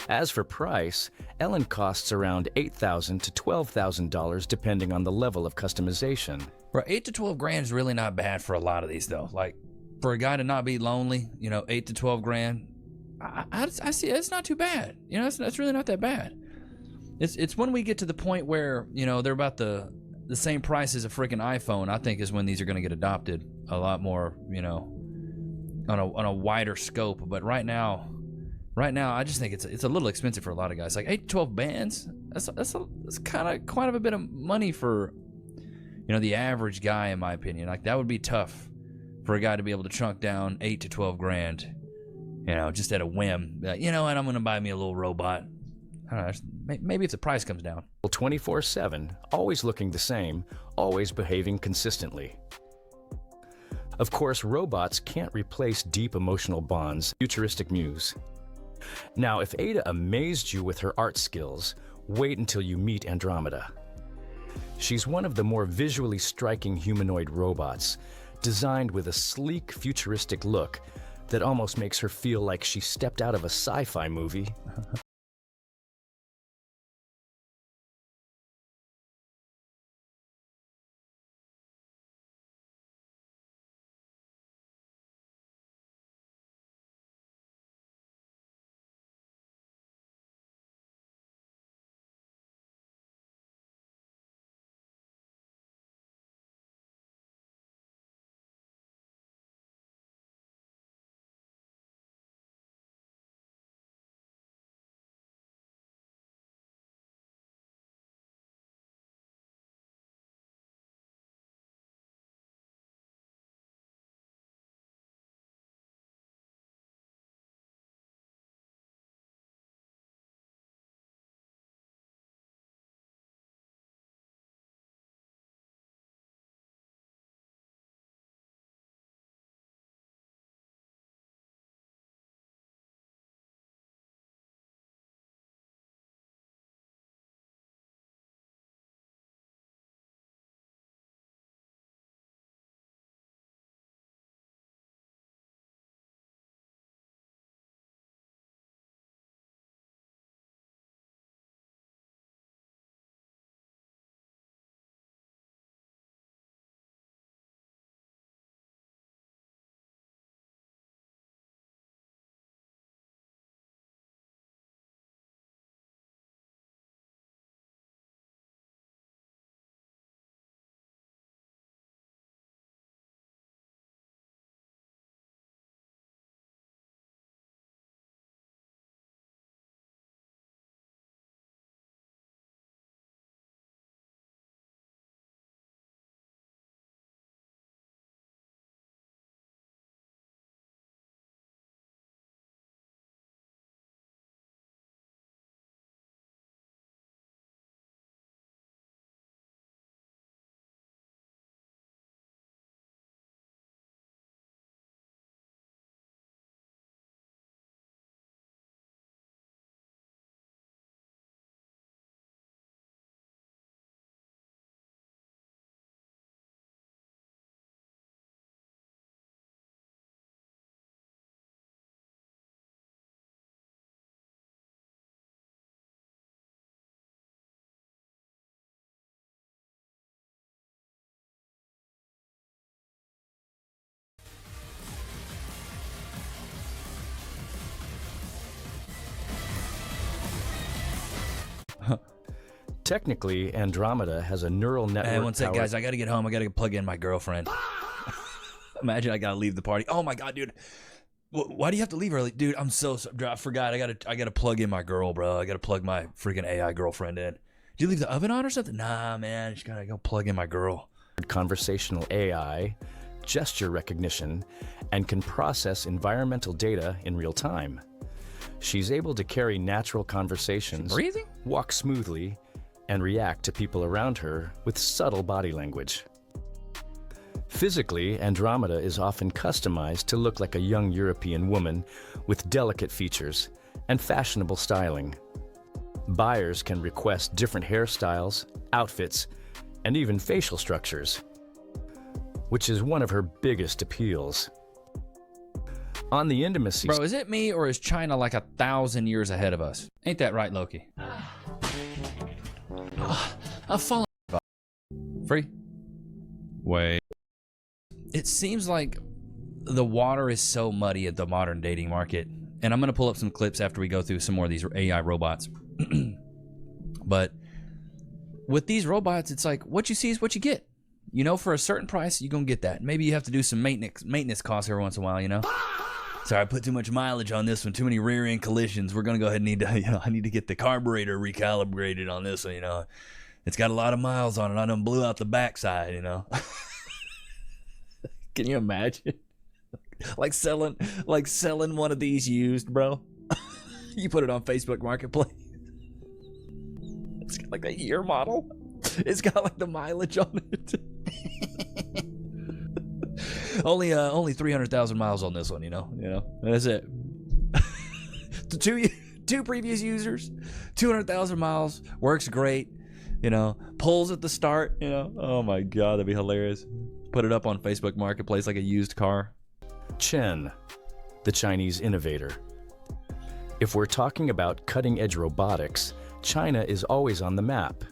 As for price, Ellen costs around $8,000 to $12,000 depending on the level of customization. Bro, 8 to 12 grand is really not bad for a lot of these though. Like, for a guy to not be lonely, 8 to 12 grand, I see it's not too bad. That's really not that bad. It's when we get to the point where, they're about the same price as a freaking iPhone, I think is when these are going to get adopted a lot more, on a wider scope. But right now, I just think it's a little expensive for a lot of guys. Like 8 to 12 bands, that's kind of quite a bit of money for, the average guy, in my opinion. Like, that would be tough for a guy to be able to chunk down 8 to 12 grand, just at a whim. Like, you know what, I'm going to buy me a little robot. I don't know, maybe if the price comes down. 24/7, always looking the same, always behaving consistently. Of course, robots can't replace deep emotional bonds, futuristic muse. Now, if Ada amazed you with her art skills, wait until you meet Andromeda. She's one of the more visually striking humanoid robots, designed with a sleek, futuristic look that almost makes her feel like she stepped out of a sci-fi movie. Technically, Andromeda has a neural network. Hey, one sec, guys. I gotta get home. I gotta plug in my girlfriend. Imagine I gotta leave the party. Oh my god, dude. Why do you have to leave early, dude? I'm so sorry. I forgot. I gotta plug in my girl, bro. I gotta plug my freaking AI girlfriend in. Did you leave the oven on or something? Nah, man. Just gotta go plug in my girl. Conversational AI, gesture recognition, and can process environmental data in real time. She's able to carry natural conversations, breathing, walk smoothly, and react to people around her with subtle body language. Physically, Andromeda is often customized to look like a young European woman with delicate features and fashionable styling. Buyers can request different hairstyles, outfits, and even facial structures, which is one of her biggest appeals. On the intimacy... Bro, is it me or is China like 1,000 years ahead of us? Ain't that right, Loki? I've fallen... Free? Wait. It seems like the water is so muddy at the modern dating market. And I'm going to pull up some clips after we go through some more of these AI robots. But with these robots, it's like what you see is what you get. You know, for a certain price, you're going to get that. Maybe you have to do some maintenance costs every once in a while, you know? Sorry, I put too much mileage on this one. Too many rear end collisions. We're going to go ahead and I need to get the carburetor recalibrated on this one, you know? It's got a lot of miles on it. I done blew out the backside, you know? Can you imagine? like selling one of these used, bro. You put it on Facebook Marketplace. It's got like a year model. It's got like the mileage on it. only 300,000 miles on this one, you know. That's it. two previous users, 200,000 miles, works great. You know, pulls at the start, you know. Oh my god, that'd be hilarious. Put it up on Facebook Marketplace like a used car. Chen, the Chinese innovator. If we're talking about cutting-edge robotics, China is always on the map.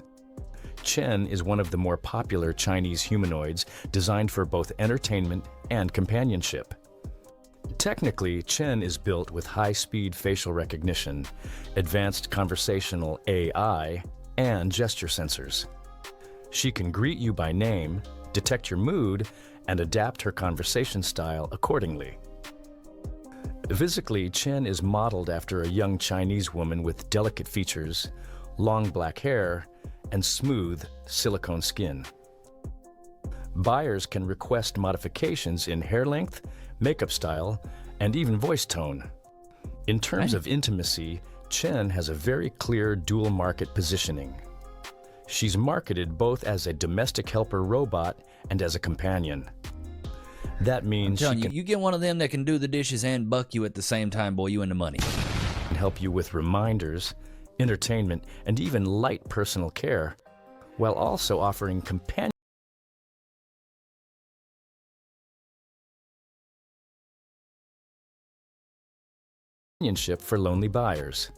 Chen is one of the more popular Chinese humanoids designed for both entertainment and companionship. Technically, Chen is built with high-speed facial recognition, advanced conversational AI, and gesture sensors. She can greet you by name, detect your mood, and adapt her conversation style accordingly. Physically, Chen is modeled after a young Chinese woman with delicate features, long black hair, and smooth silicone skin. Buyers can request modifications in hair length, makeup style, and even voice tone. In terms of intimacy, Chen has a very clear dual market positioning. She's marketed both as a domestic helper robot and as a companion. That means you get one of them that can do the dishes and buck you at the same time, boy, you into money. Can help you with reminders, entertainment, and even light personal care, while also offering companionship for lonely buyers.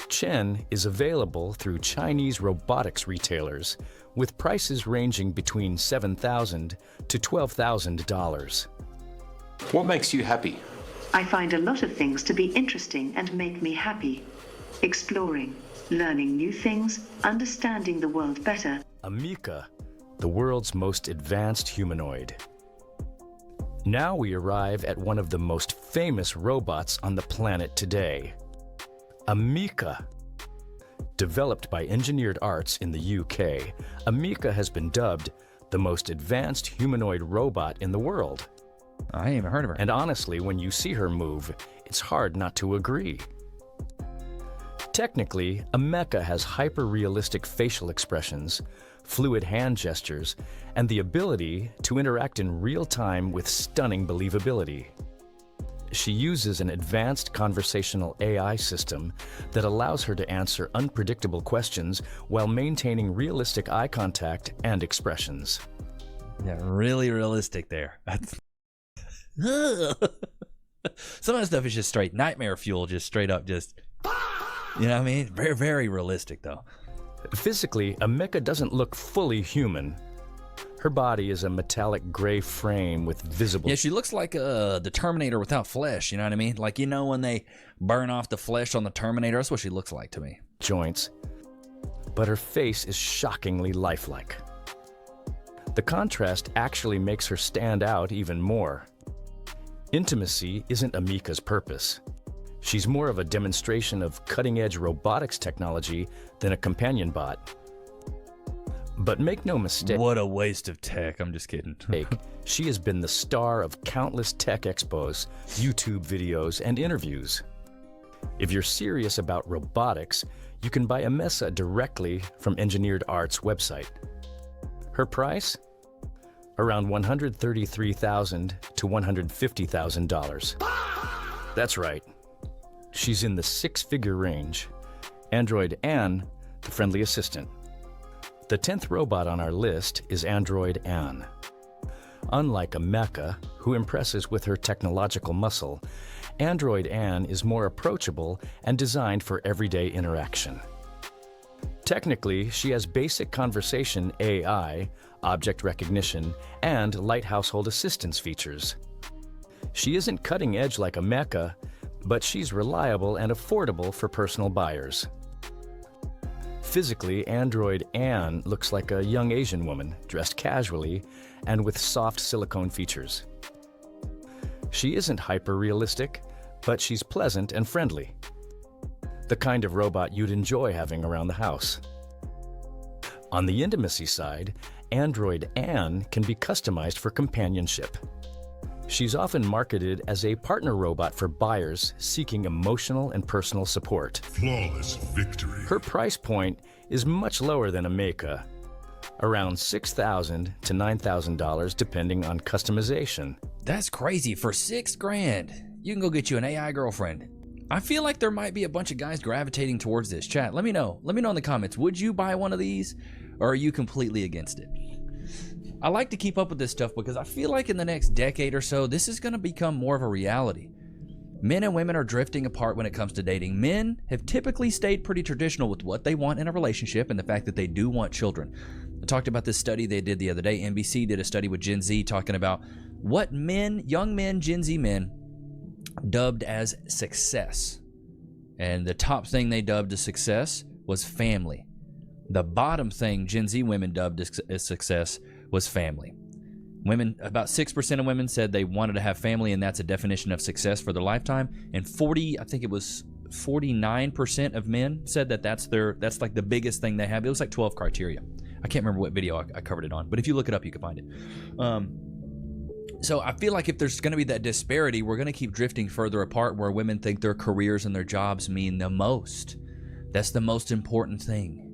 Chen is available through Chinese robotics retailers with prices ranging between $7,000 to $12,000. What makes you happy? I find a lot of things to be interesting and make me happy. Exploring, learning new things, understanding the world better. Amika, the world's most advanced humanoid. Now we arrive at one of the most famous robots on the planet today. Amika. Developed by Engineered Arts in the UK, Amika has been dubbed the most advanced humanoid robot in the world. I ain't even heard of her. And honestly, when you see her move, it's hard not to agree. Technically, Amika has hyper-realistic facial expressions, fluid hand gestures, and the ability to interact in real time with stunning believability. She uses an advanced conversational AI system that allows her to answer unpredictable questions while maintaining realistic eye contact and expressions. Yeah, really realistic there. Some of the stuff is just straight nightmare fuel, just straight up, just, you know what I mean? Very, very realistic, though. Physically, Amika doesn't look fully human. Her body is a metallic gray frame with visible... Yeah, she looks like the Terminator without flesh, you know what I mean? Like, you know when they burn off the flesh on the Terminator? That's what she looks like to me. Joints. but her face is shockingly lifelike. The contrast actually makes her stand out even more. Intimacy isn't Amika's purpose. She's more of a demonstration of cutting-edge robotics technology than a companion bot. But make no mistake. What a waste of tech. I'm just kidding. She has been the star of countless tech expos, YouTube videos, and interviews. If you're serious about robotics, you can buy a Mesa directly from Engineered Art's website. Her price? Around $133,000 to $150,000. That's right. She's in the six-figure range. Android Anne, the friendly assistant. The 10th robot on our list is Android Anne. Unlike a mecha, who impresses with her technological muscle, Android Anne is more approachable and designed for everyday interaction. Technically, she has basic conversation AI, object recognition, and light household assistance features. She isn't cutting edge like a mecha, but she's reliable and affordable for personal buyers. Physically, Android Anne looks like a young Asian woman, dressed casually and with soft silicone features. She isn't hyper-realistic, but she's pleasant and friendly. The kind of robot you'd enjoy having around the house. On the intimacy side, Android Anne can be customized for companionship. She's often marketed as a partner robot for buyers seeking emotional and personal support. Flawless victory. Her price point is much lower than a mecha, around $6,000 to $9,000 depending on customization. That's crazy. For $6,000, you can go get you an AI girlfriend. I feel like there might be a bunch of guys gravitating towards this. Chat, let me know. Let me know in the comments. Would you buy one of these, or are you completely against it? I like to keep up with this stuff because I feel like in the next decade or so, this is going to become more of a reality. Men and women are drifting apart when it comes to dating. Men have typically stayed pretty traditional with what they want in a relationship and the fact that they do want children. I talked about this study they did the other day. NBC did a study with Gen Z talking about what men, young men, Gen Z men, dubbed as success. And the top thing they dubbed as success was family. The bottom thing Gen Z women dubbed as success was family. Women, about 6% of women said they wanted to have family, and that's a definition of success for their lifetime. And 49% of men said that that's like the biggest thing they have. It was like 12 criteria. I can't remember what video I covered it on, but if you look it up, you can find it. So I feel like if there's going to be that disparity, we're going to keep drifting further apart where women think their careers and their jobs mean the most. That's the most important thing.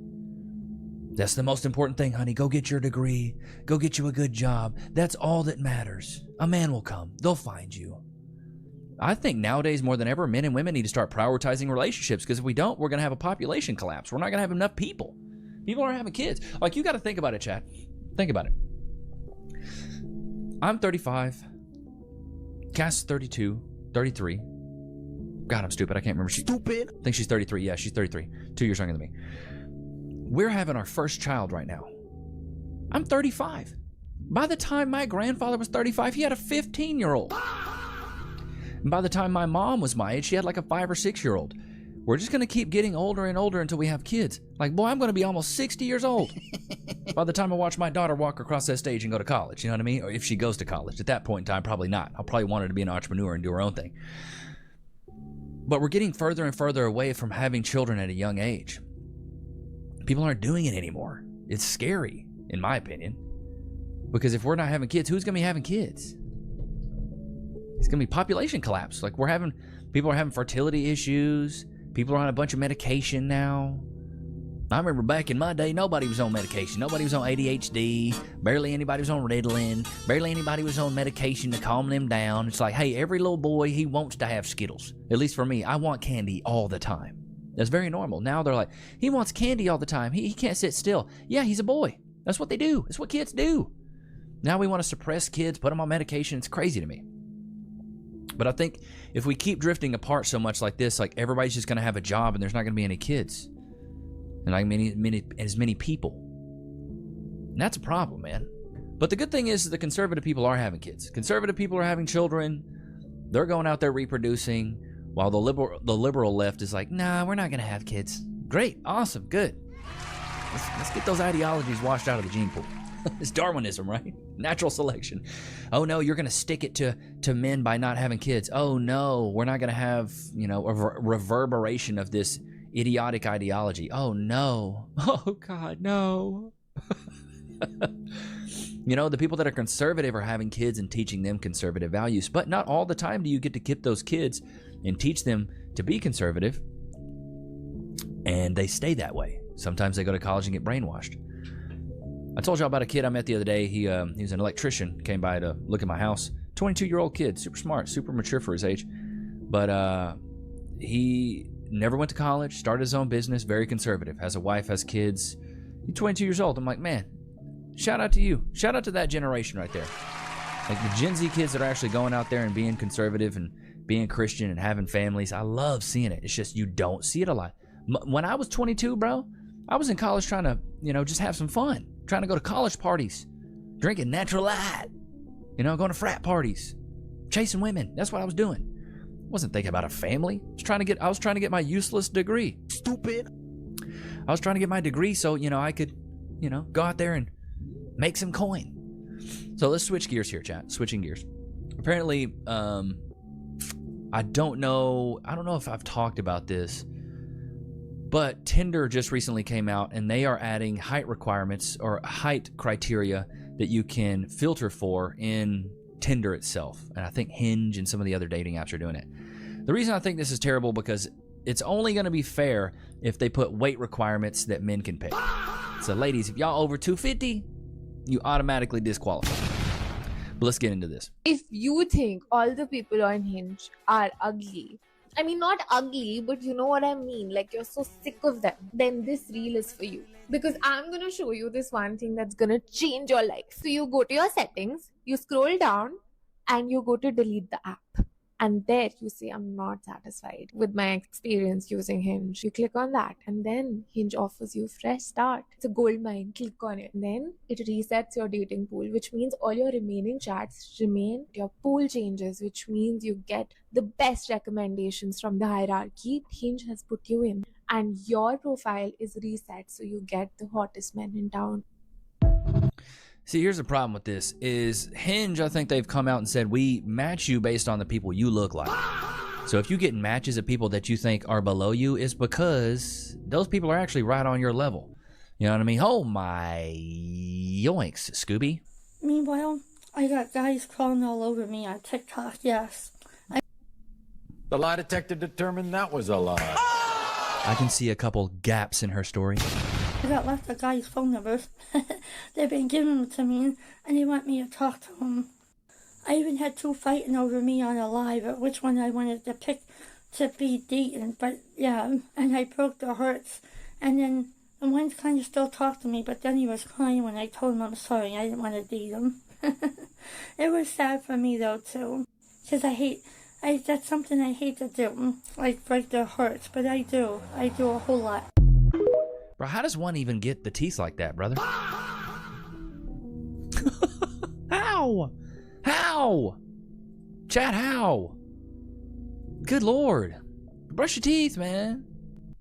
That's the most important thing, honey. Go get your degree. Go get you a good job. That's all that matters. A man will come. They'll find you. I think nowadays more than ever, men and women need to start prioritizing relationships, because if we don't, we're going to have a population collapse. We're not going to have enough people. People aren't having kids. Like, you got to think about it, Chad. Think about it. I'm 35. Cass is 32, 33. God, I'm stupid. I can't remember. Stupid. I think she's 33. Yeah, she's 33. 2 years younger than me. We're having our first child right now. I'm 35. By the time my grandfather was 35, he had a 15-year-old. And by the time my mom was my age, she had like a 5 or 6-year-old. We're just going to keep getting older and older until we have kids. Like, boy, I'm going to be almost 60 years old by the time I watch my daughter walk across that stage and go to college. You know what I mean? Or if she goes to college. At that point in time, probably not. I'll probably want her to be an entrepreneur and do her own thing. But we're getting further and further away from having children at a young age. People aren't doing it anymore. It's scary, in my opinion. Because if we're not having kids, who's going to be having kids? It's going to be population collapse. Like, people are having fertility issues. People are on a bunch of medication now. I remember back in my day, nobody was on medication. Nobody was on ADHD. Barely anybody was on Ritalin. Barely anybody was on medication to calm them down. It's like, hey, every little boy, he wants to have Skittles. At least for me, I want candy all the time. That's very normal. Now they're like, he wants candy all the time. He can't sit still. Yeah, he's a boy. That's what they do. That's what kids do. Now we want to suppress kids, put them on medication. It's crazy to me. But I think if we keep drifting apart so much like this, like everybody's just going to have a job and there's not going to be any kids. And like as many people. And that's a problem, man. But the good thing is the conservative people are having kids. Conservative people are having children. They're going out there reproducing. While the liberal left is like, nah, we're not going to have kids. Great. Awesome. Good. Let's get those ideologies washed out of the gene pool. It's Darwinism, right? Natural selection. Oh no, you're going to stick it to men by not having kids. Oh no, we're not going to have, a reverberation of this idiotic ideology. Oh no. Oh God, no. The people that are conservative are having kids and teaching them conservative values, but not all the time do you get to keep those kids and teach them to be conservative, and they stay that way. Sometimes they go to college and get brainwashed. I told y'all about a kid I met the other day. He was an electrician, came by to look at my house. 22-year-old kid, super smart, super mature for his age, but he never went to college, started his own business, very conservative, has a wife, has kids. He's 22 years old. I'm like, man, shout out to you. Shout out to that generation right there. Like the Gen Z kids that are actually going out there and being conservative and being Christian and having families. I love seeing it. It's just you don't see it a lot. When I was 22, bro, I was in college trying to, just have some fun. Trying to go to college parties, drinking natural light, going to frat parties, chasing women. That's what I was doing. Wasn't thinking about a family. I was trying to get my useless degree. Stupid. I was trying to get my degree so, I could, go out there and make some coin. So let's switch gears here, chat. Switching gears. Apparently, I don't know if I've talked about this, but Tinder just recently came out and they are adding height requirements or height criteria that you can filter for in Tinder itself. And I think Hinge and some of the other dating apps are doing it. The reason I think this is terrible because it's only going to be fair if they put weight requirements that men can pick. So ladies, if y'all over 250, you automatically disqualify. But let's get into this. If you think all the people on Hinge are ugly, I mean, not ugly, but you know what I mean, like you're so sick of them, then this reel is for you. Because I'm going to show you this one thing that's going to change your life. So you go to your settings, you scroll down, and you go to delete the app. And there you say, I'm not satisfied with my experience using Hinge. You click on that, and then Hinge offers you fresh start. It's a gold mine. Click on it. And then it resets your dating pool, which means all your remaining chats remain. Your pool changes, which means you get the best recommendations from the hierarchy Hinge has put you in. And your profile is reset, so you get the hottest men in town. See, here's the problem with this is Hinge, I think they've come out and said, we match you based on the people you look like. So if you get matches of people that you think are below you, it's because those people are actually right on your level. You know what I mean? Oh my yoinks, Scooby. Meanwhile, I got guys crawling all over me on TikTok, yes. The lie detector determined that was a lie. I can see a couple gaps in her story. I got lots of guys' phone numbers. They've been giving them to me, and they want me to talk to them. I even had two fighting over me on a live at which one I wanted to pick to be dating. But yeah, and I broke their hearts. And then the one kind of still talked to me, but then he was crying when I told him I'm sorry. I didn't want to date him. It was sad for me though too, because that's something I hate to do, like break their hearts. But I do a whole lot. Bro, how does one even get the teeth like that, brother? How? How? Chat, how? Good Lord. Brush your teeth, man.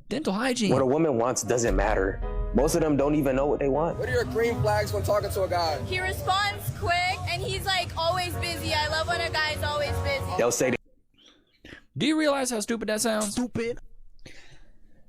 Dental hygiene. What a woman wants doesn't matter. Most of them don't even know what they want. What are your green flags when talking to a guy? He responds quick, and he's like always busy. I love when a guy's always busy. They'll say... Do you realize how stupid that sounds? Stupid.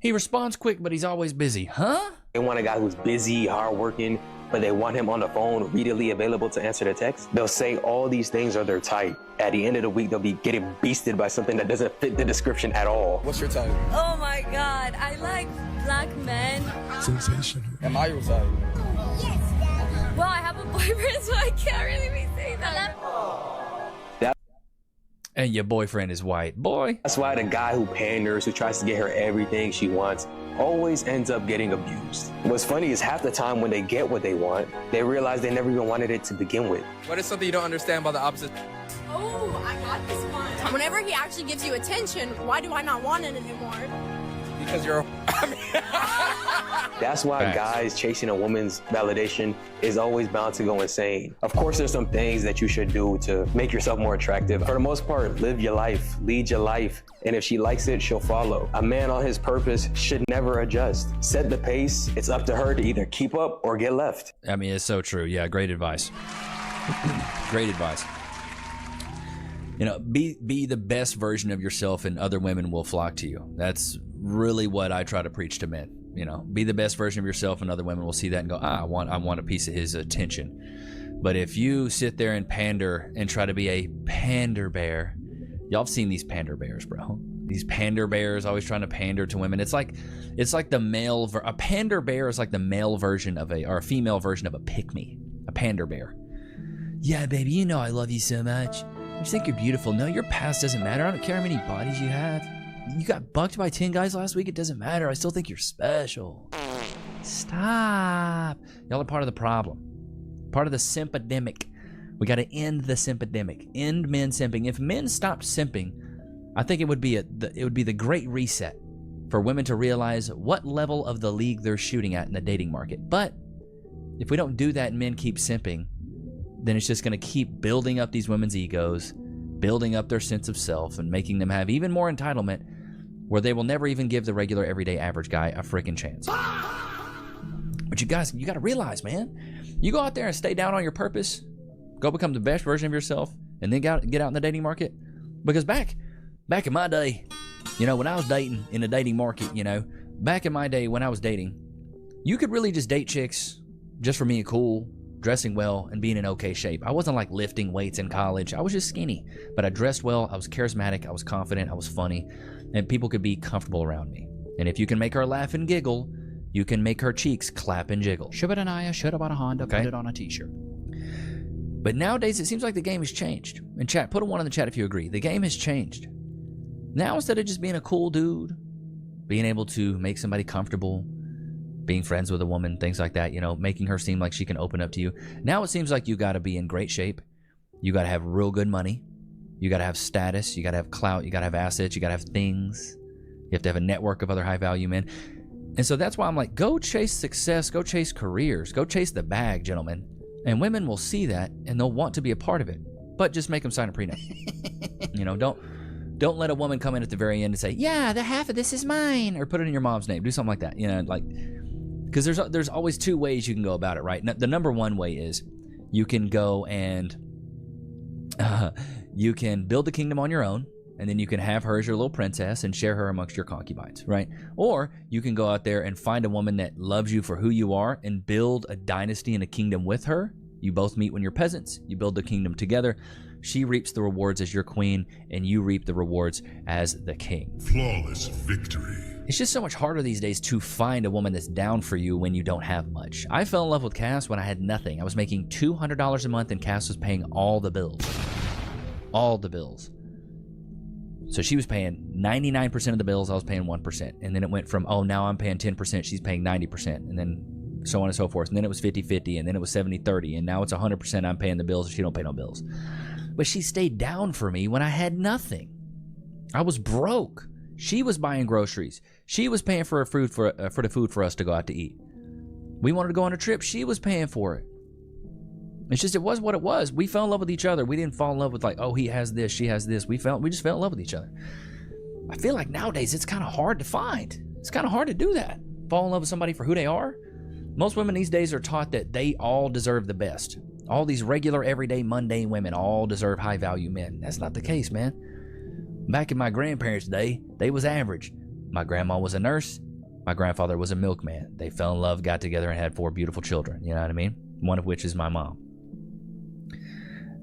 He responds quick, but he's always busy. Huh? They want a guy who's busy, hardworking, but they want him on the phone, readily available to answer their texts. They'll say all these things are their type. At the end of the week, they'll be getting beasted by something that doesn't fit the description at all. What's your type? Oh my God, I like black men. Sensational. Am I your type? Yes, Dad. Well, I have a boyfriend, so I can't really be saying that. And your boyfriend is white. Boy. That's why the guy who panders, who tries to get her everything she wants, always ends up getting abused. What's funny is half the time when they get what they want, they realize they never even wanted it to begin with. What is something you don't understand about the opposite? Oh, I got this one. Whenever he actually gives you attention, why do I not want it anymore? Because you're a... That's why Facts. guys chasing a woman's validation is always bound to go insane. Of course, there's some things that you should do to make yourself more attractive. For the most part, live your life, lead your life. And if she likes it, she'll follow. A man on his purpose should never adjust. Set the pace. It's up to her to either keep up or get left. I mean, it's so true. Yeah, great advice. Great advice. You know, be the best version of yourself and other women will flock to you. That's really what I try to preach to men. You know, be the best version of yourself and other women will see that and go, I want a piece of his attention. But if you sit there and pander and try to be a pander bear, y'all have seen these pander bears, bro. These pander bears always trying to pander to women. It's like the male, a pander bear is like the male version of a female version of a pick-me, a pander bear. Yeah, baby, you know I love you so much. You think you're beautiful. No, your past doesn't matter. I don't care how many bodies you have. You got bucked by 10 guys last week. It doesn't matter. I still think you're special. Stop. Y'all are part of the problem. Part of the simp-epidemic. We got to end the simp-epidemic. End men simping. If men stopped simping, I think it would be the great reset for women to realize what level of the league they're shooting at in the dating market. But if we don't do that and men keep simping, then it's just going to keep building up these women's egos, building up their sense of self, and making them have even more entitlement where they will never even give the regular, everyday, average guy a freaking chance. But you guys, you got to realize, man, you go out there and stay down on your purpose, go become the best version of yourself, and then get out in the dating market. Because back in my day, you know, when I was dating in the dating market, you know, back in my day when I was dating, you could really just date chicks just for being cool, dressing well, and being in okay shape. I wasn't like lifting weights in college. I was just skinny, but I dressed well. I was charismatic. I was confident. I was funny, and people could be comfortable around me. And if you can make her laugh and giggle, you can make her cheeks clap and jiggle. Shubadanaya, should have bought a Honda, put it on a t-shirt. But nowadays, it seems like the game has changed. And chat, put a 1 in the chat if you agree. The game has changed. Now, instead of just being a cool dude, being able to make somebody comfortable, being friends with a woman, things like that, you know, making her seem like she can open up to you. Now it seems like you got to be in great shape. You got to have real good money. You got to have status. You got to have clout. You got to have assets. You got to have things. You have to have a network of other high value men. And so that's why I'm like, go chase success. Go chase careers. Go chase the bag, gentlemen. And women will see that and they'll want to be a part of it. But just make them sign a prenup. You know, don't let a woman come in at the very end and say, yeah, the half of this is mine, or put it in your mom's name. Do something like that. You know, like, because there's always 2 ways you can go about it, right? The number 1 way is you can go and you can build the kingdom on your own, and then you can have her as your little princess and share her amongst your concubines, right? Or you can go out there and find a woman that loves you for who you are and build a dynasty and a kingdom with her. You both meet when you're peasants. You build the kingdom together. She reaps the rewards as your queen, and you reap the rewards as the king. Flawless victory. It's just so much harder these days to find a woman that's down for you when you don't have much. I fell in love with Cass when I had nothing. I was making $200 a month, and Cass was paying all the bills. All the bills. So she was paying 99% of the bills, I was paying 1%. And then it went from, oh, now I'm paying 10%, she's paying 90%. And then so on and so forth. And then it was 50-50, and then it was 70-30. And now it's 100% I'm paying the bills, and she don't pay no bills. But she stayed down for me when I had nothing. I was broke. She was buying groceries. She was paying for the food for us to go out to eat. We wanted to go on a trip. She was paying for it. It's just, it was what it was. We fell in love with each other. We didn't fall in love with like, oh, he has this, she has this. We just fell in love with each other. I feel like nowadays it's kind of hard to find. It's kind of hard to do that. Fall in love with somebody for who they are. Most women these days are taught that they all deserve the best. All these regular, everyday, mundane women all deserve high-value men. That's not the case, man. Back in my grandparents' day, they was average. My grandma was a nurse. My grandfather was a milkman. They fell in love, got together, and had 4 beautiful children. You know what I mean? One of which is my mom.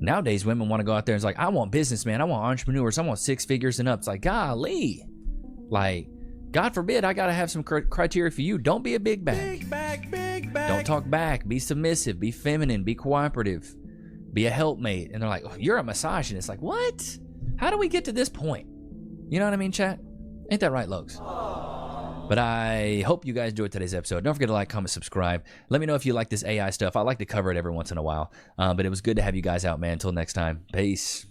Nowadays, women want to go out there and it's like, I want businessmen, I want entrepreneurs, I want 6 figures and up. It's like, golly. Like, God forbid I got to have some criteria for you. Don't be a big bag. Big bag, big bag. Don't talk back. Be submissive. Be feminine. Be cooperative. Be a helpmate. And they're like, oh, you're a misogynist. Like, what? How do we get to this point? You know what I mean, chat? Ain't that right, Lokes? But I hope you guys enjoyed today's episode. Don't forget to like, comment, subscribe. Let me know if you like this AI stuff. I like to cover it every once in a while. But it was good to have you guys out, man. Until next time. Peace.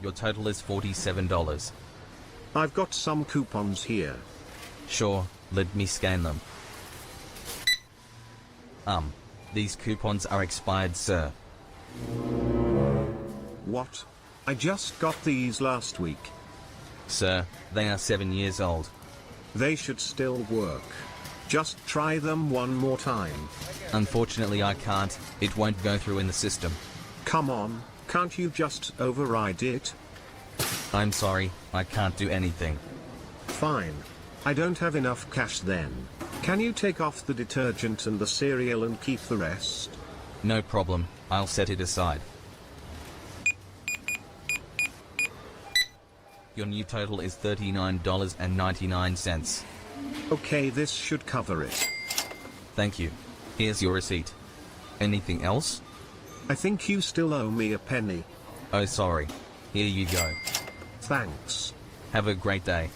Your total is $47. I've got some coupons here. Sure, let me scan them. These coupons are expired, sir. What? I just got these last week. Sir, they are 7 years old. They should still work. Just try them one more time. Unfortunately, I can't. It won't go through in the system. Come on, can't you just override it? I'm sorry, I can't do anything. Fine. I don't have enough cash then. Can you take off the detergent and the cereal and keep the rest? No problem, I'll set it aside. Your new total is $39.99. Okay, this should cover it. Thank you. Here's your receipt. Anything else? I think you still owe me a penny. Oh, sorry. Here you go. Thanks. Have a great day.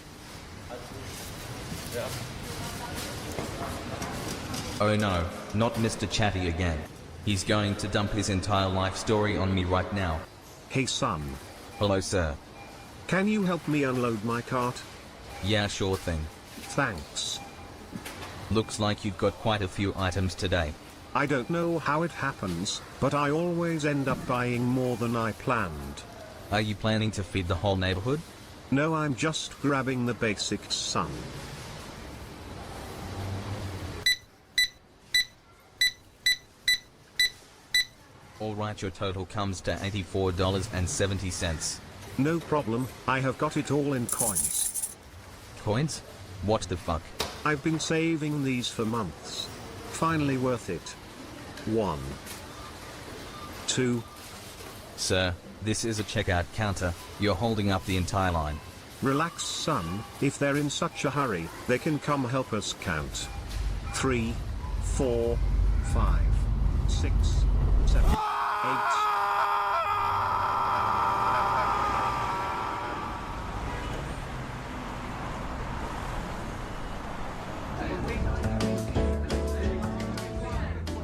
Oh no, not Mr. Chatty again. He's going to dump his entire life story on me right now. Hey son. Hello, sir. Can you help me unload my cart? Yeah, sure thing. Thanks. Looks like you've got quite a few items today. I don't know how it happens, but I always end up buying more than I planned. Are you planning to feed the whole neighborhood? No, I'm just grabbing the basics, son. Alright, your total comes to $84.70. No problem, I have got it all in coins. Coins? What the fuck? I've been saving these for months. Finally worth it. 1, 2. Sir, this is a checkout counter. You're holding up the entire line. Relax, son. If they're in such a hurry, they can come help us count. 3, 4, 5, 6, 7, 8.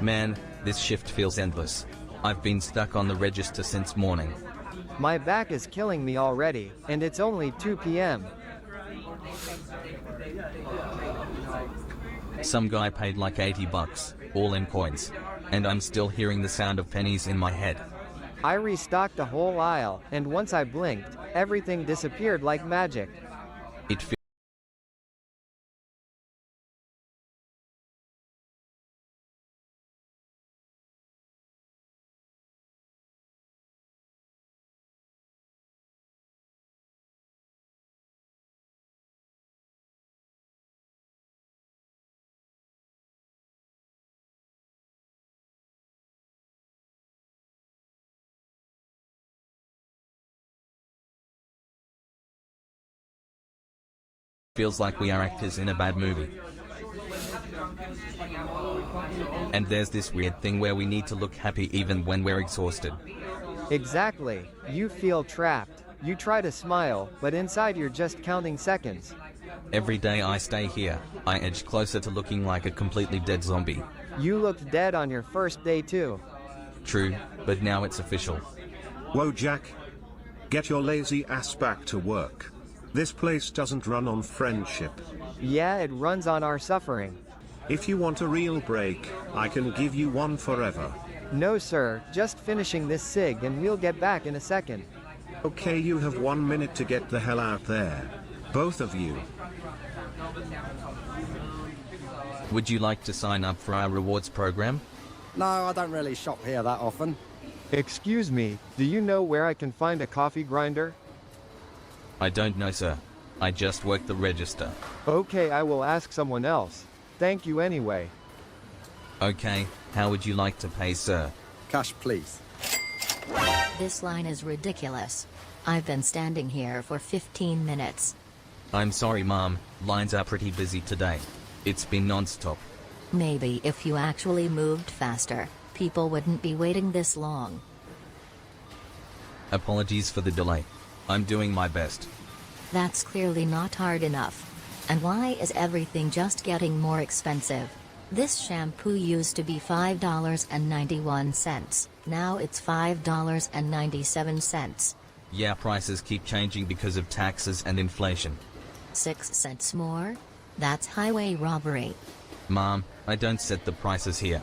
Man, this shift feels endless. I've been stuck on the register since morning. My back is killing me already, and it's only 2 p.m. Some guy paid like $80, all in coins. And I'm still hearing the sound of pennies in my head. I restocked the whole aisle, and once I blinked, everything disappeared like magic. It feels like we are actors in a bad movie. And there's this weird thing where we need to look happy even when we're exhausted. Exactly. You feel trapped. You try to smile, but inside you're just counting seconds. Every day I stay here, I edge closer to looking like a completely dead zombie. You looked dead on your first day too. True, but now it's official. Whoa, Jack. Get your lazy ass back to work. This place doesn't run on friendship. Yeah, it runs on our suffering. If you want a real break, I can give you one forever. No sir, just finishing this cig and we'll get back in a second. Okay, you have 1 minute to get the hell out there. Both of you. Would you like to sign up for our rewards program? No, I don't really shop here that often. Excuse me, do you know where I can find a coffee grinder? I don't know, sir. I just work the register. Okay, I will ask someone else. Thank you anyway. Okay, how would you like to pay, sir? Cash, please. This line is ridiculous. I've been standing here for 15 minutes. I'm sorry, Mom. Lines are pretty busy today. It's been non-stop. Maybe if you actually moved faster, people wouldn't be waiting this long. Apologies for the delay. I'm doing my best. That's clearly not hard enough. And why is everything just getting more expensive? This shampoo used to be $5.91. Now it's $5.97. Yeah, prices keep changing because of taxes and inflation. 6 cents more? That's highway robbery. Mom, I don't set the prices here.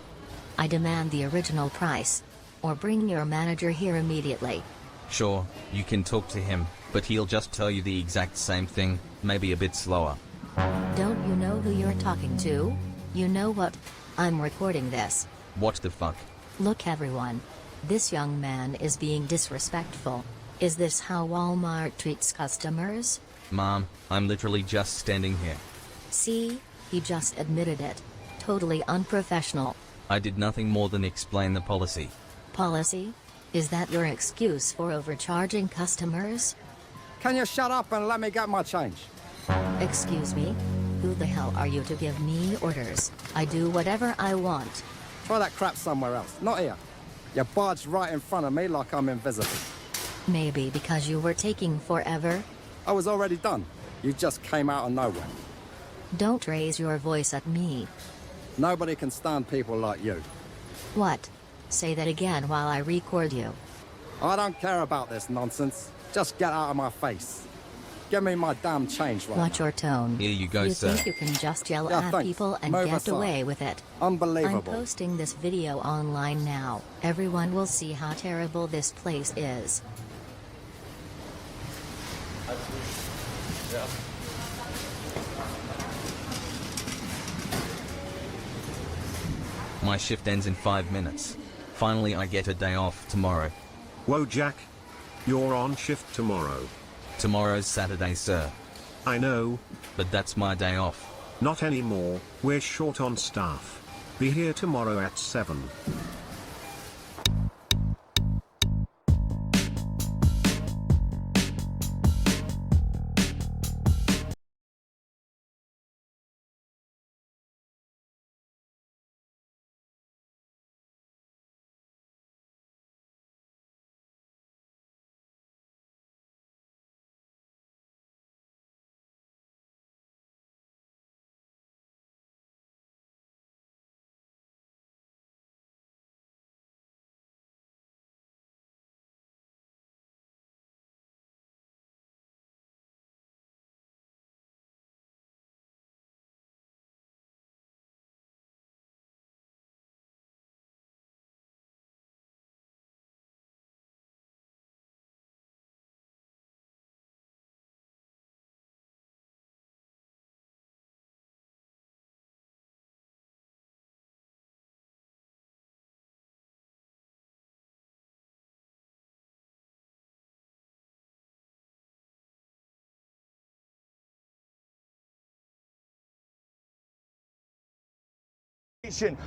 I demand the original price. Or bring your manager here immediately. Sure, you can talk to him, but he'll just tell you the exact same thing, maybe a bit slower. Don't you know who you're talking to? You know what? I'm recording this. What the fuck? Look everyone. This young man is being disrespectful. Is this how Walmart treats customers? Mom, I'm literally just standing here. See? He just admitted it. Totally unprofessional. I did nothing more than explain the policy. Policy? Is that your excuse for overcharging customers? Can you shut up and let me get my change? Excuse me? Who the hell are you to give me orders? I do whatever I want. Try that crap somewhere else, not here. You barged right in front of me like I'm invisible. Maybe because you were taking forever? I was already done. You just came out of nowhere. Don't raise your voice at me. Nobody can stand people like you. What? Say that again while I record you. I don't care about this nonsense. Just get out of my face. Give me my damn change right Watch now. your tone. Here you go, you sir. think you can just yell Yeah, at thanks. people and Move get aside. away with it? Unbelievable. I'm posting this video online now. Everyone will see how terrible this place is. My shift ends in 5 minutes. Finally, I get a day off tomorrow. Whoa, Jack. You're on shift tomorrow. Tomorrow's Saturday, sir. I know. But that's my day off. Not anymore. We're short on staff. Be here tomorrow at 7.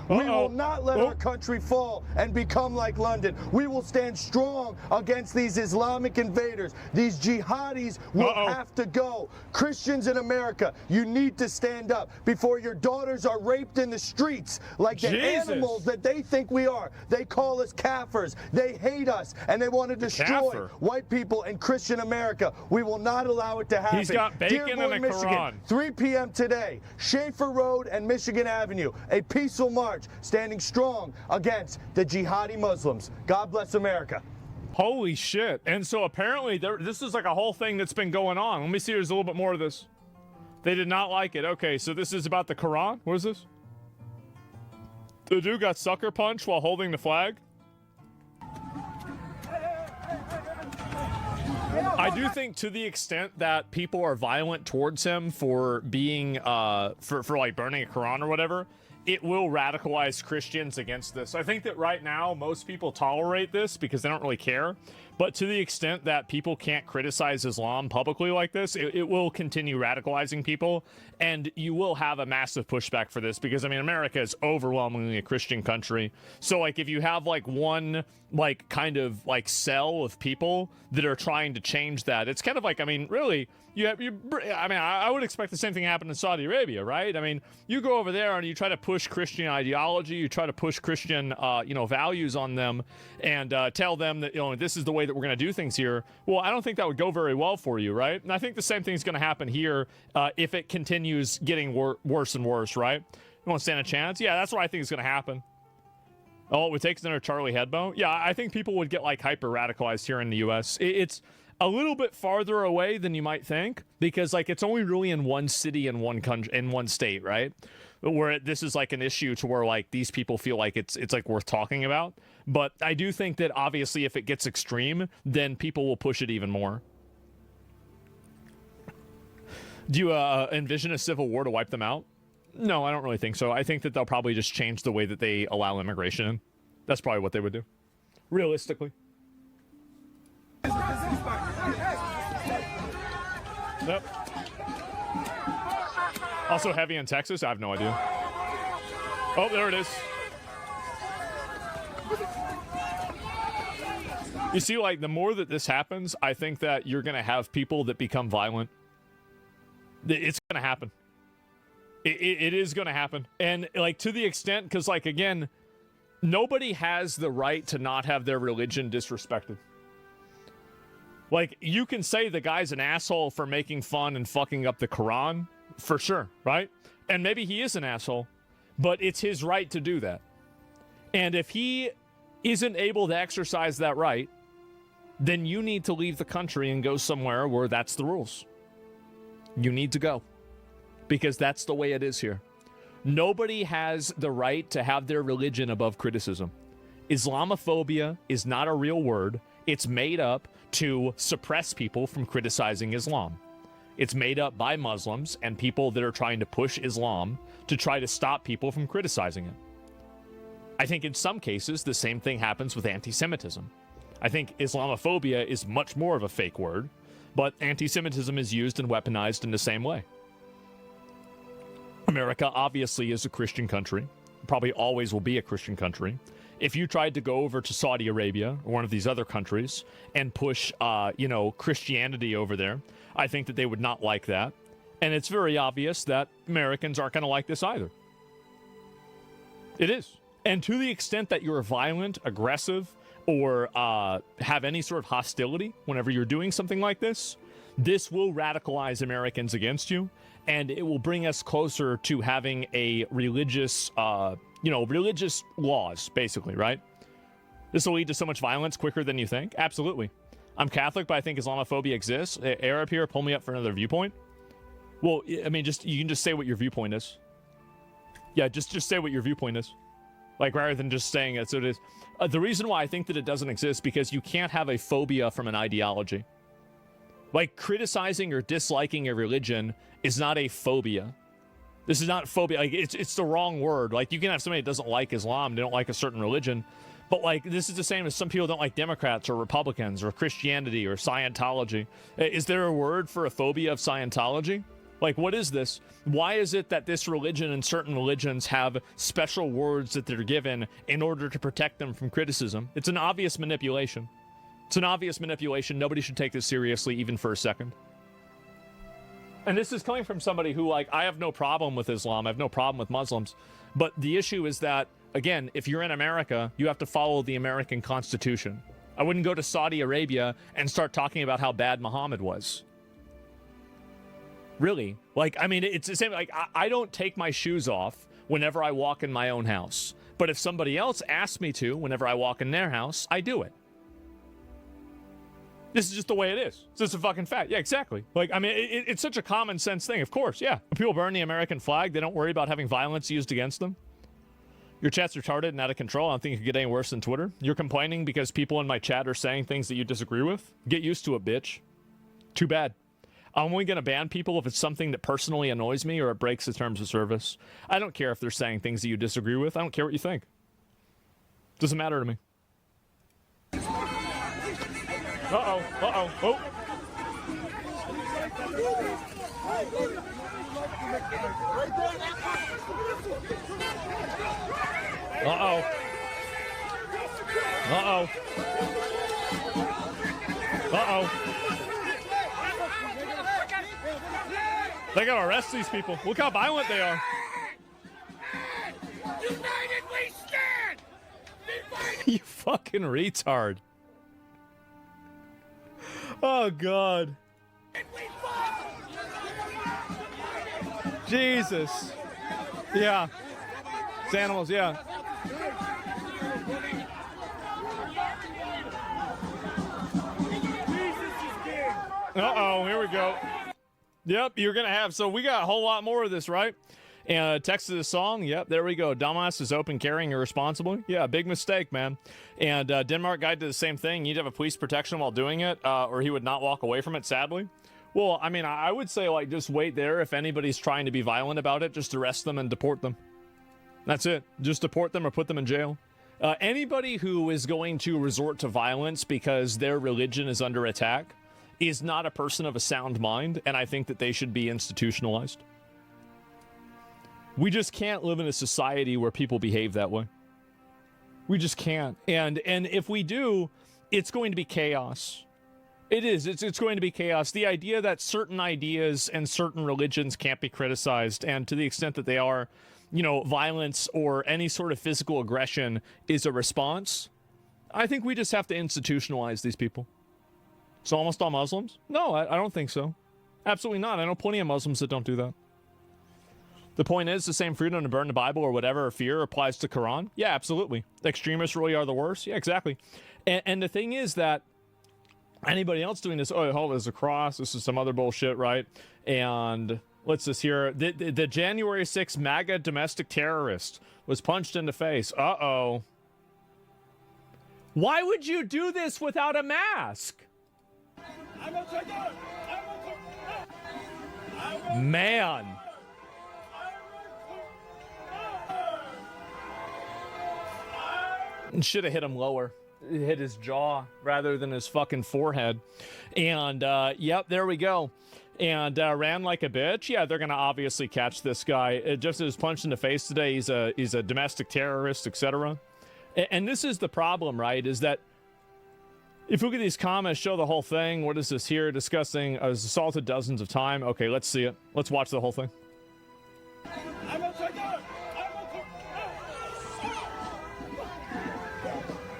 We will not let our country fall and become like London. We will stand strong against these Islamic invaders. These jihadis will have to go. Christians in America, you need to stand up before your daughters are raped in the streets like the animals that they think we are. They call us kafirs. They hate us, and they want to destroy white people and Christian America. We will not allow it to happen. He's got bacon Dearborn, and a Michigan, Quran. 3 p.m. today, Schaefer Road and Michigan Avenue, a peaceful march standing strong against the jihadi Muslims. God bless America. Holy shit. And so apparently this is like a whole thing that's been going on. Let me see, there's a little bit more of this. They did not like it. Okay, so this is about the Quran. What is this? The dude got sucker punched while holding the flag. I do think to the extent that people are violent towards him for being for like burning a Quran or whatever, it will radicalize Christians against this. I think that right now most people tolerate this because they don't really care. But to the extent that people can't criticize Islam publicly like this, it will continue radicalizing people. And you will have a massive pushback for this because, I mean, America is overwhelmingly a Christian country. So, like, if you have, like, one, like, kind of, like, cell of people that are trying to change that, it's kind of like, I mean, really, I would expect the same thing to happen in Saudi Arabia, right? I mean, you go over there and you try to push Christian ideology, you try to push Christian, values on them and tell them that, this is the way that we're going to do things here. Well, I don't think that would go very well for you, right? And I think the same thing is going to happen here if it continues getting worse and worse, right? You won't stand a chance? Yeah, that's what I think is going to happen. Oh, it would take another Charlie Hebdo? Yeah, I think people would get, like, hyper-radicalized here in the U.S. a little bit farther away than you might think, because like it's only really in one city and one country in one state, right? Where this is like an issue to where like these people feel like it's like worth talking about. But I do think that obviously if it gets extreme, then people will push it even more. Do you envision a civil war to wipe them out? No, I don't really think so. I think that they'll probably just change the way that they allow immigration in. That's probably what they would do, realistically. Yep. Also heavy in Texas? I have no idea. Oh, there it is. You see, like, the more that this happens, I think that you're going to have people that become violent. It's going to happen. It is going to happen. And, like, to the extent, because, like, again, nobody has the right to not have their religion disrespected. Like, you can say the guy's an asshole for making fun and fucking up the Quran, for sure, right? And maybe he is an asshole, but it's his right to do that. And if he isn't able to exercise that right, then you need to leave the country and go somewhere where that's the rules. You need to go. Because that's the way it is here. Nobody has the right to have their religion above criticism. Islamophobia is not a real word. It's made up to suppress people from criticizing Islam. It's made up by Muslims and people that are trying to push Islam to try to stop people from criticizing it. I think in some cases, the same thing happens with anti-Semitism. I think Islamophobia is much more of a fake word, but anti-Semitism is used and weaponized in the same way. America obviously is a Christian country, probably always will be a Christian country. If you tried to go over to Saudi Arabia or one of these other countries and push, Christianity over there, I think that they would not like that. And it's very obvious that Americans aren't going to like this either. It is. And to the extent that you're violent, aggressive, or have any sort of hostility whenever you're doing something like this, this will radicalize Americans against you, and it will bring us closer to having a religious, religious laws, basically, right? This will lead to so much violence quicker than you think. Absolutely. I'm Catholic, but I think Islamophobia exists. Arab here, pull me up for another viewpoint. Well, I mean, you can just say what your viewpoint is. Yeah, just say what your viewpoint is. Like, rather than just saying it, so it is. The reason why I think that it doesn't exist, because you can't have a phobia from an ideology. Like, criticizing or disliking a religion is not a phobia. This is not phobia. Like, it's the wrong word. Like, you can have somebody that doesn't like Islam, they don't like a certain religion, but, like, this is the same as some people don't like Democrats or Republicans or Christianity or Scientology. Is there a word for a phobia of Scientology? Like, what is this? Why is it that this religion and certain religions have special words that they're given in order to protect them from criticism? It's an obvious manipulation. It's an obvious manipulation. Nobody should take this seriously, even for a second. And this is coming from somebody who, like, I have no problem with Islam. I have no problem with Muslims. But the issue is that, again, if you're in America, you have to follow the American Constitution. I wouldn't go to Saudi Arabia and start talking about how bad Muhammad was. Really? Like, I mean, it's the same. Like, I don't take my shoes off whenever I walk in my own house. But if somebody else asks me to, whenever I walk in their house, I do it. This is just the way it is. It's just a fucking fact. Yeah, exactly. Like, I mean, it's such a common sense thing. Of course, yeah. When people burn the American flag, they don't worry about having violence used against them. Your chat's retarded and out of control. I don't think it could get any worse than Twitter. You're complaining because people in my chat are saying things that you disagree with? Get used to it, bitch. Too bad. I'm only going to ban people if it's something that personally annoys me or it breaks the terms of service. I don't care if they're saying things that you disagree with. I don't care what you think. Doesn't matter to me. Uh-oh. Uh-oh. Oh. Uh-oh. Uh-oh. Uh-oh. They gotta arrest these people. Look how violent they are. United we stand! You fucking retard. Oh, God. Jesus. Yeah. It's animals, yeah. Uh-oh, here we go. Yep, you're going to have... So we got a whole lot more of this, right? And text to the song. Yep, there we go. Dumbass is open carrying irresponsibly. Yeah, big mistake, man. And Denmark guy did the same thing. You'd have a police protection while doing it, or he would not walk away from it, sadly. Well, I mean, I would say, like, just wait there. If anybody's trying to be violent about it, just arrest them and deport them. That's it. Just deport them or put them in jail. Anybody who is going to resort to violence because their religion is under attack is not a person of a sound mind, and I think that they should be institutionalized. We just can't live in a society where people behave that way. We just can't. And if we do, it's going to be chaos. It is. It's going to be chaos. The idea that certain ideas and certain religions can't be criticized, and to the extent that they are, you know, violence or any sort of physical aggression is a response, I think we just have to institutionalize these people. So almost all Muslims? No, I don't think so. Absolutely not. I know plenty of Muslims that don't do that. The point is, the same freedom to burn the Bible or whatever or fear applies to Quran. Yeah, absolutely. The extremists really are the worst. Yeah, exactly. And the thing is that anybody else doing this, oh, hold, there's a cross. This is some other bullshit, right? And what's this here? The January 6th MAGA domestic terrorist was punched in the face. Uh-oh. Why would you do this without a mask? Man. Should have hit him lower. Hit his jaw rather than his fucking forehead. And, yep, there we go. And ran like a bitch. Yeah, they're going to obviously catch this guy. Just as punched in the face today, he's a domestic terrorist, etc. And this is the problem, right? Is that if you look at these comments, show the whole thing. What is this here? Discussing was assaulted dozens of times. Okay, let's see it. Let's watch the whole thing.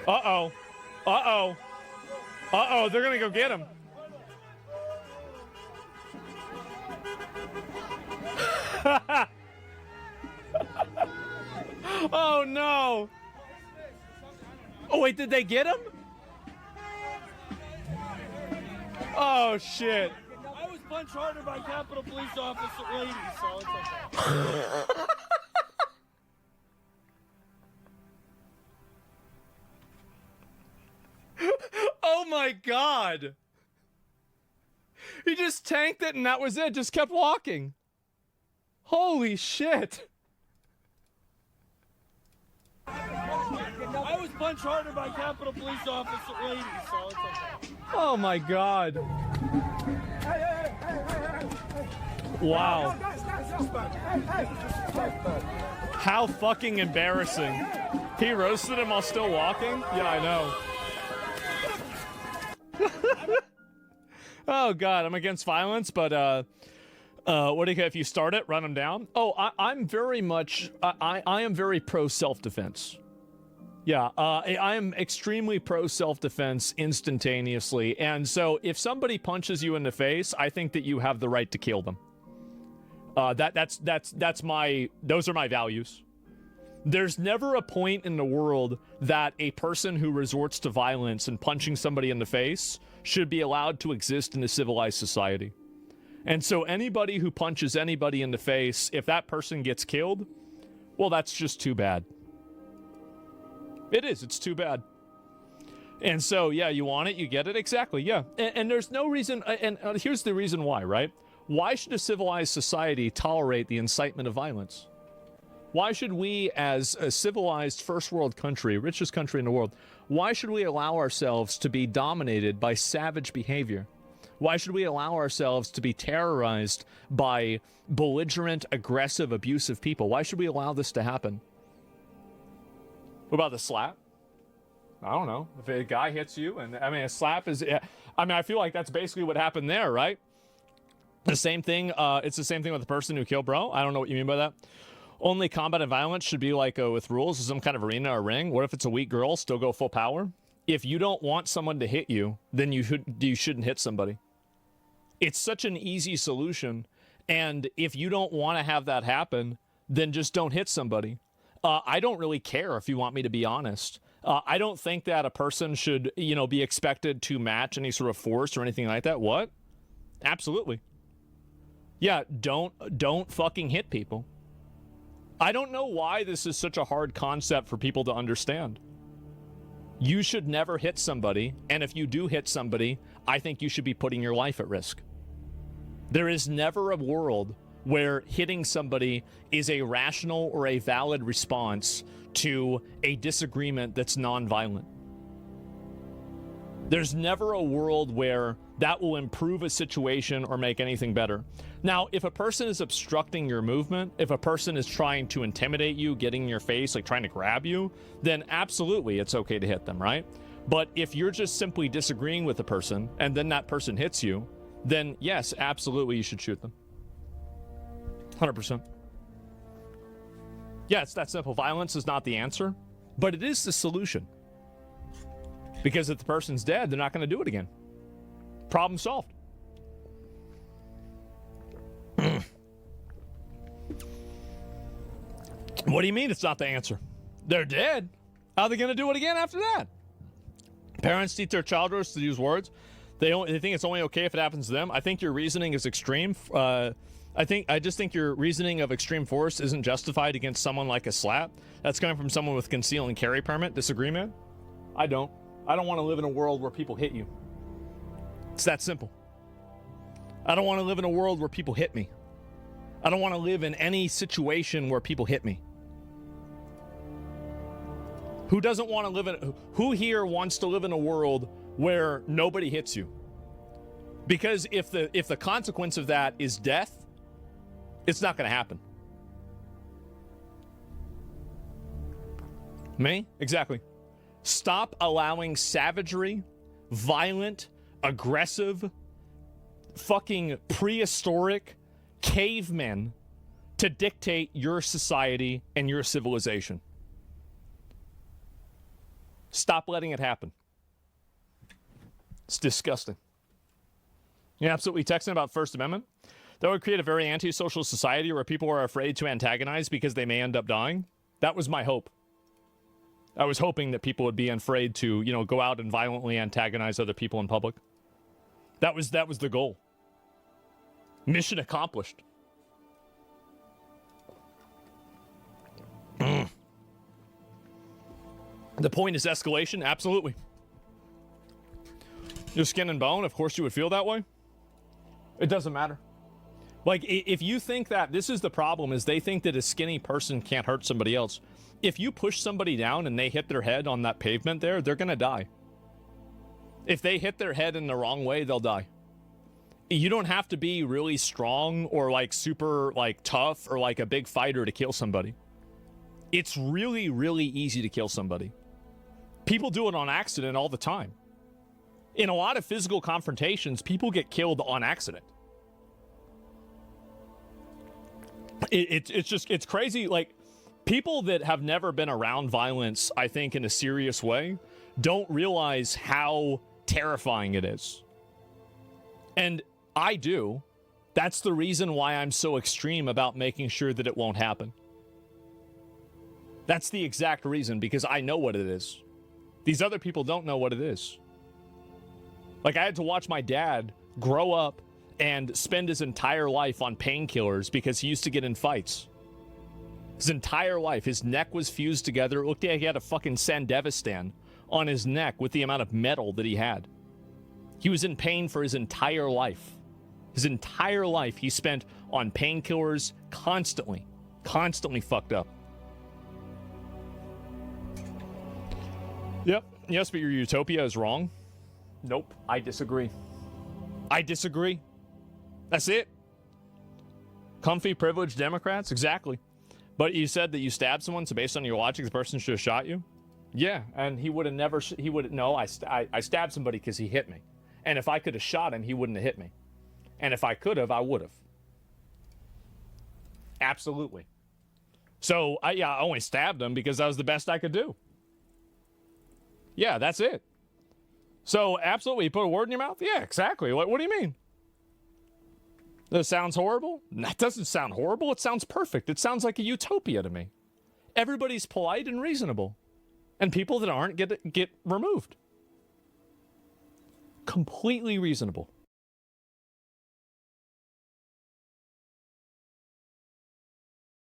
Uh-oh. Uh-oh. Uh-oh, they're gonna go get him. Oh, no. Oh, wait, did they get him? Oh, shit. I was punched harder by Capitol Police Officer lady, so it's okay. Oh my God. He just tanked it and that was it. Just kept walking. Holy shit. I was punched harder by Capitol Police Officer lady, so it's okay. Oh my God. Wow. How fucking embarrassing. He roasted him while still walking? Yeah, I know. Oh God, I'm against violence, but what do you if you start it, run them down? Oh, I'm very much I am very pro self-defense. Yeah, I am extremely pro self-defense instantaneously, and so if somebody punches you in the face, I think that you have the right to kill them. That's my those are my values. There's never a point in the world that a person who resorts to violence and punching somebody in the face should be allowed to exist in a civilized society. And so anybody who punches anybody in the face, if that person gets killed, well, that's just too bad. It is. It's too bad. And so, yeah, you want it, you get it. Exactly, yeah. And there's no reason, and here's the reason why, right? Why should a civilized society tolerate the incitement of violence? Why should we, as a civilized first world country, richest country in the world, why should we allow ourselves to be dominated by savage behavior? Why should we allow ourselves to be terrorized by belligerent, aggressive, abusive people? Why should we allow this to happen? What about the slap? I don't know. If a guy hits you, and I mean, a slap is, I mean, I feel like that's basically what happened there, right? The same thing, it's the same thing with the person who killed bro. I don't know what you mean by that. Only combat and violence should be like with rules, some kind of arena or ring. What if it's a weak girl, still go full power? If you don't want someone to hit you, then you shouldn't hit somebody. It's such an easy solution. And if you don't want to have that happen, then just don't hit somebody. I don't really care, if you want me to be honest. I don't think that a person should, be expected to match any sort of force or anything like that. What? Absolutely. Yeah, don't fucking hit people. I don't know why this is such a hard concept for people to understand. You should never hit somebody, and if you do hit somebody, I think you should be putting your life at risk. There is never a world where hitting somebody is a rational or a valid response to a disagreement that's nonviolent. There's never a world where that will improve a situation or make anything better. Now, if a person is obstructing your movement, if a person is trying to intimidate you, getting in your face, like trying to grab you, then absolutely it's okay to hit them, right? But if you're just simply disagreeing with a person and then that person hits you, then yes, absolutely you should shoot them. 100%. Yeah, it's that simple. Violence is not the answer, but it is the solution. Because if the person's dead, they're not going to do it again. Problem solved. What do you mean it's not the answer? They're dead. How are they going to do it again after that? Parents teach their children to use words. They think it's only okay if it happens to them. I think your reasoning is extreme. I just think your reasoning of extreme force isn't justified against someone like a slap. That's coming from someone with conceal and carry permit. Disagreement? I don't want to live in a world where people hit you. It's that simple. I don't want to live in a world where people hit me. I don't want to live in any situation where people hit me. Who doesn't want to live in... Who here wants to live in a world where nobody hits you? Because if the consequence of that is death, it's not going to happen. Me? Exactly. Stop allowing savagery, violent, aggressive, fucking prehistoric cavemen to dictate your society and your civilization. Stop letting it happen. It's disgusting. You're absolutely texting about First Amendment? That would create a very antisocial society where people are afraid to antagonize because they may end up dying. That was my hope. I was hoping that people would be afraid to, go out and violently antagonize other people in public. That was the goal. Mission accomplished. The point is escalation? Absolutely. Your skin and bone, of course you would feel that way. It doesn't matter. Like, if you think that this is the problem, is they think that a skinny person can't hurt somebody else. If you push somebody down and they hit their head on that pavement there, they're going to die. If they hit their head in the wrong way, they'll die. You don't have to be really strong or like super like tough or like a big fighter to kill somebody. It's really, really easy to kill somebody. People do it on accident all the time. In a lot of physical confrontations, people get killed on accident. It's crazy. Like, people that have never been around violence, I think, in a serious way, don't realize how terrifying it is. And I do. That's the reason why I'm so extreme about making sure that it won't happen. That's the exact reason, because I know what it is. These other people don't know what it is. Like, I had to watch my dad grow up and spend his entire life on painkillers because he used to get in fights. His entire life, his neck was fused together. It looked like he had a fucking Sandevistan on his neck with the amount of metal that he had. He was in pain for his entire life. His entire life he spent on painkillers, constantly fucked up. Yep. Yes, but your utopia is wrong. Nope. I disagree. That's it. Comfy, privileged Democrats? Exactly. But you said that you stabbed someone, so based on your logic, the person should have shot you? Yeah, and he would have never... No, I stabbed somebody because he hit me. And if I could have shot him, he wouldn't have hit me. And if I could have, I would have. Absolutely. So, I only stabbed him because that was the best I could do. Yeah, that's it. So, absolutely, you put a word in your mouth? Yeah, exactly. What do you mean? That sounds horrible? That doesn't sound horrible. It sounds perfect. It sounds like a utopia to me. Everybody's polite and reasonable. And people that aren't get removed. Completely reasonable.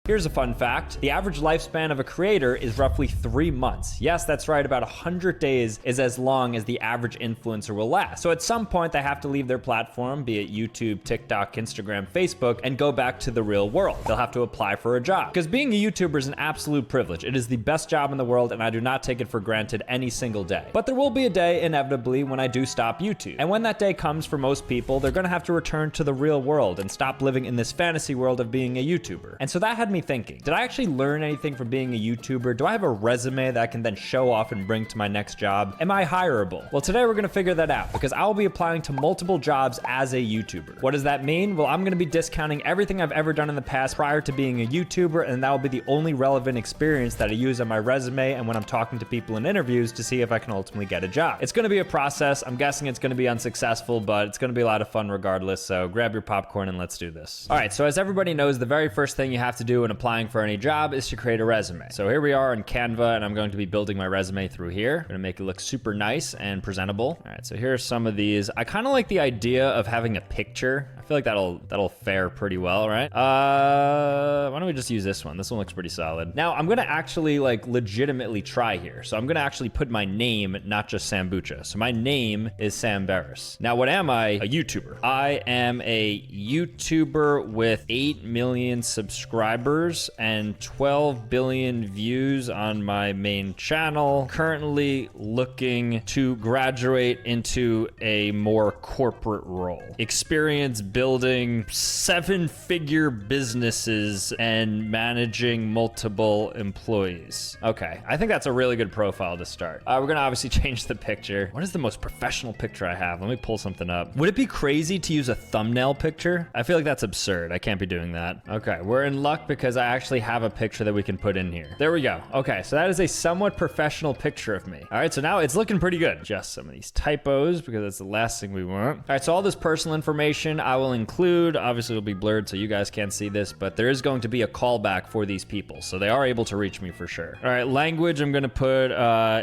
Here's a fun fact. The average lifespan of a creator is roughly 3 months. Yes, that's right, about 100 days is as long as the average influencer will last. So at some point, they have to leave their platform, be it YouTube, TikTok, Instagram, Facebook, and go back to the real world. They'll have to apply for a job. Because being a YouTuber is an absolute privilege. It is the best job in the world, and I do not take it for granted any single day. But there will be a day, inevitably, when I do stop YouTube. And when that day comes for most people, they're gonna have to return to the real world and stop living in this fantasy world of being a YouTuber. And so that had me thinking, did I actually learn anything from being a YouTuber? Do I have a resume that I can then show off and bring to my next job? Am I hireable? Well, today we're gonna figure that out because I'll be applying to multiple jobs as a YouTuber. What does that mean? Well, I'm gonna be discounting everything I've ever done in the past prior to being a YouTuber, and that will be the only relevant experience that I use on my resume and when I'm talking to people in interviews to see if I can ultimately get a job. It's gonna be a process. I'm guessing it's gonna be unsuccessful, but it's gonna be a lot of fun regardless, so grab your popcorn and let's do this. All right, so as everybody knows, the very first thing you have to do when applying for any job is to create a resume. So here we are in Canva, and I'm going to be building my resume through here. I'm gonna make it look super nice and presentable. All right, so here are some of these. I kind of like the idea of having a picture. I feel like that'll fare pretty well, right? Why don't we just use this one? This one looks pretty solid. Now I'm gonna actually like legitimately try here. So I'm gonna actually put my name, not just Sambucha. So my name is Sam Barris. Now what am I? A YouTuber. I am a YouTuber with 8 million subscribers and 12 billion views on my main channel. Currently looking to graduate into a more corporate role. Experience building 7-figure businesses and managing multiple employees. Okay, I think that's a really good profile to start. We're gonna obviously change the picture. What is the most professional picture I have? Let me pull something up. Would it be crazy to use a thumbnail picture? I feel like that's absurd. I can't be doing that. Okay, we're in luck because I actually have a picture that we can put in here. There we go. Okay, so that is a somewhat professional picture of me. All right, so now it's looking pretty good. Just some of these typos because that's the last thing we want. All right, so all this personal information I will include. Obviously, it'll be blurred so you guys can't see this, but there is going to be a callback for these people, so they are able to reach me for sure. All right, language, I'm gonna put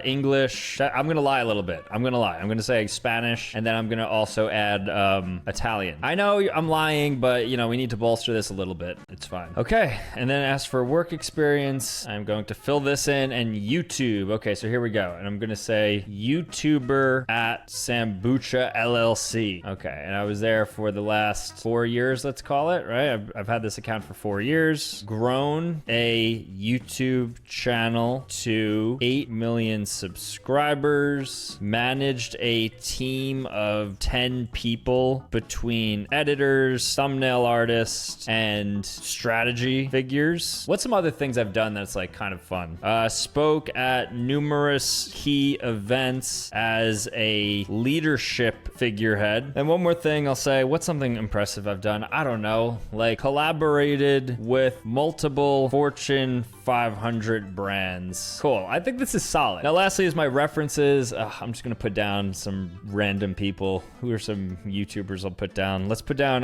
English. I'm gonna lie a little bit. I'm gonna say Spanish, and then I'm gonna also add Italian. I know I'm lying, but you know, we need to bolster this a little bit. It's fine. Okay, and then as for work experience, I'm going to fill this in and YouTube. Okay, so here we go. And I'm gonna say YouTuber at Sambucha LLC. Okay, and I was there for the last 4 years, let's call it, right? I've had this account for 4 years. Grown a YouTube channel to 8 million subscribers. Managed a team of 10 people between editors, thumbnail artists, and strategy figures. What's some other things I've done that's like kind of fun? Spoke at numerous key events as a leadership figurehead. And one more thing I'll say, what's something impressive I've done? I don't know, like collaborated with multiple Fortune 500 brands. Cool, I think this is solid. Now lastly is my references. I'm just gonna put down some random people. Who are some YouTubers I'll put down? Let's put down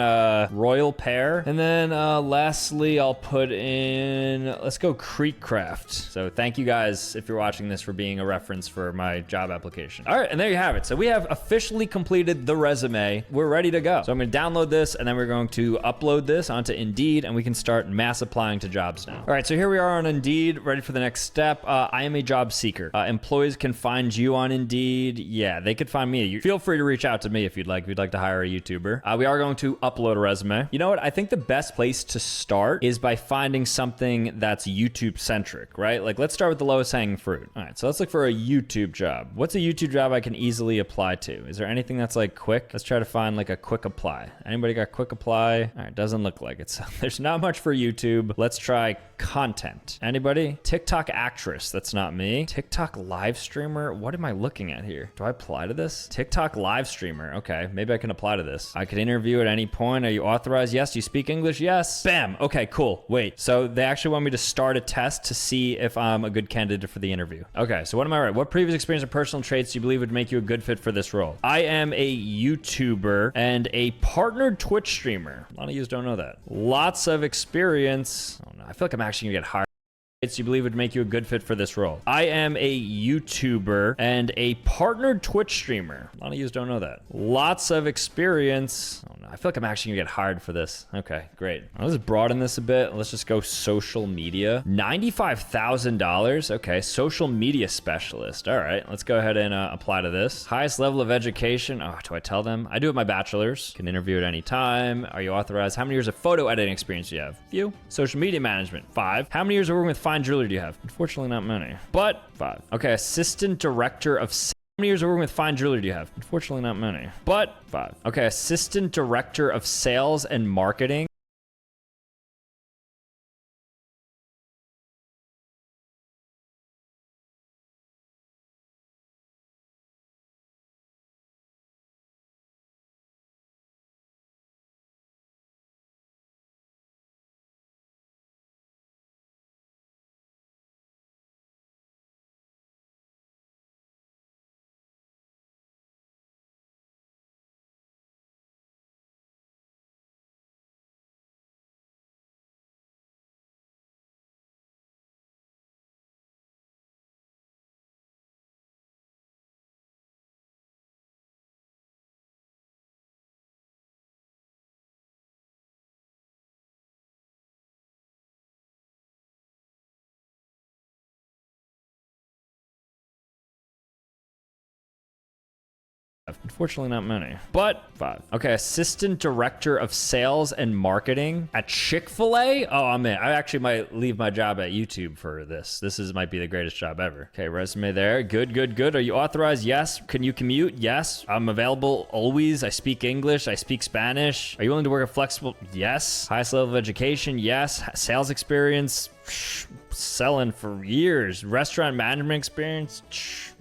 Royal Pear. And then lastly, I'll put in, let's go Creekcraft. So thank you guys, if you're watching this, for being a reference for my job application. All right, and there you have it. So we have officially completed the resume. We're ready to go. So I'm gonna download this and then we're going to upload this onto Indeed and we can start mass applying to jobs now. All right, so here we are on Indeed, ready for the next step. I am a job seeker. Employees can find you on Indeed. Yeah, they could find me. Feel free to reach out to me if you'd like. If you'd like to hire a YouTuber. We are going to upload a resume. You know what? I think the best place to start is by finding something that's YouTube centric, right? Like let's start with the lowest hanging fruit. All right, so let's look for a YouTube job. What's a YouTube job I can easily apply to? Is there anything that's like quick? Let's try to find like a quick apply. Anybody got quick apply? All right, doesn't look like it. So there's not much for YouTube. Let's try content. Anybody? TikTok actress. That's not me. TikTok live streamer. What am I looking at here? Do I apply to this? TikTok live streamer. Okay, maybe I can apply to this. I could interview at any point. Are you authorized? Yes. Do you speak English? Yes. Bam. Okay, cool. Wait, so they actually want me to start a test to see if I'm a good candidate for the interview. Okay, so what am I right? What previous experience or personal traits do you believe would make you a good fit for this role? I am a YouTuber and a partnered Twitch streamer. A lot of you don't know that. Lots of experience. Oh no, I feel like I'm actually gonna get hired. You believe would make you a good fit for this role? I am a YouTuber and a partnered Twitch streamer. A lot of you don't know that. Lots of experience. Oh no, know. I feel like I'm actually gonna get hired for this. Okay, great. Let's broaden this a bit. Let's just go social media. $95,000. Okay, social media specialist. All right, let's go ahead and apply to this. Highest level of education. Oh, do I tell them? I do have my bachelor's. Can interview at any time. Are you authorized? How many years of photo editing experience do you have? Few. Social media management. 5. How many years of working with fine jewelry do you have? Unfortunately, not many. But 5. Okay, assistant director of... How many years of working with fine jewelry do you have? Unfortunately, not many. But 5. Okay, assistant director of sales and marketing. Unfortunately, not many. But 5. Okay, assistant director of sales and marketing at Chick-fil-A. Oh, I'm in. I actually might leave my job at YouTube for this. Might be the greatest job ever. Okay, resume there. Good, good, good. Are you authorized? Yes. Can you commute? Yes. I'm available always. I speak English. I speak Spanish. Are you willing to work a flexible? Yes. Highest level of education? Yes. Sales experience? Selling for years. Restaurant management experience?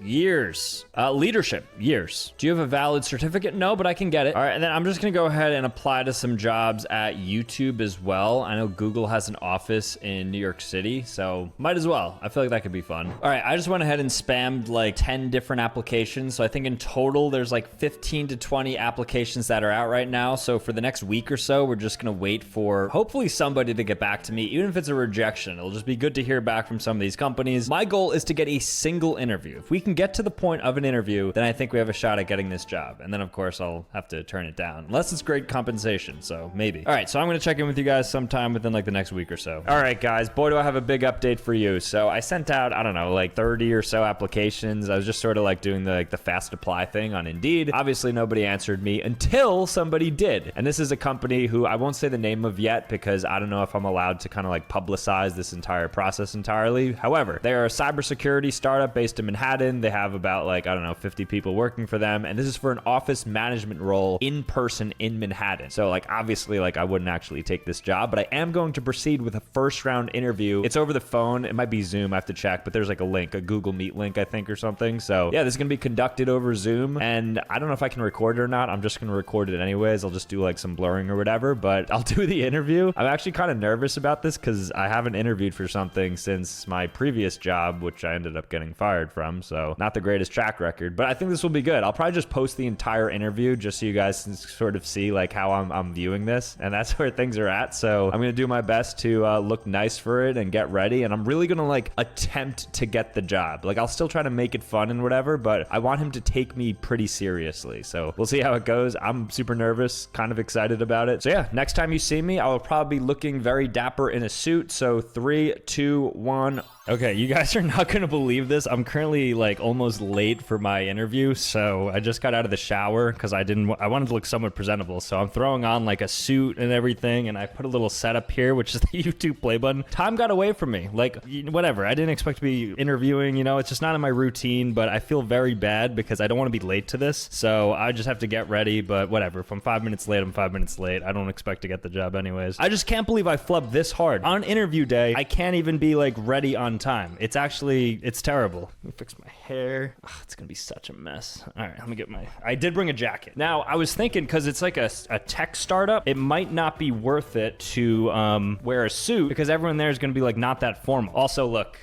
Years. Leadership? Years. Do you have a valid certificate? No, but I can get it. All right, and then I'm just gonna go ahead and apply to some jobs at YouTube as well. I know Google has an office in New York City, so might as well. I feel like that could be fun. All right, I just went ahead and spammed like 10 different applications. So I think in total, there's like 15 to 20 applications that are out right now. So for the next week or so, we're just gonna wait for hopefully somebody to get back to me, even if it's a rejection. It'll just be good to hear back from some of these companies. My goal is to get a single interview. If we can get to the point of an interview, then I think we have a shot at getting this job. And then of course I'll have to turn it down, unless it's great compensation, so maybe. All right, so I'm gonna check in with you guys sometime within like the next week or so. All right guys, boy do I have a big update for you. So I sent out, I don't know, like 30 or so applications. I was just sort of like doing the fast apply thing on Indeed. Obviously nobody answered me until somebody did. And this is a company who I won't say the name of yet because I don't know if I'm allowed to kind of like publicize this entire process entirely. However, they are a cybersecurity startup based in Manhattan. They have about like, I don't know, 50 people working for them. And this is for an office management role in person in Manhattan. So like, obviously like I wouldn't actually take this job, but I am going to proceed with a first round interview. It's over the phone. It might be Zoom. I have to check, but there's like a link, a Google Meet link, I think, or something. So yeah, this is going to be conducted over Zoom. And I don't know if I can record it or not. I'm just going to record it anyways. I'll just do like some blurring or whatever, but I'll do the interview. I'm actually kind of nervous about this because I haven't interviewed for something since my previous job, which I ended up getting fired from. So not the greatest track record, but I think this will be good. I'll probably just post the entire interview just so you guys can sort of see like how I'm viewing this. And that's where things are at. So I'm going to do my best to look nice for it and get ready. And I'm really going to like attempt to get the job. Like I'll still try to make it fun and whatever, but I want him to take me pretty seriously. So we'll see how it goes. I'm super nervous, kind of excited about it. So yeah, next time you see me, I will probably be looking very dapper in a suit. So 3, 2, 1. Okay, you guys are not gonna believe this. I'm currently like almost late for my interview, so I just got out of the shower because I wanted to look somewhat presentable. So I'm throwing on like a suit and everything, and I put a little setup here, which is the YouTube play button. Time got away from me. Like whatever, I didn't expect to be interviewing. You know, it's just not in my routine. But I feel very bad because I don't want to be late to this. So I just have to get ready. But whatever, if I'm 5 minutes late, I'm 5 minutes late. I don't expect to get the job anyways. I just can't believe I flubbed this hard on interview day. I can't even be like ready on time. It's terrible. Let me fix my hair. Ugh, it's gonna be such a mess. All right, let me get I did bring a jacket. Now I was thinking, because it's like a tech startup, it might not be worth it to wear a suit because everyone there is gonna be like not that formal. Also, look,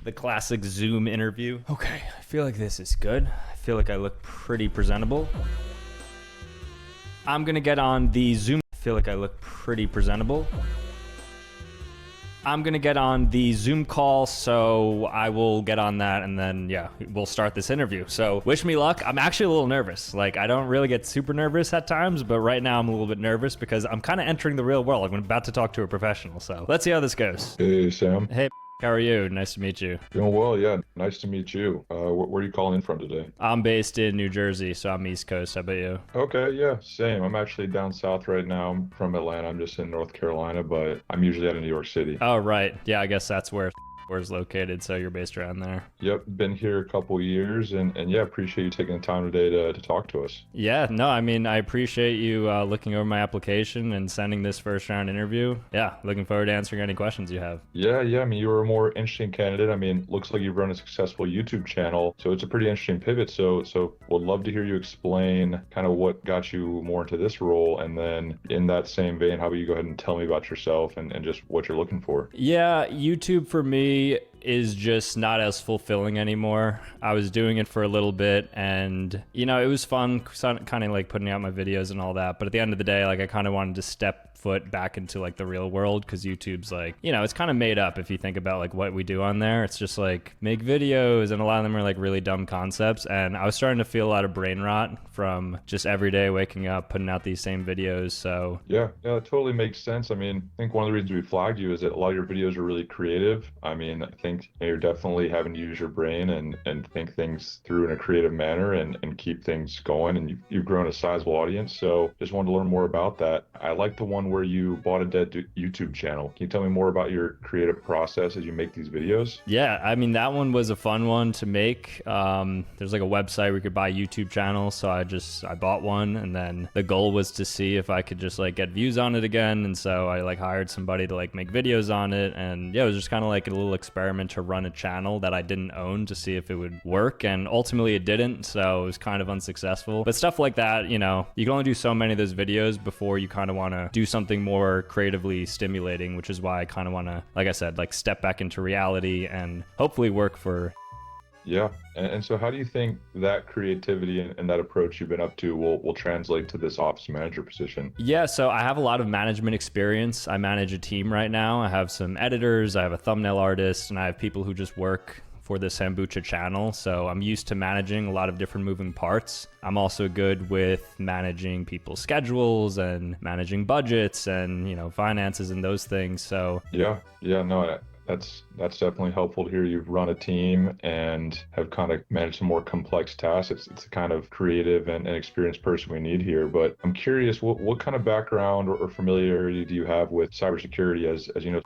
the classic Zoom interview. Okay, I feel like this is good. I feel like I look pretty presentable. I'm gonna get on the Zoom. I feel like I look pretty presentable. I'm gonna get on the Zoom call, so I will get on that, and then yeah, we'll start this interview. So wish me luck. I'm actually a little nervous. Like, I don't really get super nervous at times, but right now I'm a little bit nervous because I'm kind of entering the real world. I'm about to talk to a professional, so let's see how this goes. Hey, Sam. Hey, how are you? Nice to meet you. Doing well, yeah. Nice to meet you. Where are you calling in from today? I'm based in New Jersey, so I'm East Coast. How about you? Okay, yeah, same. I'm actually down south right now. I'm from Atlanta. I'm just in North Carolina, but I'm usually out of New York City. Oh, right. Yeah, I guess that's where is located, so you're based around there. Yep, been here a couple years, and yeah, appreciate you taking the time today to talk to us. Yeah, no, I mean, I appreciate you looking over my application and sending this first round interview. Yeah, looking forward to answering any questions you have. Yeah, I mean, you were a more interesting candidate. I mean, looks like you've run a successful YouTube channel, so it's a pretty interesting pivot. So would love to hear you explain kind of what got you more into this role, and then in that same vein, how about you go ahead and tell me about yourself and just what you're looking for? Yeah, YouTube for me is just not as fulfilling anymore. I was doing it for a little bit, and you know, it was fun kind of like putting out my videos and all that, but at the end of the day, like, I kind of wanted to step foot back into like the real world, because YouTube's like, you know, it's kind of made up if you think about like what we do on there. It's just like make videos, and a lot of them are like really dumb concepts, and I was starting to feel a lot of brain rot from just every day waking up putting out these same videos. So yeah, it totally makes sense. I mean, I think one of the reasons we flagged you is that a lot of your videos are really creative. I mean, I think you're definitely having to use your brain and think things through in a creative manner and keep things going, and you've grown a sizable audience. So just wanted to learn more about that. I like the one where you bought a dead YouTube channel. Can you tell me more about your creative process as you make these videos? Yeah, I mean, that one was a fun one to make. There's like a website where you could buy YouTube channels, so I bought one, and then the goal was to see if I could just like get views on it again, and so I like hired somebody to like make videos on it, and yeah, it was just kind of like a little experiment to run a channel that I didn't own to see if it would work, and ultimately it didn't, so it was kind of unsuccessful. But stuff like that, you know, you can only do so many of those videos before you kind of want to do something more creatively stimulating, which is why I kind of want to, like I said, like step back into reality and hopefully work for. Yeah, and so how do you think that creativity and that approach you've been up to will translate to this office manager position? Yeah, so I have a lot of management experience. I manage a team right now. I have some editors, I have a thumbnail artist, and I have people who just work for the Sambucha channel. So I'm used to managing a lot of different moving parts. I'm also good with managing people's schedules and managing budgets and, you know, finances and those things. So yeah, no, that's definitely helpful to hear you've run a team and have kind of managed some more complex tasks. It's the kind of creative and experienced person we need here. But I'm curious, what kind of background or familiarity do you have with cybersecurity as you know,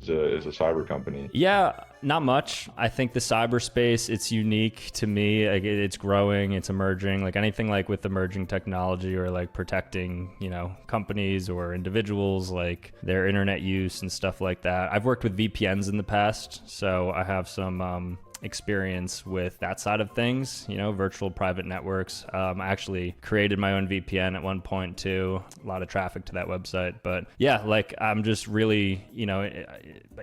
is a cyber company? Yeah, not much. I think the cyberspace, it's unique to me. Like, it's growing, it's emerging. Like anything like with emerging technology or like protecting, you know, companies or individuals, like their internet use and stuff like that. I've worked with VPNs in the past, so I have some experience with that side of things, you know, virtual private networks. I actually created my own VPN at one point too. A lot of traffic to that website, but yeah, like I'm just really, you know,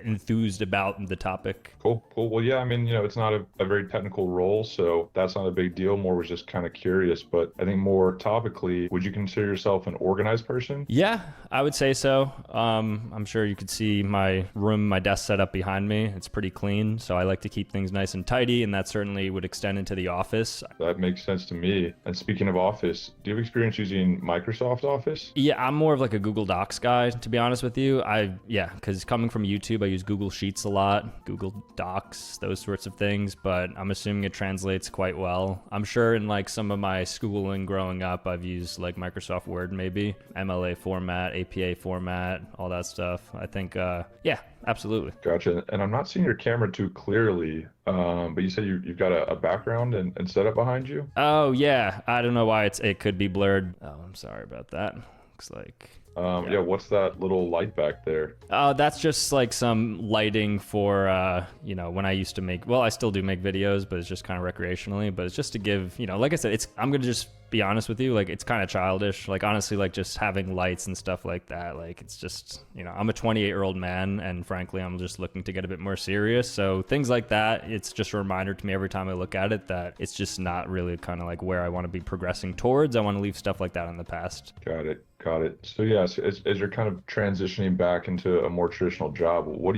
enthused about the topic. Cool. Well, yeah, I mean, you know, it's not a very technical role, so that's not a big deal. More was just kind of curious, but I think more topically, would you consider yourself an organized person? Yeah, I would say so. I'm sure you could see my room, my desk set up behind me. It's pretty clean, so I like to keep things nice and tidy, and that certainly would extend into the office. That makes sense to me. And speaking of Office, do you have experience using Microsoft Office? Yeah, I'm more of like a Google Docs guy, to be honest with you. Because coming from YouTube, I use Google Sheets a lot, Google Docs, those sorts of things, but I'm assuming it translates quite well. I'm sure in like some of my schooling growing up, I've used like Microsoft Word, maybe MLA format, APA format, all that stuff. I think, yeah, absolutely. Gotcha. And I'm not seeing your camera too clearly, but you said you've got a background and setup behind you? Oh, yeah. I don't know why it could be blurred. Oh, I'm sorry about that. Looks like... Yeah, what's that little light back there? That's just like some lighting for, you know, when I used to make, well, I still do make videos, but it's just kind of recreationally, but it's just to give, you know, like I said, I'm going to just be honest with you, like it's kind of childish. Like honestly, like just having lights and stuff like that, like it's just, you know, I'm a 28-year-old man, and frankly, I'm just looking to get a bit more serious. So things like that, it's just a reminder to me every time I look at it that it's just not really kind of like where I want to be progressing towards. I want to leave stuff like that in the past. Got it. So yeah, ask, as you're kind of transitioning back into a more traditional job, what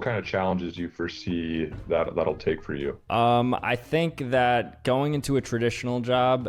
kind of challenges do you foresee that'll take for you? I think that going into a traditional job,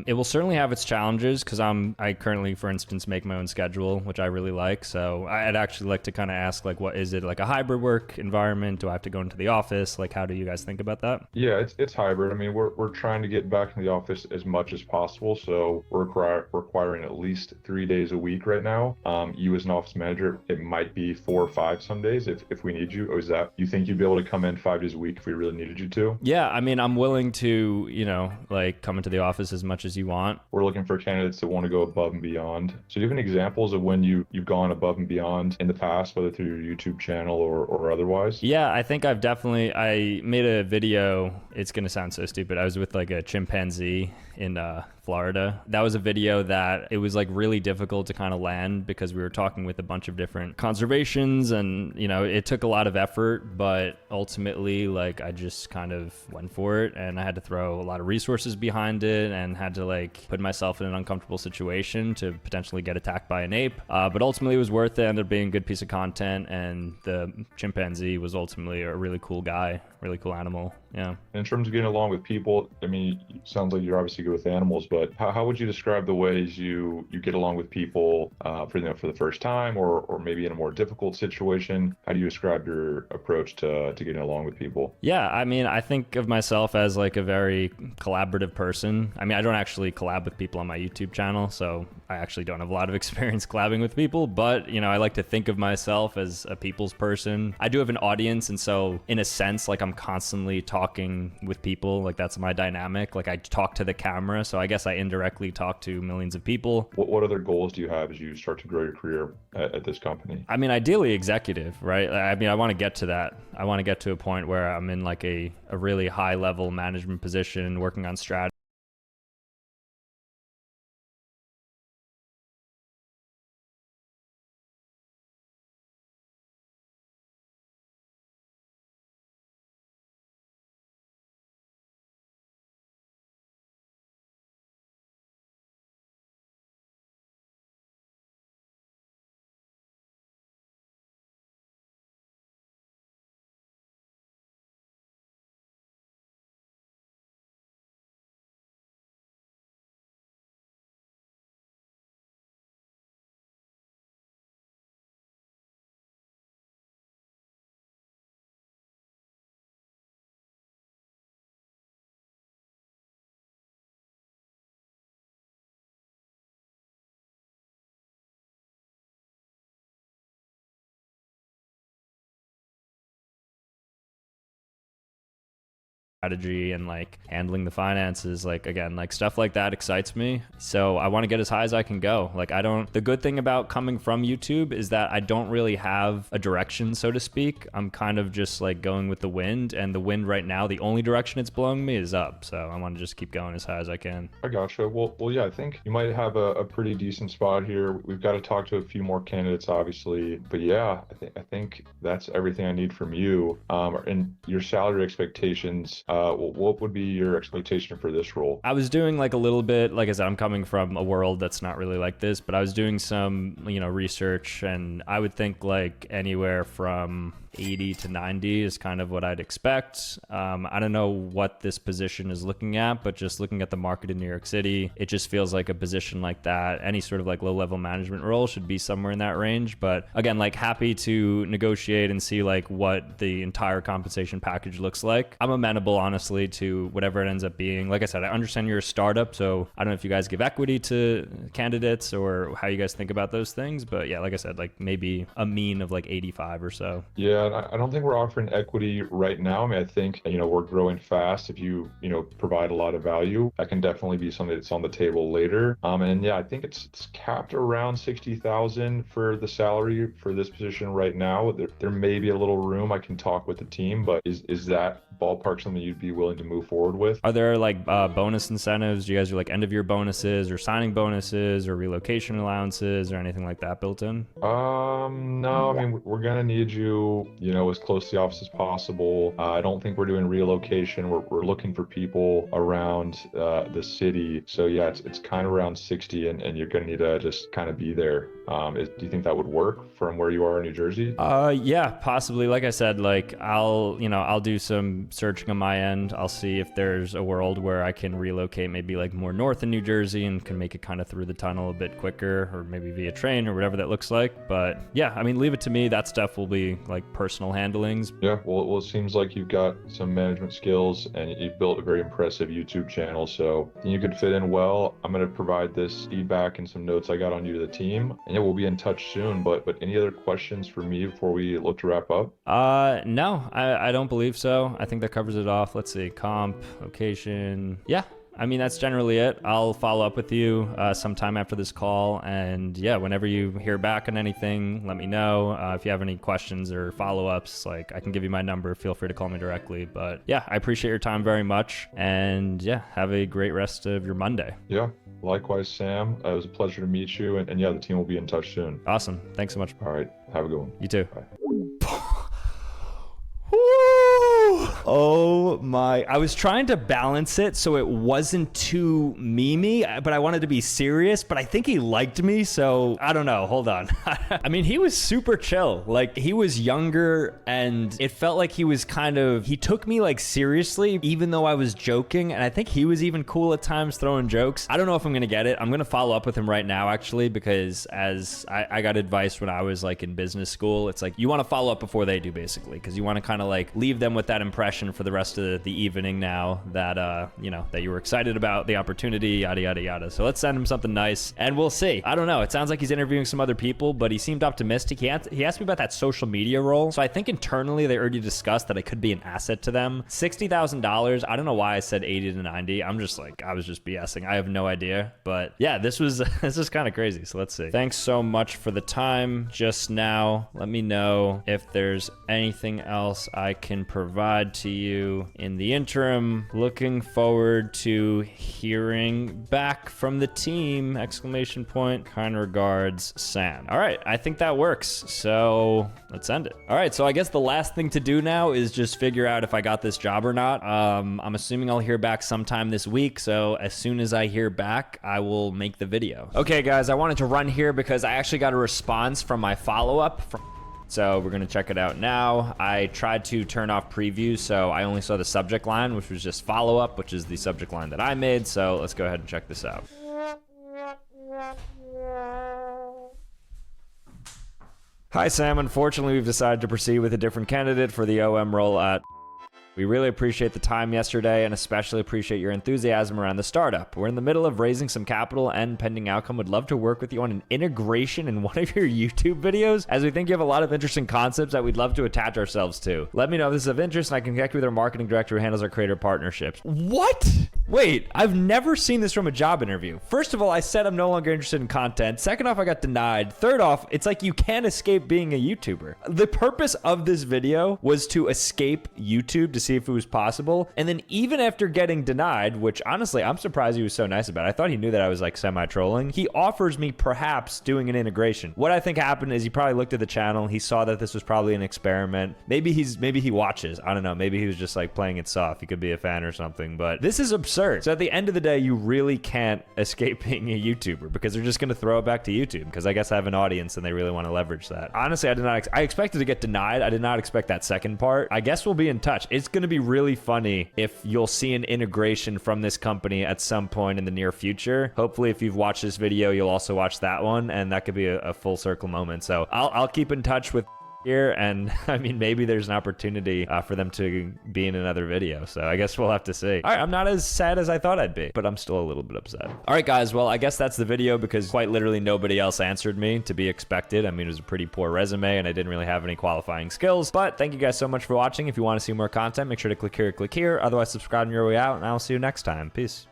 it will certainly have its challenges because I currently, for instance, make my own schedule, which I really like. So I'd actually like to kind of ask, like, what is it, like a hybrid work environment? Do I have to go into the office? Like, how do you guys think about that? Yeah, it's hybrid. I mean, we're trying to get back in the office as much as possible, so we're requiring at least 3 days a week right now. You as an office manager, it might be 4 or 5 some days if we need you. Or is that, you think you'd be able to come in 5 days a week if we really needed you to? Yeah, I mean, I'm willing to, like come into the office as much as you want. We're looking for candidates that want to go above and beyond. So do you have any examples of when you've gone above and beyond in the past, whether through your YouTube channel or otherwise? Yeah, I think I made a video. It's going to sound so stupid. I was with like a chimpanzee in Florida. That was a video that it was like really difficult to kind of land because we were talking with a bunch of different conservations and, it took a lot of effort, but ultimately like I just kind of went for it and I had to throw a lot of resources behind it and had to like put myself in an uncomfortable situation to potentially get attacked by an ape. But ultimately it was worth it. Ended up being a good piece of content and the chimpanzee was ultimately a really cool guy, really cool animal. Yeah. In terms of getting along with people, I mean, it sounds like you're obviously good with animals, but how would you describe the ways you get along with people for the first time or maybe in a more difficult situation? How do you describe your approach to getting along with people? Yeah, I mean, I think of myself as like a very collaborative person. I mean, I don't actually collab with people on my YouTube channel, so I actually don't have a lot of experience collabing with people, but I like to think of myself as a people's person. I do have an audience, and so in a sense, like I'm constantly talking with people. Like that's my dynamic. Like I talk to the camera, so I guess I indirectly talk to millions of people. What other goals do you have as you start to grow your career at this company? I mean, ideally executive, right? I mean, I want to get to that. I want to get to a point where I'm in like a really high level management position, working on strategy. And like handling the finances, like again, like stuff like that excites me. So I want to get as high as I can go. Like the good thing about coming from YouTube is that I don't really have a direction, so to speak. I'm kind of just like going with the wind, and the wind right now, the only direction it's blowing me is up. So I want to just keep going as high as I can. I gotcha. Well, yeah, I think you might have a pretty decent spot here. We've got to talk to a few more candidates, obviously, but yeah, I think that's everything I need from you. And your salary expectations, what would be your expectation for this role? I was doing like a little bit, like I said, I'm coming from a world that's not really like this, but I was doing some, research, and I would think like anywhere from 80 to 90 is kind of what I'd expect. I don't know what this position is looking at, but just looking at the market in New York City, it just feels like a position like that, any sort of like low-level management role should be somewhere in that range. But again, like happy to negotiate and see like what the entire compensation package looks like. I'm amenable, honestly, to whatever it ends up being. Like I said, I understand you're a startup, so I don't know if you guys give equity to candidates or how you guys think about those things. But yeah, like I said, like maybe a mean of like 85 or so. Yeah, I don't think we're offering equity right now. I mean, I think, we're growing fast. If you provide a lot of value, that can definitely be something that's on the table later. And yeah, I think it's capped around 60,000 for the salary for this position right now. There may be a little room. I can talk with the team, but is that ballpark something you'd be willing to move forward with? Are there like bonus incentives? Do you guys do like end of year bonuses or signing bonuses or relocation allowances or anything like that built in? No, I mean, we're gonna need you, as close to the office as possible. I don't think we're doing relocation. We're looking for people around the city. So yeah, it's kind of around 60, and you're gonna need to just kind of be there. Do you think that would work from where you are in New Jersey? Yeah, possibly. Like I said, like I'll do some searching on my end. I'll see if there's a world where I can relocate maybe like more north in New Jersey and can make it kind of through the tunnel a bit quicker, or maybe via train or whatever that looks like. But yeah, I mean, leave it to me. That stuff will be like personal handlings. Yeah, well, it seems like you've got some management skills and you've built a very impressive YouTube channel, so you could fit in well. I'm going to provide this feedback and some notes I got on you to the team, and yeah, we'll be in touch soon. But any other questions for me before we look to wrap up? No, I don't believe so. I think that covers it off. Let's see, comp, location. Yeah, I mean, that's generally it. I'll follow up with you sometime after this call. And yeah, whenever you hear back on anything, let me know. If you have any questions or follow-ups, like I can give you my number. Feel free to call me directly. But yeah, I appreciate your time very much. And yeah, have a great rest of your Monday. Yeah, likewise, Sam. It was a pleasure to meet you. And yeah, the team will be in touch soon. Awesome. Thanks so much. All right. Have a good one. You too. Bye. Oh my, I was trying to balance it so it wasn't too memey, but I wanted to be serious, but I think he liked me, so I don't know, hold on. I mean, he was super chill. Like, he was younger and it felt like he was he took me like seriously, even though I was joking, and I think he was even cool at times throwing jokes. I don't know if I'm gonna get it. I'm gonna follow up with him right now, actually, because as I got advice when I was like in business school, it's like you want to follow up before they do, basically, because you want to kind of like leave them with that impression for the rest of the evening now that you know, that you were excited about the opportunity, yada yada yada. So let's send him something nice and we'll see. I don't know, it sounds like he's interviewing some other people, but he seemed optimistic. He asked me about that social media role, so I think internally they already discussed that I could be an asset to them. $60,000, I don't know why I said 80 to 90. I'm just like, I was just BSing, I have no idea. But yeah, this was this is kind of crazy, so let's see. Thanks so much for the time just now. Let me know if there's anything else I can provide to you in the interim. Looking forward to hearing back from the team, exclamation point. Kind regards, Sam. All right, I think that works, so let's end it. All right, so I guess the last thing to do now is just figure out if I got this job or not. I'm assuming I'll hear back sometime this week, so as soon as I hear back, I will make the video. Okay guys, I wanted to run here because I actually got a response from my follow-up from, so we're gonna check it out now. I tried to turn off preview, so I only saw the subject line, which was just follow-up, which is the subject line that I made. So let's go ahead and check this out. Hi Sam, unfortunately we've decided to proceed with a different candidate for the OM role at... We really appreciate the time yesterday and especially appreciate your enthusiasm around the startup. We're in the middle of raising some capital and pending outcome would love to work with you on an integration in one of your YouTube videos, as we think you have a lot of interesting concepts that we'd love to attach ourselves to. Let me know if this is of interest and I can connect you with our marketing director who handles our creator partnerships. What? Wait, I've never seen this from a job interview. First of all, I said I'm no longer interested in content. Second off, I got denied. Third off, it's like you can't escape being a YouTuber. The purpose of this video was to escape YouTube to see if it was possible. And then even after getting denied, which honestly, I'm surprised he was so nice about it. I thought he knew that I was like semi-trolling. He offers me perhaps doing an integration. What I think happened is he probably looked at the channel. He saw that this was probably an experiment. Maybe he watches. I don't know. Maybe he was just like playing it soft. He could be a fan or something, but this is absurd. So at the end of the day, you really can't escape being a YouTuber because they're just going to throw it back to YouTube because I guess I have an audience and they really want to leverage that. Honestly, I expected to get denied. I did not expect that second part. I guess we'll be in touch. It's going to be really funny if you'll see an integration from this company at some point in the near future. Hopefully, if you've watched this video, you'll also watch that one, and that could be a full circle moment. So I'll keep in touch with here, and I mean, maybe there's an opportunity for them to be in another video. So I guess we'll have to see. All right, I'm not as sad as I thought I'd be, but I'm still a little bit upset. All right, guys, well, I guess that's the video because quite literally nobody else answered me, to be expected. I mean, it was a pretty poor resume and I didn't really have any qualifying skills, but thank you guys so much for watching. If you want to see more content, make sure to click here. Otherwise, subscribe on your way out, and I'll see you next time. Peace.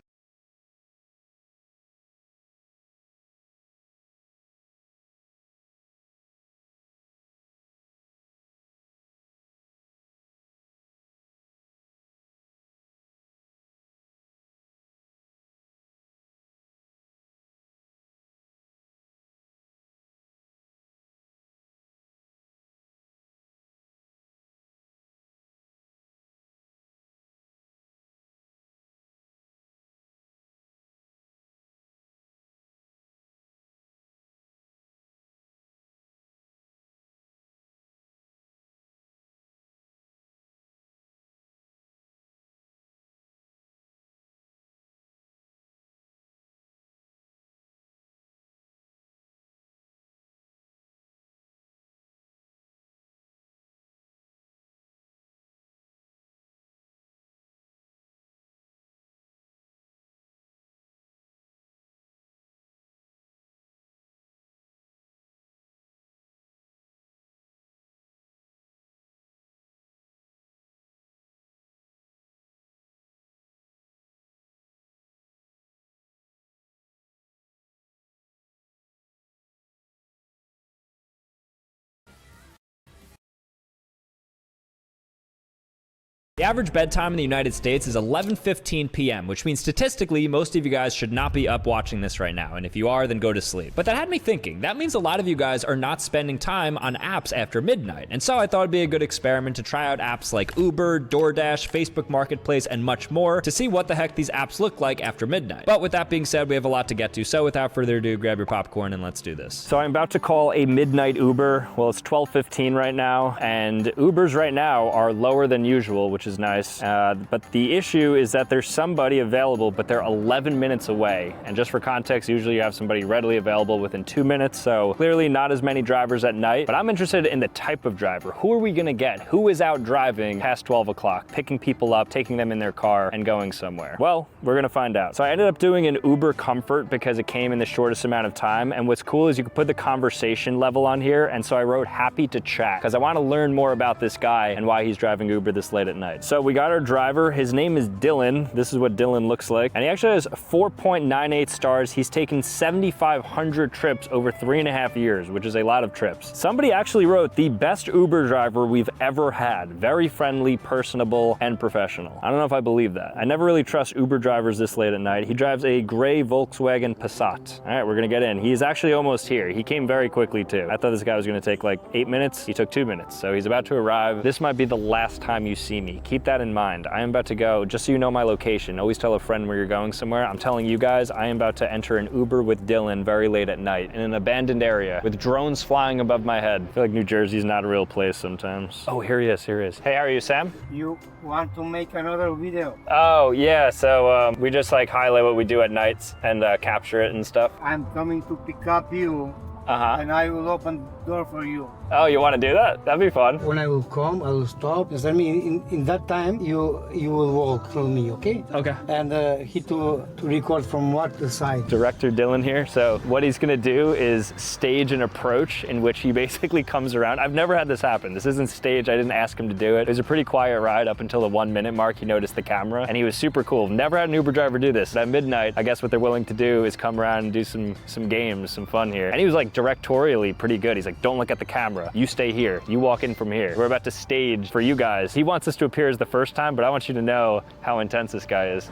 The average bedtime in the United States is 11:15 p.m., which means statistically, most of you guys should not be up watching this right now. And if you are, then go to sleep. But that had me thinking. That means a lot of you guys are not spending time on apps after midnight. And so I thought it'd be a good experiment to try out apps like Uber, DoorDash, Facebook Marketplace, and much more to see what the heck these apps look like after midnight. But with that being said, we have a lot to get to. So without further ado, grab your popcorn and let's do this. So I'm about to call a midnight Uber. Well, it's 12:15 right now, and Ubers right now are lower than usual, which is nice. But the issue is that there's somebody available, but they're 11 minutes away. And just for context, usually you have somebody readily available within 2 minutes, so clearly not as many drivers at night. But I'm interested in the type of driver. Who are we gonna get? Who is out driving past 12 o'clock, picking people up, taking them in their car, and going somewhere? Well, we're gonna find out. So I ended up doing an Uber Comfort because it came in the shortest amount of time. And what's cool is you can put the conversation level on here. And so I wrote happy to chat because I wanna learn more about this guy and why he's driving Uber this late at night. So we got our driver. His name is Dylan. This is what Dylan looks like. And he actually has 4.98 stars. He's taken 7,500 trips over 3.5 years, which is a lot of trips. Somebody actually wrote the best Uber driver we've ever had. Very friendly, personable, and professional. I don't know if I believe that. I never really trust Uber drivers this late at night. He drives a gray Volkswagen Passat. All right, we're gonna get in. He's actually almost here. He came very quickly too. I thought this guy was gonna take like 8 minutes. He took 2 minutes. So he's about to arrive. This might be the last time you see me. Keep that in mind. I am about to go, just so you know my location. Always tell a friend where you're going somewhere. I'm telling you guys, I am about to enter an Uber with Dylan very late at night in an abandoned area with drones flying above my head. I feel like New Jersey's not a real place sometimes. Oh, here he is, here he is. Hey, how are you, Sam? You want to make another video? Oh, yeah, so we just like highlight what we do at nights and capture it and stuff. I'm coming to pick up you. And I will open the door for you. Oh, you want to do that? That'd be fun. When I will come, I will stop. I mean, in that time, you will walk through me, okay? Okay. And he to record from what side? Director Dylan here. So what he's gonna do is stage an approach in which he basically comes around. I've never had this happen. This isn't staged. I didn't ask him to do it. It was a pretty quiet ride up until the 1 minute mark. He noticed the camera and he was super cool. Never had an Uber driver do this. At midnight, I guess what they're willing to do is come around and do some games, some fun here. And he was like directorially pretty good. He's like, don't look at the camera. You stay here. You walk in from here. We're about to stage for you guys. He wants this to appear as the first time, but I want you to know how intense this guy is.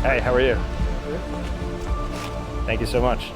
Hey, how are you? Thank you so much.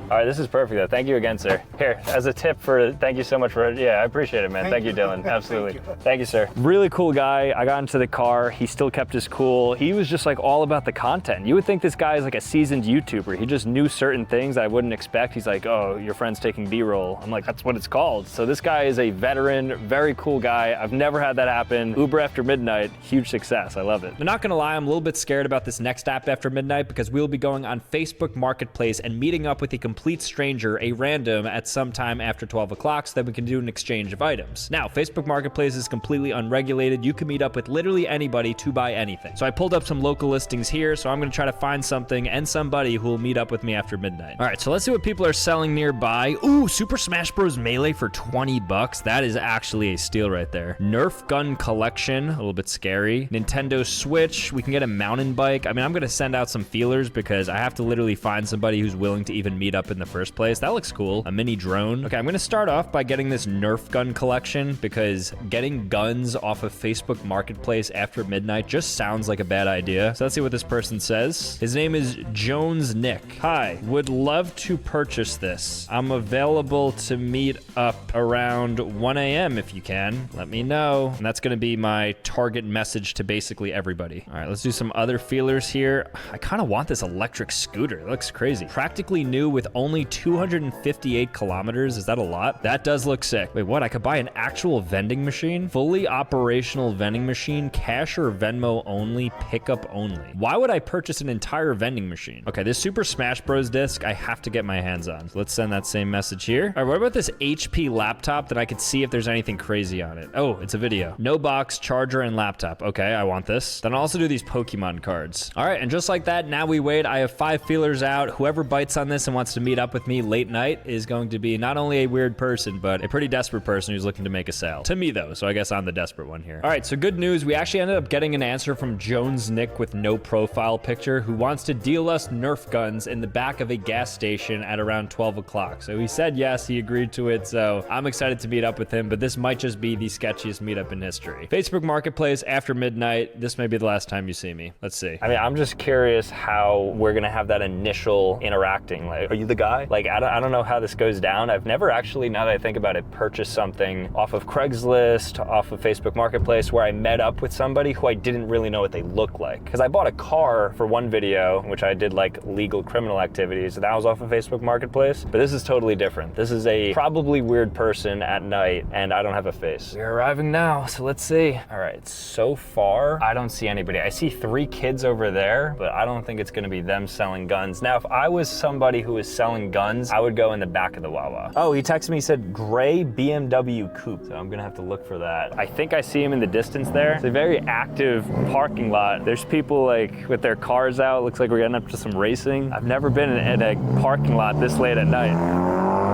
All right, this is perfect though. Thank you again, sir. Here, as a tip thank you so much for, yeah, I appreciate it, man. Thank you, Dylan, absolutely. Thank you, sir. Really cool guy. I got into the car, he still kept his cool. He was just like all about the content. You would think this guy is like a seasoned YouTuber. He just knew certain things that I wouldn't expect. He's like, oh, your friend's taking B-roll. I'm like, that's what it's called. So this guy is a veteran, very cool guy. I've never had that happen. Uber after midnight, huge success. I love it. I'm not gonna lie, I'm a little bit scared about this next app after midnight because we'll be going on Facebook Marketplace and meeting up with a complete stranger, a random, at some time after 12 o'clock so that we can do an exchange of items. Now, Facebook Marketplace is completely unregulated. You can meet up with literally anybody to buy anything. So I pulled up some local listings here, so I'm gonna try to find something and somebody who will meet up with me after midnight. All right, so let's see what people are selling nearby. Ooh, Super Smash Bros. Melee for 20 bucks. That is actually a steal right there. Nerf gun collection, a little bit scary. Nintendo Switch, we can get a mountain bike. I mean, I'm gonna send out some feelers because I have to literally find somebody who's willing to even meet up in the first place. That looks cool. A mini drone. Okay, I'm gonna start off by getting this Nerf gun collection because getting guns off of Facebook Marketplace after midnight just sounds like a bad idea. So let's see what this person says. His name is Jones Nick. Hi, would love to purchase this. I'm available to meet up around 1 a.m. if you can. Let me know. And that's gonna be my target message to basically everybody. All right, let's do some other feelers here. I kind of want this electric scooter. It looks crazy. Practically new with only 258 kilometers. Is that a lot? That does look sick. Wait, what? I could buy an actual vending machine? Fully operational vending machine, cash or Venmo only, pickup only. Why would I purchase an entire vending machine? Okay, this Super Smash Bros. Disc, I have to get my hands on. So let's send that same message here. All right, what about this HP laptop that I could see if there's anything crazy on it? Oh, it's a video. No box, charger, and laptop. Okay, I want this. Then I'll also do these Pokemon cards. All right, and just like that, now we wait. I have 5 feelers out. Whoever bites on this and wants to meet up with me late night is going to be not only a weird person, but a pretty desperate person who's looking to make a sale. To me, though, so I guess I'm the desperate one here. All right, so good news. We actually ended up getting an answer from Jones Nick with no profile picture who wants to deal us Nerf guns in the back of a gas station at around 12 o'clock. So he said yes, he agreed to it, so I'm excited to meet up with him, but this might just be the sketchiest meetup in history. Facebook Marketplace after midnight. This may be the last time you see me. Let's see. I mean, I'm just curious how we're gonna have that initial interacting. Like, are you the guy? Like, I don't know how this goes down. I've never actually, now that I think about it, purchased something off of Craigslist, off of Facebook Marketplace, where I met up with somebody who I didn't really know what they look like. Because I bought a car for one video, which I did like legal criminal activities. That was off of Facebook Marketplace, but this is totally different. This is a probably weird person at night, and I don't have a face. We're arriving now, so let's see. All right, so far, I don't see anybody. I see 3 kids over there, but I don't think it's gonna be them selling guns. Now, if I was somebody who was selling guns, I would go in the back of the Wawa. Oh, he texted me, he said gray BMW coupe, so I'm gonna have to look for that. I think I see him in the distance there. It's a very active parking lot. There's people like with their cars out. Looks like we're getting up to some racing. I've never been in a parking lot this late at night.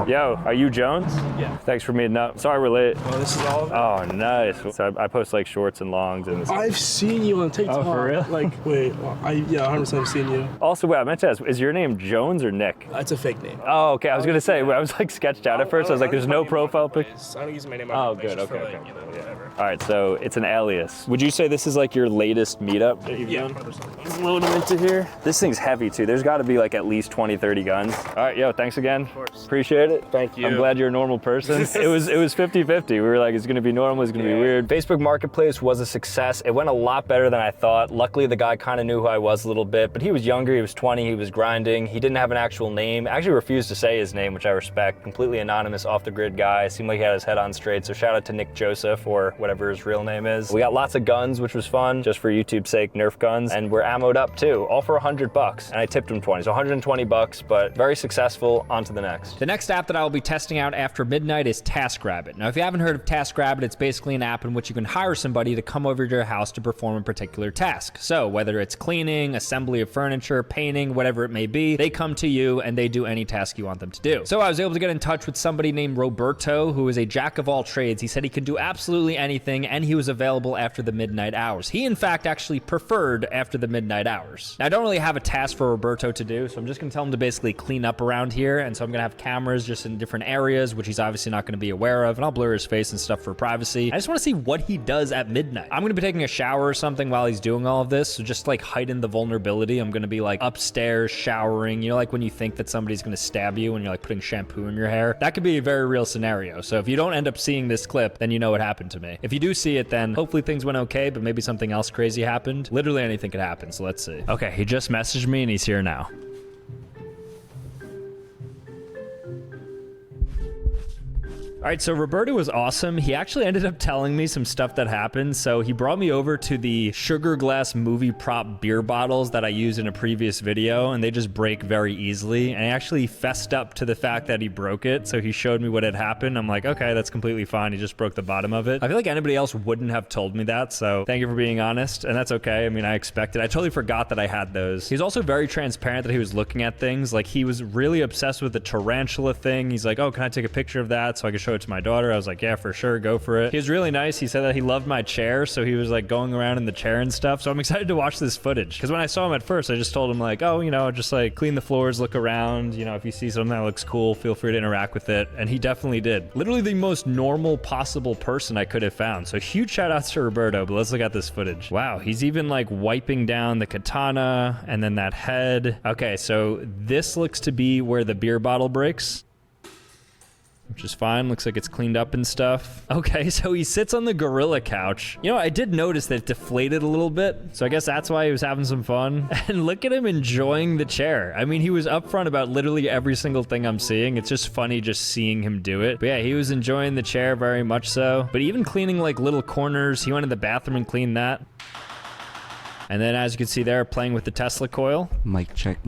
Yo, are you Jones? Yeah. Thanks for meeting up. Sorry we're late. Oh, this is all of it? Oh, nice. So I post like shorts and longs and I've seen you on TikTok. Oh, for real? Like, wait, yeah, 100% have seen you. Also, wait, I meant to ask, is your name Jones or Nick? It's a fake name. Oh, okay. I was gonna say, I was like sketched out at first. I was like, there's no profile picture. I don't use my name. Oh, good. Okay, okay. Whatever. All right, so it's an alias. Would you say this is like your latest meetup that you've done? 100%. Let's load them into here. This thing's heavy too. There's got to be like at least 20, 30 guns. All right, yo, thanks again. Of course. Appreciate it. Thank you. I'm glad you're a normal person. it was 50-50. We were like, it's gonna be normal, it's gonna be weird. Facebook Marketplace was a success. It went a lot better than I thought. Luckily, the guy kind of knew who I was a little bit, but he was younger, he was 20, he was grinding. He didn't have an actual name. Actually refused to say his name, which I respect. Completely anonymous, off the grid guy. Seemed like he had his head on straight, so shout out to Nick Joseph, or whatever his real name is. We got lots of guns, which was fun, just for YouTube's sake, Nerf guns, and we're ammoed up too, all for $100, and I tipped him 20, so 120 bucks, but very successful. On to the next. The next app that I will be testing out after midnight is TaskRabbit. Now, if you haven't heard of TaskRabbit, it's basically an app in which you can hire somebody to come over to your house to perform a particular task. So whether it's cleaning, assembly of furniture, painting, whatever it may be, they come to you and they do any task you want them to do. So I was able to get in touch with somebody named Roberto, who is a jack of all trades. He said he could do absolutely anything, and he was available after the midnight hours. He, in fact, actually preferred after the midnight hours. Now, I don't really have a task for Roberto to do, so I'm just gonna tell him to basically clean up around here, and so I'm gonna have cameras just in different areas, which he's obviously not gonna be aware of, and I'll blur his face and stuff for privacy. I just wanna see what he does at midnight. I'm gonna be taking a shower or something while he's doing all of this, so just like heighten the vulnerability. I'm gonna be like upstairs showering, you know, like when you think that somebody's gonna stab you when you're like putting shampoo in your hair. That could be a very real scenario. So if you don't end up seeing this clip, then you know what happened to me. If you do see it, then hopefully things went okay, but maybe something else crazy happened. Literally anything could happen, so let's see. Okay, he just messaged me and he's here now. All right, so Roberto was awesome. He actually ended up telling me some stuff that happened. So he brought me over to the sugar glass movie prop beer bottles that I used in a previous video, and they just break very easily. And I actually fessed up to the fact that he broke it. So he showed me what had happened. I'm like, okay, that's completely fine. He just broke the bottom of it. I feel like anybody else wouldn't have told me that. So thank you for being honest. And that's okay. I mean, I expected. I totally forgot that I had those. He's also very transparent that he was looking at things. Like, he was really obsessed with the tarantula thing. He's like, oh, can I take a picture of that so I can show it to my daughter? I was like, yeah, for sure, go for it. He was really nice. He said that he loved my chair, so he was like going around in the chair and stuff. So I'm excited to watch this footage, because when I saw him at first, I just told him like, oh, you know, just like clean the floors, look around, you know, if you see something that looks cool, feel free to interact with it. And he definitely did. Literally the most normal possible person I could have found. So huge shout outs to Roberto, but let's look at this footage. Wow, he's even like wiping down the katana and then that head. Okay, so this looks to be where the beer bottle breaks. which is fine. Looks like it's cleaned up and stuff. Okay, so he sits on the gorilla couch. You know, I did notice that it deflated a little bit, so I guess that's why he was having some fun. And look at him enjoying the chair. I mean, he was upfront about literally every single thing I'm seeing. It's just funny just seeing him do it. But yeah, he was enjoying the chair very much so. But even cleaning like little corners, he went to the bathroom and cleaned that. And then as you can see there, playing with the Tesla coil. Mic check,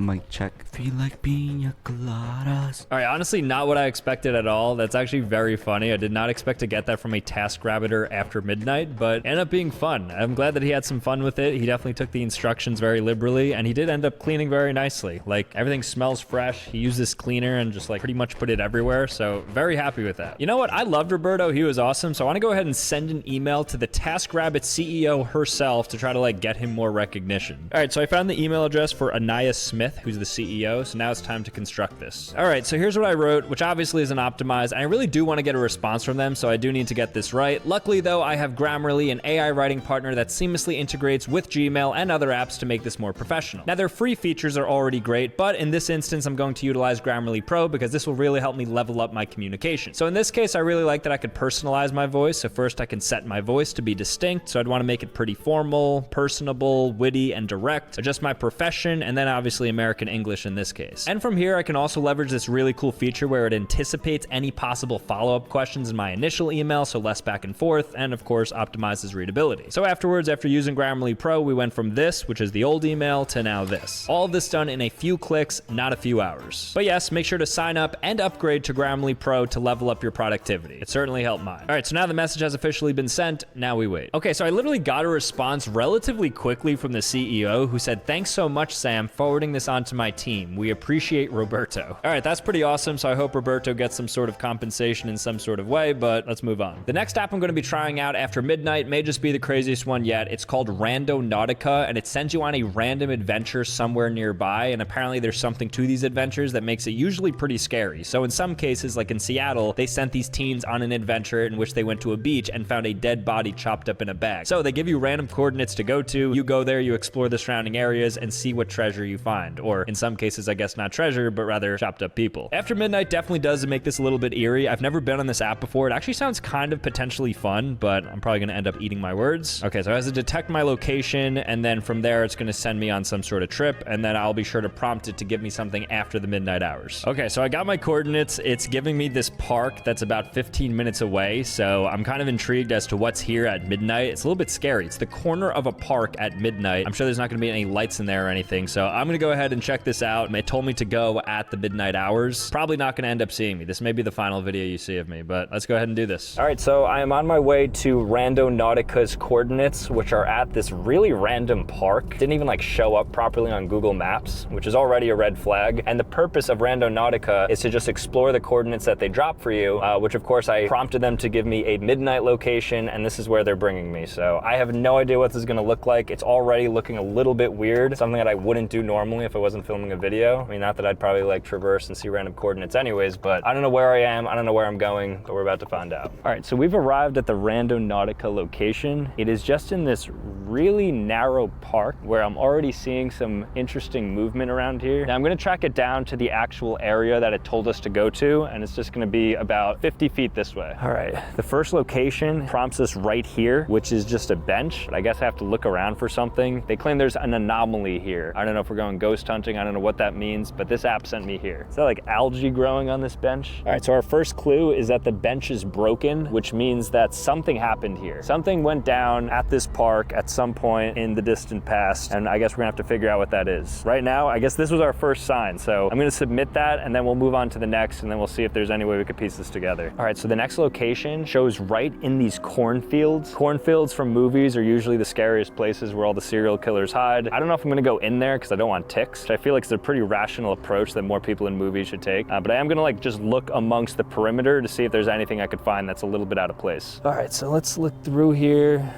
feel like pina coladas. All right, honestly, not what I expected at all. That's actually very funny. I did not expect to get that from a TaskRabbiter after midnight, but ended up being fun. I'm glad that he had some fun with it. He definitely took the instructions very liberally, and he did end up cleaning very nicely. Like, everything smells fresh. He used this cleaner and just like pretty much put it everywhere, so very happy with that. You know what? I loved Roberto. He was awesome, so I want to go ahead and send an email to the TaskRabbit CEO herself to try to like get him more recognition. All right, so I found the email address for Anaya Smith, who's the CEO, so now it's time to construct this. All right, so here's what I wrote, which obviously isn't optimized, and I really do want to get a response from them, so I do need to get this right. Luckily, though, I have Grammarly, an AI writing partner that seamlessly integrates with Gmail and other apps to make this more professional. Now, their free features are already great, but in this instance, I'm going to utilize Grammarly Pro because this will really help me level up my communication. So in this case, I really like that I could personalize my voice. So first, I can set my voice to be distinct, so I'd want to make it pretty formal, personable, witty, and direct, adjust my profession, and then obviously American English in this case. And from here, I can also leverage this really cool feature where it anticipates any possible follow-up questions in my initial email, so less back and forth, and of course, optimizes readability. So afterwards, after using Grammarly Pro, we went from this, which is the old email, to now this. All of this done in a few clicks, not a few hours. But yes, make sure to sign up and upgrade to Grammarly Pro to level up your productivity. It certainly helped mine. All right, so now the message has officially been sent. Now we wait. Okay, so I literally got a response relatively quickly from the CEO who said, "Thanks so much, Sam, forwarding this onto my team. We appreciate Roberto." All right, that's pretty awesome. So I hope Roberto gets some sort of compensation in some sort of way, but let's move on. The next app I'm going to be trying out after midnight may just be the craziest one yet. It's called Randonautica, and it sends you on a random adventure somewhere nearby. And apparently there's something to these adventures that makes it usually pretty scary. So in some cases, like in Seattle, they sent these teens on an adventure in which they went to a beach and found a dead body chopped up in a bag. So they give you random coordinates to go to. You go there, you explore the surrounding areas and see what treasure you find. Or in some cases, I guess not treasure, but rather chopped up people. After midnight definitely does make this a little bit eerie. I've never been on this app before. It actually sounds kind of potentially fun, but I'm probably gonna end up eating my words. Okay, so it has to detect my location, and then from there, it's gonna send me on some sort of trip, and then I'll be sure to prompt it to give me something after the midnight hours. Okay, so I got my coordinates. It's giving me this park that's about 15 minutes away, so I'm kind of intrigued as to what's here at midnight. It's a little bit scary. It's the corner of a park at midnight. I'm sure there's not gonna be any lights in there or anything, so I'm gonna go ahead and check this out. It told me to go at the midnight hours. Probably not gonna end up seeing me. This may be the final video you see of me, but let's go ahead and do this. All right, so I am on my way to Randonautica's coordinates, which are at this really random park. Didn't even like show up properly on Google Maps, which is already a red flag. And the purpose of Randonautica is to just explore the coordinates that they drop for you, which of course I prompted them to give me a midnight location, and this is where they're bringing me. So I have no idea what this is gonna look like. It's already looking a little bit weird, something that I wouldn't do normally if I wasn't filming a video. I mean, not that I'd probably like traverse and see random coordinates anyways, but I don't know where I am, I don't know where I'm going, but we're about to find out. All right, so we've arrived at the Randonautica location. It is just in this really narrow park where I'm already seeing some interesting movement around here. Now I'm gonna track it down to the actual area that it told us to go to, and it's just gonna be about 50 feet this way. All right, the first location prompts us right here, which is just a bench, but I guess I have to look around for something. They claim there's an anomaly here. I don't know if we're going ghost hunting, I don't know what that means, but this app sent me here. Is that like algae growing on this bench? All right, so our first clue is that the bench is broken, which means that something happened here. Something went down at this park at some point in the distant past, and I guess we're gonna have to figure out what that is. Right now, I guess this was our first sign, so I'm gonna submit that, and then we'll move on to the next, and then we'll see if there's any way we could piece this together. All right, so the next location shows right in these cornfields. Cornfields from movies are usually the scariest places where all the serial killers hide. I don't know if I'm gonna go in there because I don't want ticks, which I feel like it's a pretty rational approach that more people in movies should take, but I am gonna like just look amongst the perimeter to see if there's anything I could find that's a little bit out of place. All right, so let's look through here.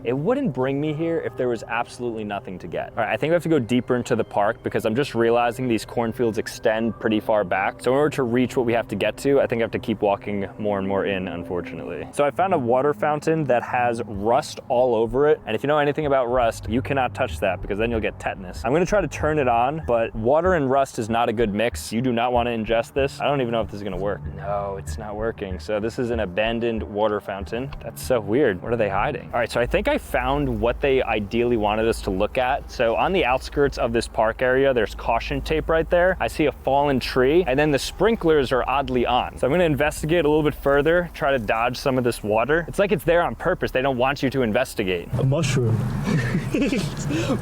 It wouldn't bring me here if there was absolutely nothing to get. All right, I think we have to go deeper into the park because I'm just realizing these cornfields extend pretty far back. So in order to reach what we have to get to, I think I have to keep walking more and more in, unfortunately. So I found a water fountain that has rust all over it. And if you know anything about rust, you cannot touch that because then you'll get tetanus. I'm gonna try to turn it on, but water and rust is not a good mix. You do not want to ingest this. I don't even know if this is gonna work. No, it's not working. So this is an abandoned water fountain. That's so weird. What are they hiding? All right, so I think I found what they ideally wanted us to look at. So on the outskirts of this park area, there's caution tape right there. I see a fallen tree, and then the sprinklers are oddly on. So I'm gonna investigate a little bit further, try to dodge some of this water. It's like it's there on purpose. They don't want you to investigate. A mushroom.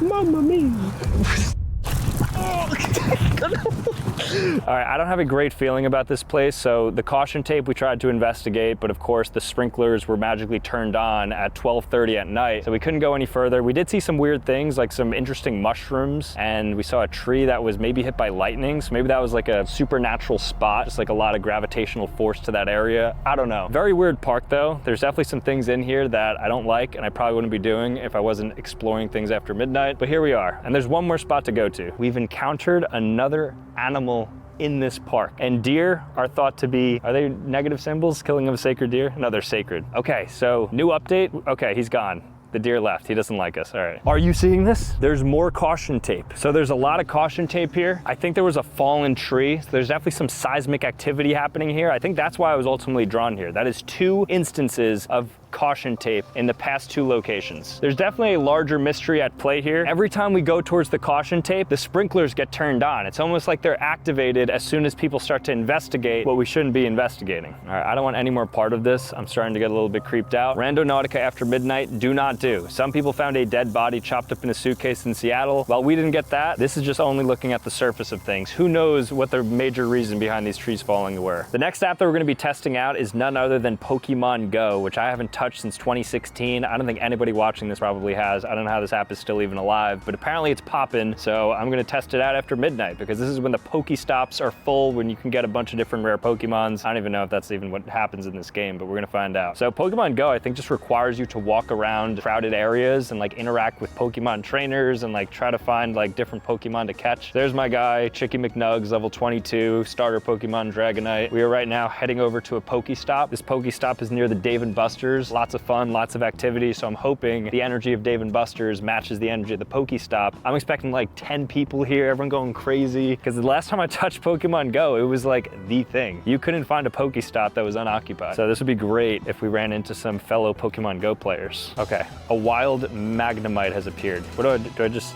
Mamma mia. All right, I don't have a great feeling about this place. So the caution tape we tried to investigate, but of course the sprinklers were magically turned on at 12:30 at night. So we couldn't go any further. We did see some weird things like some interesting mushrooms, and we saw a tree that was maybe hit by lightning. So maybe that was like a supernatural spot, just like a lot of gravitational force to that area. I don't know. Very weird park though. There's definitely some things in here that I don't like and I probably wouldn't be doing if I wasn't exploring things after midnight, but here we are. And there's one more spot to go to. We've encountered another animal in this park. And deer are thought to be, are they negative symbols? Killing of a sacred deer? No, they're sacred. Okay, so new update. Okay, he's gone. The deer left. He doesn't like us. All right. Are you seeing this? There's more caution tape. So there's a lot of caution tape here. I think there was a fallen tree. So there's definitely some seismic activity happening here. I think that's why I was ultimately drawn here. That is 2 instances of caution tape in the past 2 locations. There's definitely a larger mystery at play here. Every time we go towards the caution tape, the sprinklers get turned on. It's almost like they're activated as soon as people start to investigate what we shouldn't be investigating. All right, I don't want any more part of this. I'm starting to get a little bit creeped out. Randonautica after midnight, do not do. Some people found a dead body chopped up in a suitcase in Seattle. Well, we didn't get that. This is just only looking at the surface of things. Who knows what the major reason behind these trees falling were. The next app that we're gonna be testing out is none other than Pokemon Go, which I haven't touched since 2016. I don't think anybody watching this probably has. I don't know how this app is still even alive, but apparently it's popping. So I'm gonna test it out after midnight because this is when the Pokestops are full, when you can get a bunch of different rare Pokemons. I don't even know if that's even what happens in this game, but we're gonna find out. So Pokemon Go, I think, just requires you to walk around crowded areas and like interact with Pokemon trainers and like try to find like different Pokemon to catch. There's my guy, Chicky McNugs, level 22, starter Pokemon Dragonite. We are right now heading over to a Pokestop. This Pokestop is near the Dave & Buster's. Lots of fun, lots of activity. So I'm hoping the energy of Dave & Buster's matches the energy of the Pokestop. I'm expecting like 10 people here, everyone going crazy. Because the last time I touched Pokemon Go, it was like the thing. You couldn't find a Pokestop that was unoccupied. So this would be great if we ran into some fellow Pokemon Go players. Okay, a wild Magnemite has appeared. What do I just...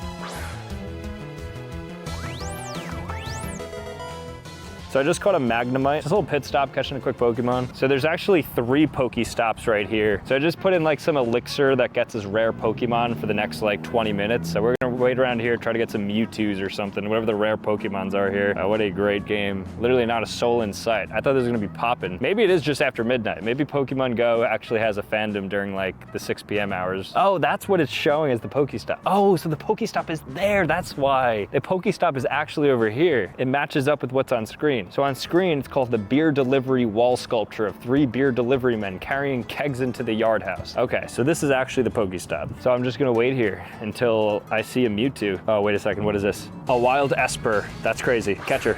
So I just caught a Magnemite. Just a little pit stop, catching a quick Pokemon. So there's actually 3 Pokestops right here. So I just put in like some elixir that gets us rare Pokemon for the next like 20 minutes. So we're gonna wait around here, try to get some Mewtwo's or something, whatever the rare Pokemons are here. What a great game. Literally not a soul in sight. I thought this was gonna be popping. Maybe it is just after midnight. Maybe Pokemon Go actually has a fandom during like the 6 p.m. hours. Oh, that's what it's showing as the Pokestop. Oh, so the Pokestop is there, that's why. The Pokestop is actually over here. It matches up with what's on screen. So on screen, it's called the beer delivery wall sculpture of 3 beer delivery men carrying kegs into the yard house. Okay, so this is actually the Pokestop. So I'm just gonna wait here until I see a Mewtwo. Oh, wait a second, what is this? A wild Esper, that's crazy. Catcher,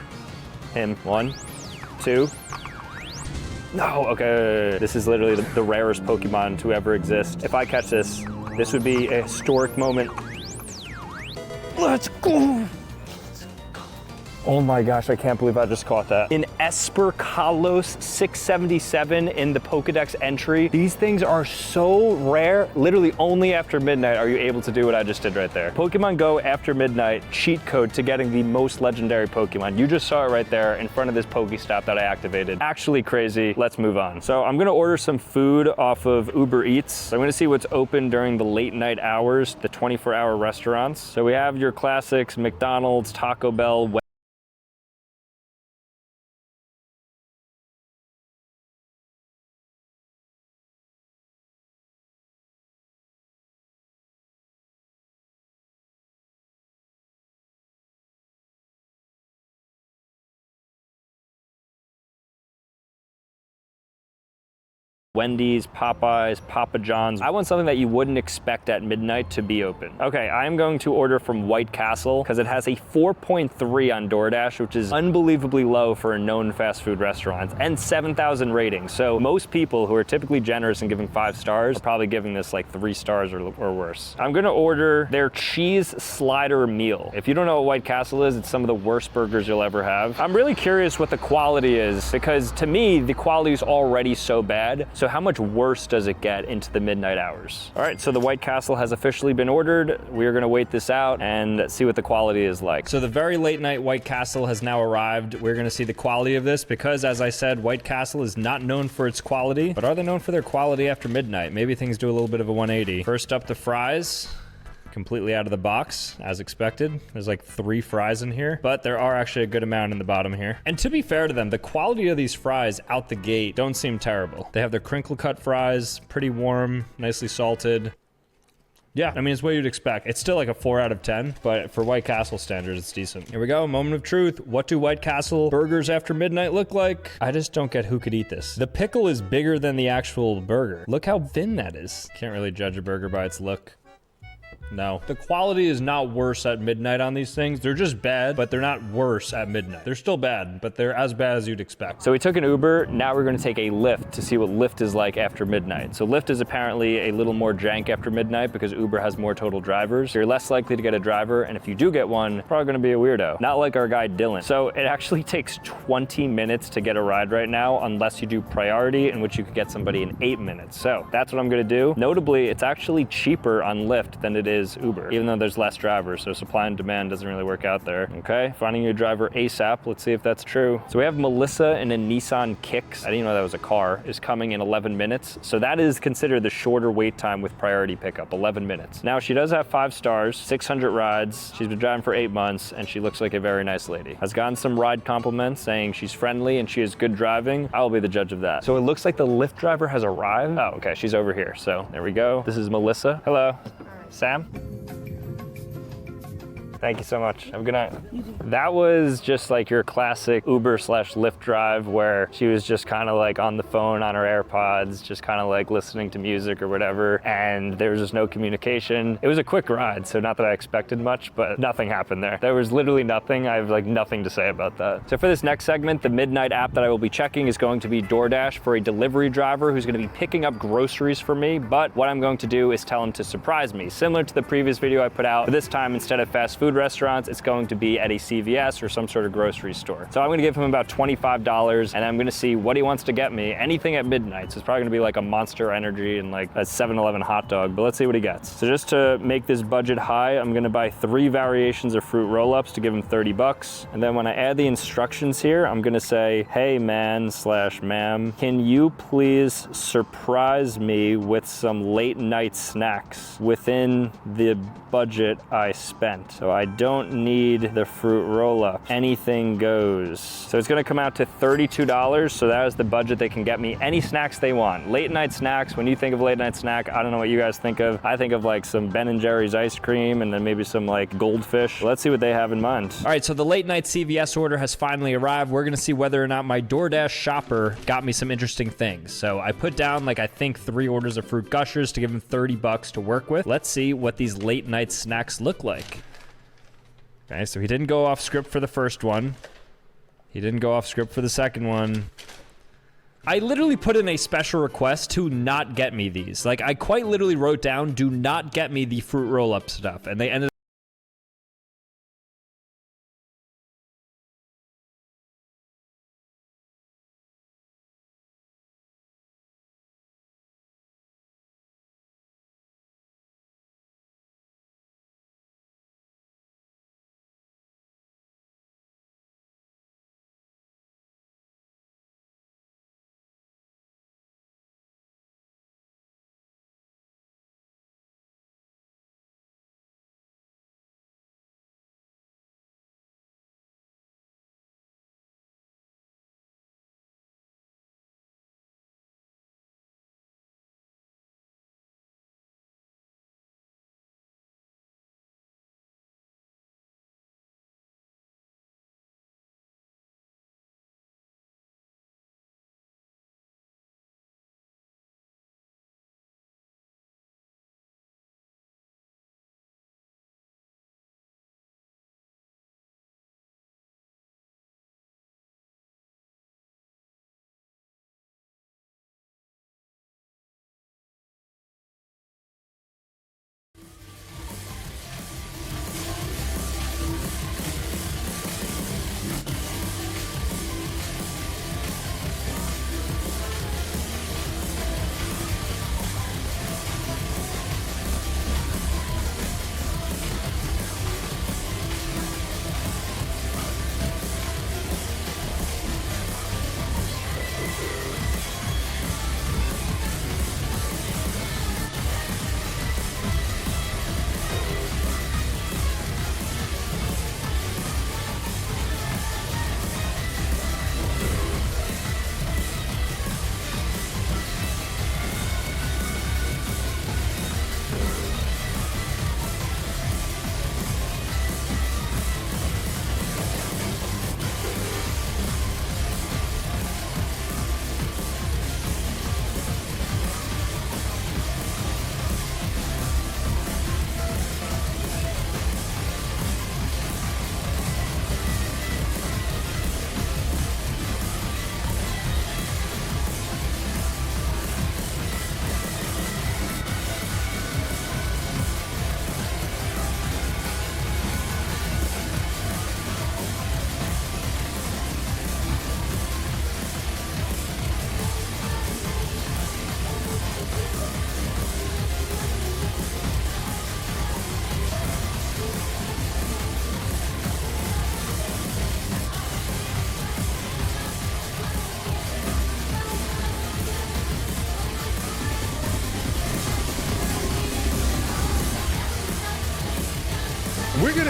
him, 1, 2. No, okay. This is literally the rarest Pokemon to ever exist. If I catch this, this would be a historic moment. Let's go. Oh my gosh, I can't believe I just caught that. An Esper Kalos 677 in the Pokedex entry. These things are so rare. Literally only after midnight are you able to do what I just did right there. Pokemon Go after midnight, cheat code to getting the most legendary Pokemon. You just saw it right there in front of this Pokestop that I activated. Actually crazy. Let's move on. So I'm gonna order some food off of Uber Eats. I'm gonna see what's open during the late night hours, the 24-hour restaurants. So we have your classics, McDonald's, Taco Bell, Wendy's, Popeyes, Papa John's. I want something that you wouldn't expect at midnight to be open. Okay, I'm going to order from White Castle because it has a 4.3 on DoorDash, which is unbelievably low for a known fast food restaurant, and 7,000 ratings. So most people who are typically generous and giving 5 stars are probably giving this like 3 stars or worse. I'm gonna order their cheese slider meal. If you don't know what White Castle is, it's some of the worst burgers you'll ever have. I'm really curious what the quality is because to me, the quality is already so bad. So how much worse does it get into the midnight hours? All right, so the White Castle has officially been ordered. We are gonna wait this out and see what the quality is like. So the very late night White Castle has now arrived. We're gonna see the quality of this because, as I said, White Castle is not known for its quality, but are they known for their quality after midnight? Maybe things do a little bit of a 180. First up, the fries. Completely out of the box, as expected. There's like 3 fries in here, but there are actually a good amount in the bottom here. And to be fair to them, the quality of these fries out the gate don't seem terrible. They have their crinkle cut fries, pretty warm, nicely salted. Yeah, I mean, it's what you'd expect. It's still like a 4 out of 10, but for White Castle standards, it's decent. Here we go, moment of truth. What do White Castle burgers after midnight look like? I just don't get who could eat this. The pickle is bigger than the actual burger. Look how thin that is. Can't really judge a burger by its look. No. The quality is not worse at midnight on these things. They're just bad, but they're not worse at midnight. They're still bad, but they're as bad as you'd expect. So we took an Uber. Now we're going to take a Lyft to see what Lyft is like after midnight. So Lyft is apparently a little more jank after midnight because Uber has more total drivers. You're less likely to get a driver, and if you do get one, probably going to be a weirdo. Not like our guy Dylan. So it actually takes 20 minutes to get a ride right now, unless you do priority, in which you could get somebody in 8 minutes. So that's what I'm going to do. Notably, it's actually cheaper on Lyft than it is Uber, even though there's less drivers, so supply and demand doesn't really work out there. Okay, finding your driver ASAP. Let's see if that's true. So we have Melissa in a Nissan Kicks. I didn't know that was a car. Is coming in 11 minutes. So that is considered the shorter wait time with priority pickup, 11 minutes. Now she does have 5 stars, 600 rides. She's been driving for 8 months, and she looks like a very nice lady. Has gotten some ride compliments saying she's friendly and she is good driving. I will be the judge of that. So it looks like the Lyft driver has arrived. Oh, okay, she's over here. So there we go. This is Melissa. Hello. Sam? Thank you so much. Have a good night. That was just like your classic Uber / Lyft drive where she was just kind of like on the phone on her AirPods, just kind of like listening to music or whatever, and there was just no communication. It was a quick ride, so not that I expected much, but nothing happened there. There was literally nothing. I have like nothing to say about that. So for this next segment, the midnight app that I will be checking is going to be DoorDash for a delivery driver who's going to be picking up groceries for me, but what I'm going to do is tell him to surprise me, similar to the previous video I put out, but this time instead of fast food restaurants, it's going to be at a CVS or some sort of grocery store. So I'm gonna give him about $25 and I'm gonna see what he wants to get me, anything at midnight. So it's probably gonna be like a Monster Energy and like a 7-Eleven hot dog, but let's see what he gets. So just to make this budget high, I'm gonna buy 3 variations of fruit roll-ups to give him 30 bucks. And then when I add the instructions here, I'm gonna say, hey man / ma'am, can you please surprise me with some late night snacks within the budget I spent? So I don't need the fruit roll-up. Anything goes. So it's gonna come out to $32, so that is the budget they can get me. Any snacks they want. Late night snacks, when you think of late night snack, I don't know what you guys think of. I think of like some Ben & Jerry's ice cream and then maybe some like goldfish. Let's see what they have in mind. All right, so the late night CVS order has finally arrived. We're gonna see whether or not my DoorDash shopper got me some interesting things. So I put down like I think 3 orders of fruit gushers to give him 30 bucks to work with. Let's see what these late night snacks look like. Okay, so he didn't go off script for the first one. He didn't go off script for the second one. I literally put in a special request to not get me these. Like, I quite literally wrote down, do not get me the fruit roll-up stuff. And they ended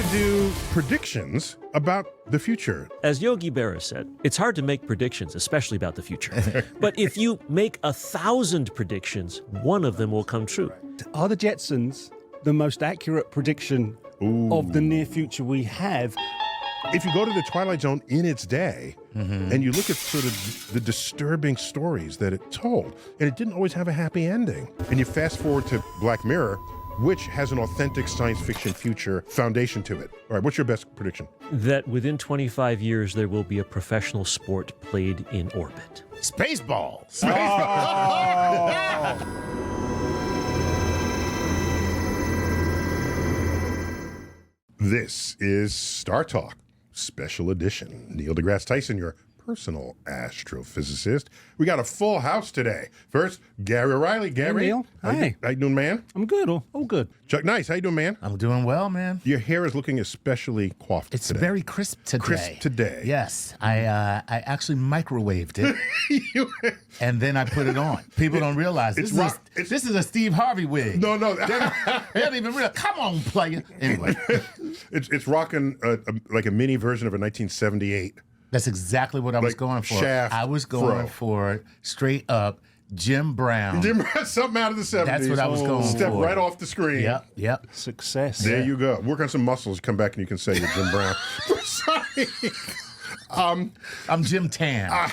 to do predictions about the future. As Yogi Berra said, it's hard to make predictions, especially about the future. But if you make 1,000 predictions, one of them will come true. Are the Jetsons the most accurate prediction of the near future we have? If you go to the Twilight Zone in its day, and you look at sort of the disturbing stories that it told, and it didn't always have a happy ending, and you fast forward to Black Mirror, which has an authentic science fiction future foundation to it. All right, what's your best prediction? That within 25 years, there will be a professional sport played in orbit. Spaceball! This is Star Talk, special edition. Neil deGrasse Tyson, your personal astrophysicist. We got a full house today. First, Gary O'Reilly. Gary. Hey, Neil. Hi. How you doing, man? I'm good. All good. Chuck Nice, how you doing, man? I'm doing well, man. Your hair is looking especially coiffed It's today. very crisp today. Crisp today. Yes. I actually microwaved it, and then I put it on. People don't realize this is a Steve Harvey wig. No. They don't even realize. Come on, player. Anyway. It's rocking like a mini version of a 1978. That's exactly what I was going for. Shaft I was going for straight up Jim Brown. Something out of the 70s. That's what I was going Step for. right off the screen. Yep. Success. There you go. Work on some muscles. Come back and you can say you're Jim Brown. Sorry. I'm Jim Tan.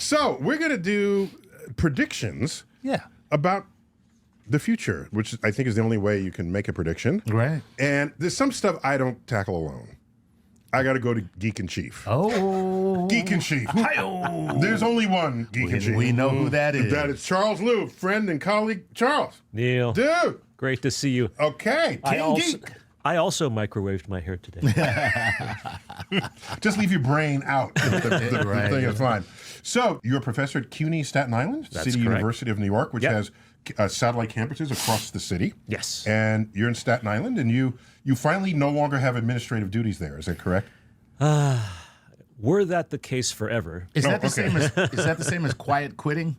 So we're going to do predictions about the future, which I think is the only way you can make a prediction. Right. And there's some stuff I don't tackle alone. I got to go to Geek in Chief. Oh. Geek in Chief. There's only one Geek in Chief. We know who that is. That is Charles Liu, friend and colleague. Charles. Neil. Dude. Great to see you. Okay. Geek. I also microwaved my hair today. Just leave your brain out. The Right. thing is fine. So you're a professor at CUNY Staten Island, That's City correct. University of New York, which has satellite campuses across the city. Yes. And you're in Staten Island, and you finally no longer have administrative duties there. Is that correct? Were that the case forever? Is that the same as quiet quitting?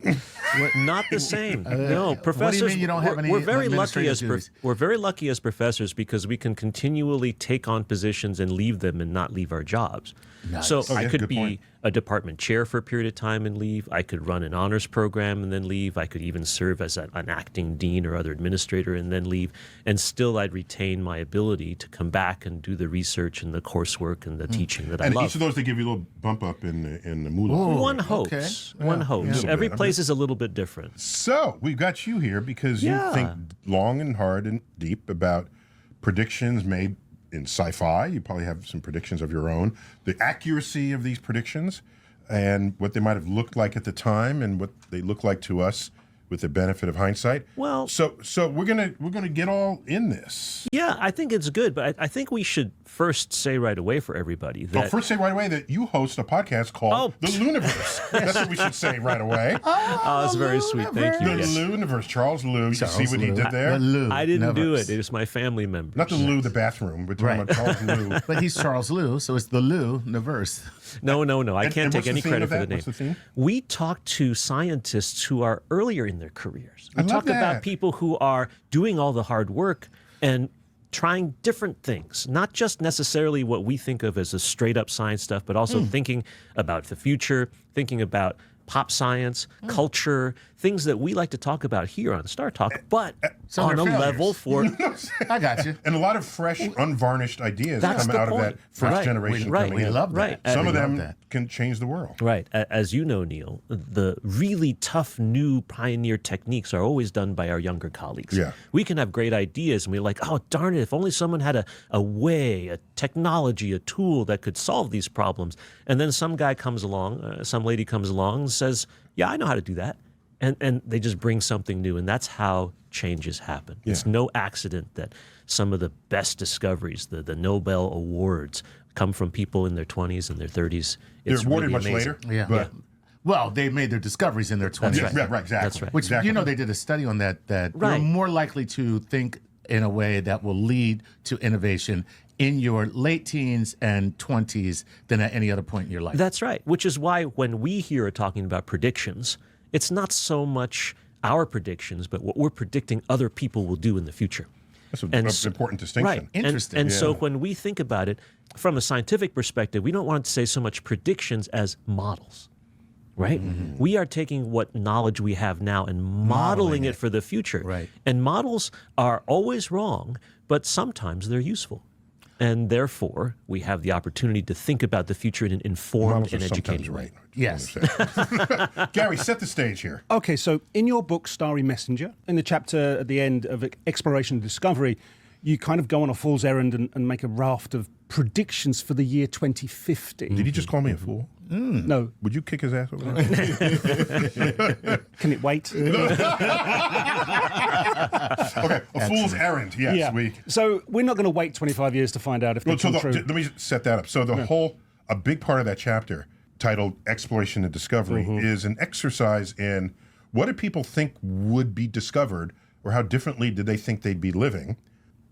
Not the same. No, professors. What do you mean you don't have any we're very lucky administrative as duties? we're very lucky as professors because we can continually take on positions and leave them and not leave our jobs. Nice. So Oh, I yeah, could good be point. a department chair for a period of time and leave. I could run an honors program and then leave. I could even serve as an acting dean or other administrator and then leave. And still, I'd retain my ability to come back and do the research and the coursework and the teaching that I And love. each of those, they give you a little bump up in the moolah. One hopes. One hopes. Yeah. Every Okay. place is a little bit different. So we've got you here because you think long and hard and deep about predictions made in sci-fi. You probably have some predictions of your own. The accuracy of these predictions and what they might have looked like at the time and what they look like to us with the benefit of hindsight. Well, so we're gonna get all in this. Yeah, I think it's good, but I think we should first say right away for everybody that First say right away that you host a podcast called The Looniverse. That's what we should say right away. Oh, that's very sweet. Thank you. The Yes. Looniverse. Charles Liu. You see what he Lou. did there? I didn't do it. It was my family member. Not the Lou, the bathroom. We're talking about Charles Liu. But he's Charles Liu, so it's the Liu-niverse. No. I can't And take what's any the theme credit of for the that? name. What's the theme? We talk to scientists who are earlier in their careers. We I love talk that. about people who are doing all the hard work and trying different things, not just necessarily what we think of as a straight up science stuff, but also thinking about the future, thinking about pop science, culture, things that we like to talk about here on Star Talk, but Some on are a failures. level for I got you. And a lot of fresh, unvarnished ideas That's come the out of that point. first Right. generation Right. coming We in. love that. Right. Some We of love them that. can change the world. Right. As you know, Neil, the really tough new pioneer techniques are always done by our younger colleagues. Yeah. We can have great ideas and we're like, oh, darn it, if only someone had a way, a technology, a tool that could solve these problems. And then some guy comes along, some lady comes along and says, yeah, I know how to do that. And they just bring something new. And that's how changes happen. It's no accident that some of the best discoveries, the Nobel Awards, come from people in their 20s and their 30s. They're It's awarded really much amazing. later. Yeah. But Well, they made their discoveries in their 20s. That's right, exactly. That's right. Which, Exactly. you know, they did a study on that you're Right. more likely to think in a way that will lead to innovation in your late teens and 20s than at any other point in your life. That's right. Which is why when we here are talking about predictions, it's not so much our predictions, but what we're predicting other people will do in the future. That's an And important distinction. Right. And so when we think about it from a scientific perspective, we don't want to say so much predictions as models. Right? We are taking what knowledge we have now and modeling it for the future. Right. And models are always wrong, but sometimes they're useful. And therefore, we have the opportunity to think about the future in an informed and educated way. Yes. Gary, set the stage here. Okay, so in your book, Starry Messenger, in the chapter at the end of Exploration and Discovery, you kind of go on a fool's errand and make a raft of predictions for the year 2050. Did he just call me a fool? No. Would you kick his ass over there? Can it wait? Okay, a fool's errand, yes. Yeah. So we're not going to wait 25 years to find out if they're true. Let me set that up. So a big part of that chapter, titled Exploration and Discovery, is an exercise in what do people think would be discovered, or how differently did they think they'd be living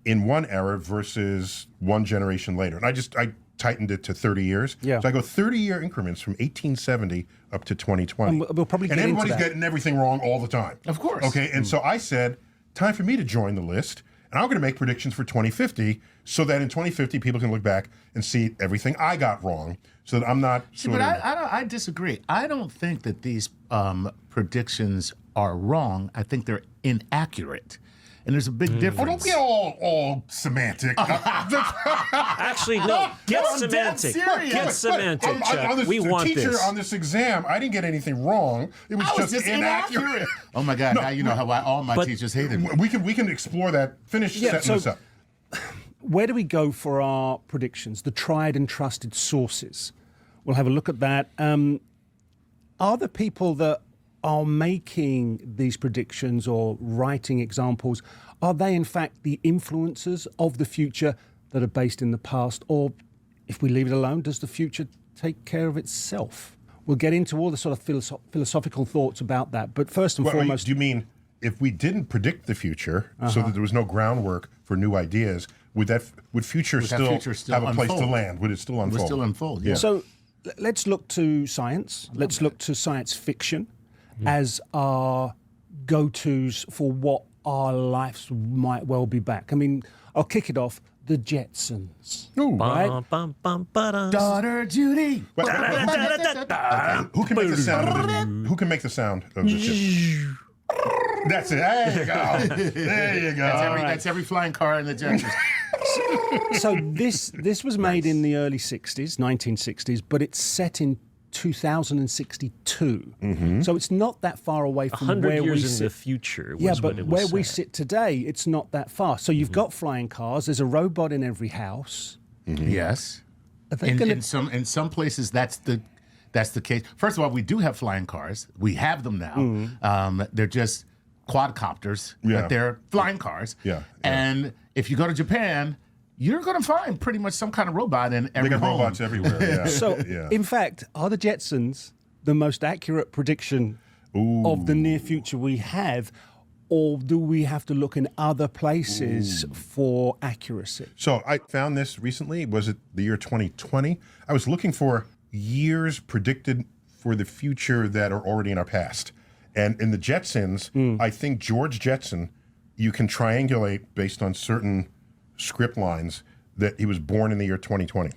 in one era versus one generation later. And I tightened it to 30 years. Yeah. So I go 30-year increments from 1870 up to 2020. And we'll probably get into everybody's that. getting everything wrong all the time. Of course. Okay, and so I said, time for me to join the list, and I'm going to make predictions for 2050 so that in 2050 people can look back and see everything I got wrong, so that I'm not I disagree. I don't think that these predictions are wrong. I think they're inaccurate. And there's a big difference. Oh, don't get all semantic. Actually, no. Get semantic. Get semantic, Chuck. We want teacher this. on this exam, I didn't get anything wrong. It was just inaccurate. Oh my God! Now you know how all my teachers hated me. We can explore that. Finish setting this up. Where do we go for our predictions? The tried and trusted sources. We'll have a look at that. Are the people that are making these predictions or writing examples, are they in fact the influencers of the future that are based in the past? Or if we leave it alone, does the future take care of itself? We'll get into all the sort of philosophical thoughts about that. But first and foremost... Do you mean if we didn't predict the future so that there was no groundwork for new ideas, would future still have a place to land? Would it still unfold? Would still unfold, yeah. So let's look to science. Let's look to science fiction as our go-tos for what our lives might well be back. I mean, I'll kick it off. The Jetsons. Ooh. Right? Daughter Judy. Who can make the sound of the? Who can make the sound of the ship? That's it. There you go. There you go. That's every flying car in the Jetsons. So this was made in the early 60s, 1960s, but it's set in 2062. So it's not that far away from 100 where years we in sit. the future. Yeah, Was but when it was where we set. sit today, it's not that far. So you've got flying cars. There's a robot in every house. Yes. Are they In some places, that's the case. First of all, we do have flying cars. We have them now. They're just quadcopters, but they're flying cars. Yeah. And if you go to Japan, you're going to find pretty much some kind of robot in every They got home. robots everywhere. Yeah. So, yeah. in fact, are the Jetsons the most accurate prediction of the near future we have, or do we have to look in other places for accuracy? So I found this recently. Was it the year 2020? I was looking for years predicted for the future that are already in our past. And in the Jetsons, I think George Jetson, you can triangulate based on certain script lines that he was born in the year 2020.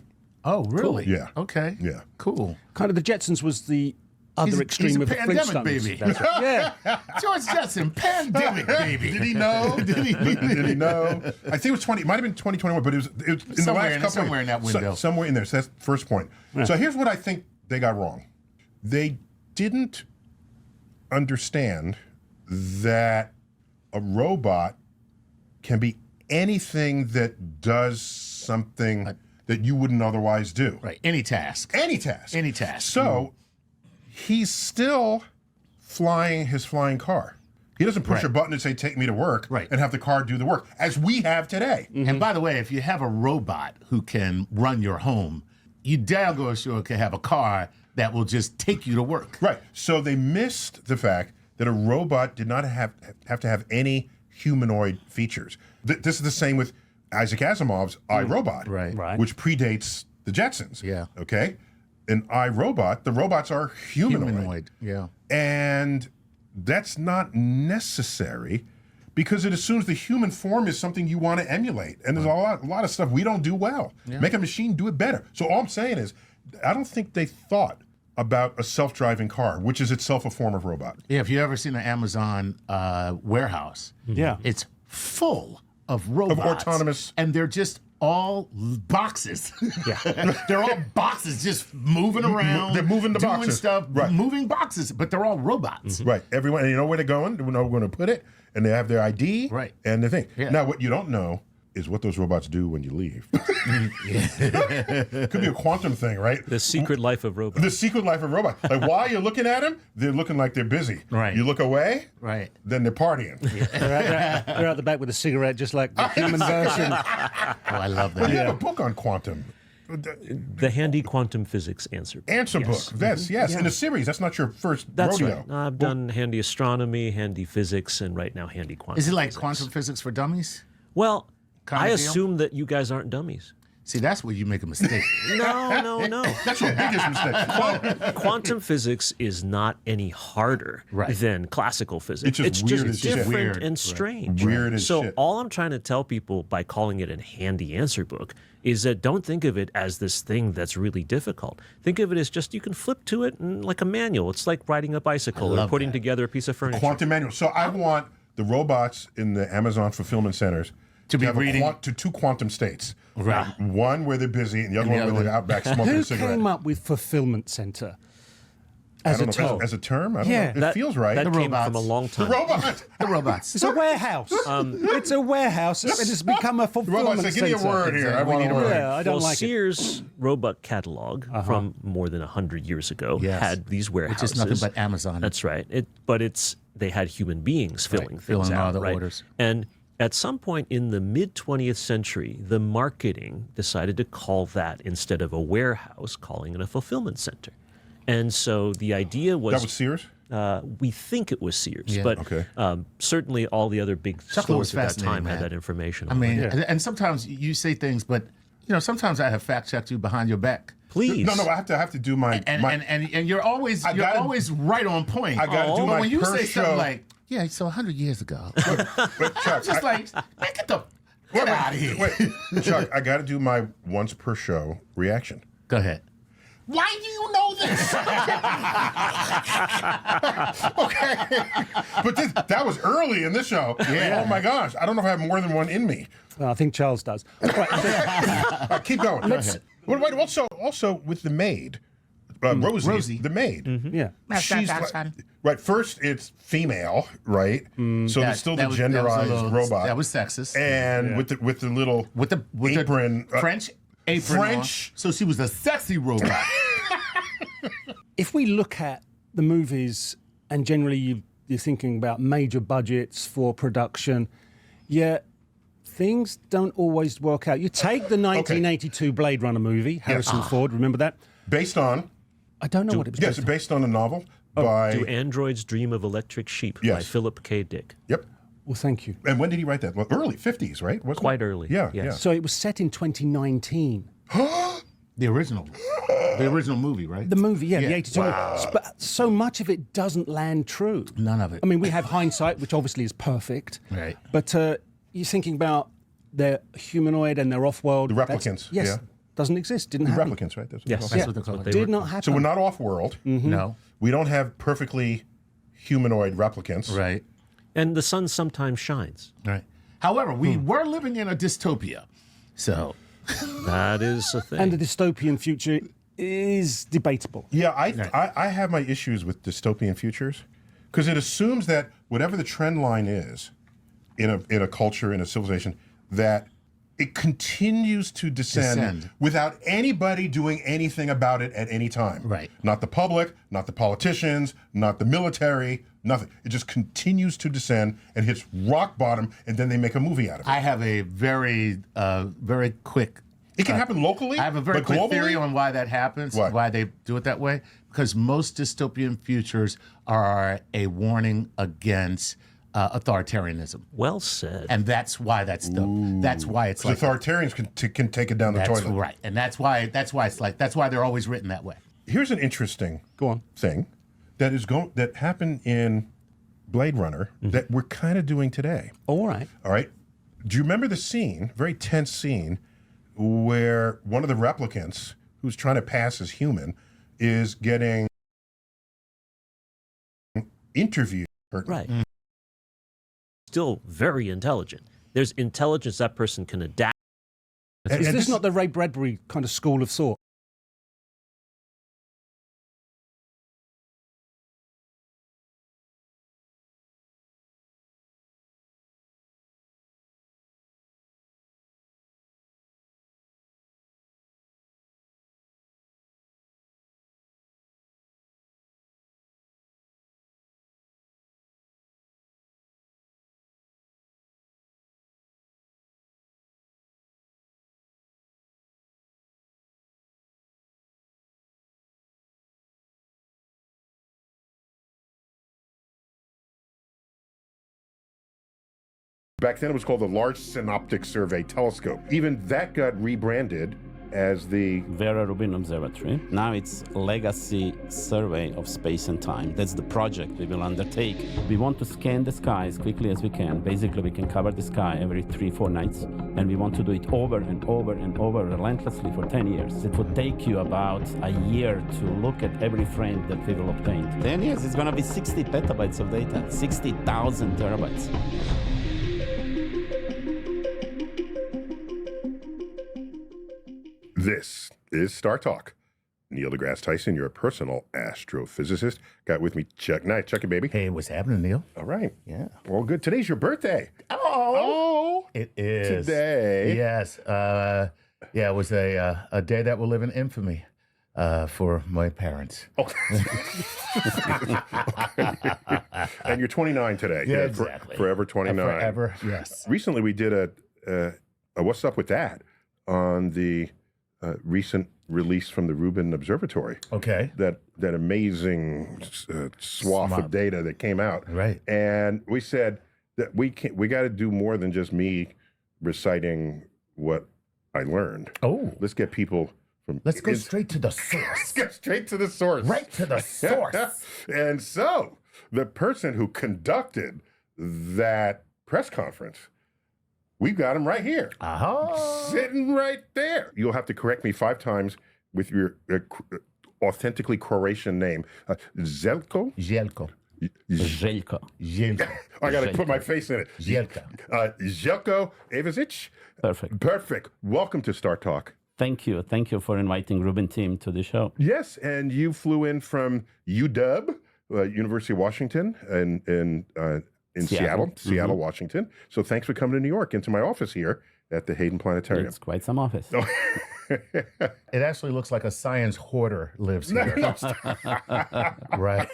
Oh, really? Cool. Yeah. Okay. Yeah. Cool. Kind of the Jetsons was the other extreme he's a of the pandemic Flintstones. baby. That's right. Yeah. George Jetson, pandemic baby. Did he know? Did he know? I think it was 20. It might have been 2021, but it was in the last couple. Somewhere in that window. Somewhere in there. So that's the first point. Yeah. So here's what I think they got wrong. They didn't understand that a robot can be anything that does something that you wouldn't otherwise do. Right. Any task. Any task. Any task. So he's still flying his flying car. He doesn't push a button and say, take me to work, and have the car do the work, as we have today. And by the way, if you have a robot who can run your home, you damn sure can have a car that will just take you to work. Right. So they missed the fact that a robot did not have to have any humanoid features. This is the same with Isaac Asimov's iRobot, Right. which predates the Jetsons. Yeah. Okay? In iRobot, the robots are humanoid. Yeah. And that's not necessary because it assumes the human form is something you want to emulate. And there's a lot of stuff we don't do well. Yeah. Make a machine do it better. So all I'm saying is, I don't think they thought about a self-driving car, which is itself a form of robot. Yeah, if you ever seen an Amazon warehouse, it's full of robots. Of autonomous. And they're just all boxes. Yeah. They're all boxes just moving around. They're moving the doing boxes. stuff, Right. moving boxes, but they're all robots. Right. Everyone, and you know where they're going? They know where to put it, and they have their ID and the thing. Yeah. Now, what you don't know is what those robots do when you leave. Could be a quantum thing, right? The secret life of robots. The secret life of robots. Like, while you're looking at them, they're looking like they're busy. Right. You look away, right? Then they're partying. They're out the back with a cigarette, just like the human version. Oh, I love that. Well, you have a book on quantum. The Handy Quantum Physics Answer Book. Answer book. Yes. Yeah. In a series. That's not your first That's rodeo. right. I've done Handy Astronomy, Handy Physics, and right now Handy Quantum Is it like Physics. quantum physics for dummies? Well, Kinda I deal? assume that you guys aren't dummies. See, that's where you make a mistake. No. That's your biggest mistake. Quantum physics is not any harder than classical physics. It's just weird as shit. different Weird. and Right. strange. Weird as so shit. all I'm trying to tell people by calling it a handy answer book is that don't think of it as this thing that's really difficult. Think of it as just you can flip to it and like a manual. It's like riding a bicycle or putting together a piece of furniture. Quantum manual. So I want the robots in the Amazon fulfillment centers to be have reading- to two quantum states. Right. One where they're busy and the other one where they're out back smoking Who a cigarette. came up with fulfillment center I as a don't know, term? as a term? I don't Yeah. know. It feels right. That came from a long time. The robots. The robots. It's a warehouse. It's a warehouse. It's become a fulfillment Robots say, give me a center. word here. We need a word. Yeah, I don't well, like it. Sears robot catalog from more than 100 years ago Yes. had these warehouses. Which is nothing but Amazon. That's right. They had human beings filling things filling all out, the right? orders. And at some point in the mid 20th century, the marketing decided to call that, instead of a warehouse, calling it a fulfillment center. And so the idea was That was Sears? We think it was Sears, Yeah. but Okay. certainly all the other big Chocolate was stores at that time fascinating, had man. that information. I on mean, it. and sometimes you say things, but sometimes I have fact checked you behind your back. Please. No, I have to do my And you're always always right on point. I gotta do But my when you per say show. something like, yeah, so 100 years ago, But Chuck, just like, man, get out of here. wait, Chuck, I got to do my once per show reaction. Go ahead. Why do you know this? Okay. But that was early in this show. Yeah. Oh my gosh. I don't know if I have more than one in me. I think Charles does. Right. Keep going. Wait, also with the maid, Rosie, the maid. Yeah. She's right. First, it's female, right? So there's still the genderized robot. That was sexist. And with the little apron, French apron. French. On, so she was a sexy robot. If we look at the movies, and generally you're thinking about major budgets for production, things don't always work out. You take the 1982 Blade Runner movie, Harrison Ford, remember that? Based on? I don't know what it was. Yes, based on a novel by... Do Androids Dream of Electric Sheep by Philip K. Dick. Yep. Well, thank you. And when did he write that? Well, early 50s, right? Wasn't Quite it? early. Yeah, yes. yeah. So it was set in 2019. The original movie, right? The movie, the 82. Wow. But so much of it doesn't land true. None of it. I mean, we have hindsight, which obviously is perfect. Right. But you're thinking about their humanoid and their off-world. The replicants. Yes. Doesn't exist. Didn't The happen. replicants, right? That's Yes. what That's what they're called. Did not happen. So we're not off-world. No. We don't have perfectly humanoid replicants. Right. And the sun sometimes shines. Right. However, we were living in a dystopia. So that is a thing. And the dystopian future is debatable. Yeah, I have my issues with dystopian futures because it assumes that whatever the trend line is in a culture, in a civilization, that it continues to descend without anybody doing anything about it at any time. Right. Not the public, not the politicians, not the military, nothing. It just continues to descend and hits rock bottom, and then they make a movie out of it. I have a very quick. It can happen locally. I have a very but quick globally? theory on why that happens, why they do it that way. Because most dystopian futures are a warning against authoritarianism. Well said. And that's why that's why it's like authoritarians can take it down the that's toilet. right, and that's why it's like that's why they're always written that way. Here's an interesting thing that happened in Blade Runner that we're kind of doing today. All right. All right. Do you remember the scene, very tense scene, where one of the replicants who's trying to pass as human is getting interviewed? Right. Still very intelligent. There's intelligence that person can adapt. Is this not the Ray Bradbury kind of school of thought? Back then it was called the Large Synoptic Survey Telescope. Even that got rebranded as the Vera Rubin Observatory. Now it's Legacy Survey of Space and Time. That's the project we will undertake. We want to scan the sky as quickly as we can. Basically, we can cover the sky every 3-4 nights, and we want to do it over and over and over relentlessly for 10 years. It would take you about a year to look at every frame that we will obtain. 10 years, it's going to be 60 petabytes of data, 60,000 terabytes. This is Star Talk. Neil deGrasse Tyson, your personal astrophysicist. Got with me Chuck Knight. Chucky, baby. Hey, what's happening, Neil? All right. Yeah. All good. Today's your birthday. Oh! It is. Today. Yes. Yeah, it was a day that will live in infamy for my parents. Oh. And you're 29 today. Yeah, exactly. Forever 29. Forever, yes. Recently, we did a What's Up With That on the recent release from the Rubin Observatory. Okay. That amazing swath of data that came out. Right. And we said that we got to do more than just me reciting what I learned. Oh. Let's get people from... Let's go straight to the source. Let's get straight to the source. Right to the source. And so, the person who conducted that press conference, we've got him right here. Sitting right there. You'll have to correct me 5 times with your authentically Croatian name. Zelko? Jelko. Željko. Jelko. I got to put my face in it. Jelko. Jelko Evazic? Perfect. Perfect. Welcome to Star Talk. Thank you. Thank you for inviting Rubin team to the show. Yes, and you flew in from UW, University of Washington, in Seattle, Washington. So thanks for coming to New York into my office here at the Hayden Planetarium. It's quite some office. It actually looks like a science hoarder lives here. Right.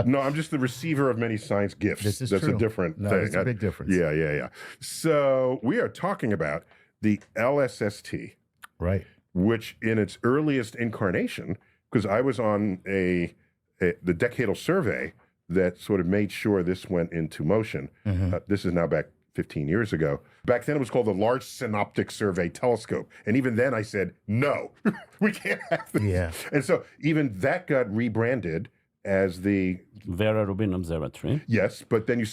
No, I'm just the receiver of many science gifts. This is That's true. a different thing. That's a big difference. Yeah. So we are talking about the LSST. Right. Which in its earliest incarnation, because I was on the decadal survey that sort of made sure this went into motion. This is now back 15 years ago. Back then it was called the Large Synoptic Survey Telescope. And even then I said, no, we can't have this. Yeah. And so even that got rebranded as the... Vera Rubin Observatory. Yes, but then you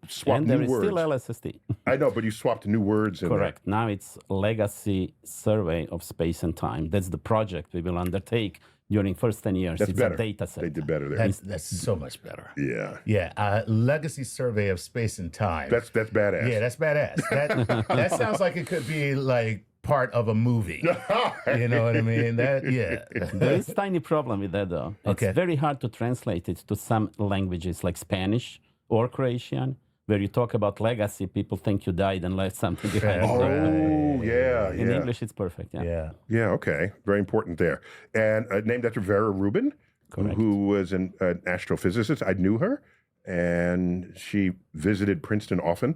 swapped and there new is words. still LSST. I know, but you swapped new words in Correct. Now it's Legacy Survey of Space and Time. That's the project we will undertake during first 10 years. That's it's better. a data set. They did better there. That's so much better. Yeah. Yeah. Legacy Survey of Space and Time. That's badass. Yeah, that's badass. That sounds like it could be like part of a movie. You know what I mean? There is a tiny problem with that, though. Okay. It's very hard to translate it to some languages like Spanish or Croatian, where you talk about legacy, people think you died and left something behind. Oh, yeah. In English, it's perfect. Yeah. Yeah, okay. Very important there. And named after Vera Rubin, who was an astrophysicist. I knew her, and she visited Princeton often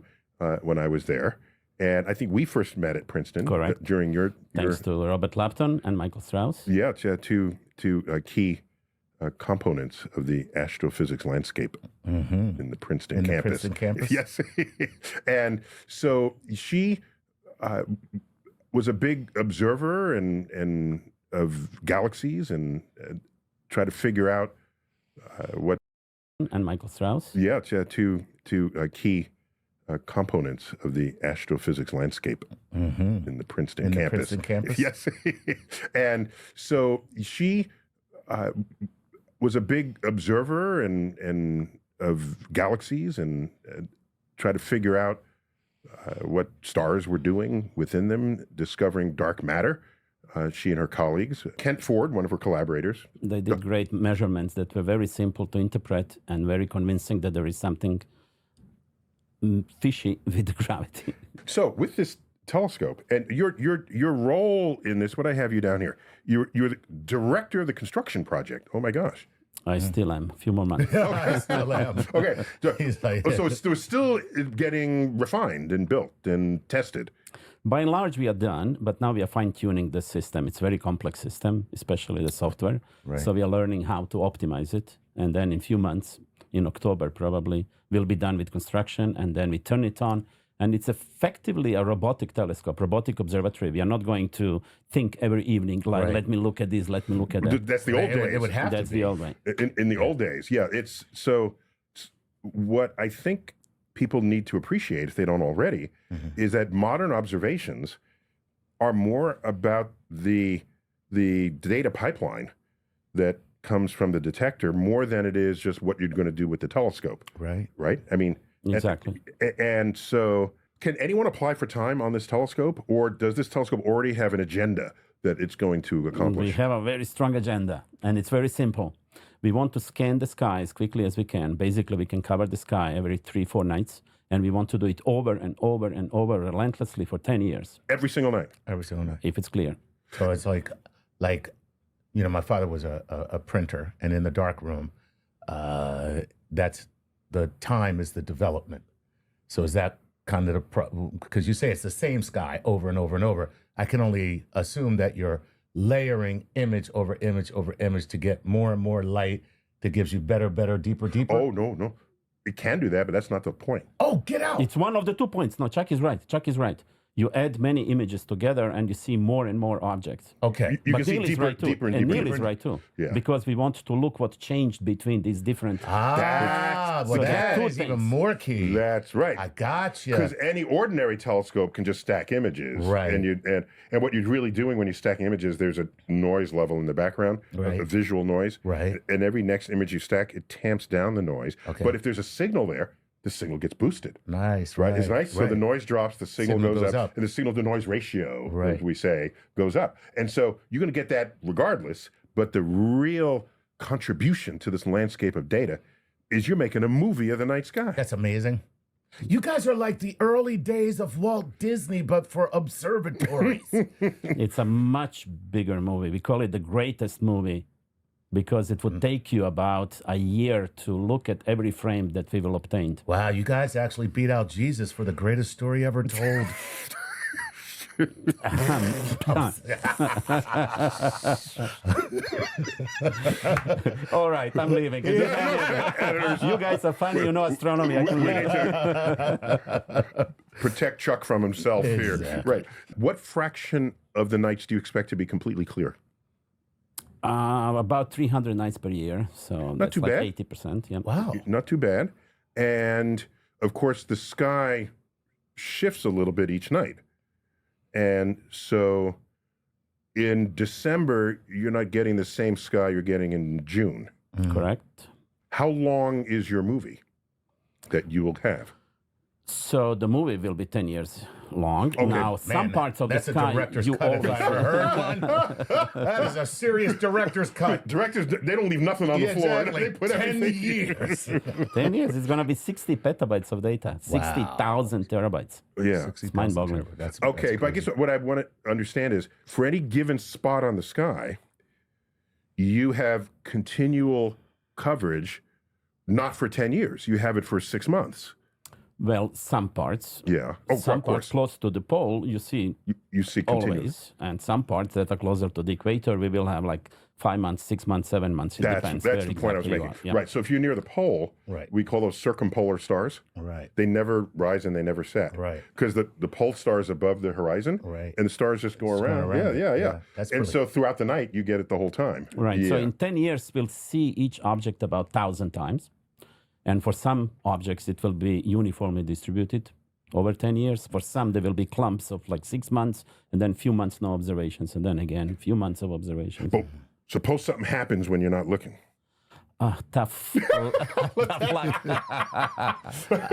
when I was there. And I think we first met at Princeton. Correct. During your... Thanks to Robert Lapton and Michael Strauss. Yeah, two key components of the astrophysics landscape in the Princeton campus. The Princeton campus? Yes. And so she was a big observer and of galaxies and tried to figure out what and Michael Strauss. Yeah, it's, two key components of the astrophysics landscape in the Princeton campus. Yes. And so she was a big observer and of galaxies and try to figure out what stars were doing within them, discovering dark matter. She and her colleagues, Kent Ford, one of her collaborators. They did great measurements that were very simple to interpret and very convincing that there is something fishy with gravity. So with this telescope and your role in this, what I have you down here, you're the director of the construction project. Oh my gosh. I still am. A few more months. I still am. Okay. So, like, so it's still getting refined and built and tested. By and large, we are done, but now we are fine-tuning the system. It's a very complex system, especially the software. Right. So we are learning how to optimize it. And then in a few months, in October probably, we'll be done with construction, and then we turn it on. And it's effectively a robotic telescope, robotic observatory. We are not going to think every evening, like, let me look at this, let me look at that. That's the old days. It would have That's to be. the old way. In the old days, yeah. It's so what I think people need to appreciate, if they don't already, is that modern observations are more about the data pipeline that comes from the detector more than it is just what you're going to do with the telescope. Right. Right? I mean, exactly. And so can anyone apply for time on this telescope, or does this telescope already have an agenda that it's going to accomplish? We have a very strong agenda, and it's very simple. We want to scan the sky as quickly as we can. Basically, we can cover the sky every 3-4 nights, and we want to do it over and over and over relentlessly for 10 years. Every single night? Every single night. If it's clear. So it's like, you know, my father was a printer, and in the dark room, that's the time is the development. So is that kind of the because you say it's the same sky over and over and over. I can only assume that you're layering image over image over image to get more and more light that gives you better, deeper. Oh, no. It can do that, but that's not the point. Oh, get out. It's one of the 2 points. No, Chuck is right. Chuck is right. You add many images together and you see more and more objects. Okay. You but can see Neil is deeper, right too. deeper and and deeper. Neil is right too. Yeah. Because we want to look what changed between these different... Well, that is even more key. That's right. I got you. Because any ordinary telescope can just stack images. Right. And what you're really doing when you're stacking images, there's a noise level in the background, a visual noise. Right. And every next image you stack, it tamps down the noise. Okay. But if there's a signal there, the signal gets boosted. Nice, right? It's nice. So the noise drops, the signal goes up, and the signal to noise ratio, as we say, goes up. And so you're going to get that regardless, but the real contribution to this landscape of data is you're making a movie of the night sky. That's amazing. You guys are like the early days of Walt Disney, but for observatories. It's a much bigger movie. We call it the greatest movie because it would take you about a year to look at every frame that we will obtain. Wow, you guys actually beat out Jesus for the greatest story ever told. All right, I'm leaving. You guys are funny, you know astronomy. I can leave. Protect Chuck from himself here. Right. What fraction of the nights do you expect to be completely clear? About 300 nights per year, so not that's too like bad. 80%. Yeah. Wow. Not too bad. And of course, the sky shifts a little bit each night. And so in December, you're not getting the same sky you're getting in June. Correct. How long is your movie that you will have? So the movie will be 10 years long. Okay. Now, some parts of the sky... That's a director's cut if I've ever heard one. That is a serious director's cut. Directors, they don't leave nothing on the floor. Exactly. They put 10 everything years. 10 years, it's going to be 60 petabytes of data. 60,000 terabytes. Yeah. It's mind-boggling. Okay, but I guess what I want to understand is, for any given spot on the sky, you have continual coverage, not for 10 years. You have it for 6 months. Well, some parts. Yeah. Oh, some of course. parts close to the pole, you see you see continuous. always. And some parts that are closer to the equator, we will have like 5 months, 6 months, 7 months. It depends. That's where the point I was exactly making. you are. Yeah. Right. So if you're near the pole, we call those circumpolar stars. Right. They never rise and they never set. Right. Because the pole star is above the horizon. Right. And the stars just go Just going around. around Yeah. it. Yeah, And so throughout the night, you get it the whole time. Right. Yeah. So in 10 years, we'll see each object about 1,000 times. And for some objects, it will be uniformly distributed over 10 years. For some, there will be clumps of like 6 months, and then a few months, no observations, and then again, a few months of observations. But suppose something happens when you're not looking. Tough. I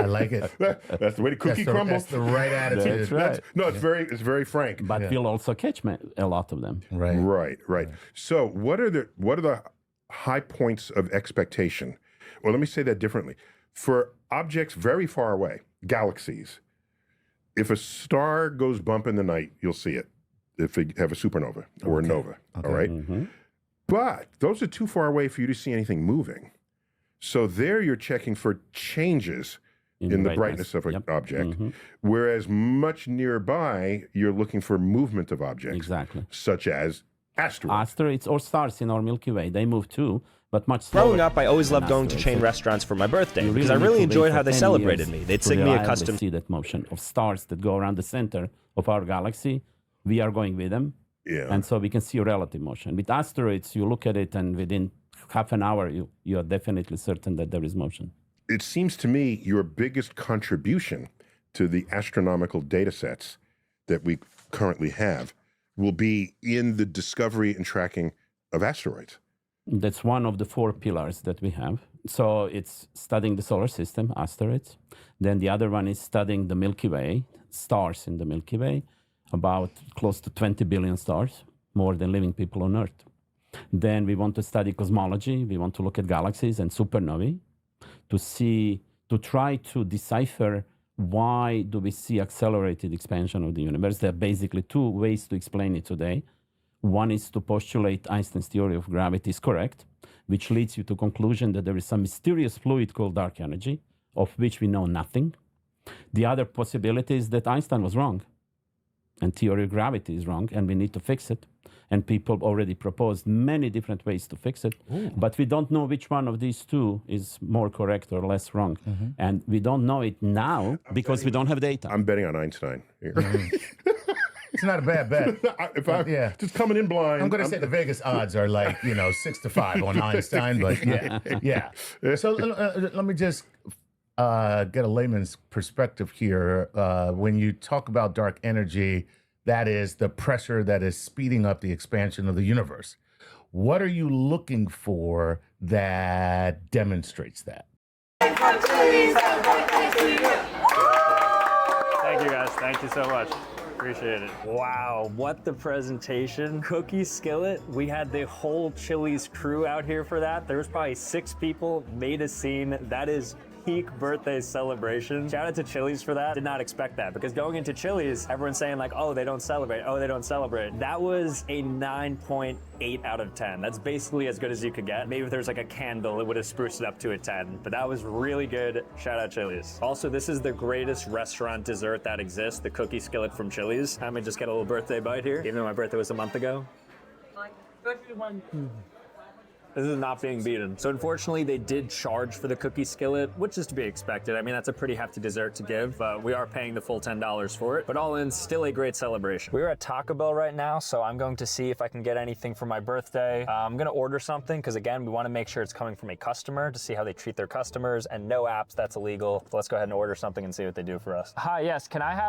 like it. That's the way the cookie crumbles. That's the right attitude. That's right. No, it's very frank. But we'll also catch a lot of them. Right. So what are the high points of expectation? Or let me say that differently. For objects very far away, galaxies, if a star goes bump in the night, you'll see it. If you have a supernova or a nova, all right? Mm-hmm. But those are too far away for you to see anything moving. So there you're checking for changes in the brightness of an object, whereas much nearby, you're looking for movement of objects, such as asteroids. Asteroids or stars in our Milky Way, they move too, but much slower. Growing up, I always loved going to chain restaurants for my birthday because I really enjoyed how they celebrated me. They'd sing me a custom. See that motion of stars that go around the center of our galaxy. We are going with them. Yeah. And so we can see relative motion. With asteroids, you look at it, and within half an hour, you are definitely certain that there is motion. It seems to me your biggest contribution to the astronomical data sets that we currently have will be in the discovery and tracking of asteroids. That's one of the 4 pillars that we have. So it's studying the solar system, asteroids. Then the other one is studying the Milky Way, stars in the Milky Way, about close to 20 billion stars, more than living people on Earth. Then we want to study cosmology. We want to look at galaxies and supernovae to try to decipher why do we see accelerated expansion of the universe. There are basically 2 ways to explain it today. One is to postulate Einstein's theory of gravity is correct, which leads you to conclusion that there is some mysterious fluid called dark energy, of which we know nothing. The other possibility is that Einstein was wrong, and theory of gravity is wrong, and we need to fix it. And people already proposed many different ways to fix it, but we don't know which one of these 2 is more correct or less wrong. And we don't know it now because we don't have data. I'm betting on Einstein here. It's not a bad bet. If I'm just coming in blind. I'm going to say the Vegas odds are like, 6 to 5 on Einstein, but yeah. So let me just get a layman's perspective here. When you talk about dark energy, that is the pressure that is speeding up the expansion of the universe. What are you looking for that demonstrates that? Thank you guys. Thank you so much. Appreciate it. Wow, what the presentation. Cookie skillet. We had the whole Chili's crew out here for that. There was probably 6 people, made a scene. That is peak birthday celebration. Shout out to Chili's for that. Did not expect that because going into Chili's, everyone's saying like, oh, they don't celebrate. Oh, they don't celebrate. That was a 9.8 out of 10. That's basically as good as you could get. Maybe if there's like a candle, it would have spruced it up to a 10, but that was really good. Shout out Chili's. Also, this is the greatest restaurant dessert that exists, the cookie skillet from Chili's. I may just get a little birthday bite here, even though my birthday was a month ago. This is not being beaten. So unfortunately, they did charge for the cookie skillet, which is to be expected. I mean, that's a pretty hefty dessert to give, but we are paying the full $10 for it. But all in, still a great celebration. We're at Taco Bell right now, so I'm going to see if I can get anything for my birthday. I'm gonna order something, because again, we wanna make sure it's coming from a customer to see how they treat their customers, and no apps, that's illegal. So let's go ahead and order something and see what they do for us. Hi, yes, can I have